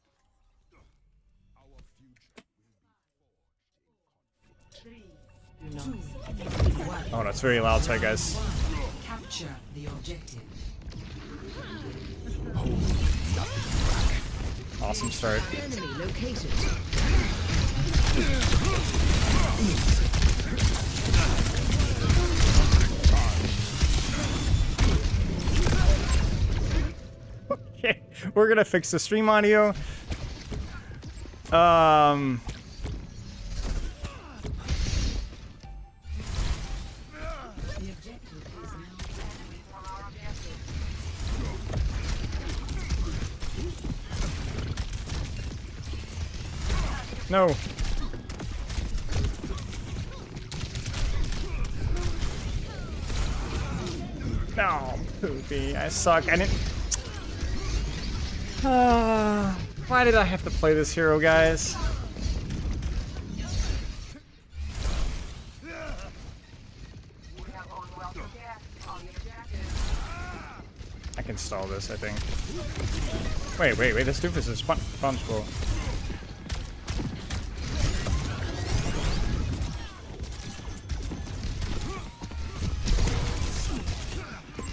Oh no, it's very loud, sorry guys. Capture the objective. Awesome start. Enemy located. Okay, we're gonna fix the stream audio. No. No, Poopy, I suck. I didn't. Why did I have to play this hero, guys? I can stall this, I think. Wait, this doofus is punchable.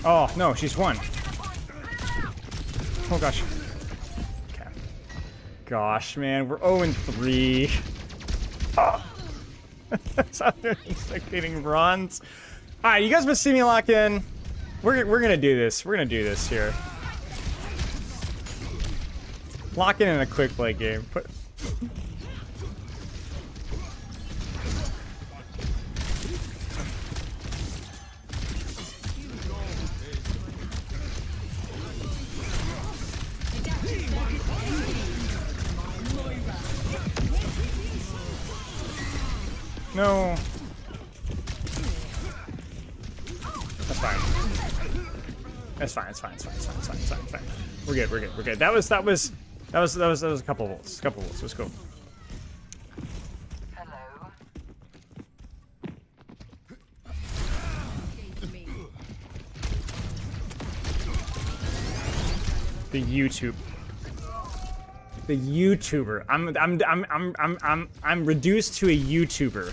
Oh, no, she's won. Oh, gosh. Okay. Gosh, man, we're 0-3. Oh. That's how they're just getting bronze. Alright, you guys must see me lock in. We're gonna do this. We're gonna do this here. Lock in a quick play game. Put No. That's fine. It's fine. We're good. That was a couple volts. Let's go. The YouTuber. I'm reduced to a YouTuber.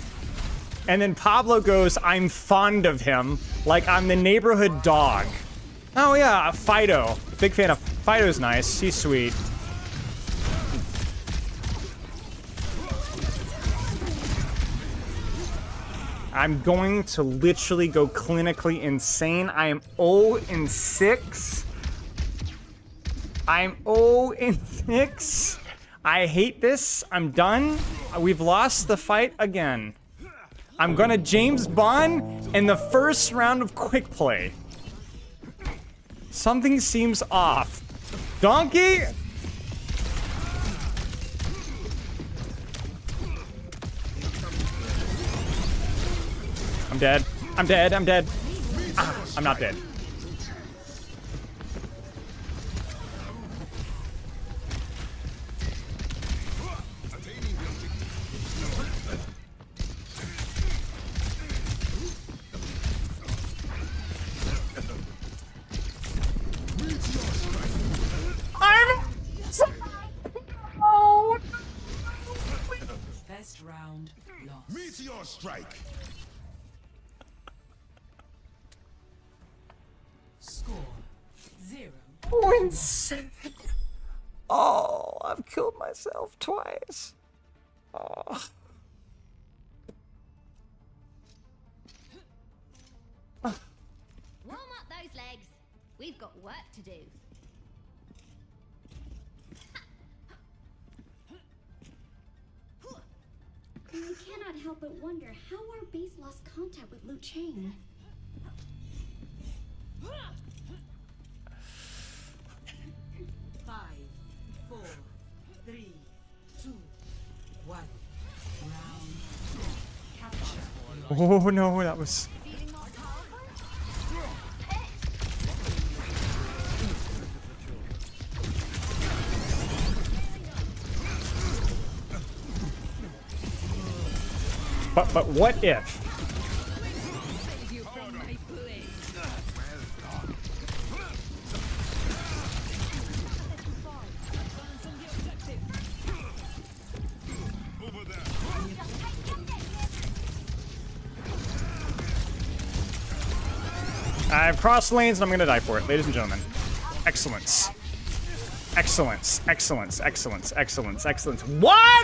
And then Pablo goes, I'm fond of him, like I'm the neighborhood dog. Oh yeah, Fido. Big fan of Fido's nice. He's sweet. I'm going to literally go clinically insane. I am 0-6. I'm 0-6. I hate this. I'm done. We've lost the fight again. I'm gonna James Bond in the first round of quick play. Something seems off. Donkey! I'm dead. Ah, I'm not dead. First round lost. Meteor strike. Score 0. 0-7. Oh, I've killed myself twice. Oh. Warm up those legs. We've got work to do. I cannot help but wonder how our base lost contact with Liu Chang. 5, 4, 3, 2, 1. Round capture. Oh no, that was... But what if? I've crossed lanes and I'm gonna die for it, ladies and gentlemen. Excellence. Excellence. Why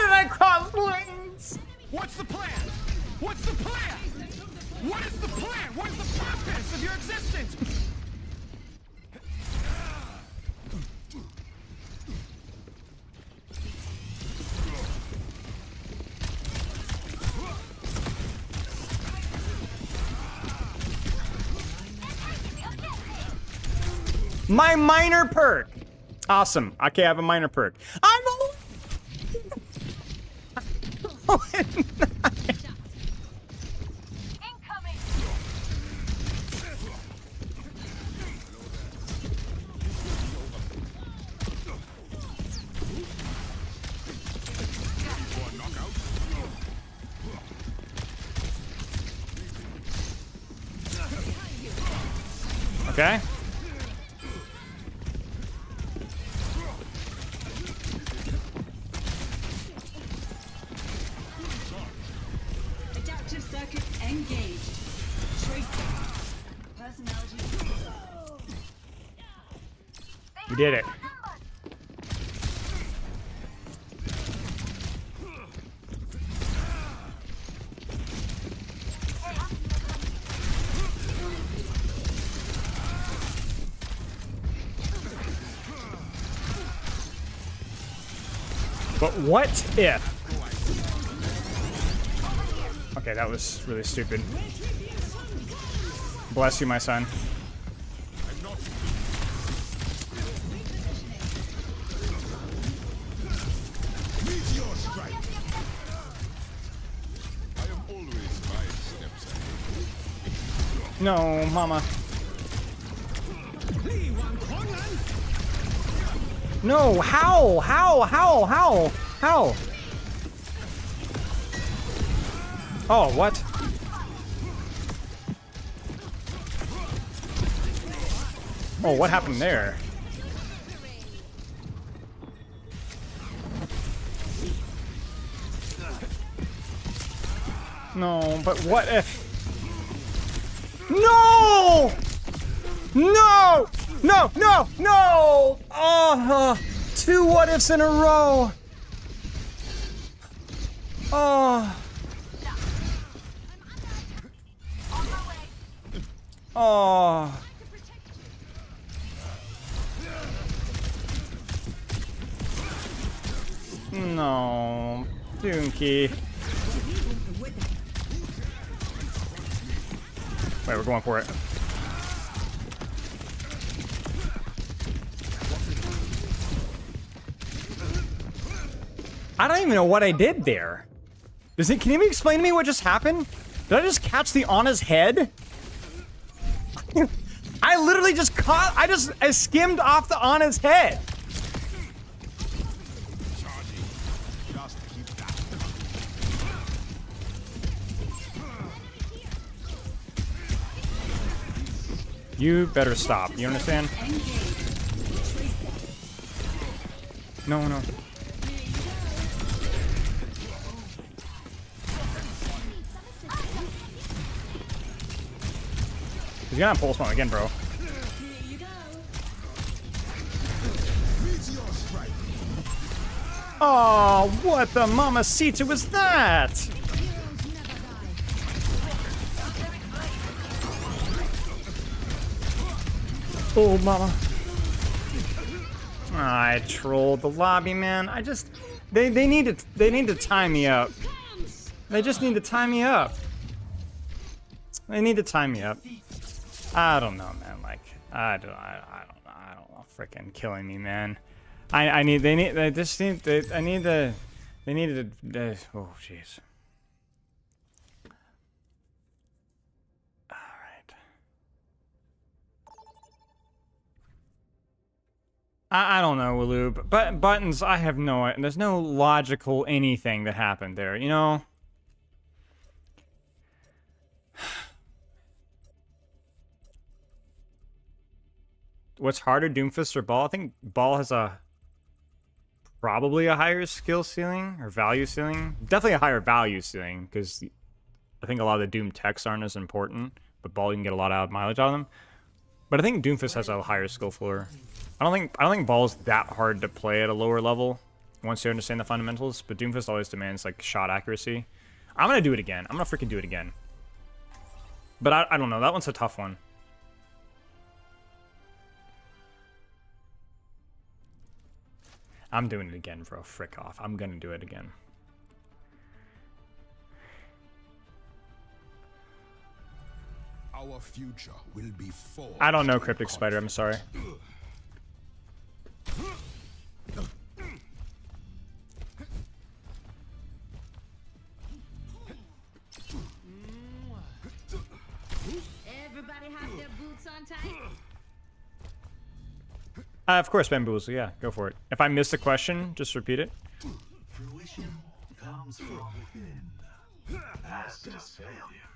did I cross lanes? What's the plan? What's the plan? What is the plan? What is the purpose of your existence? My minor perk. Awesome. Okay, I have a minor perk. I'm Okay. Adaptive circuits engaged. Tracing. Personality. We did it. But what if? Okay, that was really stupid. Bless you, my son. Meteor strike. I am always 5 steps ahead. No, mama. No, how? How? Oh, what? Oh, what happened there? No, but what if... No! No! No! No! No! Oh, 2 what ifs in a row. Oh. Oh. No. Donkey. Wait, we're going for it. I don't even know what I did there. Can you explain to me what just happened? Did I just catch the Ana's head? I literally just caught, I skimmed off the Ana's head. You better stop, you understand? No, no. You're gonna pulse one again, bro. Oh, what the mamacita was that? Oh, mama. I trolled the lobby, man. They need to tie me up. They just need to tie me up. They need to tie me up. I don't know, man. Like, I don't know. Freaking killing me, man. I need. They need. They just need. I need the. They needed to. Oh, jeez. All right. I don't know, Waloob. But buttons. I have no. There's no logical anything that happened there. You know. What's harder, Doomfist or Ball? I think Ball has probably a higher skill ceiling or value ceiling. Definitely a higher value ceiling because I think a lot of the Doom techs aren't as important, but Ball you can get a lot of mileage out of them. But I think Doomfist has a higher skill floor. I don't think Ball's that hard to play at a lower level once you understand the fundamentals. But Doomfist always demands like shot accuracy. I'm gonna do it again. I'm gonna freaking do it again. But I don't know. That one's a tough one. I'm doing it again, bro. Frick off. I'm gonna do it again. Our future will be forged. I don't know, Cryptic Spider. I'm sorry. Everybody have their boots on tight. Of course, Bamboozle. Yeah, go for it. If I miss the question, just repeat it. Fruition comes from within. Past is failure.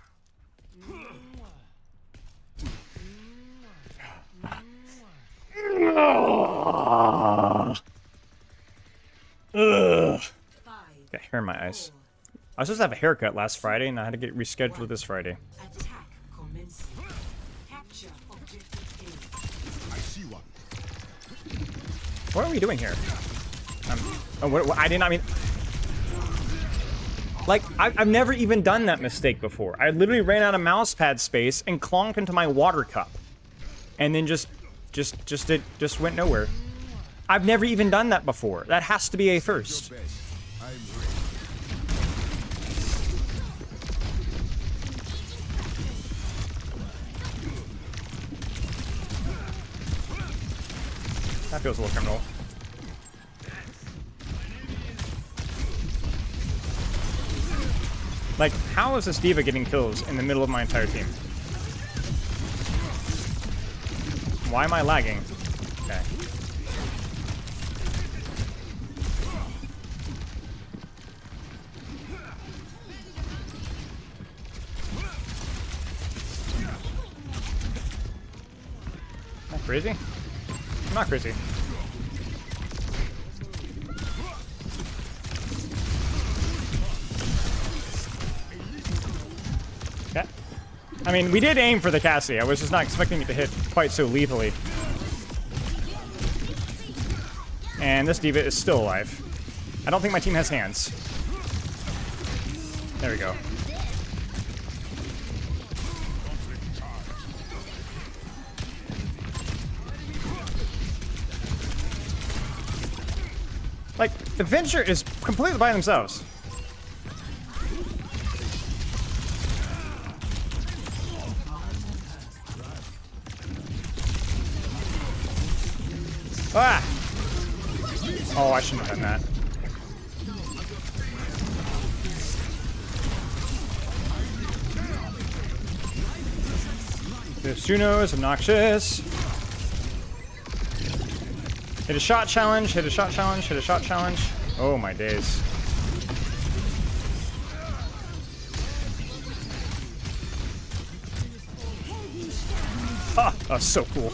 Nice. I was supposed to have a haircut last Friday, and I had to get rescheduled this Friday. Attack commencing. Capture objective I see one. What are we doing here? Oh, what, I did not mean... Like, I've never even done that mistake before. I literally ran out of mouse pad space and clonked into my water cup. And then just went nowhere. I've never even done that before. That has to be a first. That feels a little criminal. Like, how is this diva getting kills in the middle of my entire team? Why am I lagging? Okay. Am I crazy? I'm not crazy. Okay. I mean, we did aim for the Cassie. I was just not expecting it to hit quite so lethally. And this diva is still alive. I don't think my team has hands. There we go. Like, the Venture is completely by themselves. Ah! Oh, I shouldn't have done that. This Juno is obnoxious. Hit a shot challenge, hit a shot challenge, hit a shot challenge. Oh my days. Ah, that was so cool.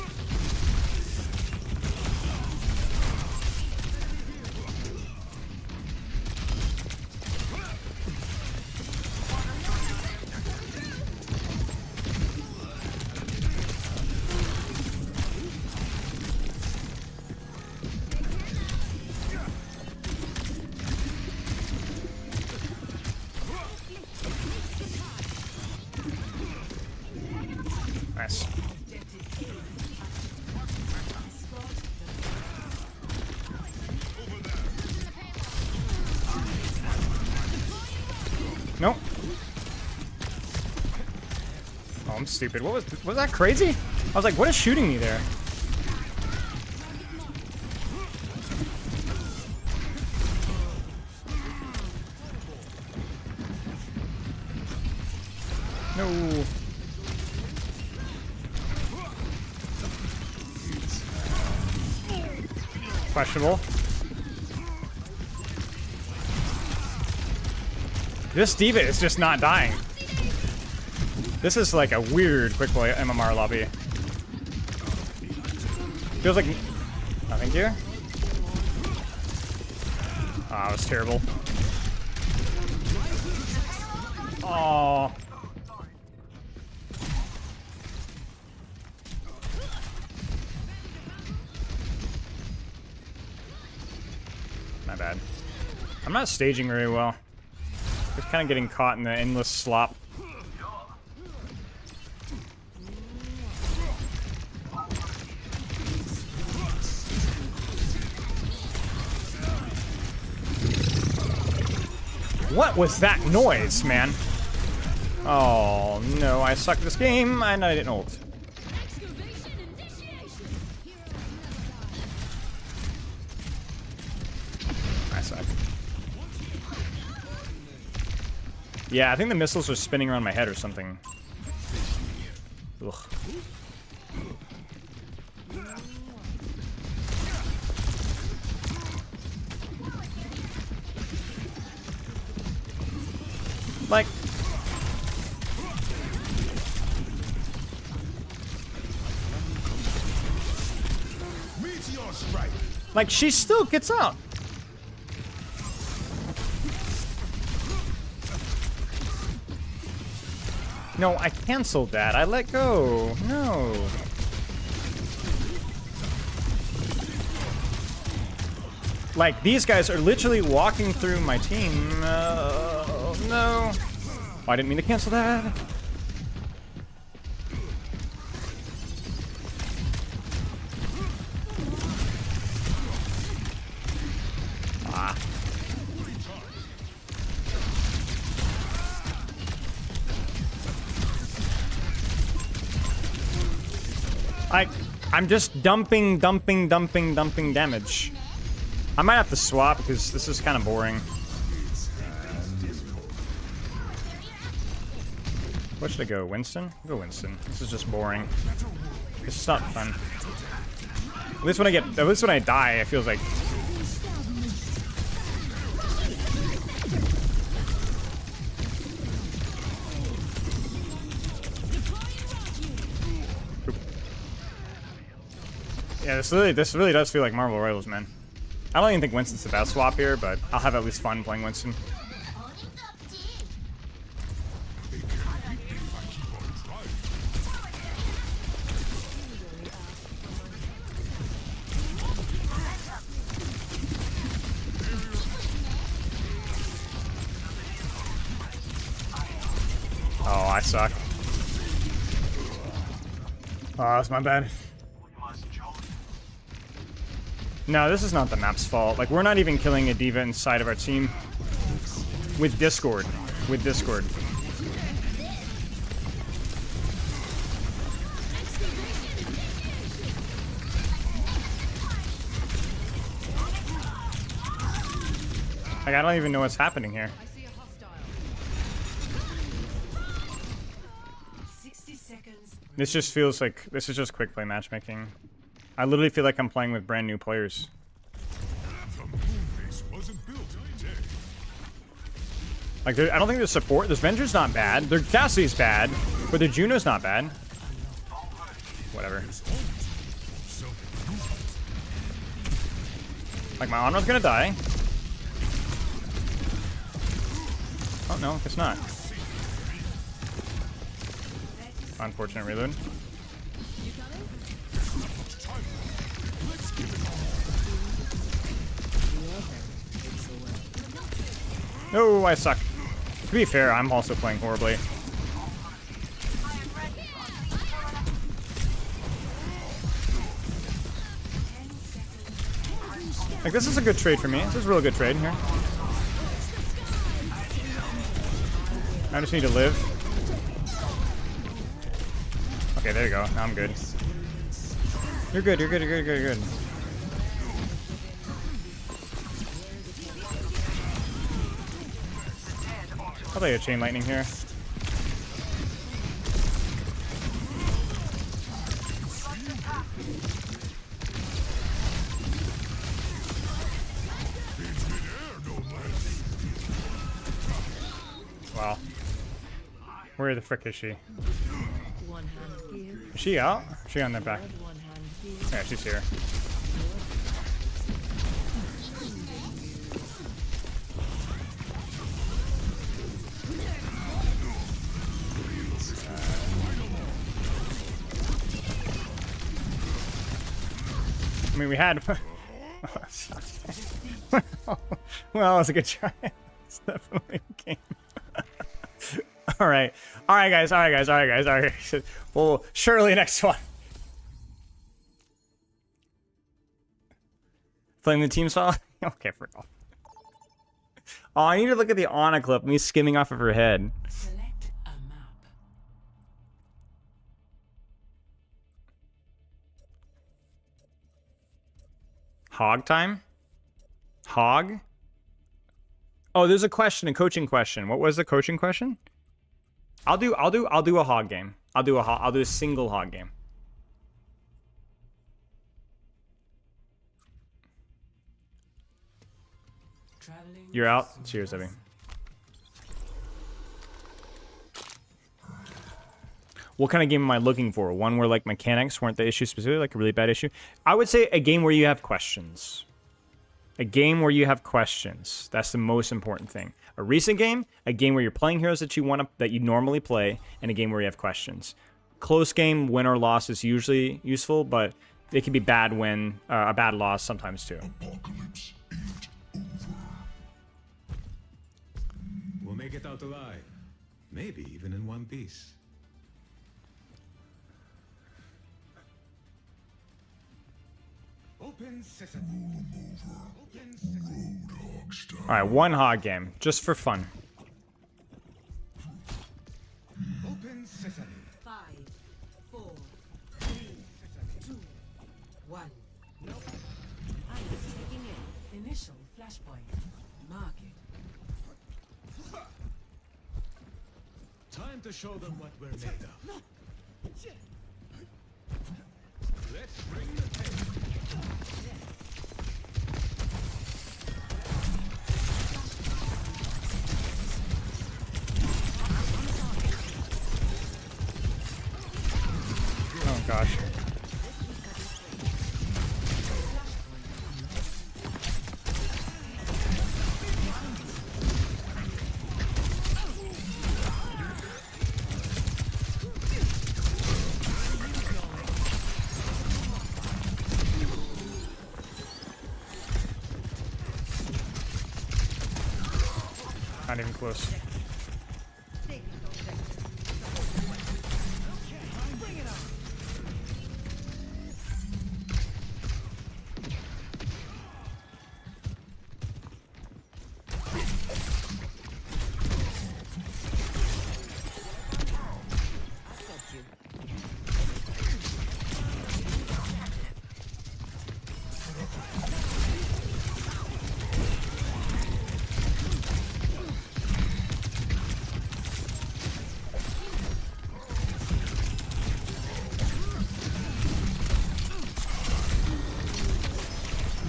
Nice. Nope. Oh, I'm stupid. Was that crazy? I was like, what is shooting me there? No. Questionable. This diva is just not dying. This is like a weird quick play MMR lobby. Feels like nothing here. Ah, that was terrible. Oh. My bad. I'm not staging very well. Just kind of getting caught in the endless slop. What was that noise, man? Oh no, I suck at this game and I didn't ult. I suck. Yeah, I think the missiles are spinning around my head or something. Ugh. Like, she still gets out. No, I canceled that. I let go. No. Like, these guys are literally walking through my team. No. Oh, I didn't mean to cancel that. Ah. I'm just dumping damage. I might have to swap because this is kind of boring. What should I go? Winston? Go Winston. This is just boring. It's not fun. At least when I die, it feels like. Yeah, this really does feel like Marvel Rivals, man. I don't even think Winston's the best swap here, but I'll have at least fun playing Winston. Oh, I suck. Oh, that's my bad. No, this is not the map's fault. Like, we're not even killing a D.Va inside of our team. With Discord. With Discord. Like, I don't even know what's happening here. 60 seconds. This just feels like, this is just quick play matchmaking. I literally feel like I'm playing with brand new players. Like, I don't think there's support. This Venger's not bad. Their Cassie's bad, but their Juno's not bad. Whatever. Like, my Honor's gonna die. Oh, no, it's not. Unfortunate reload. No, I suck. To be fair, I'm also playing horribly. Like, this is a good trade for me. This is a real good trade here. I just need to live. Okay, there you go. Now I'm good. You're good, you're good, you're good, you're good. I'll play a Chain Lightning here. Wow. Where the frick is she? Is she out? Is she on their back? Yeah, she's here. I mean, we had. Well, it was a good try. It's definitely a game. All right, guys. All right. Well, surely next one. Playing the team style. Okay, for real. Oh, I need to look at the Ana clip. Me skimming off of her head. Select a map. Hog time? Hog? Oh, there's a question, a coaching question. What was the coaching question? I'll do a hog game. I'll do a single hog game. You're out. Cheers, Debbie. What kind of game am I looking for? One where like mechanics weren't the issue specifically, like a really bad issue? I would say a game where you have questions. A game where you have questions. That's the most important thing. a recent game, a game where you're playing heroes that you normally play, and a game where you have questions. Close game, win or loss is usually useful, but it can be bad win, a bad loss sometimes too. Apocalypse ain't over. We'll make it out alive. Maybe even in one piece. Open sesame. Open sesame. Roadhog style. All right, one hog game, just for fun. Open sesame. 5, 4, 3, 2, 1. Nope. I was taking in. Initial flashpoint. Mark it. Time to show them what we're made of. Let's bring the pain. Oh gosh. Not even close.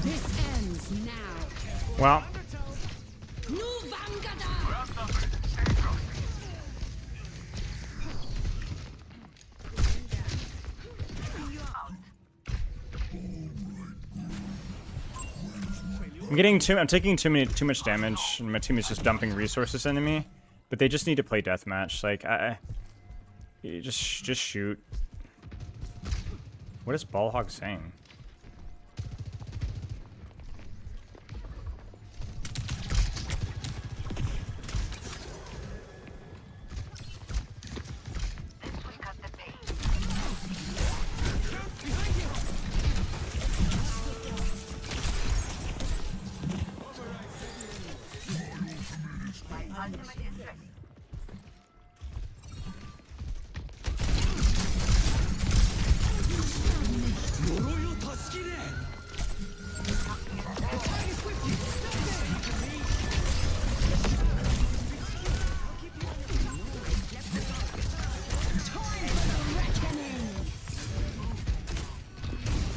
This ends now. Well, I'm taking too much damage, and my team is just dumping resources into me. But they just need to play deathmatch. Like you just shoot. What is Ballhog saying?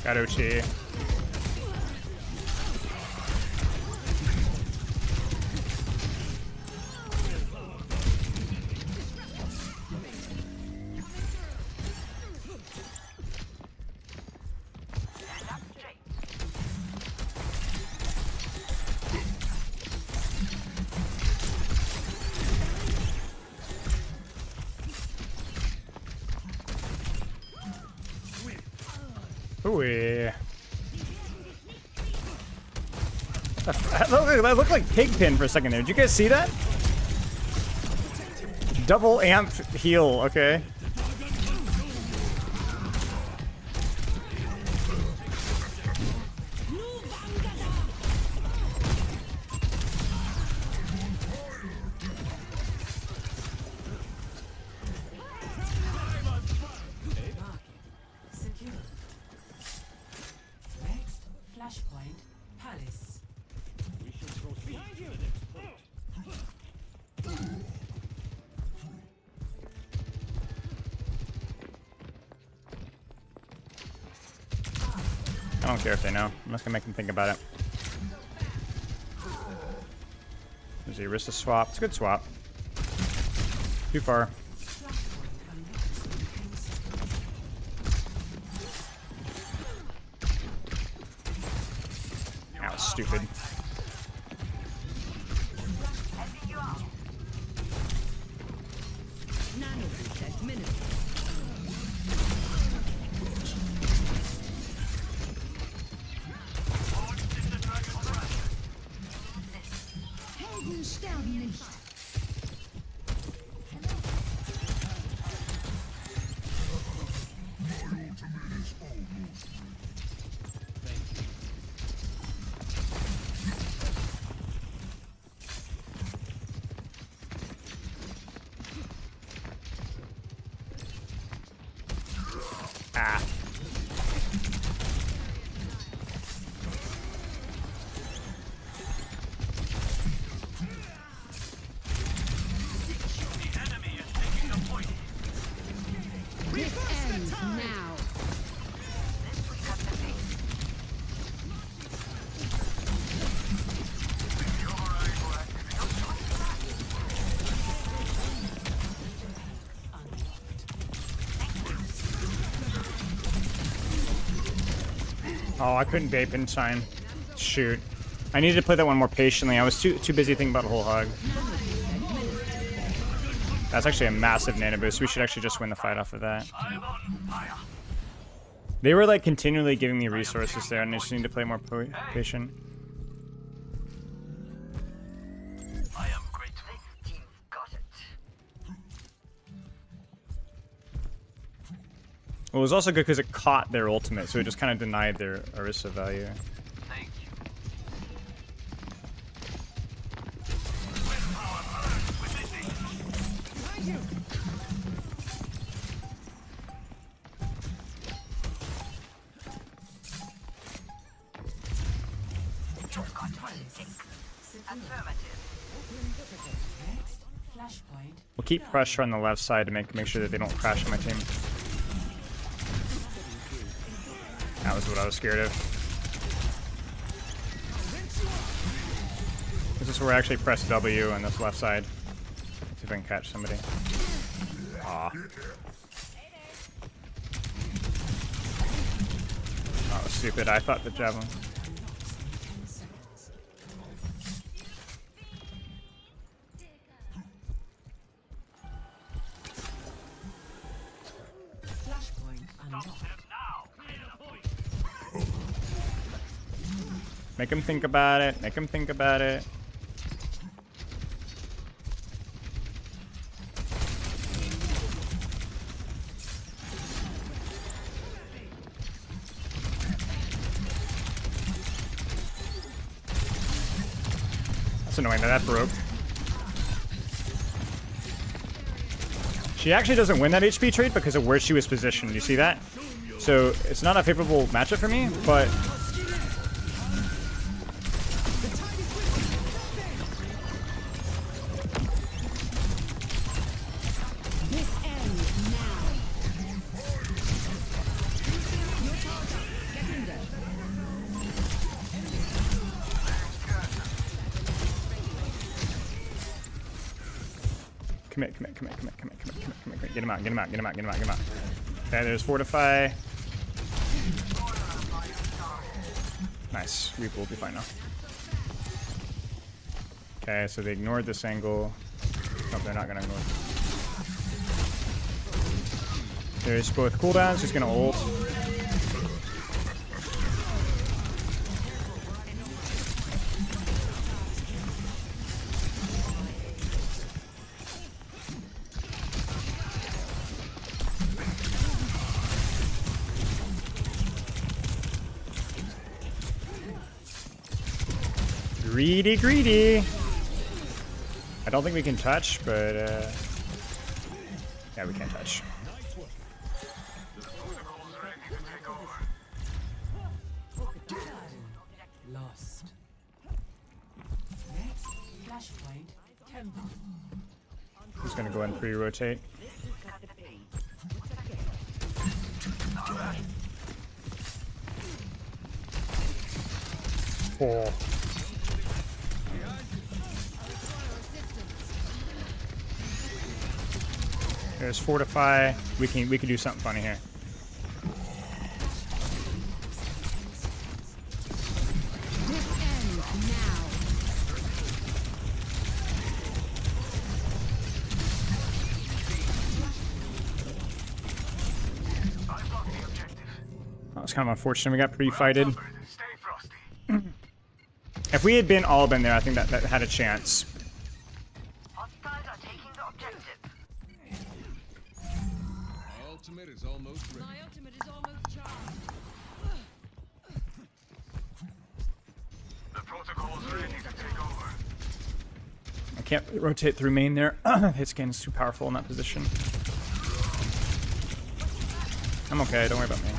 Got Uchi. Ooh. That looked like Pigpen for a second there. Did you guys see that? Double amp heal, okay. Next flashpoint. Palace. Behind you. I don't care if they know. I'm just gonna make them think about it. There's the Orisa swap. It's a good swap. Too far. Ow, stupid. Ah. This ends now. Oh, I couldn't vape in time. Shoot. I needed to play that one more patiently. I was too busy thinking about whole hog. That's actually a massive nano boost. We should actually just win the fight off of that. They were like continually giving me resources there, and I just need to play more patient. I am grateful. You've got it. Well, it was also good because it caught their ultimate, so it just kind of denied their Orisa value. Thank you. We'll keep pressure on the left side to make sure that they don't crash on my team. That was what I was scared of. This is where I actually press W on this left side. See if I can catch somebody. Aw. Oh, stupid. I thought the javelin. Make him think about it. Make him think about it. That's annoying that that broke. She actually doesn't win that HP trade because of where she was positioned. You see that? So it's not a favorable matchup for me, but commit. Get him out. Okay, there's Fortify. Nice. Reap will be fine now. Okay, so they ignored this angle. Nope, they're not gonna ignore it. There's both cooldowns. He's gonna ult. Greedy. I don't think we can touch, but yeah, we can touch. Lost. Next, flashpoint, temple. Who's gonna go and pre-rotate? Oh. There's Fortify. We can do something funny here. This ends now. That was kind of unfortunate. We got pre-fighted. If we had all been there, I think that had a chance. Ultimate is almost ready. My ultimate is almost charged. The protocol's ready to take over. I can't rotate through main there. His skin is too powerful in that position. I'm okay, don't worry about me.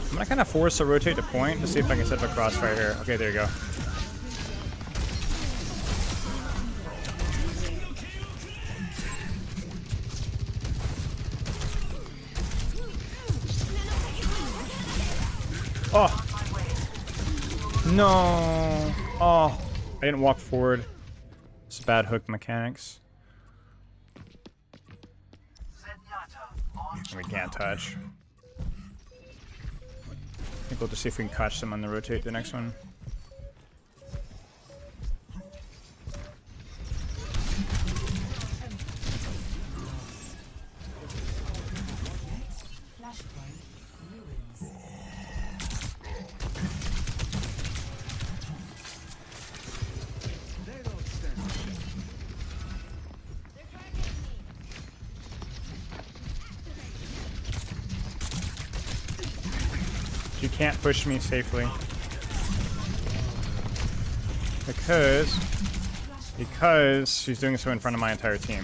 I'm gonna kind of force a rotate to point to see if I can set up a crossfire here. Okay, there you go. Oh! No! Oh! I didn't walk forward. It's bad hook mechanics. We can't touch. I think we'll just see if we can catch them on the rotate the next one. You can't push me safely. Because she's doing so in front of my entire team.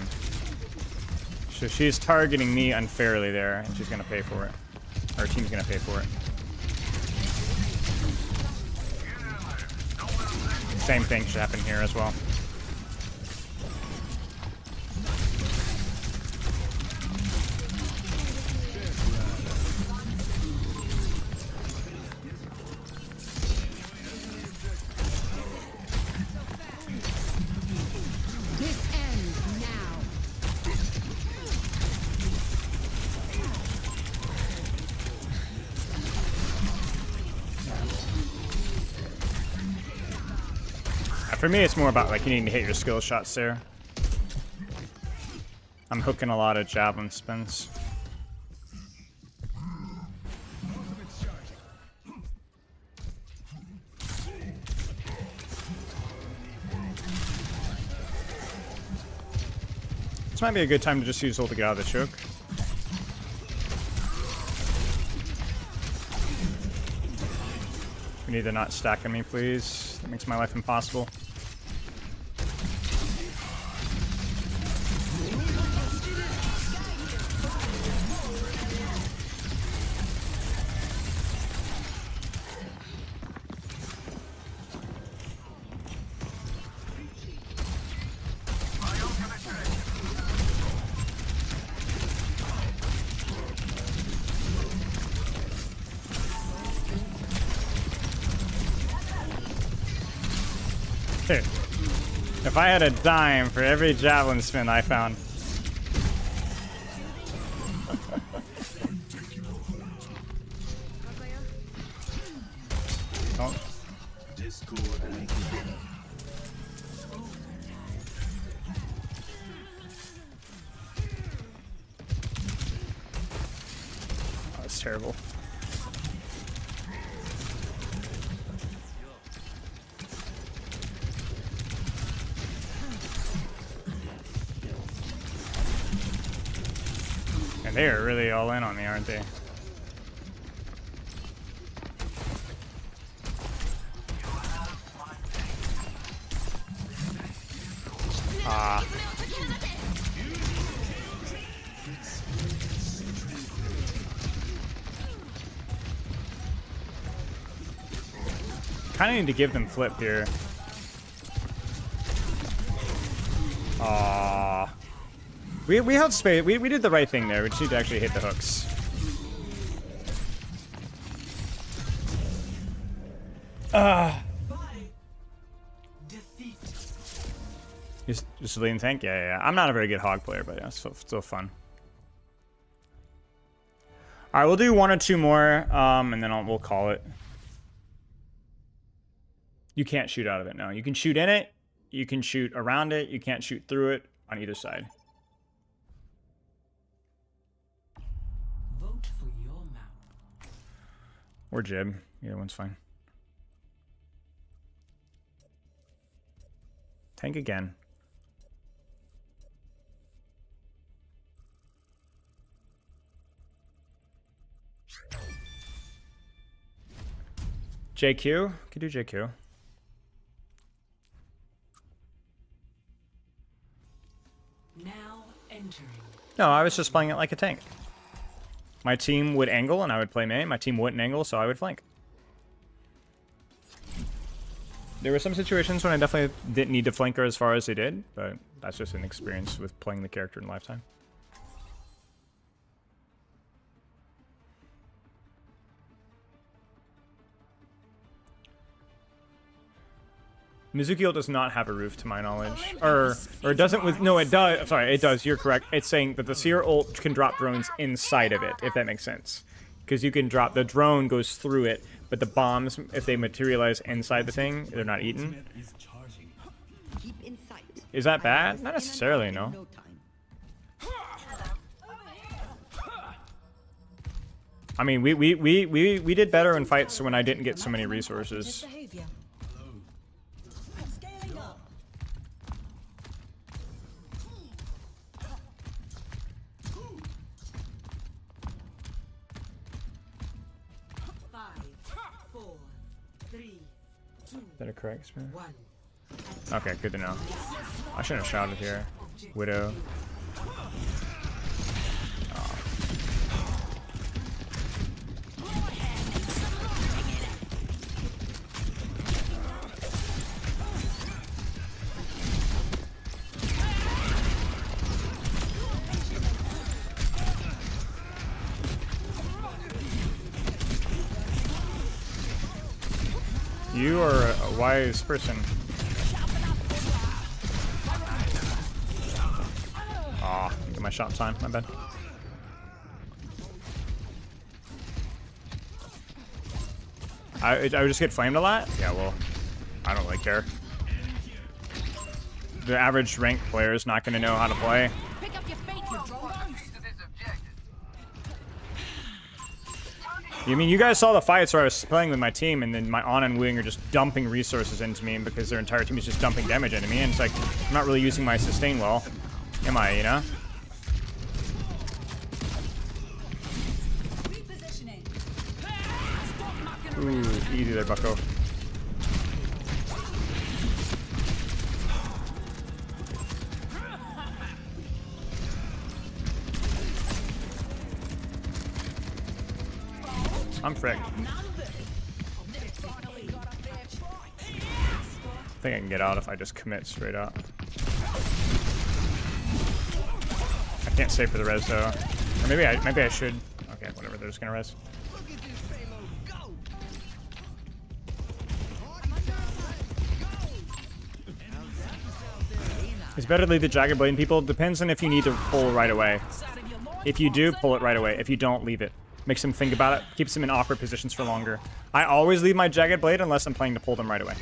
So she's targeting me unfairly there, and she's gonna pay for it. Our team's gonna pay for it. Same thing should happen here as well. For me, it's more about like you need to hit your skill shots there. I'm hooking a lot of javelin spins. This might be a good time to just use ult to get out of the choke. We need to not stack on me, please. That makes my life impossible. Dude, if I had a dime for every javelin spin I found. Oh. That's terrible. And they are really all in on me, aren't they? Ah. Kind of need to give them flip here. Ah. We held space. We did the right thing there. We just need to actually hit the hooks. Just lean tank? Yeah. I'm not a very good hog player, but yeah, it's still fun. Alright, we'll do one or two more, and then we'll call it. You can't shoot out of it, no. You can shoot in it, you can shoot around it, you can't shoot through it on either side. Vote for your map. Or Jib. Either one's fine. Tank again. JQ? Could do JQ. Now entering. No, I was just playing it like a tank. My team would angle and I would play main. My team wouldn't angle, so I would flank. There were some situations when I definitely didn't need to flank her as far as they did, but that's just an experience with playing the character in Lifetime. Mizuki does not have a roof, to my knowledge, or it doesn't. With no, it does. Sorry, it does. You're correct. It's saying that the Seer ult can drop drones inside of it, if that makes sense, because you can drop the drone goes through it, but the bombs, if they materialize inside the thing, they're not eaten. Is that bad? Not necessarily, no. I mean, we did better in fights when I didn't get so many resources. That a correct spin? Okay, good to know. I shouldn't have shouted here. Widow. Oh. You are a wise person. Aw, oh, get my shot time, my bad. I would just get flamed a lot? Yeah, well, I don't really care. The average ranked player is not going to know how to play. You mean you guys saw the fights where I was playing with my team and then my On and Wing are just dumping resources into me because their entire team is just dumping damage into me, and it's like, I'm not really using my sustain well. Am I, you know? Ooh, easy there, bucko. I'm fricked. I think I can get out if I just commit straight up. I can't save for the res though. Or maybe I should. Okay, whatever, they're just gonna res. It's better to leave the Jagged Blade, people. Depends on if you need to pull right away. If you do, pull it right away. If you don't, leave it. Makes them think about it. Keeps them in awkward positions for longer. I always leave my Jagged Blade unless I'm planning to pull them right away.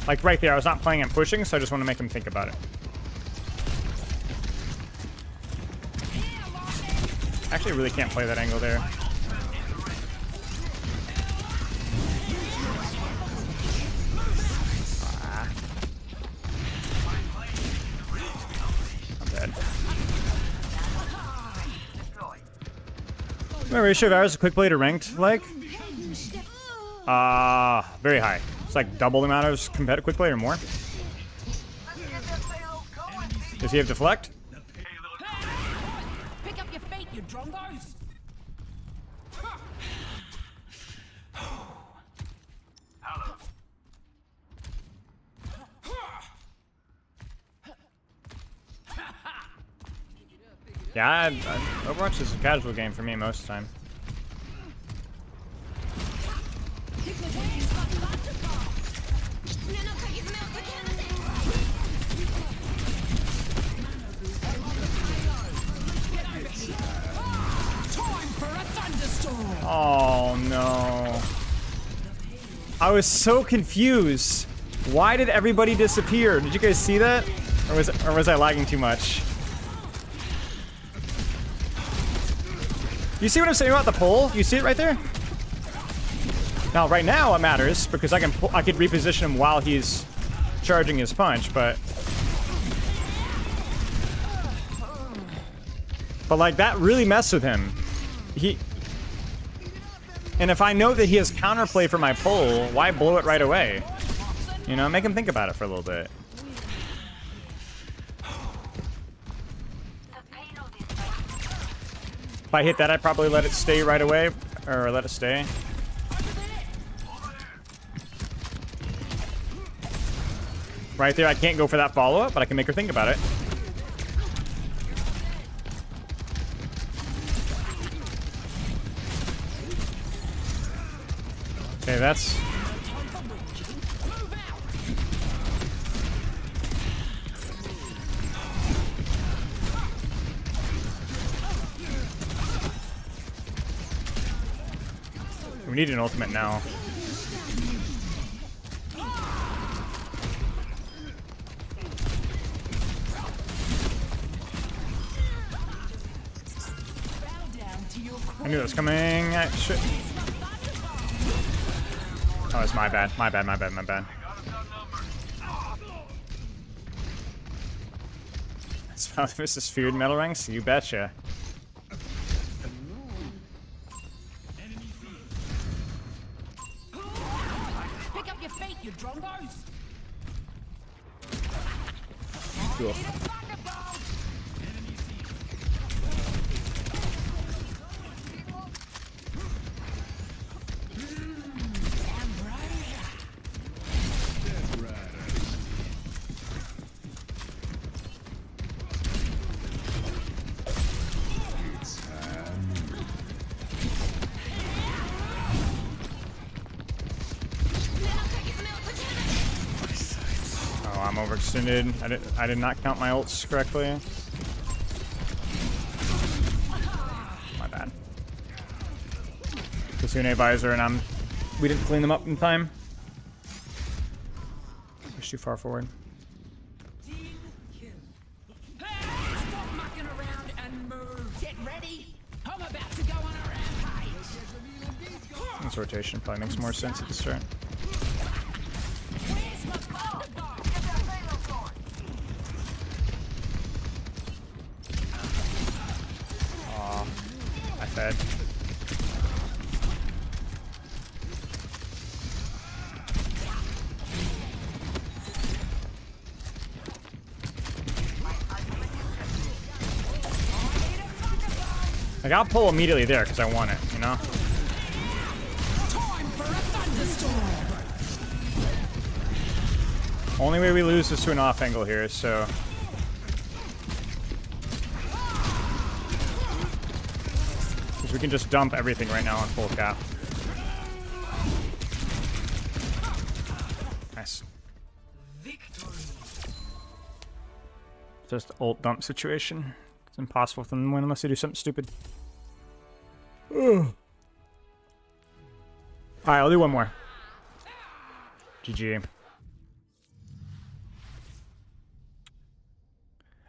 Like right there, I was not planning on pushing, so I just want to make him think about it. Actually, I really can't play that angle there. Ah. I'm dead. My ratio of arrows to quick play to ranked, like? Very high. It's like double the amount of competitive quick play or more. Does he have deflect? Pick up your fate, you drongos! Yeah, Overwatch is a casual game for me most of the time. Oh no. I was so confused. Why did everybody disappear? Did you guys see that? Or was I lagging too much? You see what I'm saying about the pull? You see it right there? Now, right now it matters because I could reposition him while he's charging his punch, but like that really messed with him. And if I know that he has counterplay for my pull, why blow it right away? You know, make him think about it for a little bit. If I hit that, I'd probably let it stay right away, or let it stay. Right there, I can't go for that follow-up, but I can make her think about it. Okay, that's... We need an ultimate now. I knew it was coming. Shit. Oh, it's my bad. My bad, my bad, my bad. This is feared metal ranks? You betcha. Pick up your feet, you drongos! Cool. Oh, I'm overextended. I did not count my ults correctly. My bad. Kasune visor, and we didn't clean them up in time. Push too far forward. Stop mucking around and move! Get ready! I'm about to go on a rampage! This rotation probably makes more sense at the start. Aw, I fed. Like, I'll pull immediately there because I want it, you know? Time for a thunderstorm! Only way we lose is to an off angle here, so... Because we can just dump everything right now on full cap. Nice. Just ult dump situation. It's impossible for them to win unless they do something stupid. Alright, I'll do one more. GG.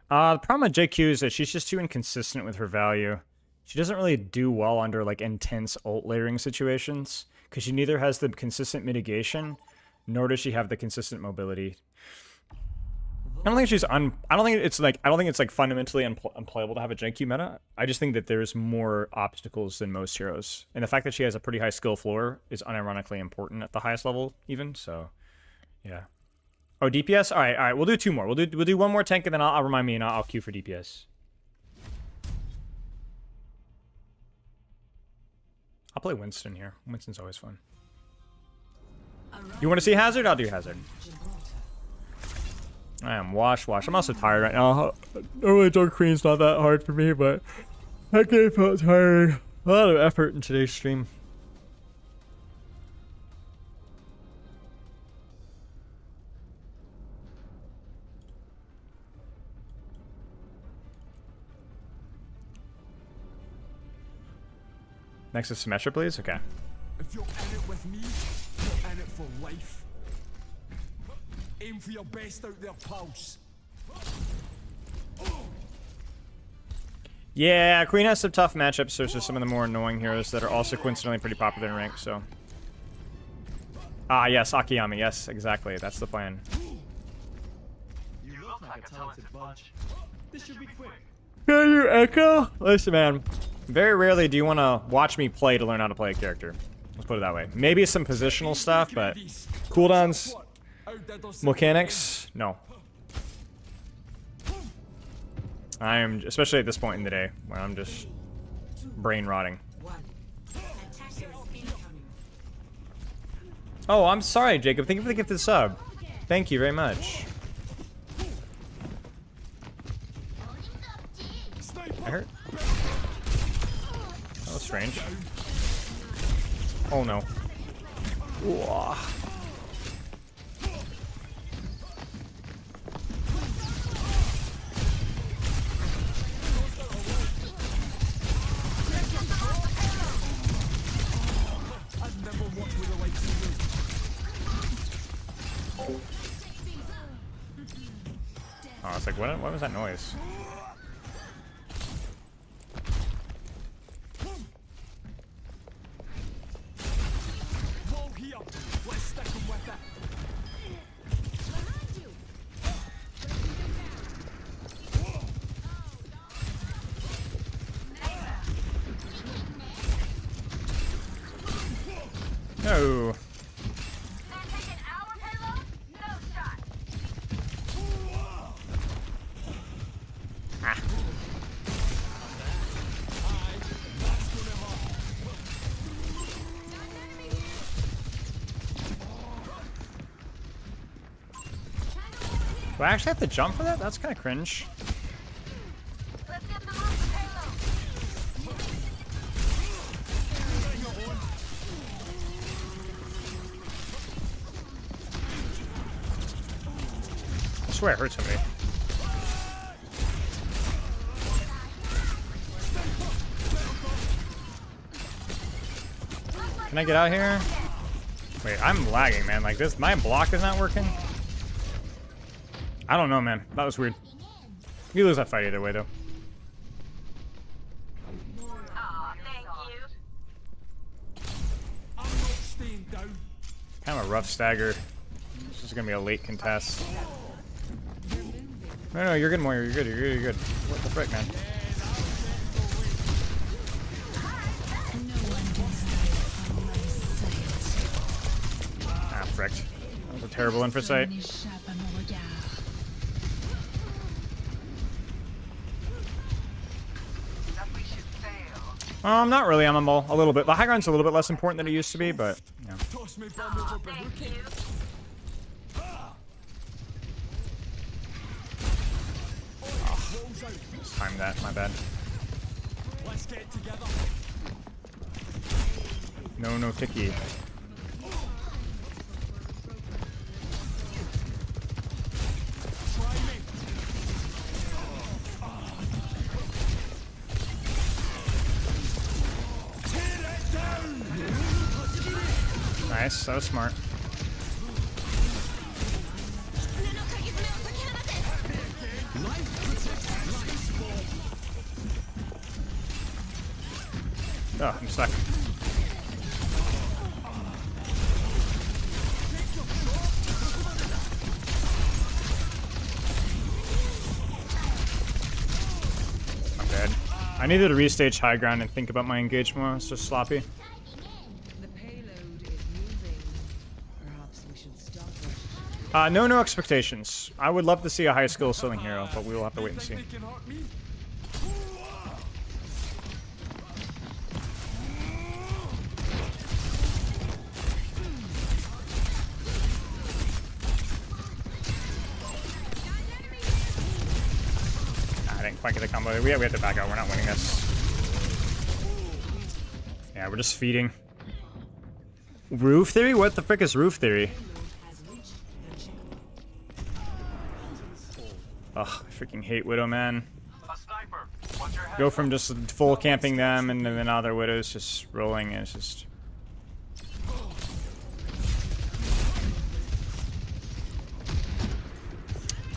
The problem with JQ is that she's just too inconsistent with her value. She doesn't really do well under like intense ult layering situations because she neither has the consistent mitigation nor does she have the consistent mobility. I don't think it's like fundamentally unplayable to have a JQ meta. I just think that there's more obstacles than most heroes, and the fact that she has a pretty high skill floor is unironically important at the highest level, even. So, yeah. Oh, DPS. All right. We'll do two more. We'll do one more tank, and then I'll remind me, and I'll queue for DPS. I'll play Winston here. Winston's always fun. You want to see Hazard? I'll do Hazard. I am wash. I'm also tired right now. Normally Dark Queen's not that hard for me, but that game felt tiring. A lot of effort in today's stream. Next is Symmetra, please. Okay. If you're in it with me, you're in it for life. Aim for your best out there, pulse. Yeah, Queen has some tough matchups. There's just some of the more annoying heroes that are also coincidentally pretty popular in rank, so. Ah, yes, Akiyami. Yes, exactly. That's the plan. You look like a talented bunch. This should be quick. Can you echo? Listen, man. Very rarely do you want to watch me play to learn how to play a character. Let's put it that way. Maybe some positional stuff, but cooldowns, mechanics, no. I am, especially at this point in the day, where I'm just brain rotting. Oh, I'm sorry, Jacob. Thank you for the gifted sub. Thank you very much. I hurt. That was strange. Oh no. Ooh. Oh, it's like, what was that noise? No. Ah. Do I actually have to jump for that? That's kind of cringe. I swear I hurt somebody. Can I get out here? Wait, I'm lagging, man. Like this, my block is not working. I don't know, man. That was weird. You lose that fight either way, though. Kind of a rough stagger. This is gonna be a late contest. No, you're good, Moira. You're good. You're good. What the frick, man? Ah, fricked. That was a terrible infosight. Not really. I'm a little bit. The high ground's a little bit less important than it used to be, but yeah. Just time that. My bad. Let's get together. No ticky. Nice, that was smart. Oh, I'm stuck. I'm dead. I needed to restage high ground and think about my engage more. It's just sloppy. No expectations. I would love to see a high skill ceiling hero, but we will have to wait and see. I didn't quite get the combo. We have to back out. We're not winning this. Yeah, we're just feeding. Roof theory? What the frick is roof theory? Ugh, I freaking hate Widow, man. Go from just full camping them and then other Widows just rolling, and it's just...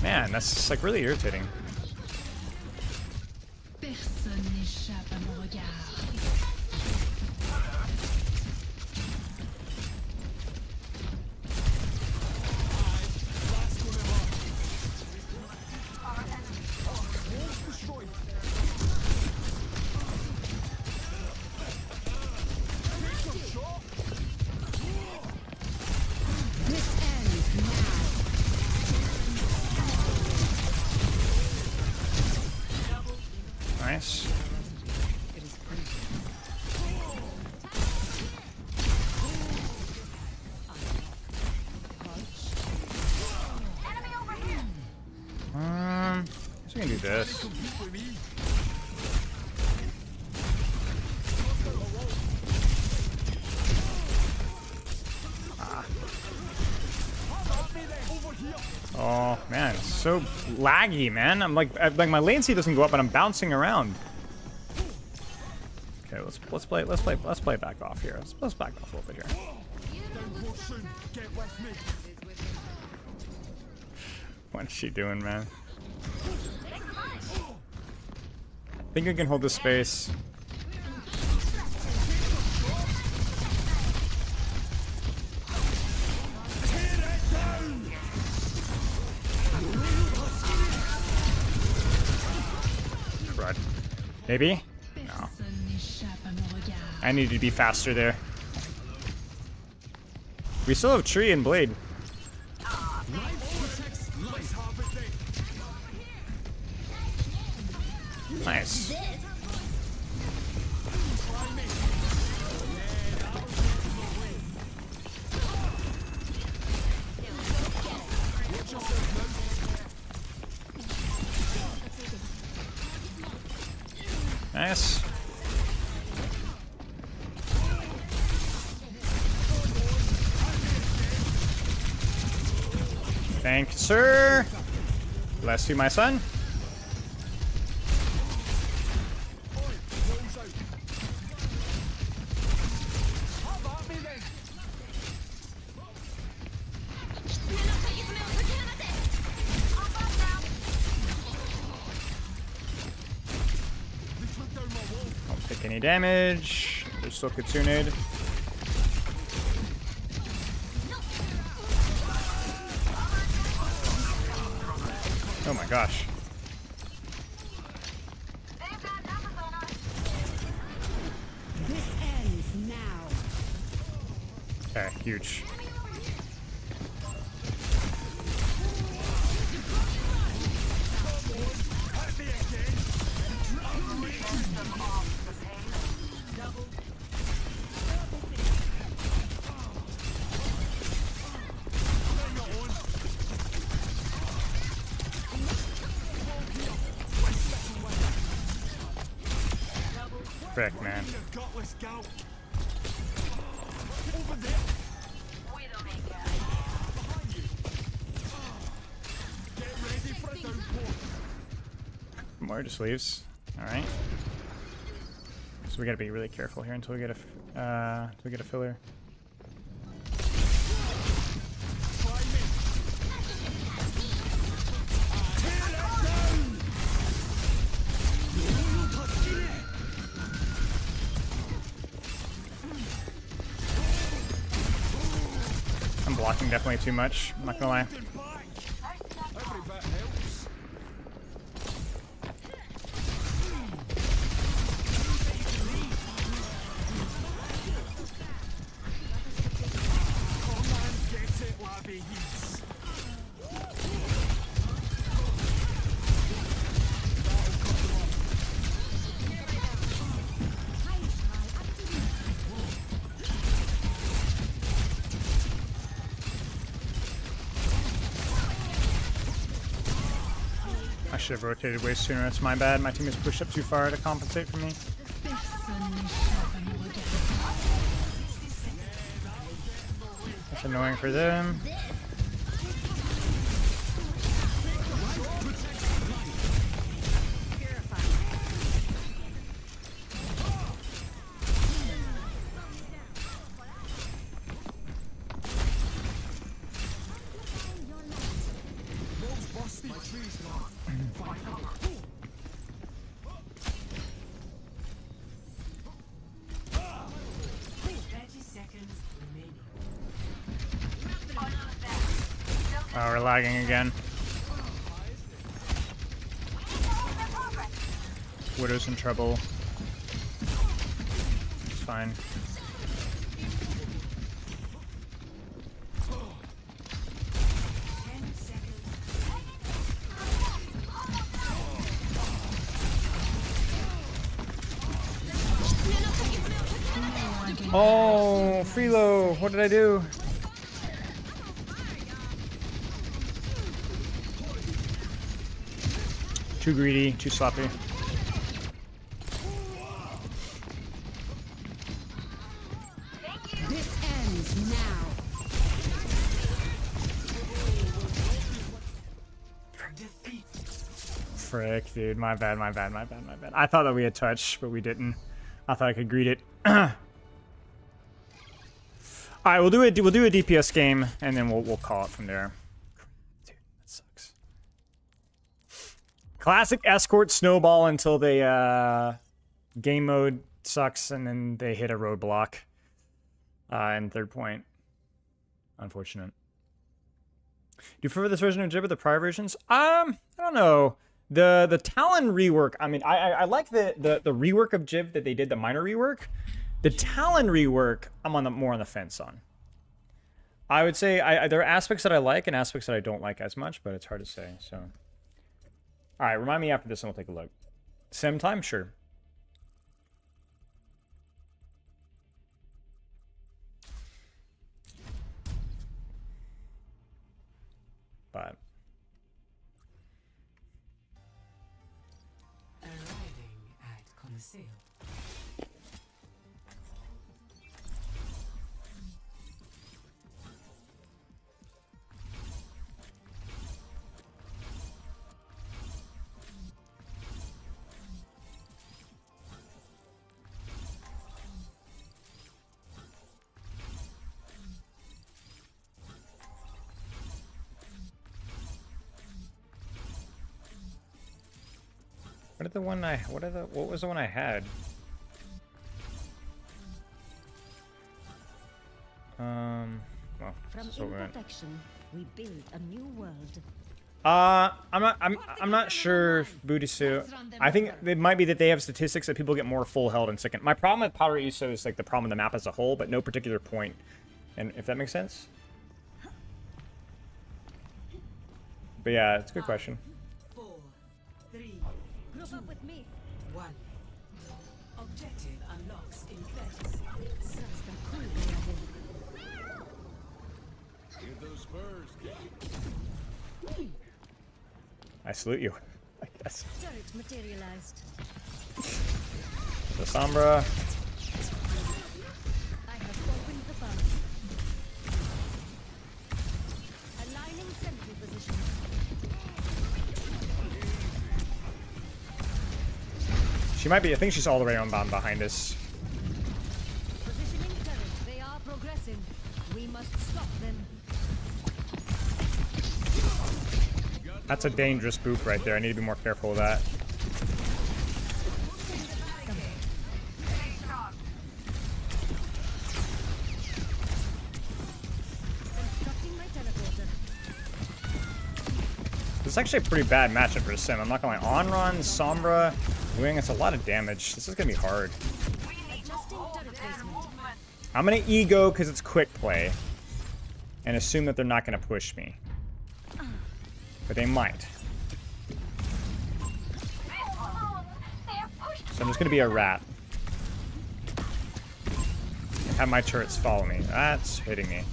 Man, that's just like really irritating. Personne n'échappe à mon regard. Nice. So we can do this. Oh man, it's so laggy, man. I'm like my latency doesn't go up, but I'm bouncing around. Okay, let's play back off here. Let's back off a little bit here. What's she doing, man? I think I can hold this space. Crud. Maybe? No. I need to be faster there. We still have tree and blade. Nice. Nice. Thank you, sir. Bless you, my son. Don't take any damage. They're still Kitsuned. Oh my gosh. This ends now. Okay, huge. Frick, man. More just leaves. All right. So we gotta be really careful here until we get a filler. I'm blocking definitely too much. I'm not gonna lie. I should have rotated way sooner. That's my bad. My team is pushed up too far to compensate for me. That's annoying for them. Oh, we're lagging again. Widow's in trouble. It's fine. Oh, Freelo, what did I do? Too greedy, too sloppy. This ends now. Frick, dude, my bad. I thought that we had touch, but we didn't. I thought I could greet it. All right, we'll do a DPS game, and then we'll call it from there. Dude, that sucks. Classic escort snowball until they game mode sucks, and then they hit a roadblock. And third point, unfortunate. Do you prefer this version of Jib or the prior versions? I don't know. The Talon rework. I mean, I like the rework of Jib that they did, the minor rework. The Talon rework, I'm on more on the fence on. I would say there are aspects that I like and aspects that I don't like as much, but it's hard to say. So, all right, remind me after this, and we'll take a look. Sim time, sure. But Arriving at Conceal. what was the one I had? Well, From this is what we went. imperfection, we build a new world. I'm not sure, Budisu. I think it might be that they have statistics that people get more full held in second. My problem with Powder Iso is like the problem with the map as a whole, but no particular point. And if that makes sense. But yeah, it's a good question. 4, 3, Group up with me. 1. Objective unlocks in 30 seconds. Give those spurs. I salute you, I guess. Turret materialized. The Sombra. I have opened the bomb. Aligning sentry position. She might be, I think she's all the way on bomb behind us. Positioning turret. They are progressing. We must stop them. That's a dangerous boop right there. I need to be more careful with that. Constructing my teleporter. This is actually a pretty bad matchup for Sim. I'm not gonna lie. On-run, Sombra, Wing, it's a lot of damage. This is gonna be hard. Adjusting turret placement. I'm gonna ego because it's quick play. And assume that they're not gonna push me. But they might. So I'm just gonna be a rat. And have my turrets follow me. That's hitting me.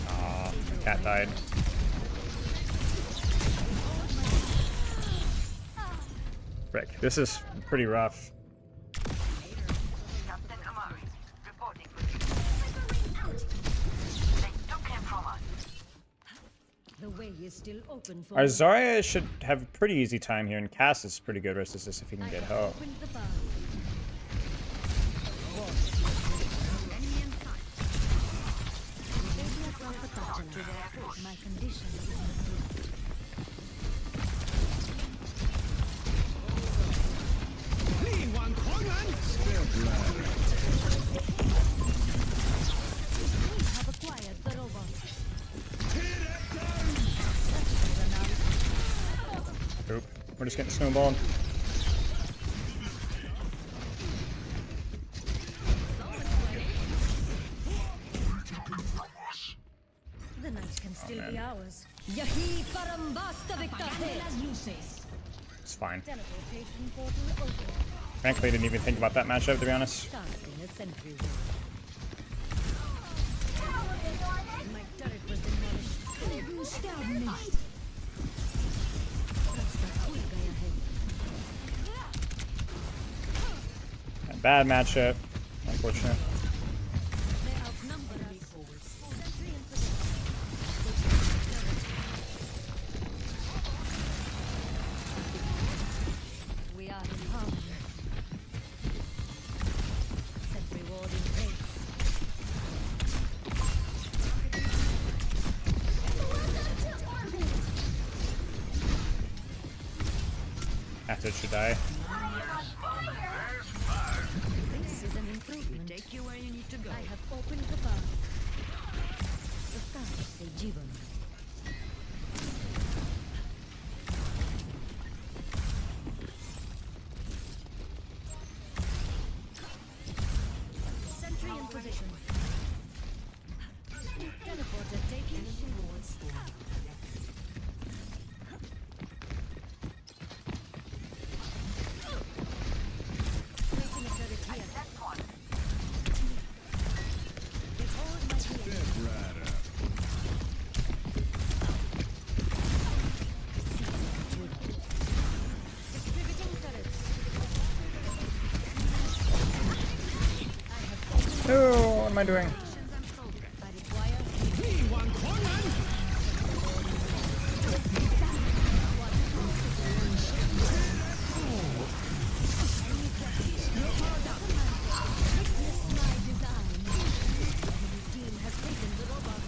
Aw, cat died. Frick, this is pretty rough. The way is still open for Our Zarya should have a pretty easy time here, and Cass is pretty good versus this if he can get help. opened the bomb. Enemy in sight. Business of the pathogen. My condition is improved. Clean one, Oop. We're just getting snowballed. The night can still be ours. Yahi Parambasta Victor. It's fine. Teleportation portal open. Frankly, didn't even think about that matchup, to be honest. Starting a sentry wall. My turret was demolished. Bad matchup. Unfortunate. They outnumber us. Sentry in position. We are in harmony. Sentry ward in place. After should die. This is an improvement. Take you where you need to go. I have opened the path. The stars say Jivan. Sentry in position. Teleporter taking towards. Placing a turret here. Behold my healing. Distributing turrets. Oh, what am I doing? I require witness my design. The team has taken the robot.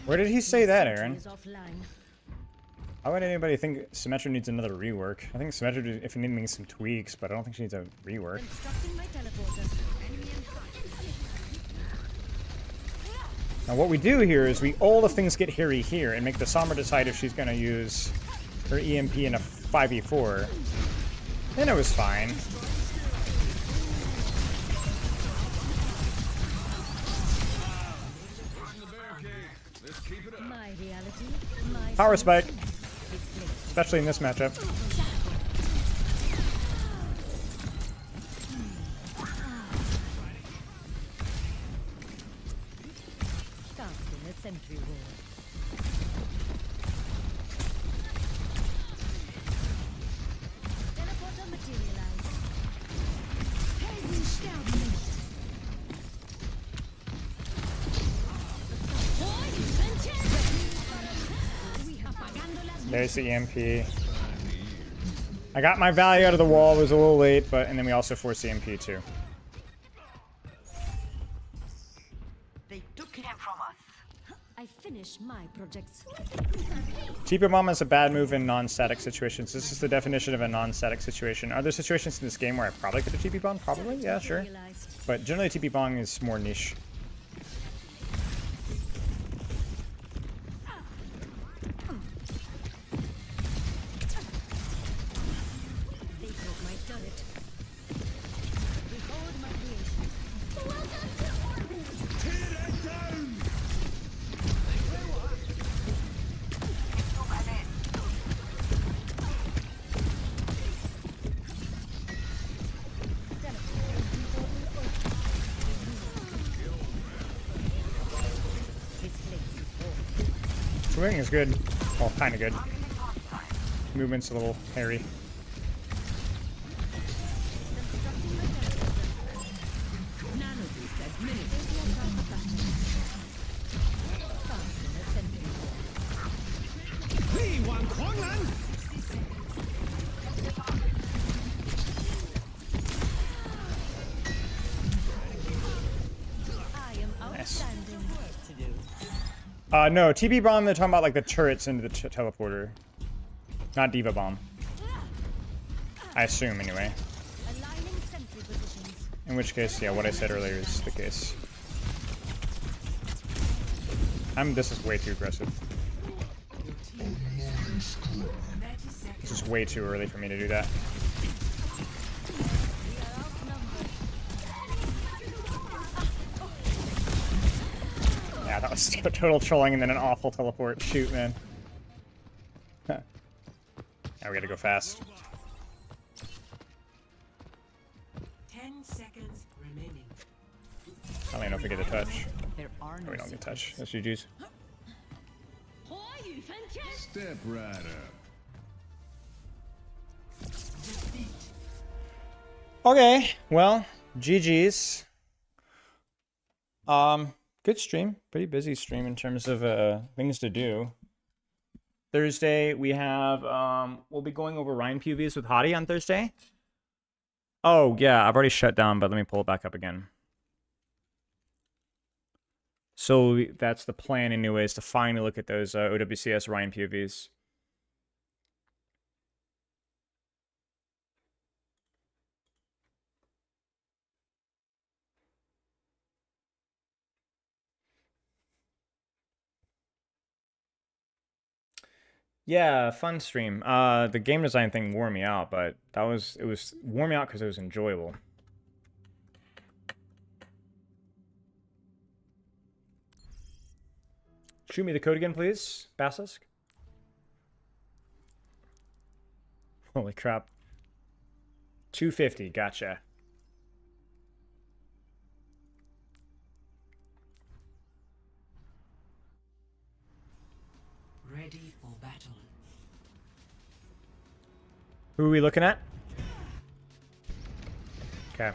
Where did he say that, Aaron? Is offline. Why would anybody think Symmetra needs another rework? I think Symmetra, if anything, needs some tweaks, but I don't think she needs a rework. Constructing my teleporter. Enemy in sight. Now what we do here is we ult if things get hairy here and make the Sombra decide if she's going to use her EMP in a 5v4. Then it was fine. My reality, my Power spike, display. especially in this matchup. Casting a sentry wall. Teleporter materialized. There's the EMP. I got my value out of the wall, it was a little late, but and then we also forced the EMP too. They took it from us. I finish my projects. TP bomb is a bad move in non-static situations. This is the definition of a non-static situation. Are there situations in this game where I probably could have TP bomb? Probably, yeah, sure. Materialized. But generally TP bomb is more niche. They broke my turret. Behold my creation. This place is home. Swing is good. Well, kind of good. Movement's a little hairy. I am outstanding. No, TP bomb, they're talking about like the turrets into the teleporter. Not Diva bomb. I assume, anyway. Aligning In which case, yeah, what I said earlier is the case. This is way too aggressive. This is way too early for me to do that. Yeah, that was total trolling and then an awful teleport. Shoot, man. Now we gotta go fast. 10 seconds remaining. I don't even know if we get a touch. There are no We don't get a touch. That's GG's. Step right up. Okay, well, GG's. Good stream. Pretty busy stream in terms of things to do. Thursday we have we'll be going over Ryan POVs with Hottie on Thursday. Oh yeah, I've already shut down, but let me pull it back up again. So that's the plan anyways, to finally look at those OWCS Ryan POVs. Yeah, fun stream. The game design thing wore me out, but it wore me out because it was enjoyable. Shoot me the code again, please, Basilisk. Holy crap. 250, gotcha. Ready for battle. Who are we looking at? Okay.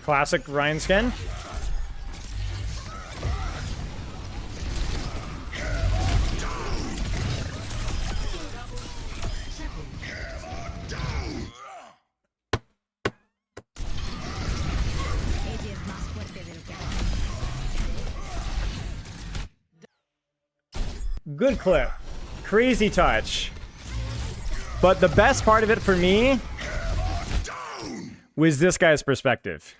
Classic Ryan skin. Good clip. Crazy touch. But the best part of it for me was this guy's perspective.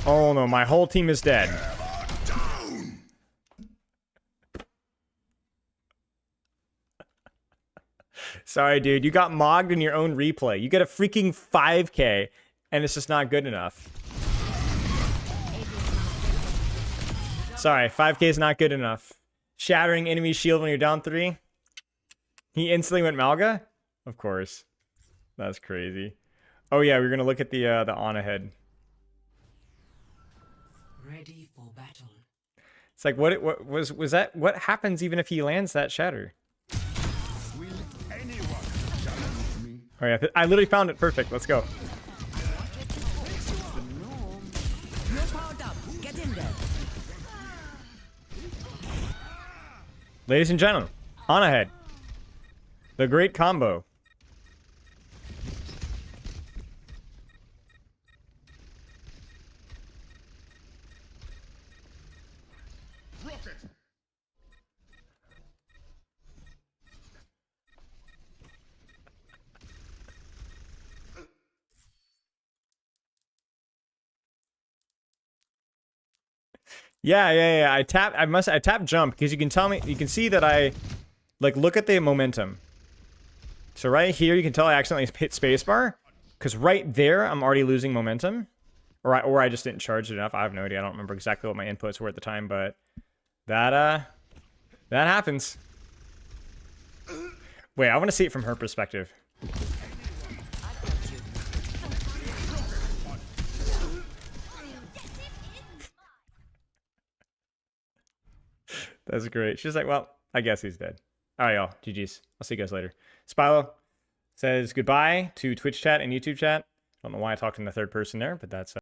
Oh no, my whole team is dead. Sorry, dude. You got mogged in your own replay. You get a freaking 5K, and it's just not good enough. Sorry, 5K is not good enough. Shattering enemy shield when you're down 3. He instantly went Malga? Of course. That's crazy. Oh yeah, we're gonna look at the Ana head. Ready for battle. It's like what was that? What happens even if he lands that shatter? Oh yeah, I literally found it. Perfect. Let's go. You're powered up. Get in there. Ladies and gentlemen, Ana head. The great combo. Yeah. I tap jump because you can see that I like look at the momentum. So right here you can tell I accidentally hit spacebar because right there I'm already losing momentum, or I just didn't charge it enough. I have no idea. I don't remember exactly what my inputs were at the time, but that happens. Wait, I want to see it from her perspective. That's great. She's like, well, I guess he's dead. All right, y'all. GG's. I'll see you guys later. Spilo says goodbye to Twitch chat and YouTube chat. I don't know why I talked in the third person there, but that's